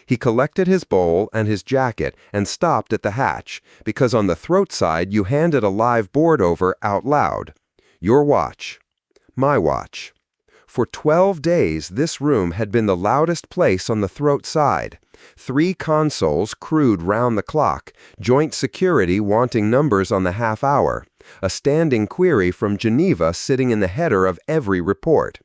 He collected his bowl and his jacket and stopped at the hatch, because on the throat side you handed a live board over out loud. Your watch. My watch. For 12 days this room had been the loudest place on the throat side. 3 consoles crewed round the clock, joint security wanting numbers on the half hour, a standing query from Geneva sitting in the header of every report.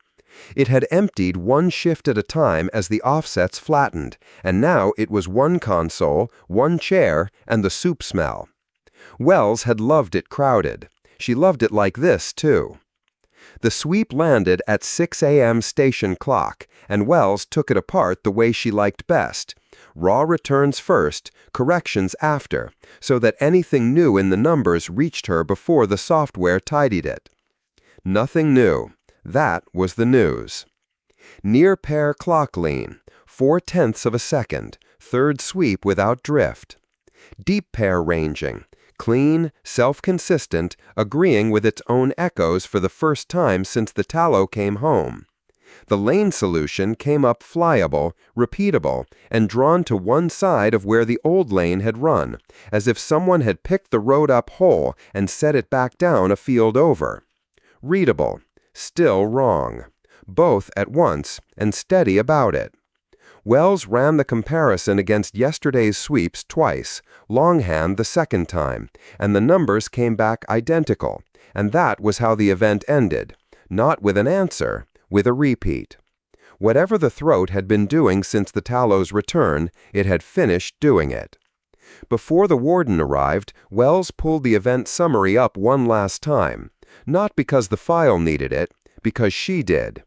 It had emptied one shift at a time as the offsets flattened, and now it was one console, one chair, and the soup smell. Wells had loved it crowded. She loved it like this, too. The sweep landed at 6 a.m. station clock, and Wells took it apart the way she liked best. Raw returns first, corrections after, so that anything new in the numbers reached her before the software tidied it. Nothing new. That was the news. Near pair clock lean, 0.4 of a second, third sweep without drift. Deep pair ranging, clean, self-consistent, agreeing with its own echoes for the first time since the tallow came home. The lane solution came up flyable, repeatable, and drawn to one side of where the old lane had run, as if someone had picked the road up whole and set it back down a field over. Readable, still wrong. Both at once, and steady about it. Wells ran the comparison against yesterday's sweeps twice, longhand the second time, and the numbers came back identical, and that was how the event ended, not with an answer, with a repeat. Whatever the throat had been doing since the tallow's return, it had finished doing it. Before the warden arrived, Wells pulled the event summary up one last time, not because the file needed it, because she did.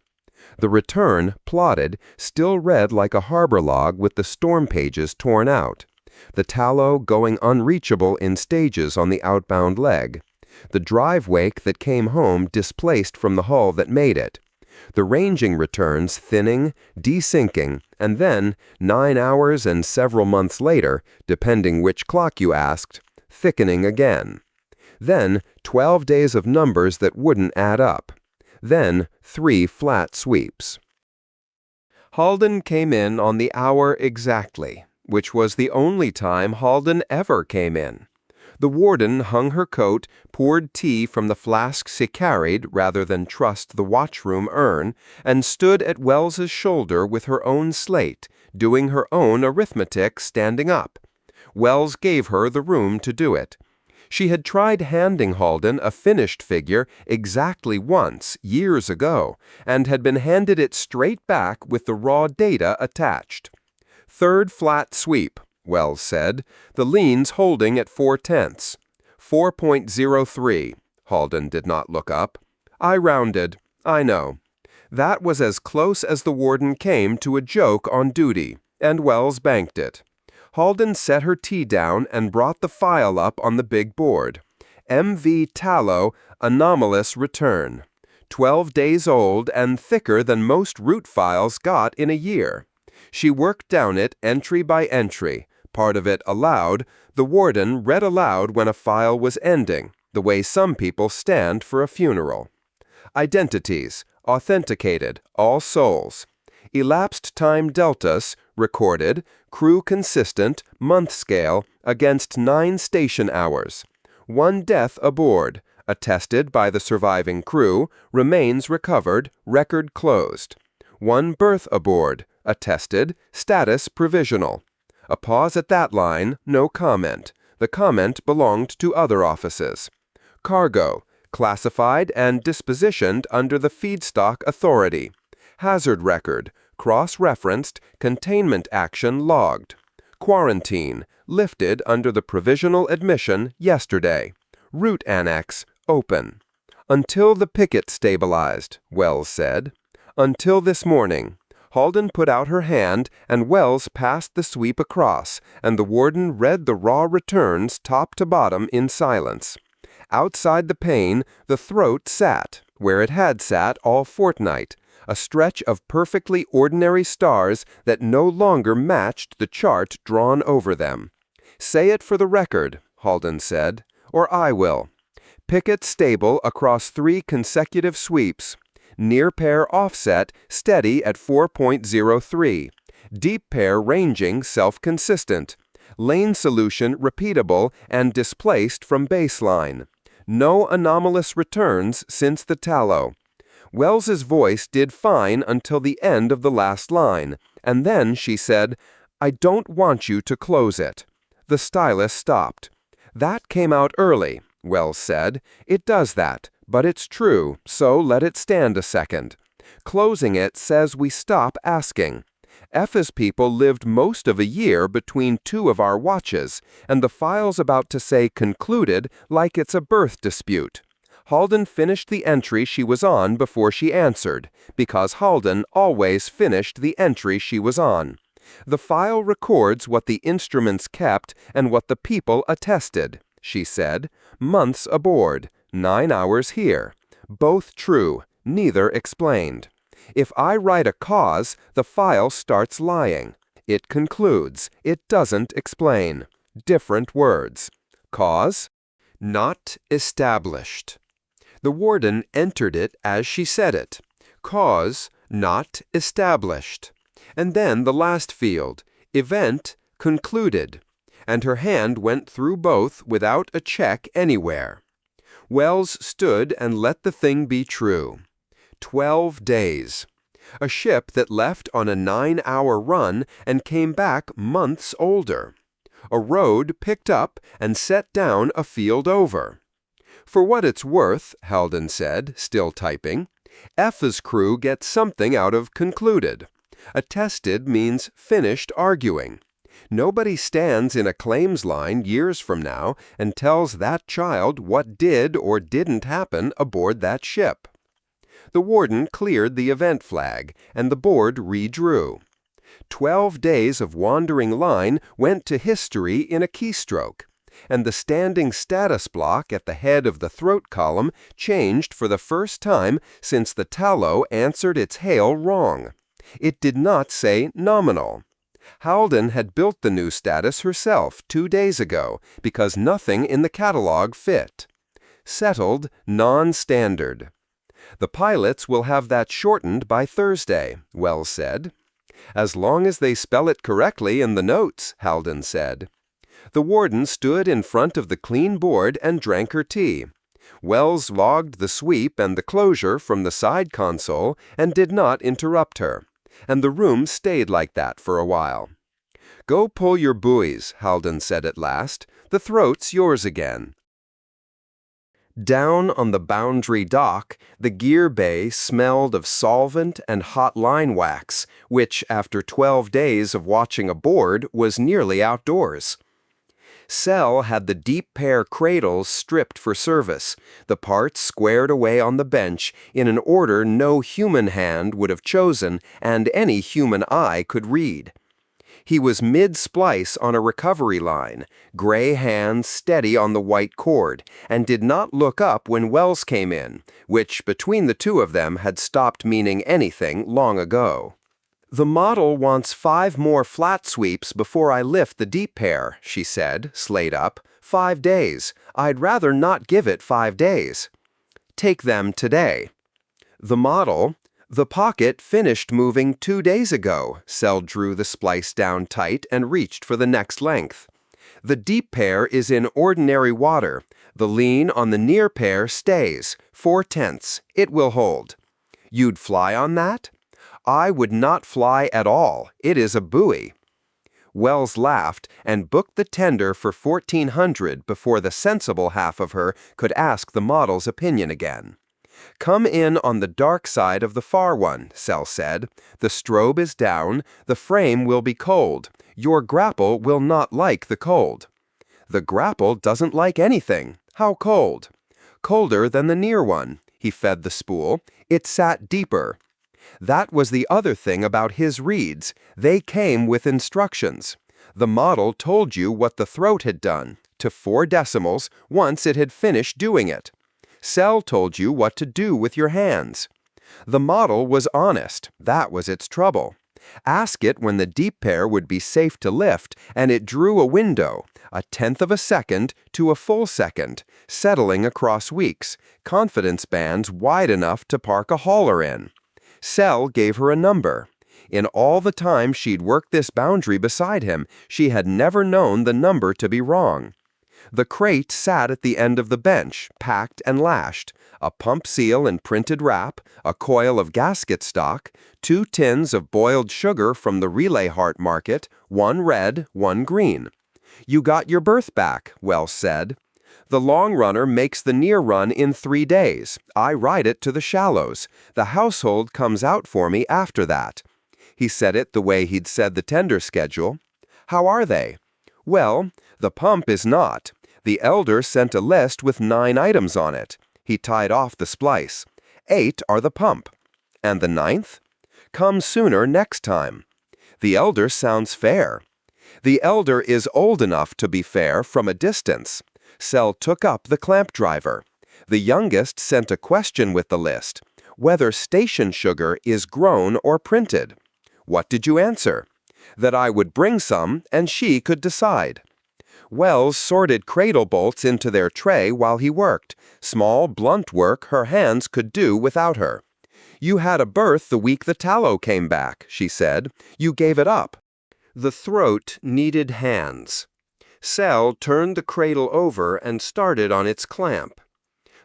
The return, plotted, still read like a harbor log with the storm pages torn out. The tallow going unreachable in stages on the outbound leg. The drive wake that came home displaced from the hull that made it. The ranging returns thinning, desyncing, and then, 9 hours and several months later, depending which clock you asked, thickening again. Then, 12 days of numbers that wouldn't add up. Then 3 flat sweeps. Halden came in on the hour exactly, which was the only time Halden ever came in. The warden hung her coat, poured tea from the flask she carried rather than trust the watchroom urn, and stood at Wells's shoulder with her own slate, doing her own arithmetic standing up. Wells gave her the room to do it. She had tried handing Halden a finished figure exactly once, years ago, and had been handed it straight back with the raw data attached. Third flat sweep, Wells said, the leans holding at 0.4. 4.03. Halden did not look up. I rounded. I know. That was as close as the warden came to a joke on duty, and Wells banked it. Halden set her tea down and brought the file up on the big board. MV Tallow, anomalous return. 12 days old and thicker than most root files got in a year. She worked down it entry by entry, part of it aloud. The warden read aloud when a file was ending, the way some people stand for a funeral. Identities, authenticated, all souls. Elapsed time deltas, recorded, crew consistent, month scale, against 9 station hours. 1 death aboard, attested by the surviving crew, remains recovered, record closed. 1 birth aboard, attested, status provisional. A pause at that line, no comment. The comment belonged to other offices. Cargo, classified and dispositioned under the Feedstock Authority. Hazard record, cross-referenced, containment action logged. Quarantine, lifted under the provisional admission yesterday. Route annex, open. Until the picket stabilized, Wells said. Until this morning. Halden put out her hand, and Wells passed the sweep across, and the warden read the raw returns top to bottom in silence. Outside the pane, the throat sat, where it had sat all fortnight, a stretch of perfectly ordinary stars that no longer matched the chart drawn over them. Say it for the record, Halden said, or I will. Picket stable across 3 consecutive sweeps. Near pair offset steady at 4.03. Deep pair ranging self-consistent. Lane solution repeatable and displaced from baseline. No anomalous returns since the tallow. Wells's voice did fine until the end of the last line, and then she said, I don't want you to close it. The stylus stopped. That came out early, Wells said. "It does that, but it's true, so let it stand a second. Closing it says we stop asking. Eff's people lived most of a year between two of our watches, and the file's about to say concluded like it's a birth dispute. Halden finished the entry she was on before she answered, because Halden always finished the entry she was on. The file records what the instruments kept and what the people attested," she said. "Months aboard, 9 hours here. Both true, neither explained. If I write a cause, the file starts lying. It concludes. It doesn't explain. Different words. Cause? Not established." The warden entered it as she said it. Cause, not established. And then the last field, event, concluded. And her hand went through both without a check anywhere. Wells stood and let the thing be true. 12 days. A ship that left on a 9-hour run and came back months older. A road picked up and set down a field over. For what it's worth, Halden said, still typing, Eff's crew gets something out of concluded. Attested means finished arguing. Nobody stands in a claims line years from now and tells that child what did or didn't happen aboard that ship. The warden cleared the event flag, and the board redrew. 12 days of wandering line went to history in a keystroke, and the standing status block at the head of the throat column changed for the first time since the Tallow answered its hail wrong. It did not say nominal. Halden had built the new status herself 2 days ago because nothing in the catalog fit. Settled, non-standard. The pilots will have that shortened by Thursday, Wells said. As long as they spell it correctly in the notes, Halden said. The warden stood in front of the clean board and drank her tea. Wells logged the sweep and the closure from the side console and did not interrupt her, and the room stayed like that for a while. "Go pull your buoys," Halden said at last. "The throat's yours again." Down on the boundary dock, the gear bay smelled of solvent and hot line wax, which, after 12 days of watching aboard, was nearly outdoors. Cell had the deep pair cradles stripped for service, the parts squared away on the bench in an order no human hand would have chosen and any human eye could read. He was mid-splice on a recovery line, gray hands steady on the white cord, and did not look up when Wells came in, which between the two of them had stopped meaning anything long ago. "The model wants 5 more flat sweeps before I lift the deep pair," she said, slate up. 5 days. I'd rather not give it 5 days. "Take them today." The model... "The pocket finished moving 2 days ago." Cell drew the splice down tight and reached for the next length. "The deep pair is in ordinary water. The lean on the near pair stays. 4/10. It will hold." "You'd fly on that?" "I would not fly at all. It is a buoy." Wells laughed and booked the tender for 1,400 before the sensible half of her could ask the model's opinion again. "Come in on the dark side of the far one," Cell said. "The strobe is down. The frame will be cold. Your grapple will not like the cold." "The grapple doesn't like anything. How cold?" "Colder than the near one." He fed the spool. "It sat deeper." That was the other thing about his reads. They came with instructions. The model told you what the throat had done, to 4 decimals, once it had finished doing it. Cell told you what to do with your hands. The model was honest. That was its trouble. Ask it when the deep pair would be safe to lift, and it drew a window, 1/10 of a second to a full second, settling across weeks, confidence bands wide enough to park a hauler in. Cell gave her a number. In all the time she'd worked this boundary beside him, she had never known the number to be wrong. The crate sat at the end of the bench, packed and lashed, a pump seal in printed wrap, a coil of gasket stock, 2 tins of boiled sugar from the Relay Heart market, 1 red, 1 green. "You got your berth back," Wells said. The long runner makes the near run in 3 days. I ride it to the shallows. The household comes out for me after that." He said it the way he'd said the tender schedule. "How are they?" "Well, the pump is not. The elder sent a list with 9 items on it." He tied off the splice. "8 are the pump." "And the 9th?" "Come sooner next time." The elder sounds fair. The elder is old enough to be fair from a distance. Sel took up the clamp driver. The youngest sent a question with the list, whether station sugar is grown or printed. "What did you answer?" "That I would bring some, and she could decide." Wells sorted cradle bolts into their tray while he worked, small, blunt work her hands could do without her. "You had a birth the week the tallow came back," she said. "You gave it up." The throat needed hands. Sel turned the cradle over and started on its clamp.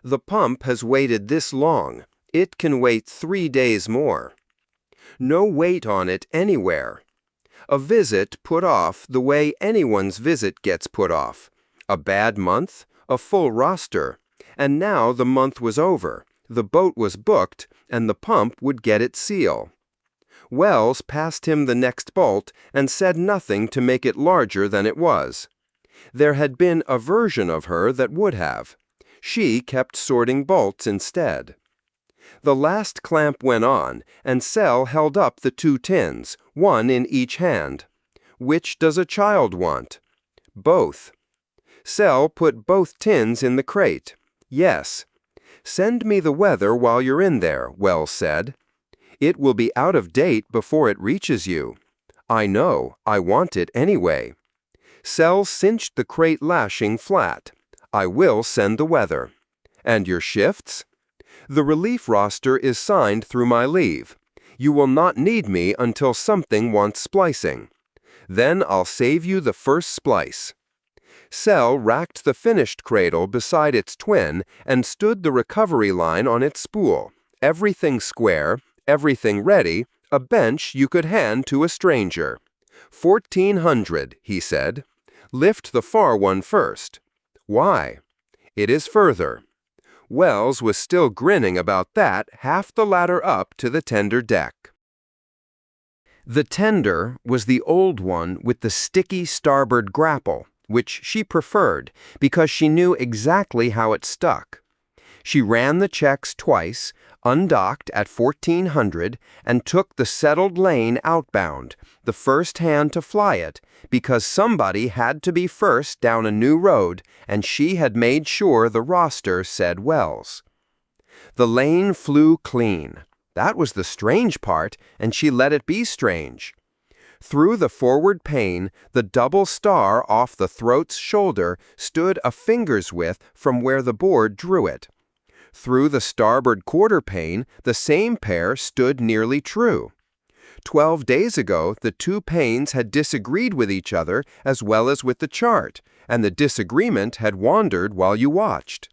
"The pump has waited this long. It can wait 3 days more. No weight on it anywhere. A visit put off the way anyone's visit gets put off. A bad month, a full roster. And now the month was over. The boat was booked, and the pump would get its seal." Wells passed him the next bolt and said nothing to make it larger than it was. There had been a version of her that would have. She kept sorting bolts instead. The last clamp went on, and Sel held up the 2 tins, one in each hand. "Which does a child want?" "Both." Sel put both tins in the crate. "Yes." "Send me the weather while you're in there," Wells said. "It will be out of date before it reaches you." "I know. I want it anyway." Sel cinched the crate lashing flat. "I will send the weather." "And your shifts?" "The relief roster is signed through my leave. You will not need me until something wants splicing. Then I'll save you the first splice." Sel racked the finished cradle beside its twin and stood the recovery line on its spool. Everything square, everything ready, a bench you could hand to a stranger. 1400, he said. "Lift the far one first." "Why?" "It is further." Wells was still grinning about that half the ladder up to the tender deck. The tender was the old one with the sticky starboard grapple, which she preferred because she knew exactly how it stuck. She ran the checks twice, undocked at 1400, and took the settled lane outbound, the first hand to fly it, because somebody had to be first down a new road, and she had made sure the roster said Wells. The lane flew clean. That was the strange part, and she let it be strange. Through the forward pane, the double star off the throat's shoulder stood a finger's width from where the board drew it. Through the starboard quarter pane, the same pair stood nearly true. 12 days ago, the 2 panes had disagreed with each other as well as with the chart, and the disagreement had wandered while you watched.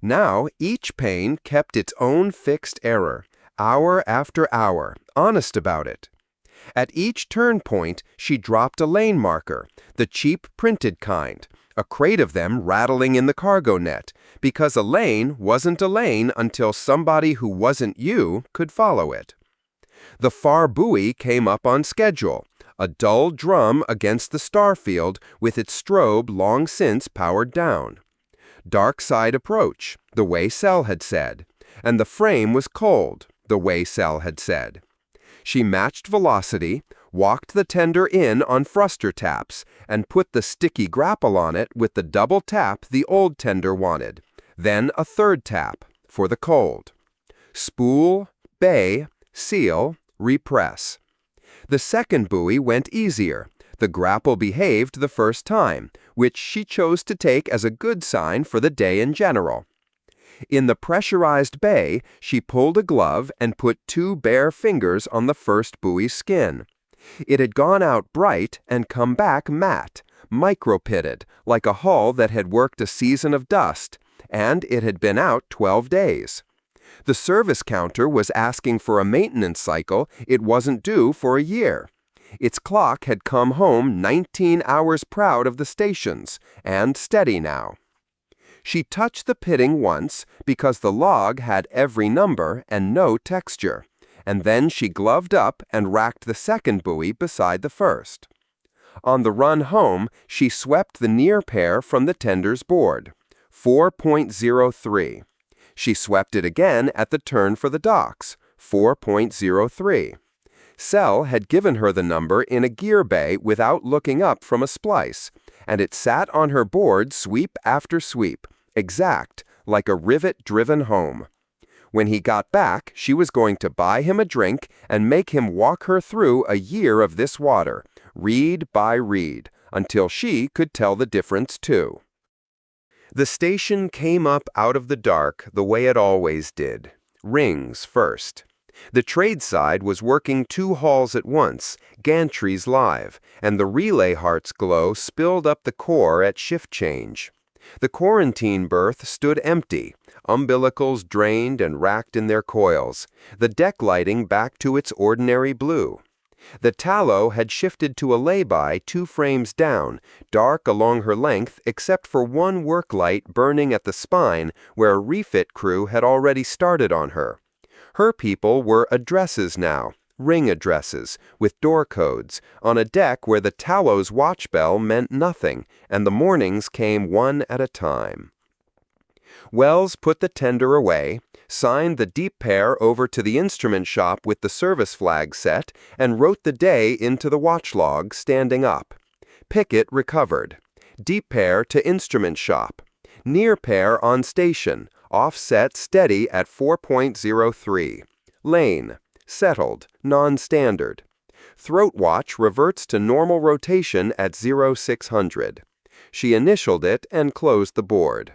Now, each pane kept its own fixed error, hour after hour, honest about it. At each turn point, she dropped a lane marker, the cheap printed kind, a crate of them rattling in the cargo net, because a lane wasn't a lane until somebody who wasn't you could follow it. The far buoy came up on schedule, a dull drum against the star field with its strobe long since powered down. Dark side approach, the way Sel had said, and the frame was cold, the way Sel had said. She matched velocity, walked the tender in on thruster taps, and put the sticky grapple on it with the double tap the old tender wanted, then a third tap for the cold. Spool, bay, seal, repress. The second buoy went easier. The grapple behaved the first time, which she chose to take as a good sign for the day in general. In the pressurized bay, she pulled a glove and put 2 bare fingers on the first buoy's skin. It had gone out bright and come back matte, micro-pitted, like a hull that had worked a season of dust, and it had been out 12 days. The service counter was asking for a maintenance cycle it wasn't due for a year. Its clock had come home 19 hours proud of the stations, and steady now. She touched the pitting once because the log had every number and no texture, and then she gloved up and racked the second buoy beside the first. On the run home, she swept the near pair from the tender's board, 4.03. She swept it again at the turn for the docks, 4.03. Sel had given her the number in a gear bay without looking up from a splice, and it sat on her board sweep after sweep, exact, like a rivet driven home. When he got back, she was going to buy him a drink and make him walk her through a year of this water, reed by reed, until she could tell the difference too. The station came up out of the dark the way it always did. Rings first. The trade side was working 2 halls at once, gantries live, and the relay heart's glow spilled up the core at shift change. The quarantine berth stood empty, umbilicals drained and racked in their coils, the deck lighting back to its ordinary blue. The tallow had shifted to a lay-by 2 frames down, dark along her length except for one work light burning at the spine where a refit crew had already started on her. Her people were addresses now, ring addresses, with door codes, on a deck where the tallow's watch bell meant nothing, and the mornings came one at a time. Wells put the tender away, signed the deep pair over to the instrument shop with the service flag set, and wrote the day into the watch log, standing up. Pickett recovered. Deep pair to instrument shop. Near pair on station, offset steady at 4.03. Lane, settled, non-standard. Throat watch reverts to normal rotation at 0600. She initialed it and closed the board.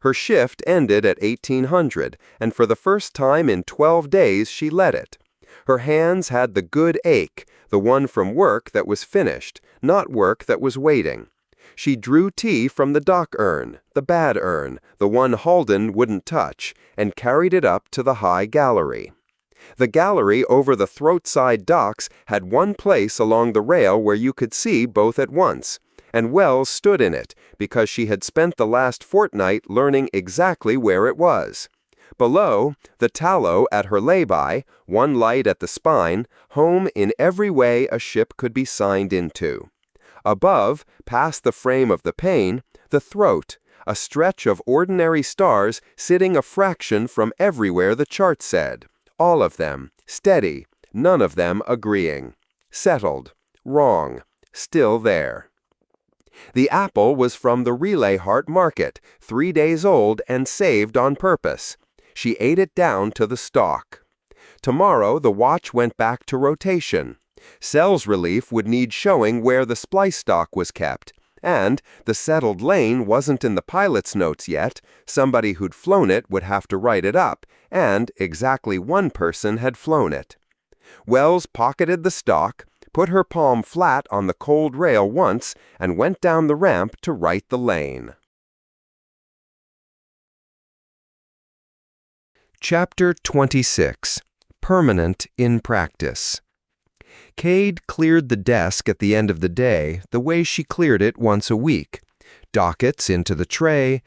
Her shift ended at 1800, and for the first time in 12 days she let it. Her hands had the good ache, the one from work that was finished, not work that was waiting. She drew tea from the dock urn, the bad urn, the one Halden wouldn't touch, and carried it up to the high gallery. The gallery over the throat side docks had one place along the rail where you could see both at once, and Wells stood in it because she had spent the last fortnight learning exactly where it was. Below, the tallow at her lay-by, one light at the spine, home in every way a ship could be signed into. Above, past the frame of the pane, the throat, a stretch of ordinary stars sitting a fraction from everywhere the chart said. All of them, steady, none of them agreeing. Settled, wrong, still there. The apple was from the Relay Heart market, 3 days old and saved on purpose. She ate it down to the stalk. Tomorrow the watch went back to rotation. Sel's relief would need showing where the splice stock was kept, and the settled lane wasn't in the pilot's notes yet. Somebody who'd flown it would have to write it up, and exactly one person had flown it. Wells pocketed the stock, put her palm flat on the cold rail once, and went down the ramp to write the lane. Chapter 26. Permanent in Practice. Cade cleared the desk at the end of the day the way she cleared it once a week. Dockets into the tray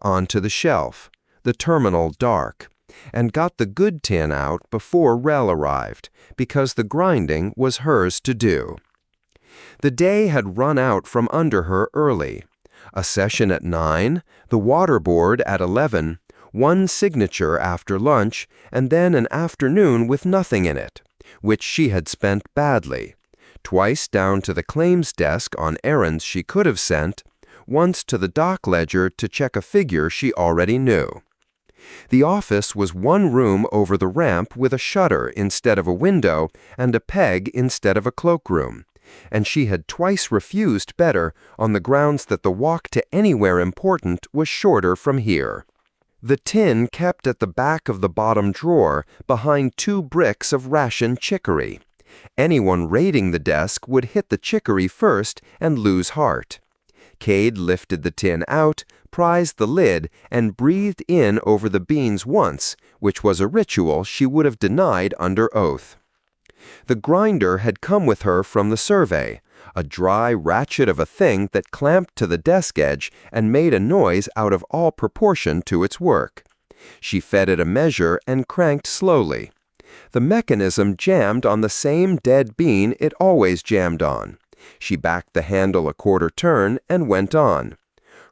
onto the shelf, the terminal dark, and got the good tin out before Rel arrived, because the grinding was hers to do. The day had run out from under her early. A session at 9, the waterboard at 11, one signature after lunch, and then an afternoon with nothing in it, which she had spent badly. Twice down to the claims desk on errands she could have sent, once to the dock ledger to check a figure she already knew. The office was one room over the ramp with a shutter instead of a window and a peg instead of a cloakroom, and she had twice refused better on the grounds that the walk to anywhere important was shorter from here. The tin kept at the back of the bottom drawer behind 2 bricks of ration chicory. Anyone raiding the desk would hit the chicory first and lose heart. Cade lifted the tin out, prized the lid, and breathed in over the beans once, which was a ritual she would have denied under oath. The grinder had come with her from the survey, a dry ratchet of a thing that clamped to the desk edge and made a noise out of all proportion to its work. She fed it a measure and cranked slowly. The mechanism jammed on the same dead bean it always jammed on. She backed the handle a quarter turn and went on.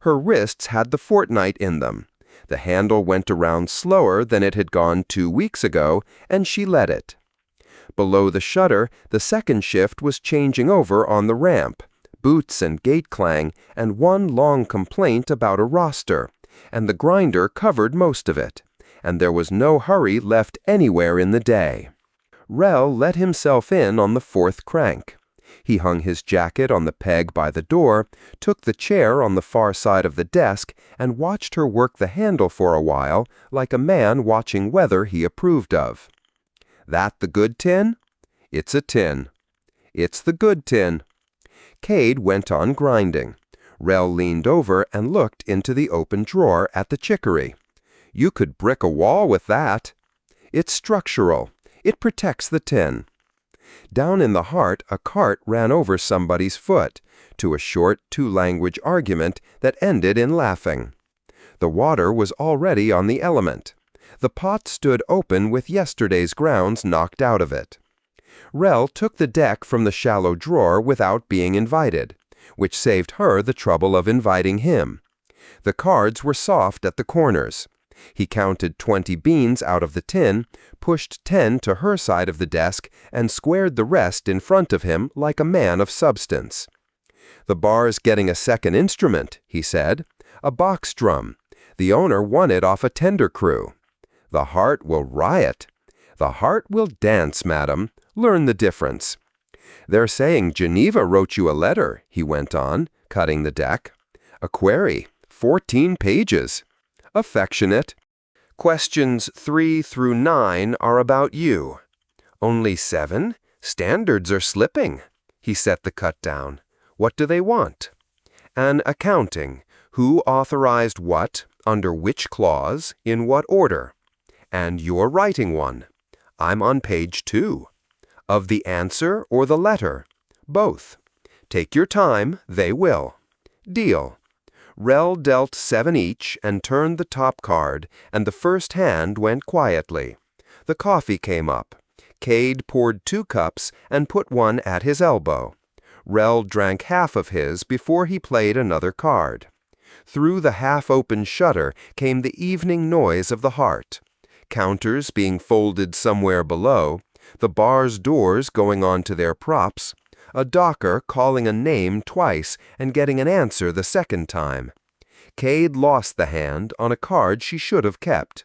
Her wrists had the fortnight in them. The handle went around slower than it had gone 2 weeks ago, and she let it. Below the shutter, the second shift was changing over on the ramp, boots and gate clang, and one long complaint about a roster, and the grinder covered most of it, and there was no hurry left anywhere in the day. Rel let himself in on the fourth crank. He hung his jacket on the peg by the door, took the chair on the far side of the desk, and watched her work the handle for a while, like a man watching weather he approved of. "That the good tin?" "It's a tin." "It's the good tin." Cade went on grinding. Rel leaned over and looked into the open drawer at the chicory. "You could brick a wall with that." "It's structural. It protects the tin." Down in the heart, a cart ran over somebody's foot, to a short two-language argument that ended in laughing. The water was already on the element. The pot stood open with yesterday's grounds knocked out of it. Rel took the deck from the shallow drawer without being invited, which saved her the trouble of inviting him. The cards were soft at the corners. He counted 20 beans out of the tin, pushed 10 to her side of the desk, and squared the rest in front of him like a man of substance. "The bar's getting a second instrument," he said. "A box drum. The owner won it off a tender crew." "The heart will riot." "The heart will dance, madam. Learn the difference." "They're saying Geneva wrote you a letter," he went on, cutting the deck. "A query. 14 pages. Affectionate. Questions 3 through 9 are about you." "Only 7? Standards are slipping." He set the cut down. "What do they want?" "An accounting. Who authorized what, under which clause, in what order. And you're writing one." "I'm on page 2. "Of the answer or the letter?" "Both." "Take your time. They will." "Deal." Rel dealt 7 each and turned the top card, and the first hand went quietly. The coffee came up. Cade poured 2 cups and put one at his elbow. Rel drank half of his before he played another card. Through the half-open shutter came the evening noise of the heart. Counters being folded somewhere below, the bar's doors going on to their props, a docker calling a name twice and getting an answer the second time. Cade lost the hand on a card she should have kept.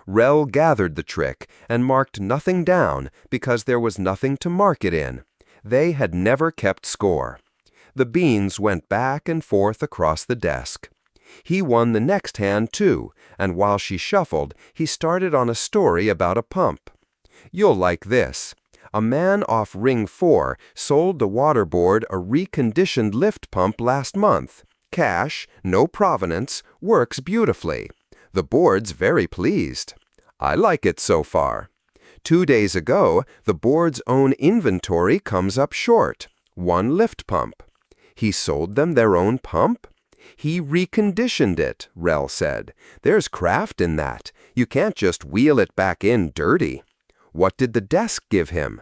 Rel gathered the trick and marked nothing down because there was nothing to mark it in. They had never kept score. The beans went back and forth across the desk. He won the next hand too, and while she shuffled, he started on a story about a pump. "You'll like this. A man off Ring 4 sold the water board a reconditioned lift pump last month. Cash, no provenance, works beautifully. The board's very pleased. I like it so far. 2 days ago, the board's own inventory comes up short. 1 lift pump. He sold them their own pump? He reconditioned it, Rel said. There's craft in that. You can't just wheel it back in dirty. What did the desk give him?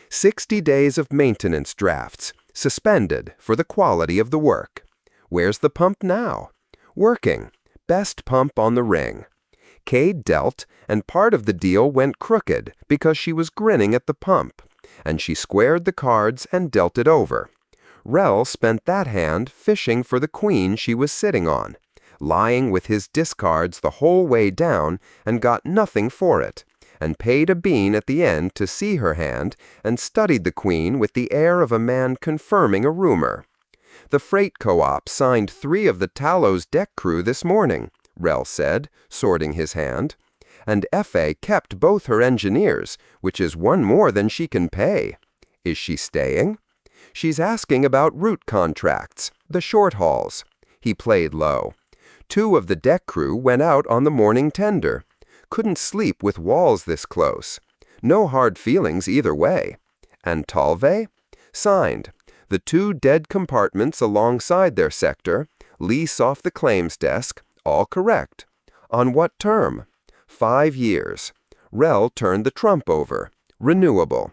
60 days of maintenance drafts, suspended for the quality of the work. Where's the pump now? Working. Best pump on the ring. Cade dealt, and part of the deal went crooked because she was grinning at the pump, and she squared the cards and dealt it over. Rel spent that hand fishing for the queen she was sitting on, lying with his discards the whole way down and got nothing for it, and paid a bean at the end to see her hand and studied the queen with the air of a man confirming a rumor. The freight co-op signed 3 of the Tallow's deck crew this morning, Rel said, sorting his hand, and F.A. kept both her engineers, which is 1 more than she can pay. Is she staying? She's asking about route contracts, the short hauls. He played low. 2 of the deck crew went out on the morning tender. Couldn't sleep with walls this close. No hard feelings either way. And Talve? Signed. The 2 dead compartments alongside their sector, lease off the claims desk, all correct. On what term? 5 years. Rel turned the trump over. Renewable.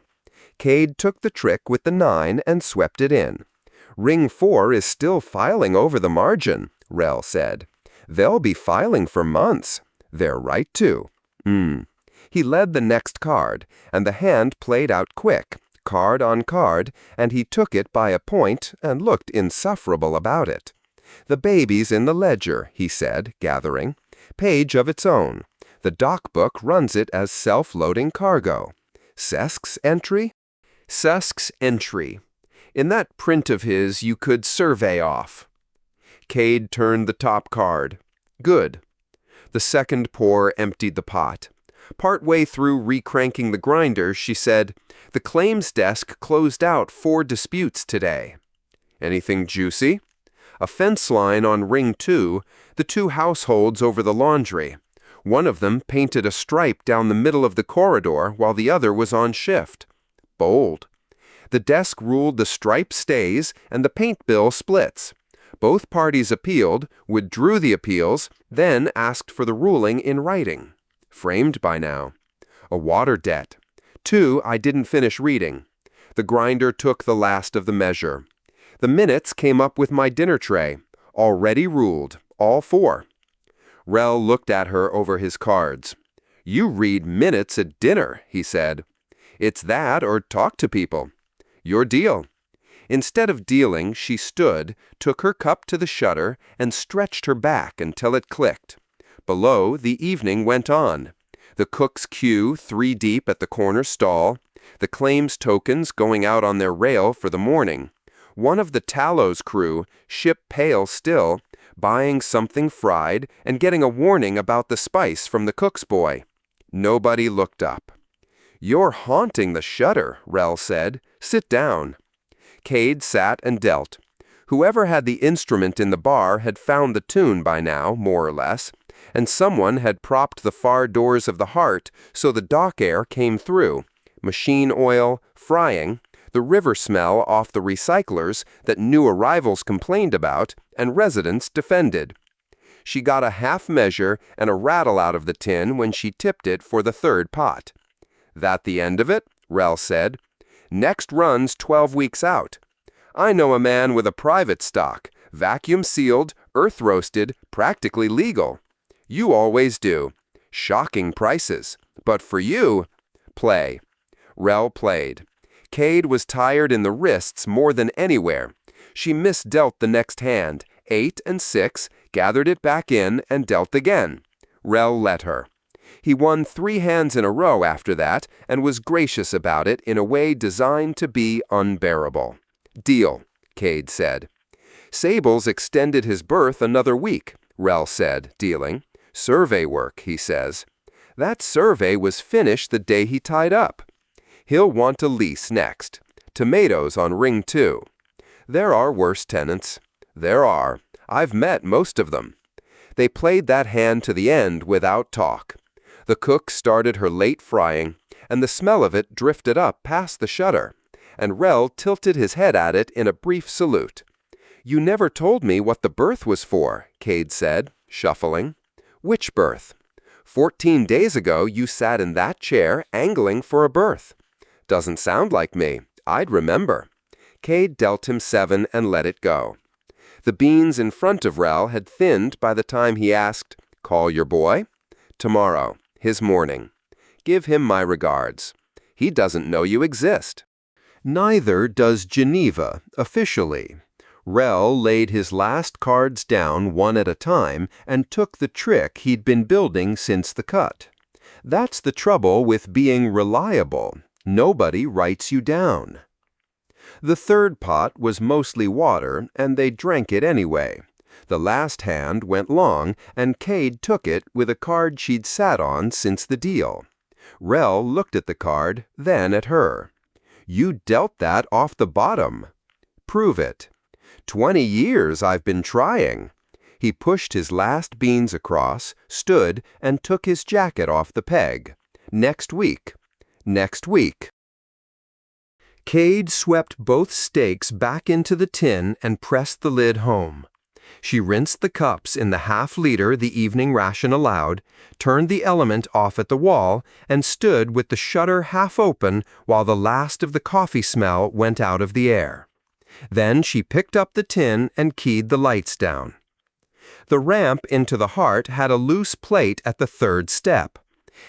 Cade took the trick with the 9 and swept it in. Ring 4 is still filing over the margin, Rel said. They'll be filing for months. They're right to. He led the next card, and the hand played out quick, card on card, and he took it by a point and looked insufferable about it. The baby's in the ledger, he said, gathering. Page of its own. The doc book runs it as self-loading cargo. Cesk's entry? Cesk's entry. In that print of his, you could survey off. Cade turned the top card. Good. The second pour emptied the pot. Partway through recranking the grinder, she said, "The claims desk closed out 4 disputes today." Anything juicy? A fence line on ring 2, the 2 households over the laundry. One of them painted a stripe down the middle of the corridor while the other was on shift. Bold. The desk ruled the stripe stays and the paint bill splits. Both parties appealed, withdrew the appeals, then asked for the ruling in writing. Framed by now. A water debt. 2 I didn't finish reading. The grinder took the last of the measure. The minutes came up with my dinner tray. Already ruled. All 4. Rel looked at her over his cards. "You read minutes at dinner," he said. "It's that or talk to people. Your deal." Instead of dealing, she stood, took her cup to the shutter, and stretched her back until it clicked. Below, the evening went on. The cook's queue 3 deep at the corner stall. The claims tokens going out on their rail for the morning. One of the Tallow's crew, ship pale still, buying something fried and getting a warning about the spice from the cook's boy. Nobody looked up. "You're haunting the shutter," Rel said. "Sit down." Cade sat and dealt. Whoever had the instrument in the bar had found the tune by now, more or less, and someone had propped the far doors of the heart so the dock air came through. Machine oil, frying, the river smell off the recyclers that new arrivals complained about and residents defended. She got a half measure and a rattle out of the tin when she tipped it for the 3rd pot. "That the end of it?" Rel said. "Next run's 12 weeks out. I know a man with a private stock, vacuum-sealed, earth-roasted, practically legal. You always do. Shocking prices. But for you, play." Rel played. Cade was tired in the wrists more than anywhere. She misdealt the next hand, 8 and 6, gathered it back in, and dealt again. Rel let her. He won 3 hands in a row after that and was gracious about it in a way designed to be unbearable. "Deal," Cade said. "Sable's extended his berth another week," Rel said, dealing. "Survey work, he says. That survey was finished the day he tied up. He'll want a lease next. Tomatoes on ring 2. There are worse tenants. There are. I've met most of them." They played that hand to the end without talk. The cook started her late frying, and the smell of it drifted up past the shutter, and Rel tilted his head at it in a brief salute. "You never told me what the berth was for," Cade said, shuffling. "Which berth?" 14 days ago you sat in that chair angling for a berth." "Doesn't sound like me. I'd remember." Cade dealt him 7 and let it go. The beans in front of Rel had thinned by the time he asked, "Call your boy?" "Tomorrow. His morning. Give him my regards. He doesn't know you exist." Neither does Geneva, officially. Rel laid his last cards down one at a time and took the trick he'd been building since the cut. That's the trouble with being reliable. Nobody writes you down. The 3rd pot was mostly water, and they drank it anyway. The last hand went long, and Cade took it with a card she'd sat on since the deal. Rel looked at the card, then at her. "You dealt that off the bottom." "Prove it." 20 years I've been trying." He pushed his last beans across, stood, and took his jacket off the peg. "Next week." "Next week." Cade swept both stakes back into the tin and pressed the lid home. She rinsed the cups in the half-liter the evening ration allowed, turned the element off at the wall, and stood with the shutter half open while the last of the coffee smell went out of the air. Then she picked up the tin and keyed the lights down. The ramp into the heart had a loose plate at the third step.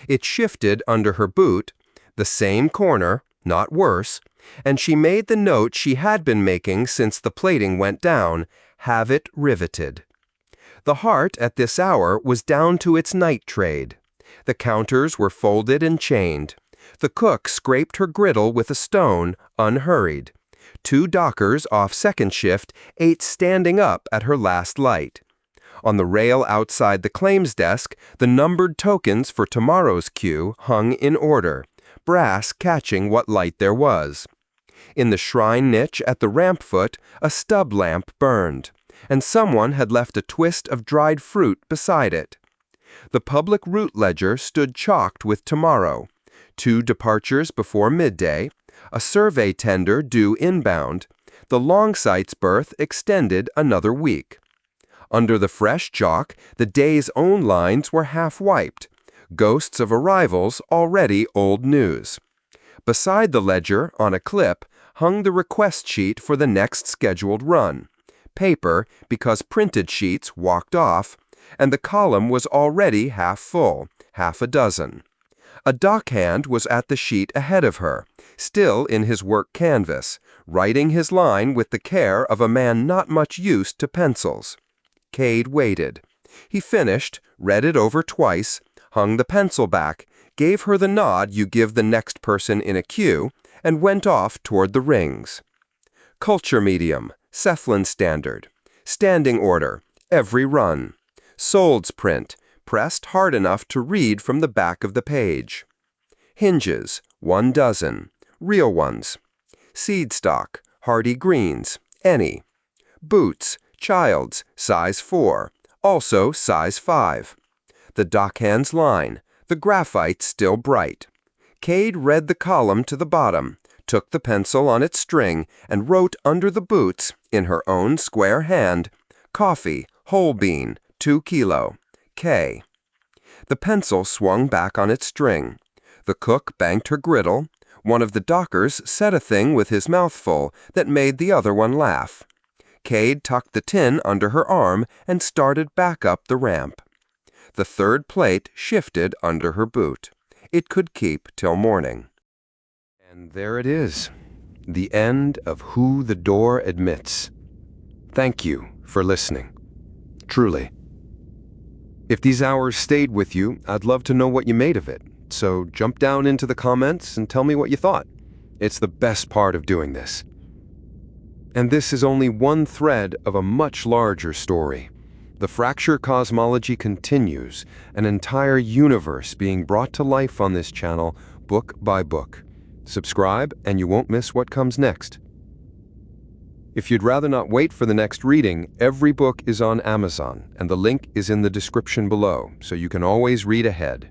It shifted under her boot, the same corner, not worse, and she made the note she had been making since the plating went down: have it riveted. The heart at this hour was down to its night trade. The counters were folded and chained. The cook scraped her griddle with a stone, unhurried. 2 dockers off second shift ate standing up at her last light. On the rail outside the claims desk, the numbered tokens for tomorrow's queue hung in order, brass catching what light there was. In the shrine niche at the ramp foot, a stub lamp burned, and someone had left a twist of dried fruit beside it. The public route ledger stood chalked with tomorrow, 2 departures before midday, a survey tender due inbound, the Longsight's berth extended another week. Under the fresh chalk, the day's own lines were half wiped, ghosts of arrivals already old news. Beside the ledger, on a clip, hung the request sheet for the next scheduled run. Paper, because printed sheets walked off, and the column was already half full, half a dozen. A dockhand was at the sheet ahead of her, still in his work canvas, writing his line with the care of a man not much used to pencils. Cade waited. He finished, read it over twice, hung the pencil back, gave her the nod you give the next person in a queue, and went off toward the rings. Culture medium, Cephalin standard, standing order, every run. Sold's print, pressed hard enough to read from the back of the page. Hinges, 1 dozen, real ones. Seed stock, hardy greens, any. Boots, child's, size 4, also size 5. The dockhand's line, the graphite still bright. Cade read the column to the bottom, took the pencil on its string, and wrote under the boots, in her own square hand, coffee, whole bean, 2 kilo, K. The pencil swung back on its string. The cook banked her griddle. One of the dockers said a thing with his mouth full that made the other one laugh. Cade tucked the tin under her arm and started back up the ramp. The third plate shifted under her boot. It could keep till morning. And there it is, the end of Who the Door Admits. Thank you for listening. Truly. If these hours stayed with you, I'd love to know what you made of it. So jump down into the comments and tell me what you thought. It's the best part of doing this. And this is only one thread of a much larger story. The Fracture Cosmology continues, an entire universe being brought to life on this channel, book by book. Subscribe and you won't miss what comes next. If you'd rather not wait for the next reading, every book is on Amazon, and the link is in the description below, so you can always read ahead.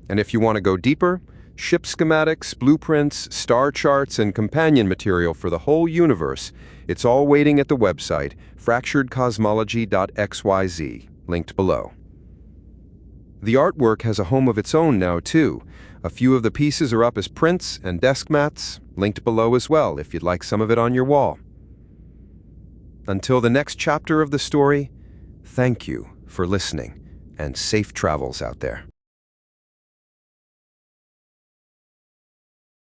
And if you want to go deeper, ship schematics, blueprints, star charts, and companion material for the whole universe, it's all waiting at the website, fracturedcosmology.xyz, linked below. The artwork has a home of its own now, too. A few of the pieces are up as prints and desk mats, linked below as well if you'd like some of it on your wall. Until the next chapter of the story, thank you for listening, and safe travels out there.